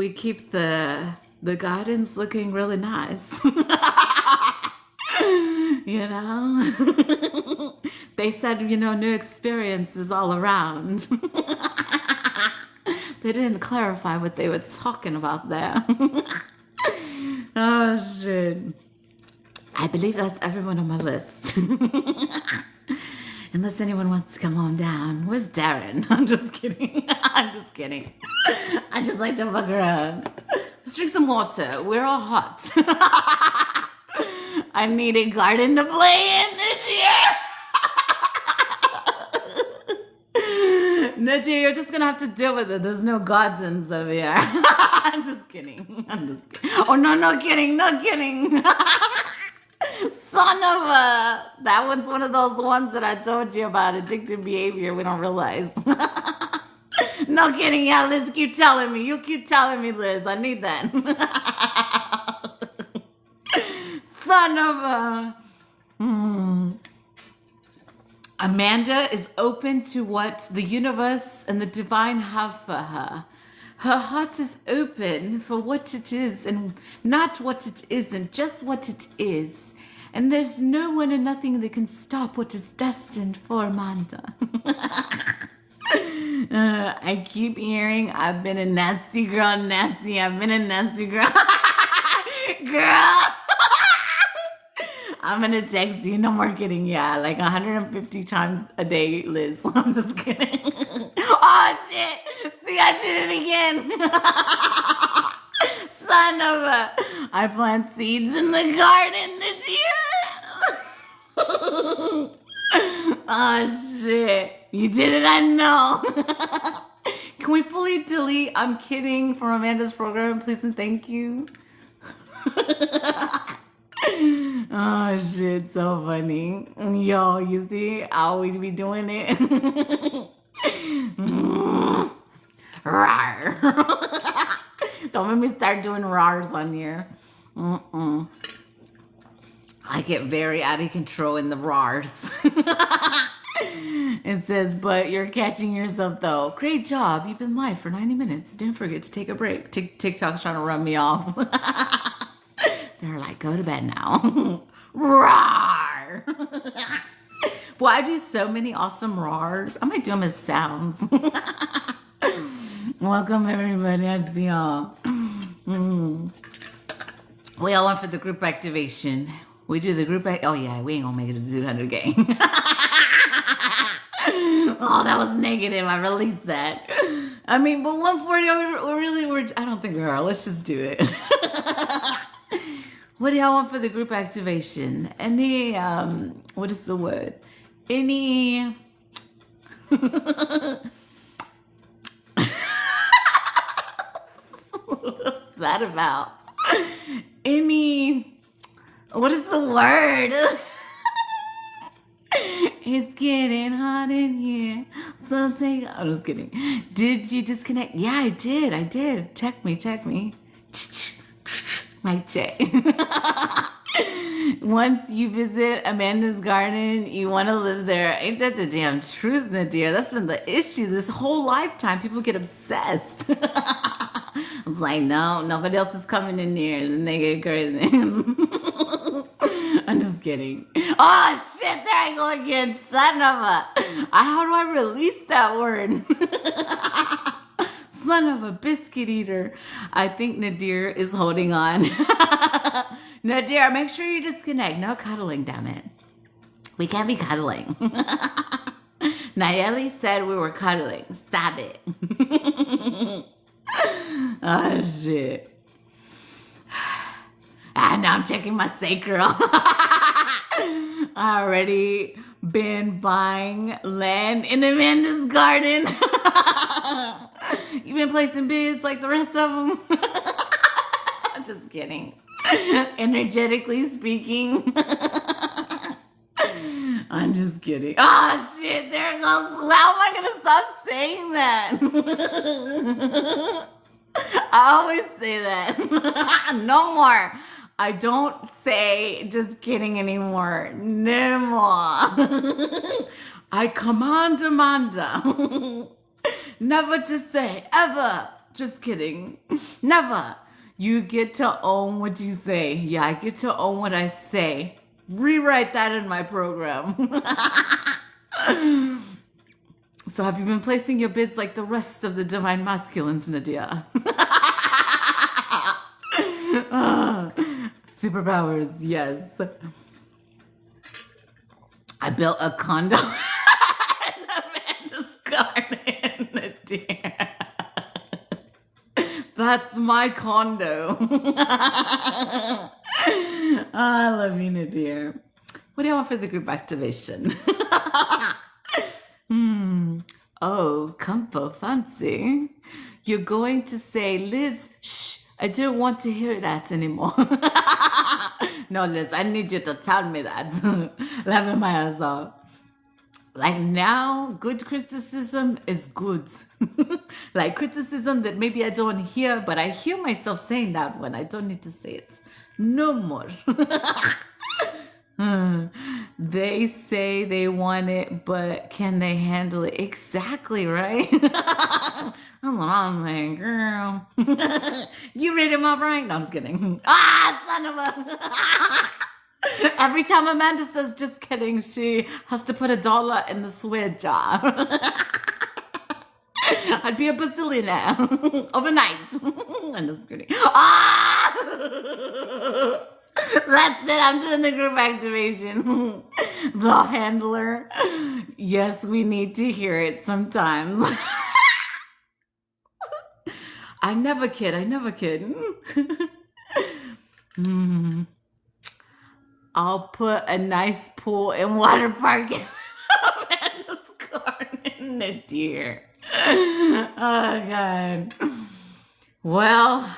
A: keep the gardens looking really nice. You know? They said, you know, new experiences all around. They didn't clarify what they were talking about there. Oh, shit. I believe that's everyone on my list. Unless anyone wants to come on down. Where's Darren? I'm just kidding. I'm just kidding. I just like to fuck around. Let's drink some water. We're all hot. I need a garden to play in this year. Nadia, you're just gonna have to deal with it. There's no gardens over here. I'm just kidding. I'm just kidding. Oh, no kidding. No kidding. Son of a... That one's one of those ones that I told you about. Addictive behavior we don't realize. No kidding. Yeah, Liz, keep telling me. You keep telling me, Liz. I need that. Son of a... Amanda is open to what the universe and the divine have for her. Her heart is open for what it is and not what it isn't, just what it is. And there's no one and nothing that can stop what is destined for Amanda. I keep hearing, I've been a nasty girl, nasty. I've been a nasty girl. Girl. I'm going to text you. No more kidding. Yeah, like 150 times a day, Liz. I'm just kidding. Oh, shit. See, I did it again. Son of a... I plant seeds in the garden this year. Oh, shit. You did it, I know. Can we fully delete I'm kidding from Amanda's program, please and thank you? Oh shit, so funny. Yo, you see how we be doing it? Rawr. Don't make me start doing rars on here. I get very out of control in the rars. It says, but you're catching yourself though. Great job. You've been live for 90 minutes. Didn't forget to take a break. TikTok's trying to run me off. They're like, go to bed now. Rawr. Well, I do so many awesome rars. I might do them as sounds. Welcome, everybody. I see y'all. We all went for the group activation. We do the group oh yeah, we ain't gonna make it to 200K. Oh, that was negative. I released that. I mean, but 140, we really were, I don't think we are. Let's just do it. What do y'all want for the group activation? Any what is the word? Any what's that about? Any what is the word? It's getting hot in here. So take I'm just kidding. Did you disconnect? Yeah, I did. I did. Check me. Mic check. Once you visit Amanda's garden, you want to live there. Ain't that the damn truth, Nadir? That's been the issue this whole lifetime. People get obsessed. It's like, no, nobody else is coming in here. And then they get crazy. I'm just kidding. Oh, shit, there I go again. Son of a... How do I release that word? Son of a biscuit eater. I think Nadir is holding on. Nadir, make sure you disconnect. No cuddling, damn it. We can't be cuddling. Nayeli said we were cuddling. Stop it. Oh, shit. Now I'm checking my sacral. I already been buying land in Amanda's garden. You've been placing bids like the rest of them. I'm just kidding. Energetically speaking. I'm just kidding. Oh shit, there it goes. How am I gonna stop saying that? I always say that. No more. I don't say just kidding anymore. No more. I command Amanda never to say ever. Just kidding. Never. You get to own what you say. Yeah, I get to own what I say. Rewrite that in my program. So have you been placing your bids like the rest of the divine masculines, Nadia? Superpowers, yes. I built a condo in Amanda's garden, Nadia. That's my condo. I love you, Nadir. What do you want for the group activation? Oh, comfort fancy. You're going to say, Liz, shh, I don't want to hear that anymore. No, Liz, I need you to tell me that. Laughing my ass off. Like now, good criticism is good. Like criticism that maybe I don't hear, but I hear myself saying that one. I don't need to say it. No more. They say they want it, but can they handle it? Exactly, right? That's what I'm saying, girl. You read him up right? No, I'm just kidding. Ah, son of a... Every time Amanda says just kidding, she has to put $1 in the sweat jar. I'd be a bazillionaire overnight. I'm just kidding. Ah! That's it. I'm doing the group activation. The handler. Yes, we need to hear it sometimes. I never kid. I'll put a nice pool and water park in Amanda's garden, Nadir. Oh, God. Well,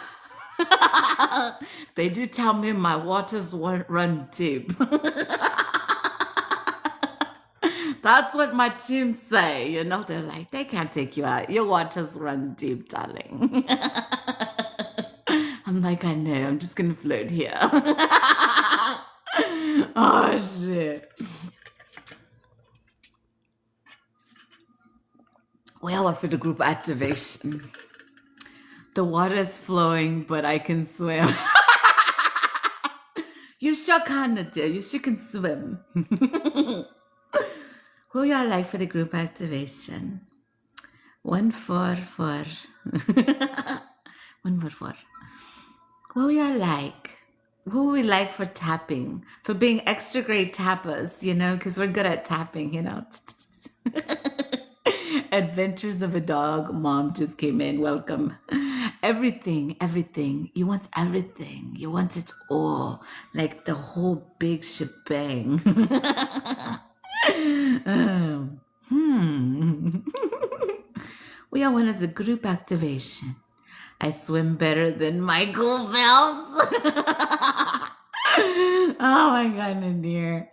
A: they do tell me my waters run deep. That's what my team say. You know, they're like, they can't take you out. Your waters run deep, darling. I'm like, I know. I'm just going to float here. Oh, shit. Well, for the group activation. The water's flowing, but I can swim. You sure can, Nadia. You sure can swim. Who y'all like for the group activation? 144. 144. Who y'all like? Who we like for tapping? For being extra great tappers, you know, because we're good at tapping, you know. Adventures of a Dog. Mom just came in. Welcome. Everything, everything. You want everything. You want it all. Like the whole big shebang. um, hmm. We are one as a group activation. I swim better than Michael Phelps. Oh my God, Nadir.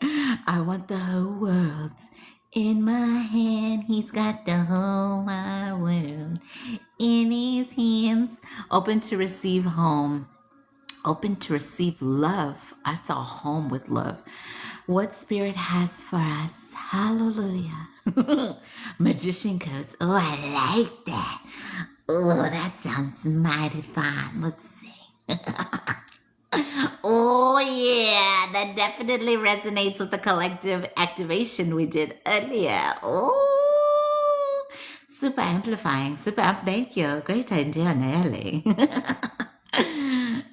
A: I want the whole world in my hand. He's got the whole wide world in his hands. Open to receive home. Open to receive love. I saw home with love. What spirit has for us. Hallelujah. Magician codes. Oh, I like that. Oh, that sounds mighty fun. Let's see. Oh, yeah. That definitely resonates with the collective activation we did earlier. Oh, super amplifying. Thank you. Great idea, Nelly.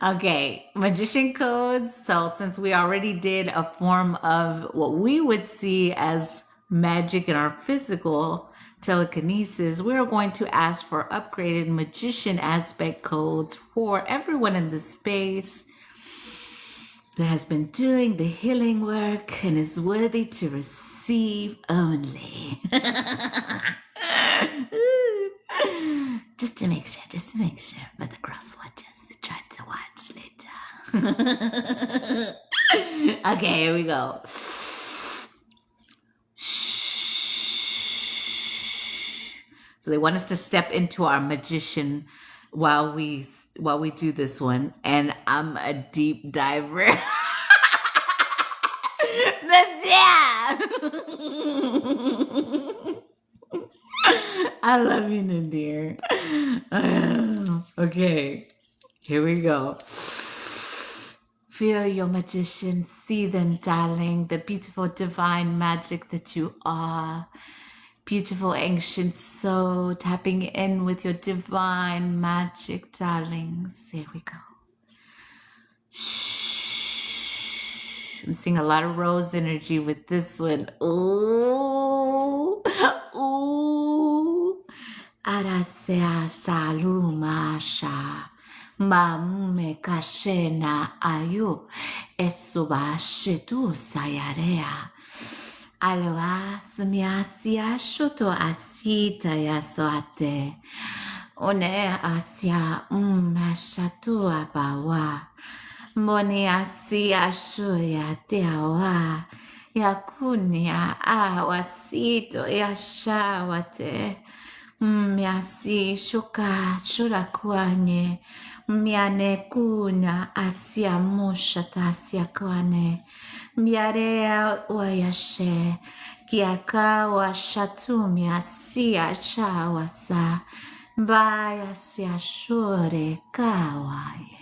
A: Okay, magician codes. So, since we already did a form of what we would see as magic in our physical telekinesis, we're going to ask for upgraded magician aspect codes for everyone in the space that has been doing the healing work and is worthy to receive only. Just to make sure for the cross watchers that tried to watch later. Okay, here we go. So they want us to step into our magician while we do this one, and I'm a deep diver. Yeah. I love you, Nadir. Okay, here we go. Feel your magician, see them, darling, the beautiful divine magic that you are. Beautiful ancient soul, tapping in with your divine magic, darlings. Here we go. Shh. I'm seeing a lot of rose energy with this one. Ooh. Ooh. Arasea salumasha. Mamume kashena ayu. Esuba shitu sayarea. Aloha smiasia shoto asita yasoate. One asia mashatu abawa. Moni asia shuya teawa. Yakunia awasito yashawate. Miasi shuka churakuanye. Miane kuna asia mushata asia kwane. Miarea wayashe. Kiaka washatumia sia chawasa. Baya sia shure kawaye.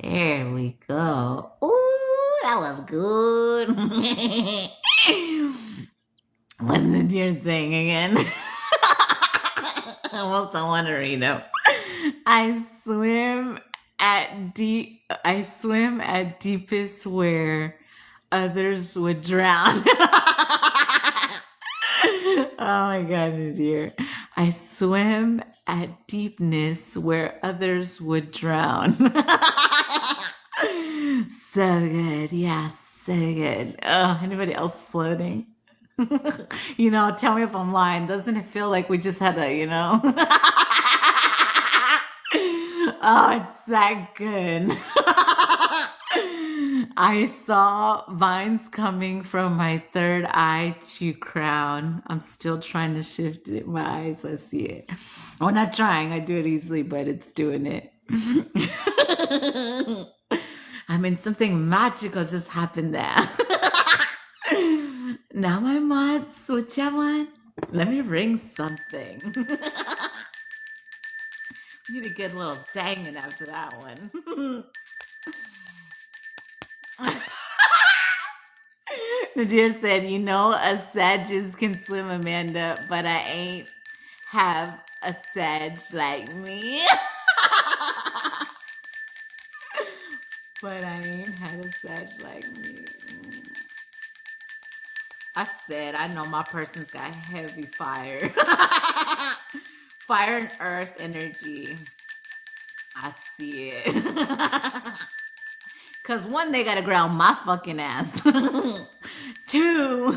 A: There we go. Ooh, that was good. What's the deer saying again? I almost don't want to read them. I swim at deepest where others would drown. Oh my God, dear. I swim at deepness where others would drown. So good. Yes, so good. Oh, anybody else floating? Tell me if I'm lying. Doesn't it feel like we just had Oh, it's that good. I saw vines coming from my third eye to crown. I'm still trying to shift it. My eyes, I see it. Well, not trying. I do it easily, but it's doing it. I mean, something magical just happened there. Now my mods, whichever. Let me ring something. Need a good little danging after that one. Nadir said, a Sagittarius can swim, Amanda, but I ain't have a Sag like me. But I ain't had a Sag like me. I said, I know my person's got heavy fire. Fire and earth energy. I see it. Cause one, they gotta ground my fucking ass. Two,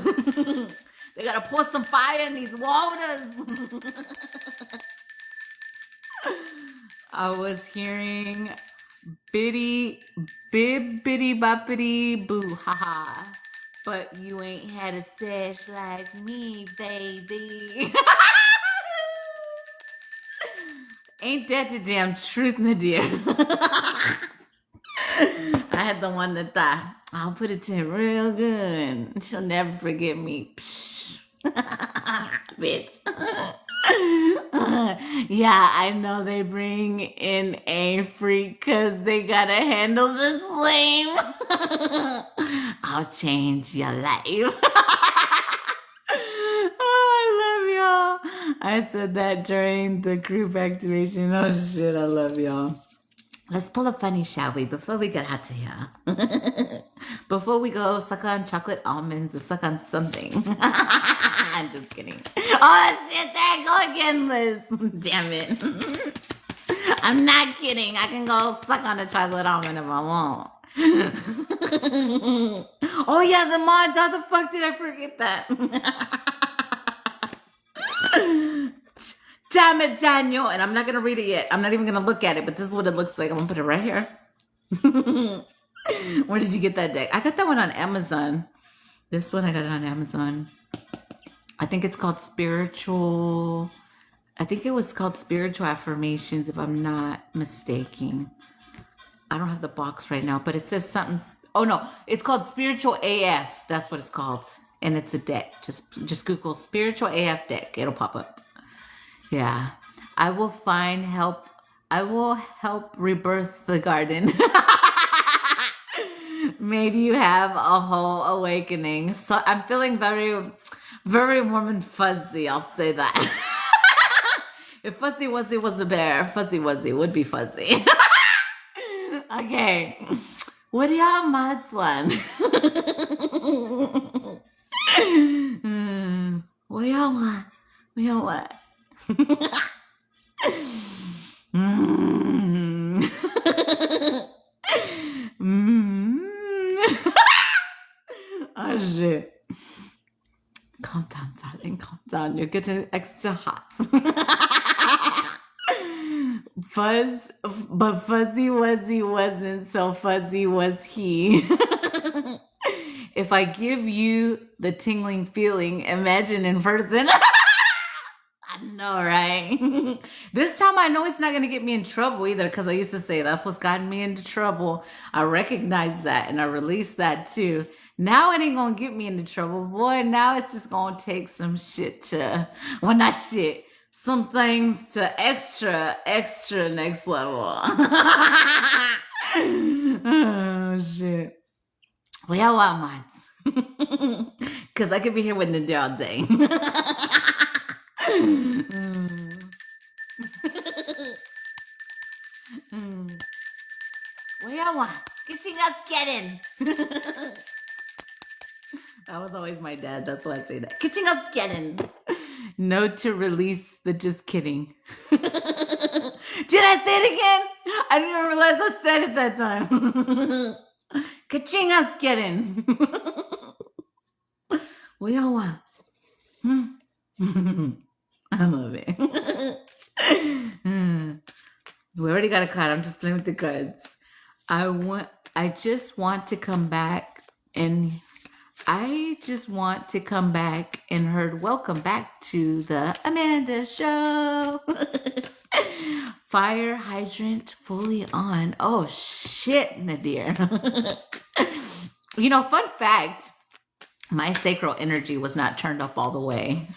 A: they gotta pour some fire in these waters. I was hearing bitty, bib bitty boppity boo, haha. But you ain't had a sesh like me, baby. Ain't that the damn truth, Nadir? I had the one that thought, I'll put it to him real good. She'll never forget me. Psh. Bitch. Yeah, I know they bring in a freak because they gotta handle the flame. I'll change your life. Oh, I love y'all. I said that during the group activation. Oh shit, I love y'all. Let's pull a funny, shall we, before we get out of here? Before we go suck on chocolate almonds or suck on something. I'm just kidding. Oh shit, there I go again, Liz. Damn it. I'm not kidding. I can go suck on a chocolate almond if I want. Oh yeah, the mods. How the fuck did I forget that? Damn it, Daniel. And I'm not going to read it yet. I'm not even going to look at it, but this is what it looks like. I'm going to put it right here. Where did you get that deck? I got that one on Amazon. This one, I got it on Amazon. I think it's called Spiritual. I think it was called Spiritual Affirmations, if I'm not mistaken. I don't have the box right now, but it says something. Oh, no. It's called Spiritual AF. That's what it's called. And it's a deck. Just Google Spiritual AF deck. It'll pop up. Yeah. I will help rebirth the garden. Made you have a whole awakening. So I'm feeling very, very warm and fuzzy. I'll say that. If Fuzzy Wuzzy was a bear, Fuzzy Wuzzy would be fuzzy. Okay. What do y'all mods want? What do y'all want? What do y'all want? Oh shit. Calm down, darling. Calm down. You're getting extra hot. But Fuzzy Wuzzy wasn't, so fuzzy was he. If I give you the tingling feeling, imagine in person. I know, right? This time I know it's not going to get me in trouble either, because I used to say that's what's gotten me into trouble. I recognize that and I released that too. Now it ain't going to get me into trouble. Boy, now it's just going to take some shit to, well, not shit, some things to extra next level. Oh, shit. Well, y'all want mods. Because I could be here with Nadir all day. What y'all want? Get you guys getting. That was always my dad. That's why I say that. Get you guys getting. No to release the just kidding. Did I say it again? I didn't even realize I said it that time. Kachingas getting. What y'all want? I love it. We already got a card. I'm just playing with the cards. I just want to come back and heard welcome back to the Amanda Show. Fire hydrant fully on. Oh shit, Nadir. You know, fun fact, my sacral energy was not turned up all the way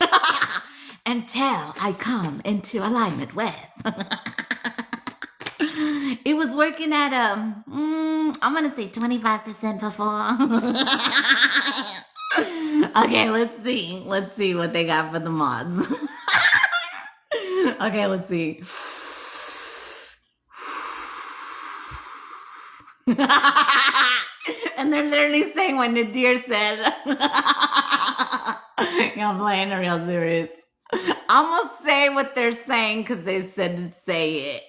A: until I come into alignment with. It was working at I'm gonna say 25% before. Okay, let's see what they got for the mods. Okay, let's see. And they're literally saying what Nadir said. I'm playing real serious. I'm gonna say what they're saying because they said to say it.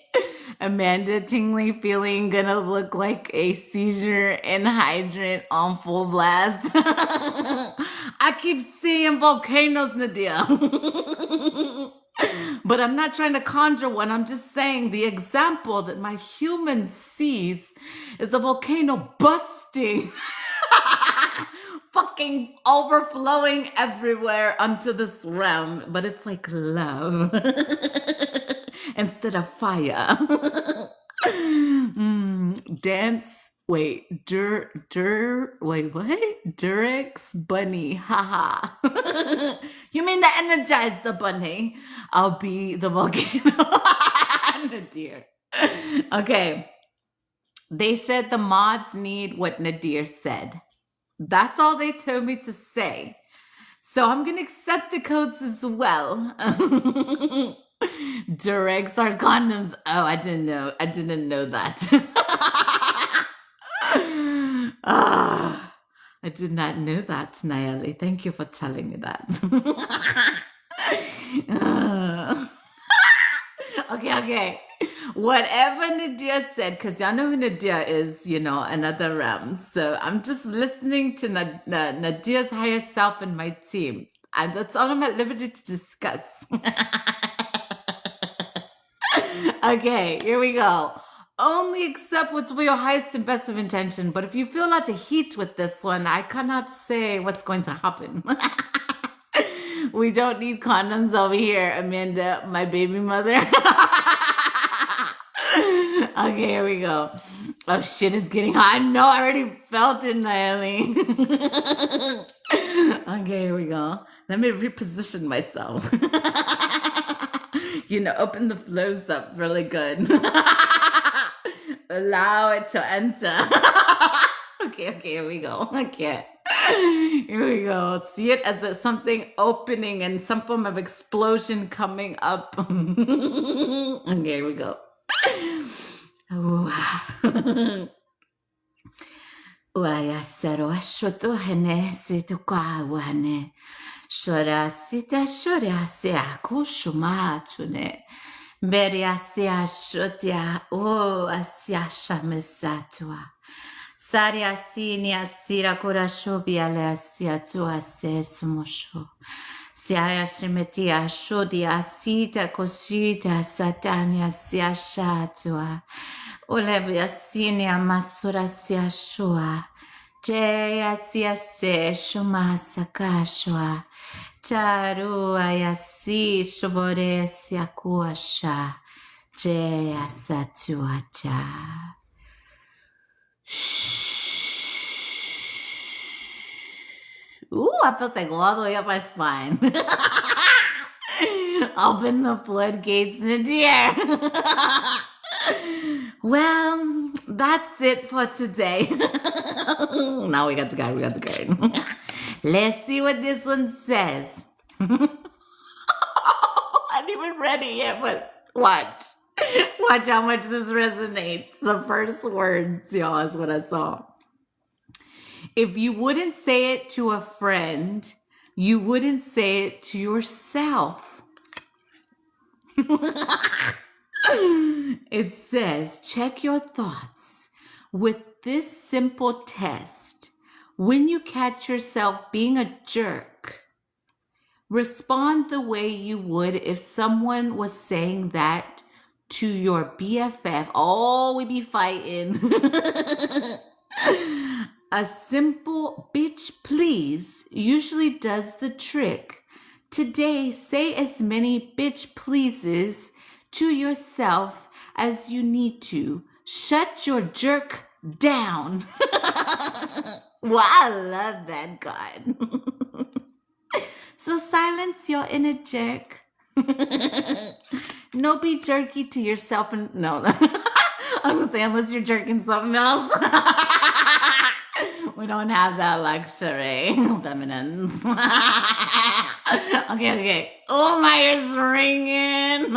A: Amanda Tingley feeling gonna look like a seizure and hydrant on full blast. I keep seeing volcanoes, Nadia. But I'm not trying to conjure one. I'm just saying the example that my human sees is a volcano busting. Fucking overflowing everywhere onto this realm, but it's like love instead of fire. Dance. Wait, wait, what? Durex Bunny, haha. You mean the Energizer Bunny? I'll be the volcano. Nadir. Okay. They said the mods need what Nadir said. That's all they told me to say. So I'm going to accept the codes as well. Durex are condoms. Oh, I didn't know. I didn't know that. I did not know that, Nayeli. Thank you for telling me that. Okay. Whatever Nadia said, because y'all know who Nadia is, another realm. So I'm just listening to Nadia's higher self and my team. And that's all I'm at liberty to discuss. Okay, here we go. Only accept what's for your highest and best of intention. But if you feel not to heat with this one, I cannot say what's going to happen. We don't need condoms over here, Amanda, my baby mother. Okay, here we go. Oh, shit, it's getting hot. I know, I already felt it, Naomi. Okay, here we go. Let me reposition myself. Open the flows up really good. Allow it to enter. Okay, here we go. Okay. Here we go. See it as something opening and some form of explosion coming up. Okay, here we go. Waya sero ashoto hene situ kawane. Shora sita shora se akushuma tune. Beri asia shotia o asia shamesatua. Sari asini asira kura shobia le asia tua se sumosho. Siaya shimetia shodia asita kosita satania sia shatua. Olebia sinia masura sia shua. Jaya sia se shuma sakashua. Taru ayasi shobore sia kuasha. Jaya satuacha. Ooh, I felt that go all the way up my spine. Open the floodgates in the air. Well, that's it for today. Now we got the guide. Let's see what this one says. I ain't even ready yet, but watch. Watch how much this resonates. The first words, y'all, is what I saw. If you wouldn't say it to a friend, you wouldn't say it to yourself. It says, check your thoughts with this simple test. When you catch yourself being a jerk, respond the way you would if someone was saying that to your BFF. Oh, we be fighting. A simple bitch please usually does the trick. Today, say as many bitch pleases to yourself as you need to. Shut your jerk down. Well, I love that, God. So silence your inner jerk. No, be jerky to yourself. And no. I was going to say, unless you're jerking something else. We don't have that luxury, feminines. Okay. Oh, my ears ringing.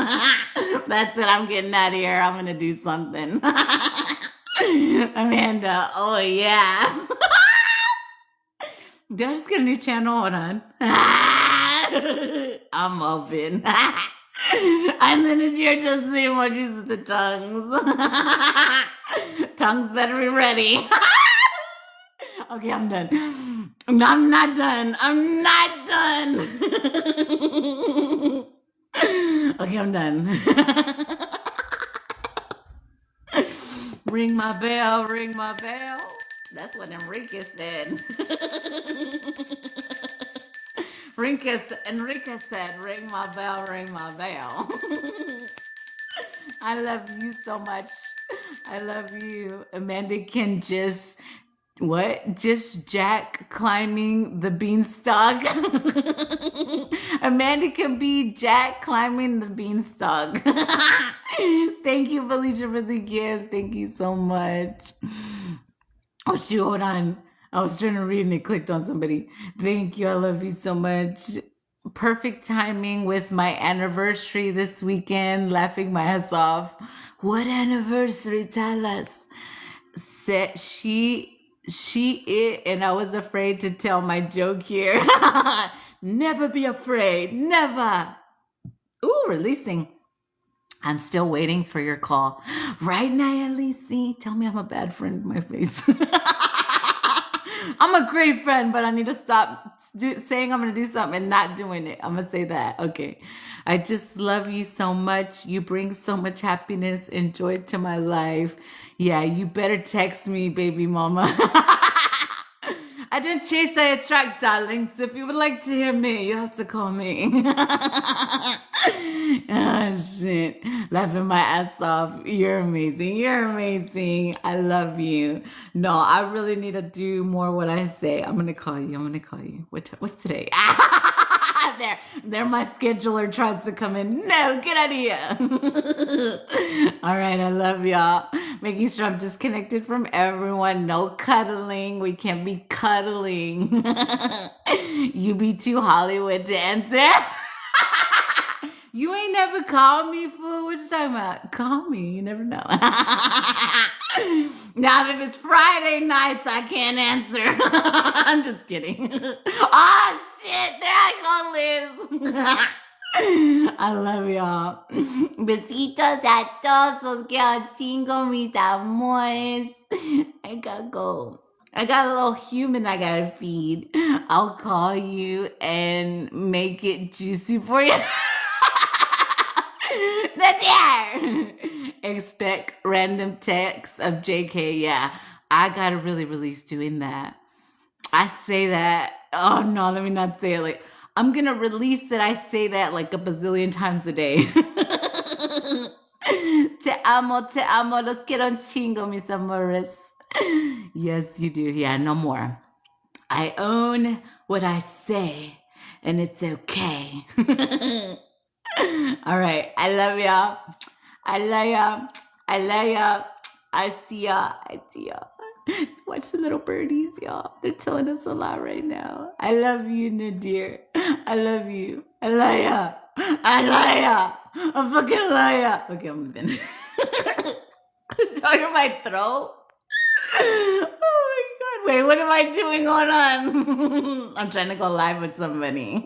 A: That's it. I'm getting out of here. I'm going to do something. Amanda, oh, yeah. Did I just get a new channel? Hold on. I'm open. And then it's you're just the emojis of the tongues. Tongues better be ready. Okay, I'm done. No, I'm not done. I'm not done. Okay, I'm done. Ring my bell, ring my bell. That's what Enrique said. Enrique said, ring my bell, ring my bell. I love you so much. I love you. Amanda can just, what? Just Jack climbing the beanstalk. Amanda can be Jack climbing the beanstalk. Thank you, Felicia, for the gifts. Thank you so much. Oh, shoot, hold on. I was trying to read and it clicked on somebody. Thank you. I love you so much. Perfect timing with my anniversary this weekend, laughing my ass off. What anniversary? Tell us. Said it, and I was afraid to tell my joke here. Never be afraid. Never. Ooh, releasing. I'm still waiting for your call. Right, Nayalisi? Tell me I'm a bad friend in my face. I'm a great friend, but I need to stop saying I'm going to do something and not doing it. I'm going to say that. Okay. I just love you so much. You bring so much happiness and joy to my life. Yeah, you better text me, baby mama. I don't chase, I attract, darlings. If you would like to hear me, you have to call me. Oh, shit. Laughing my ass off. You're amazing. You're amazing. I love you. No, I really need to do more what I say. I'm going to call you. I'm going to call you. What's today? There my scheduler tries to come in. No, get out of here. All right, I love y'all. Making sure I'm disconnected from everyone. No cuddling. We can't be cuddling. You be too Hollywood to answer. You ain't never called me, fool. What you talking about? Call me. You never know. Now, if it's Friday nights, I can't answer. I'm just kidding. Oh, shit. There I go, Liz. I love y'all. Besitos a todos. Que a chingo, mis amores. I gotta go. I got a little human I gotta feed. I'll call you and make it juicy for you. That's here. Expect random texts of JK. Yeah, I gotta really release doing that. I say that. Oh no, let me not say it. Like I'm gonna release that. I say that like a bazillion times a day. Te amo, los quiero un chingo, mis amores. Yes, you do. Yeah, no more. I own what I say, and it's okay. All right. I love y'all. I love y'all. I love y'all. I see y'all. I see y'all. Watch the little birdies, y'all. They're telling us a lot right now. I love you, Nadir. I love you. I love ya. I love ya. I fucking love ya. Okay, I'm moving. Talking my throat. Oh my god. Wait, what am I doing? Hold on. I'm trying to go live with somebody.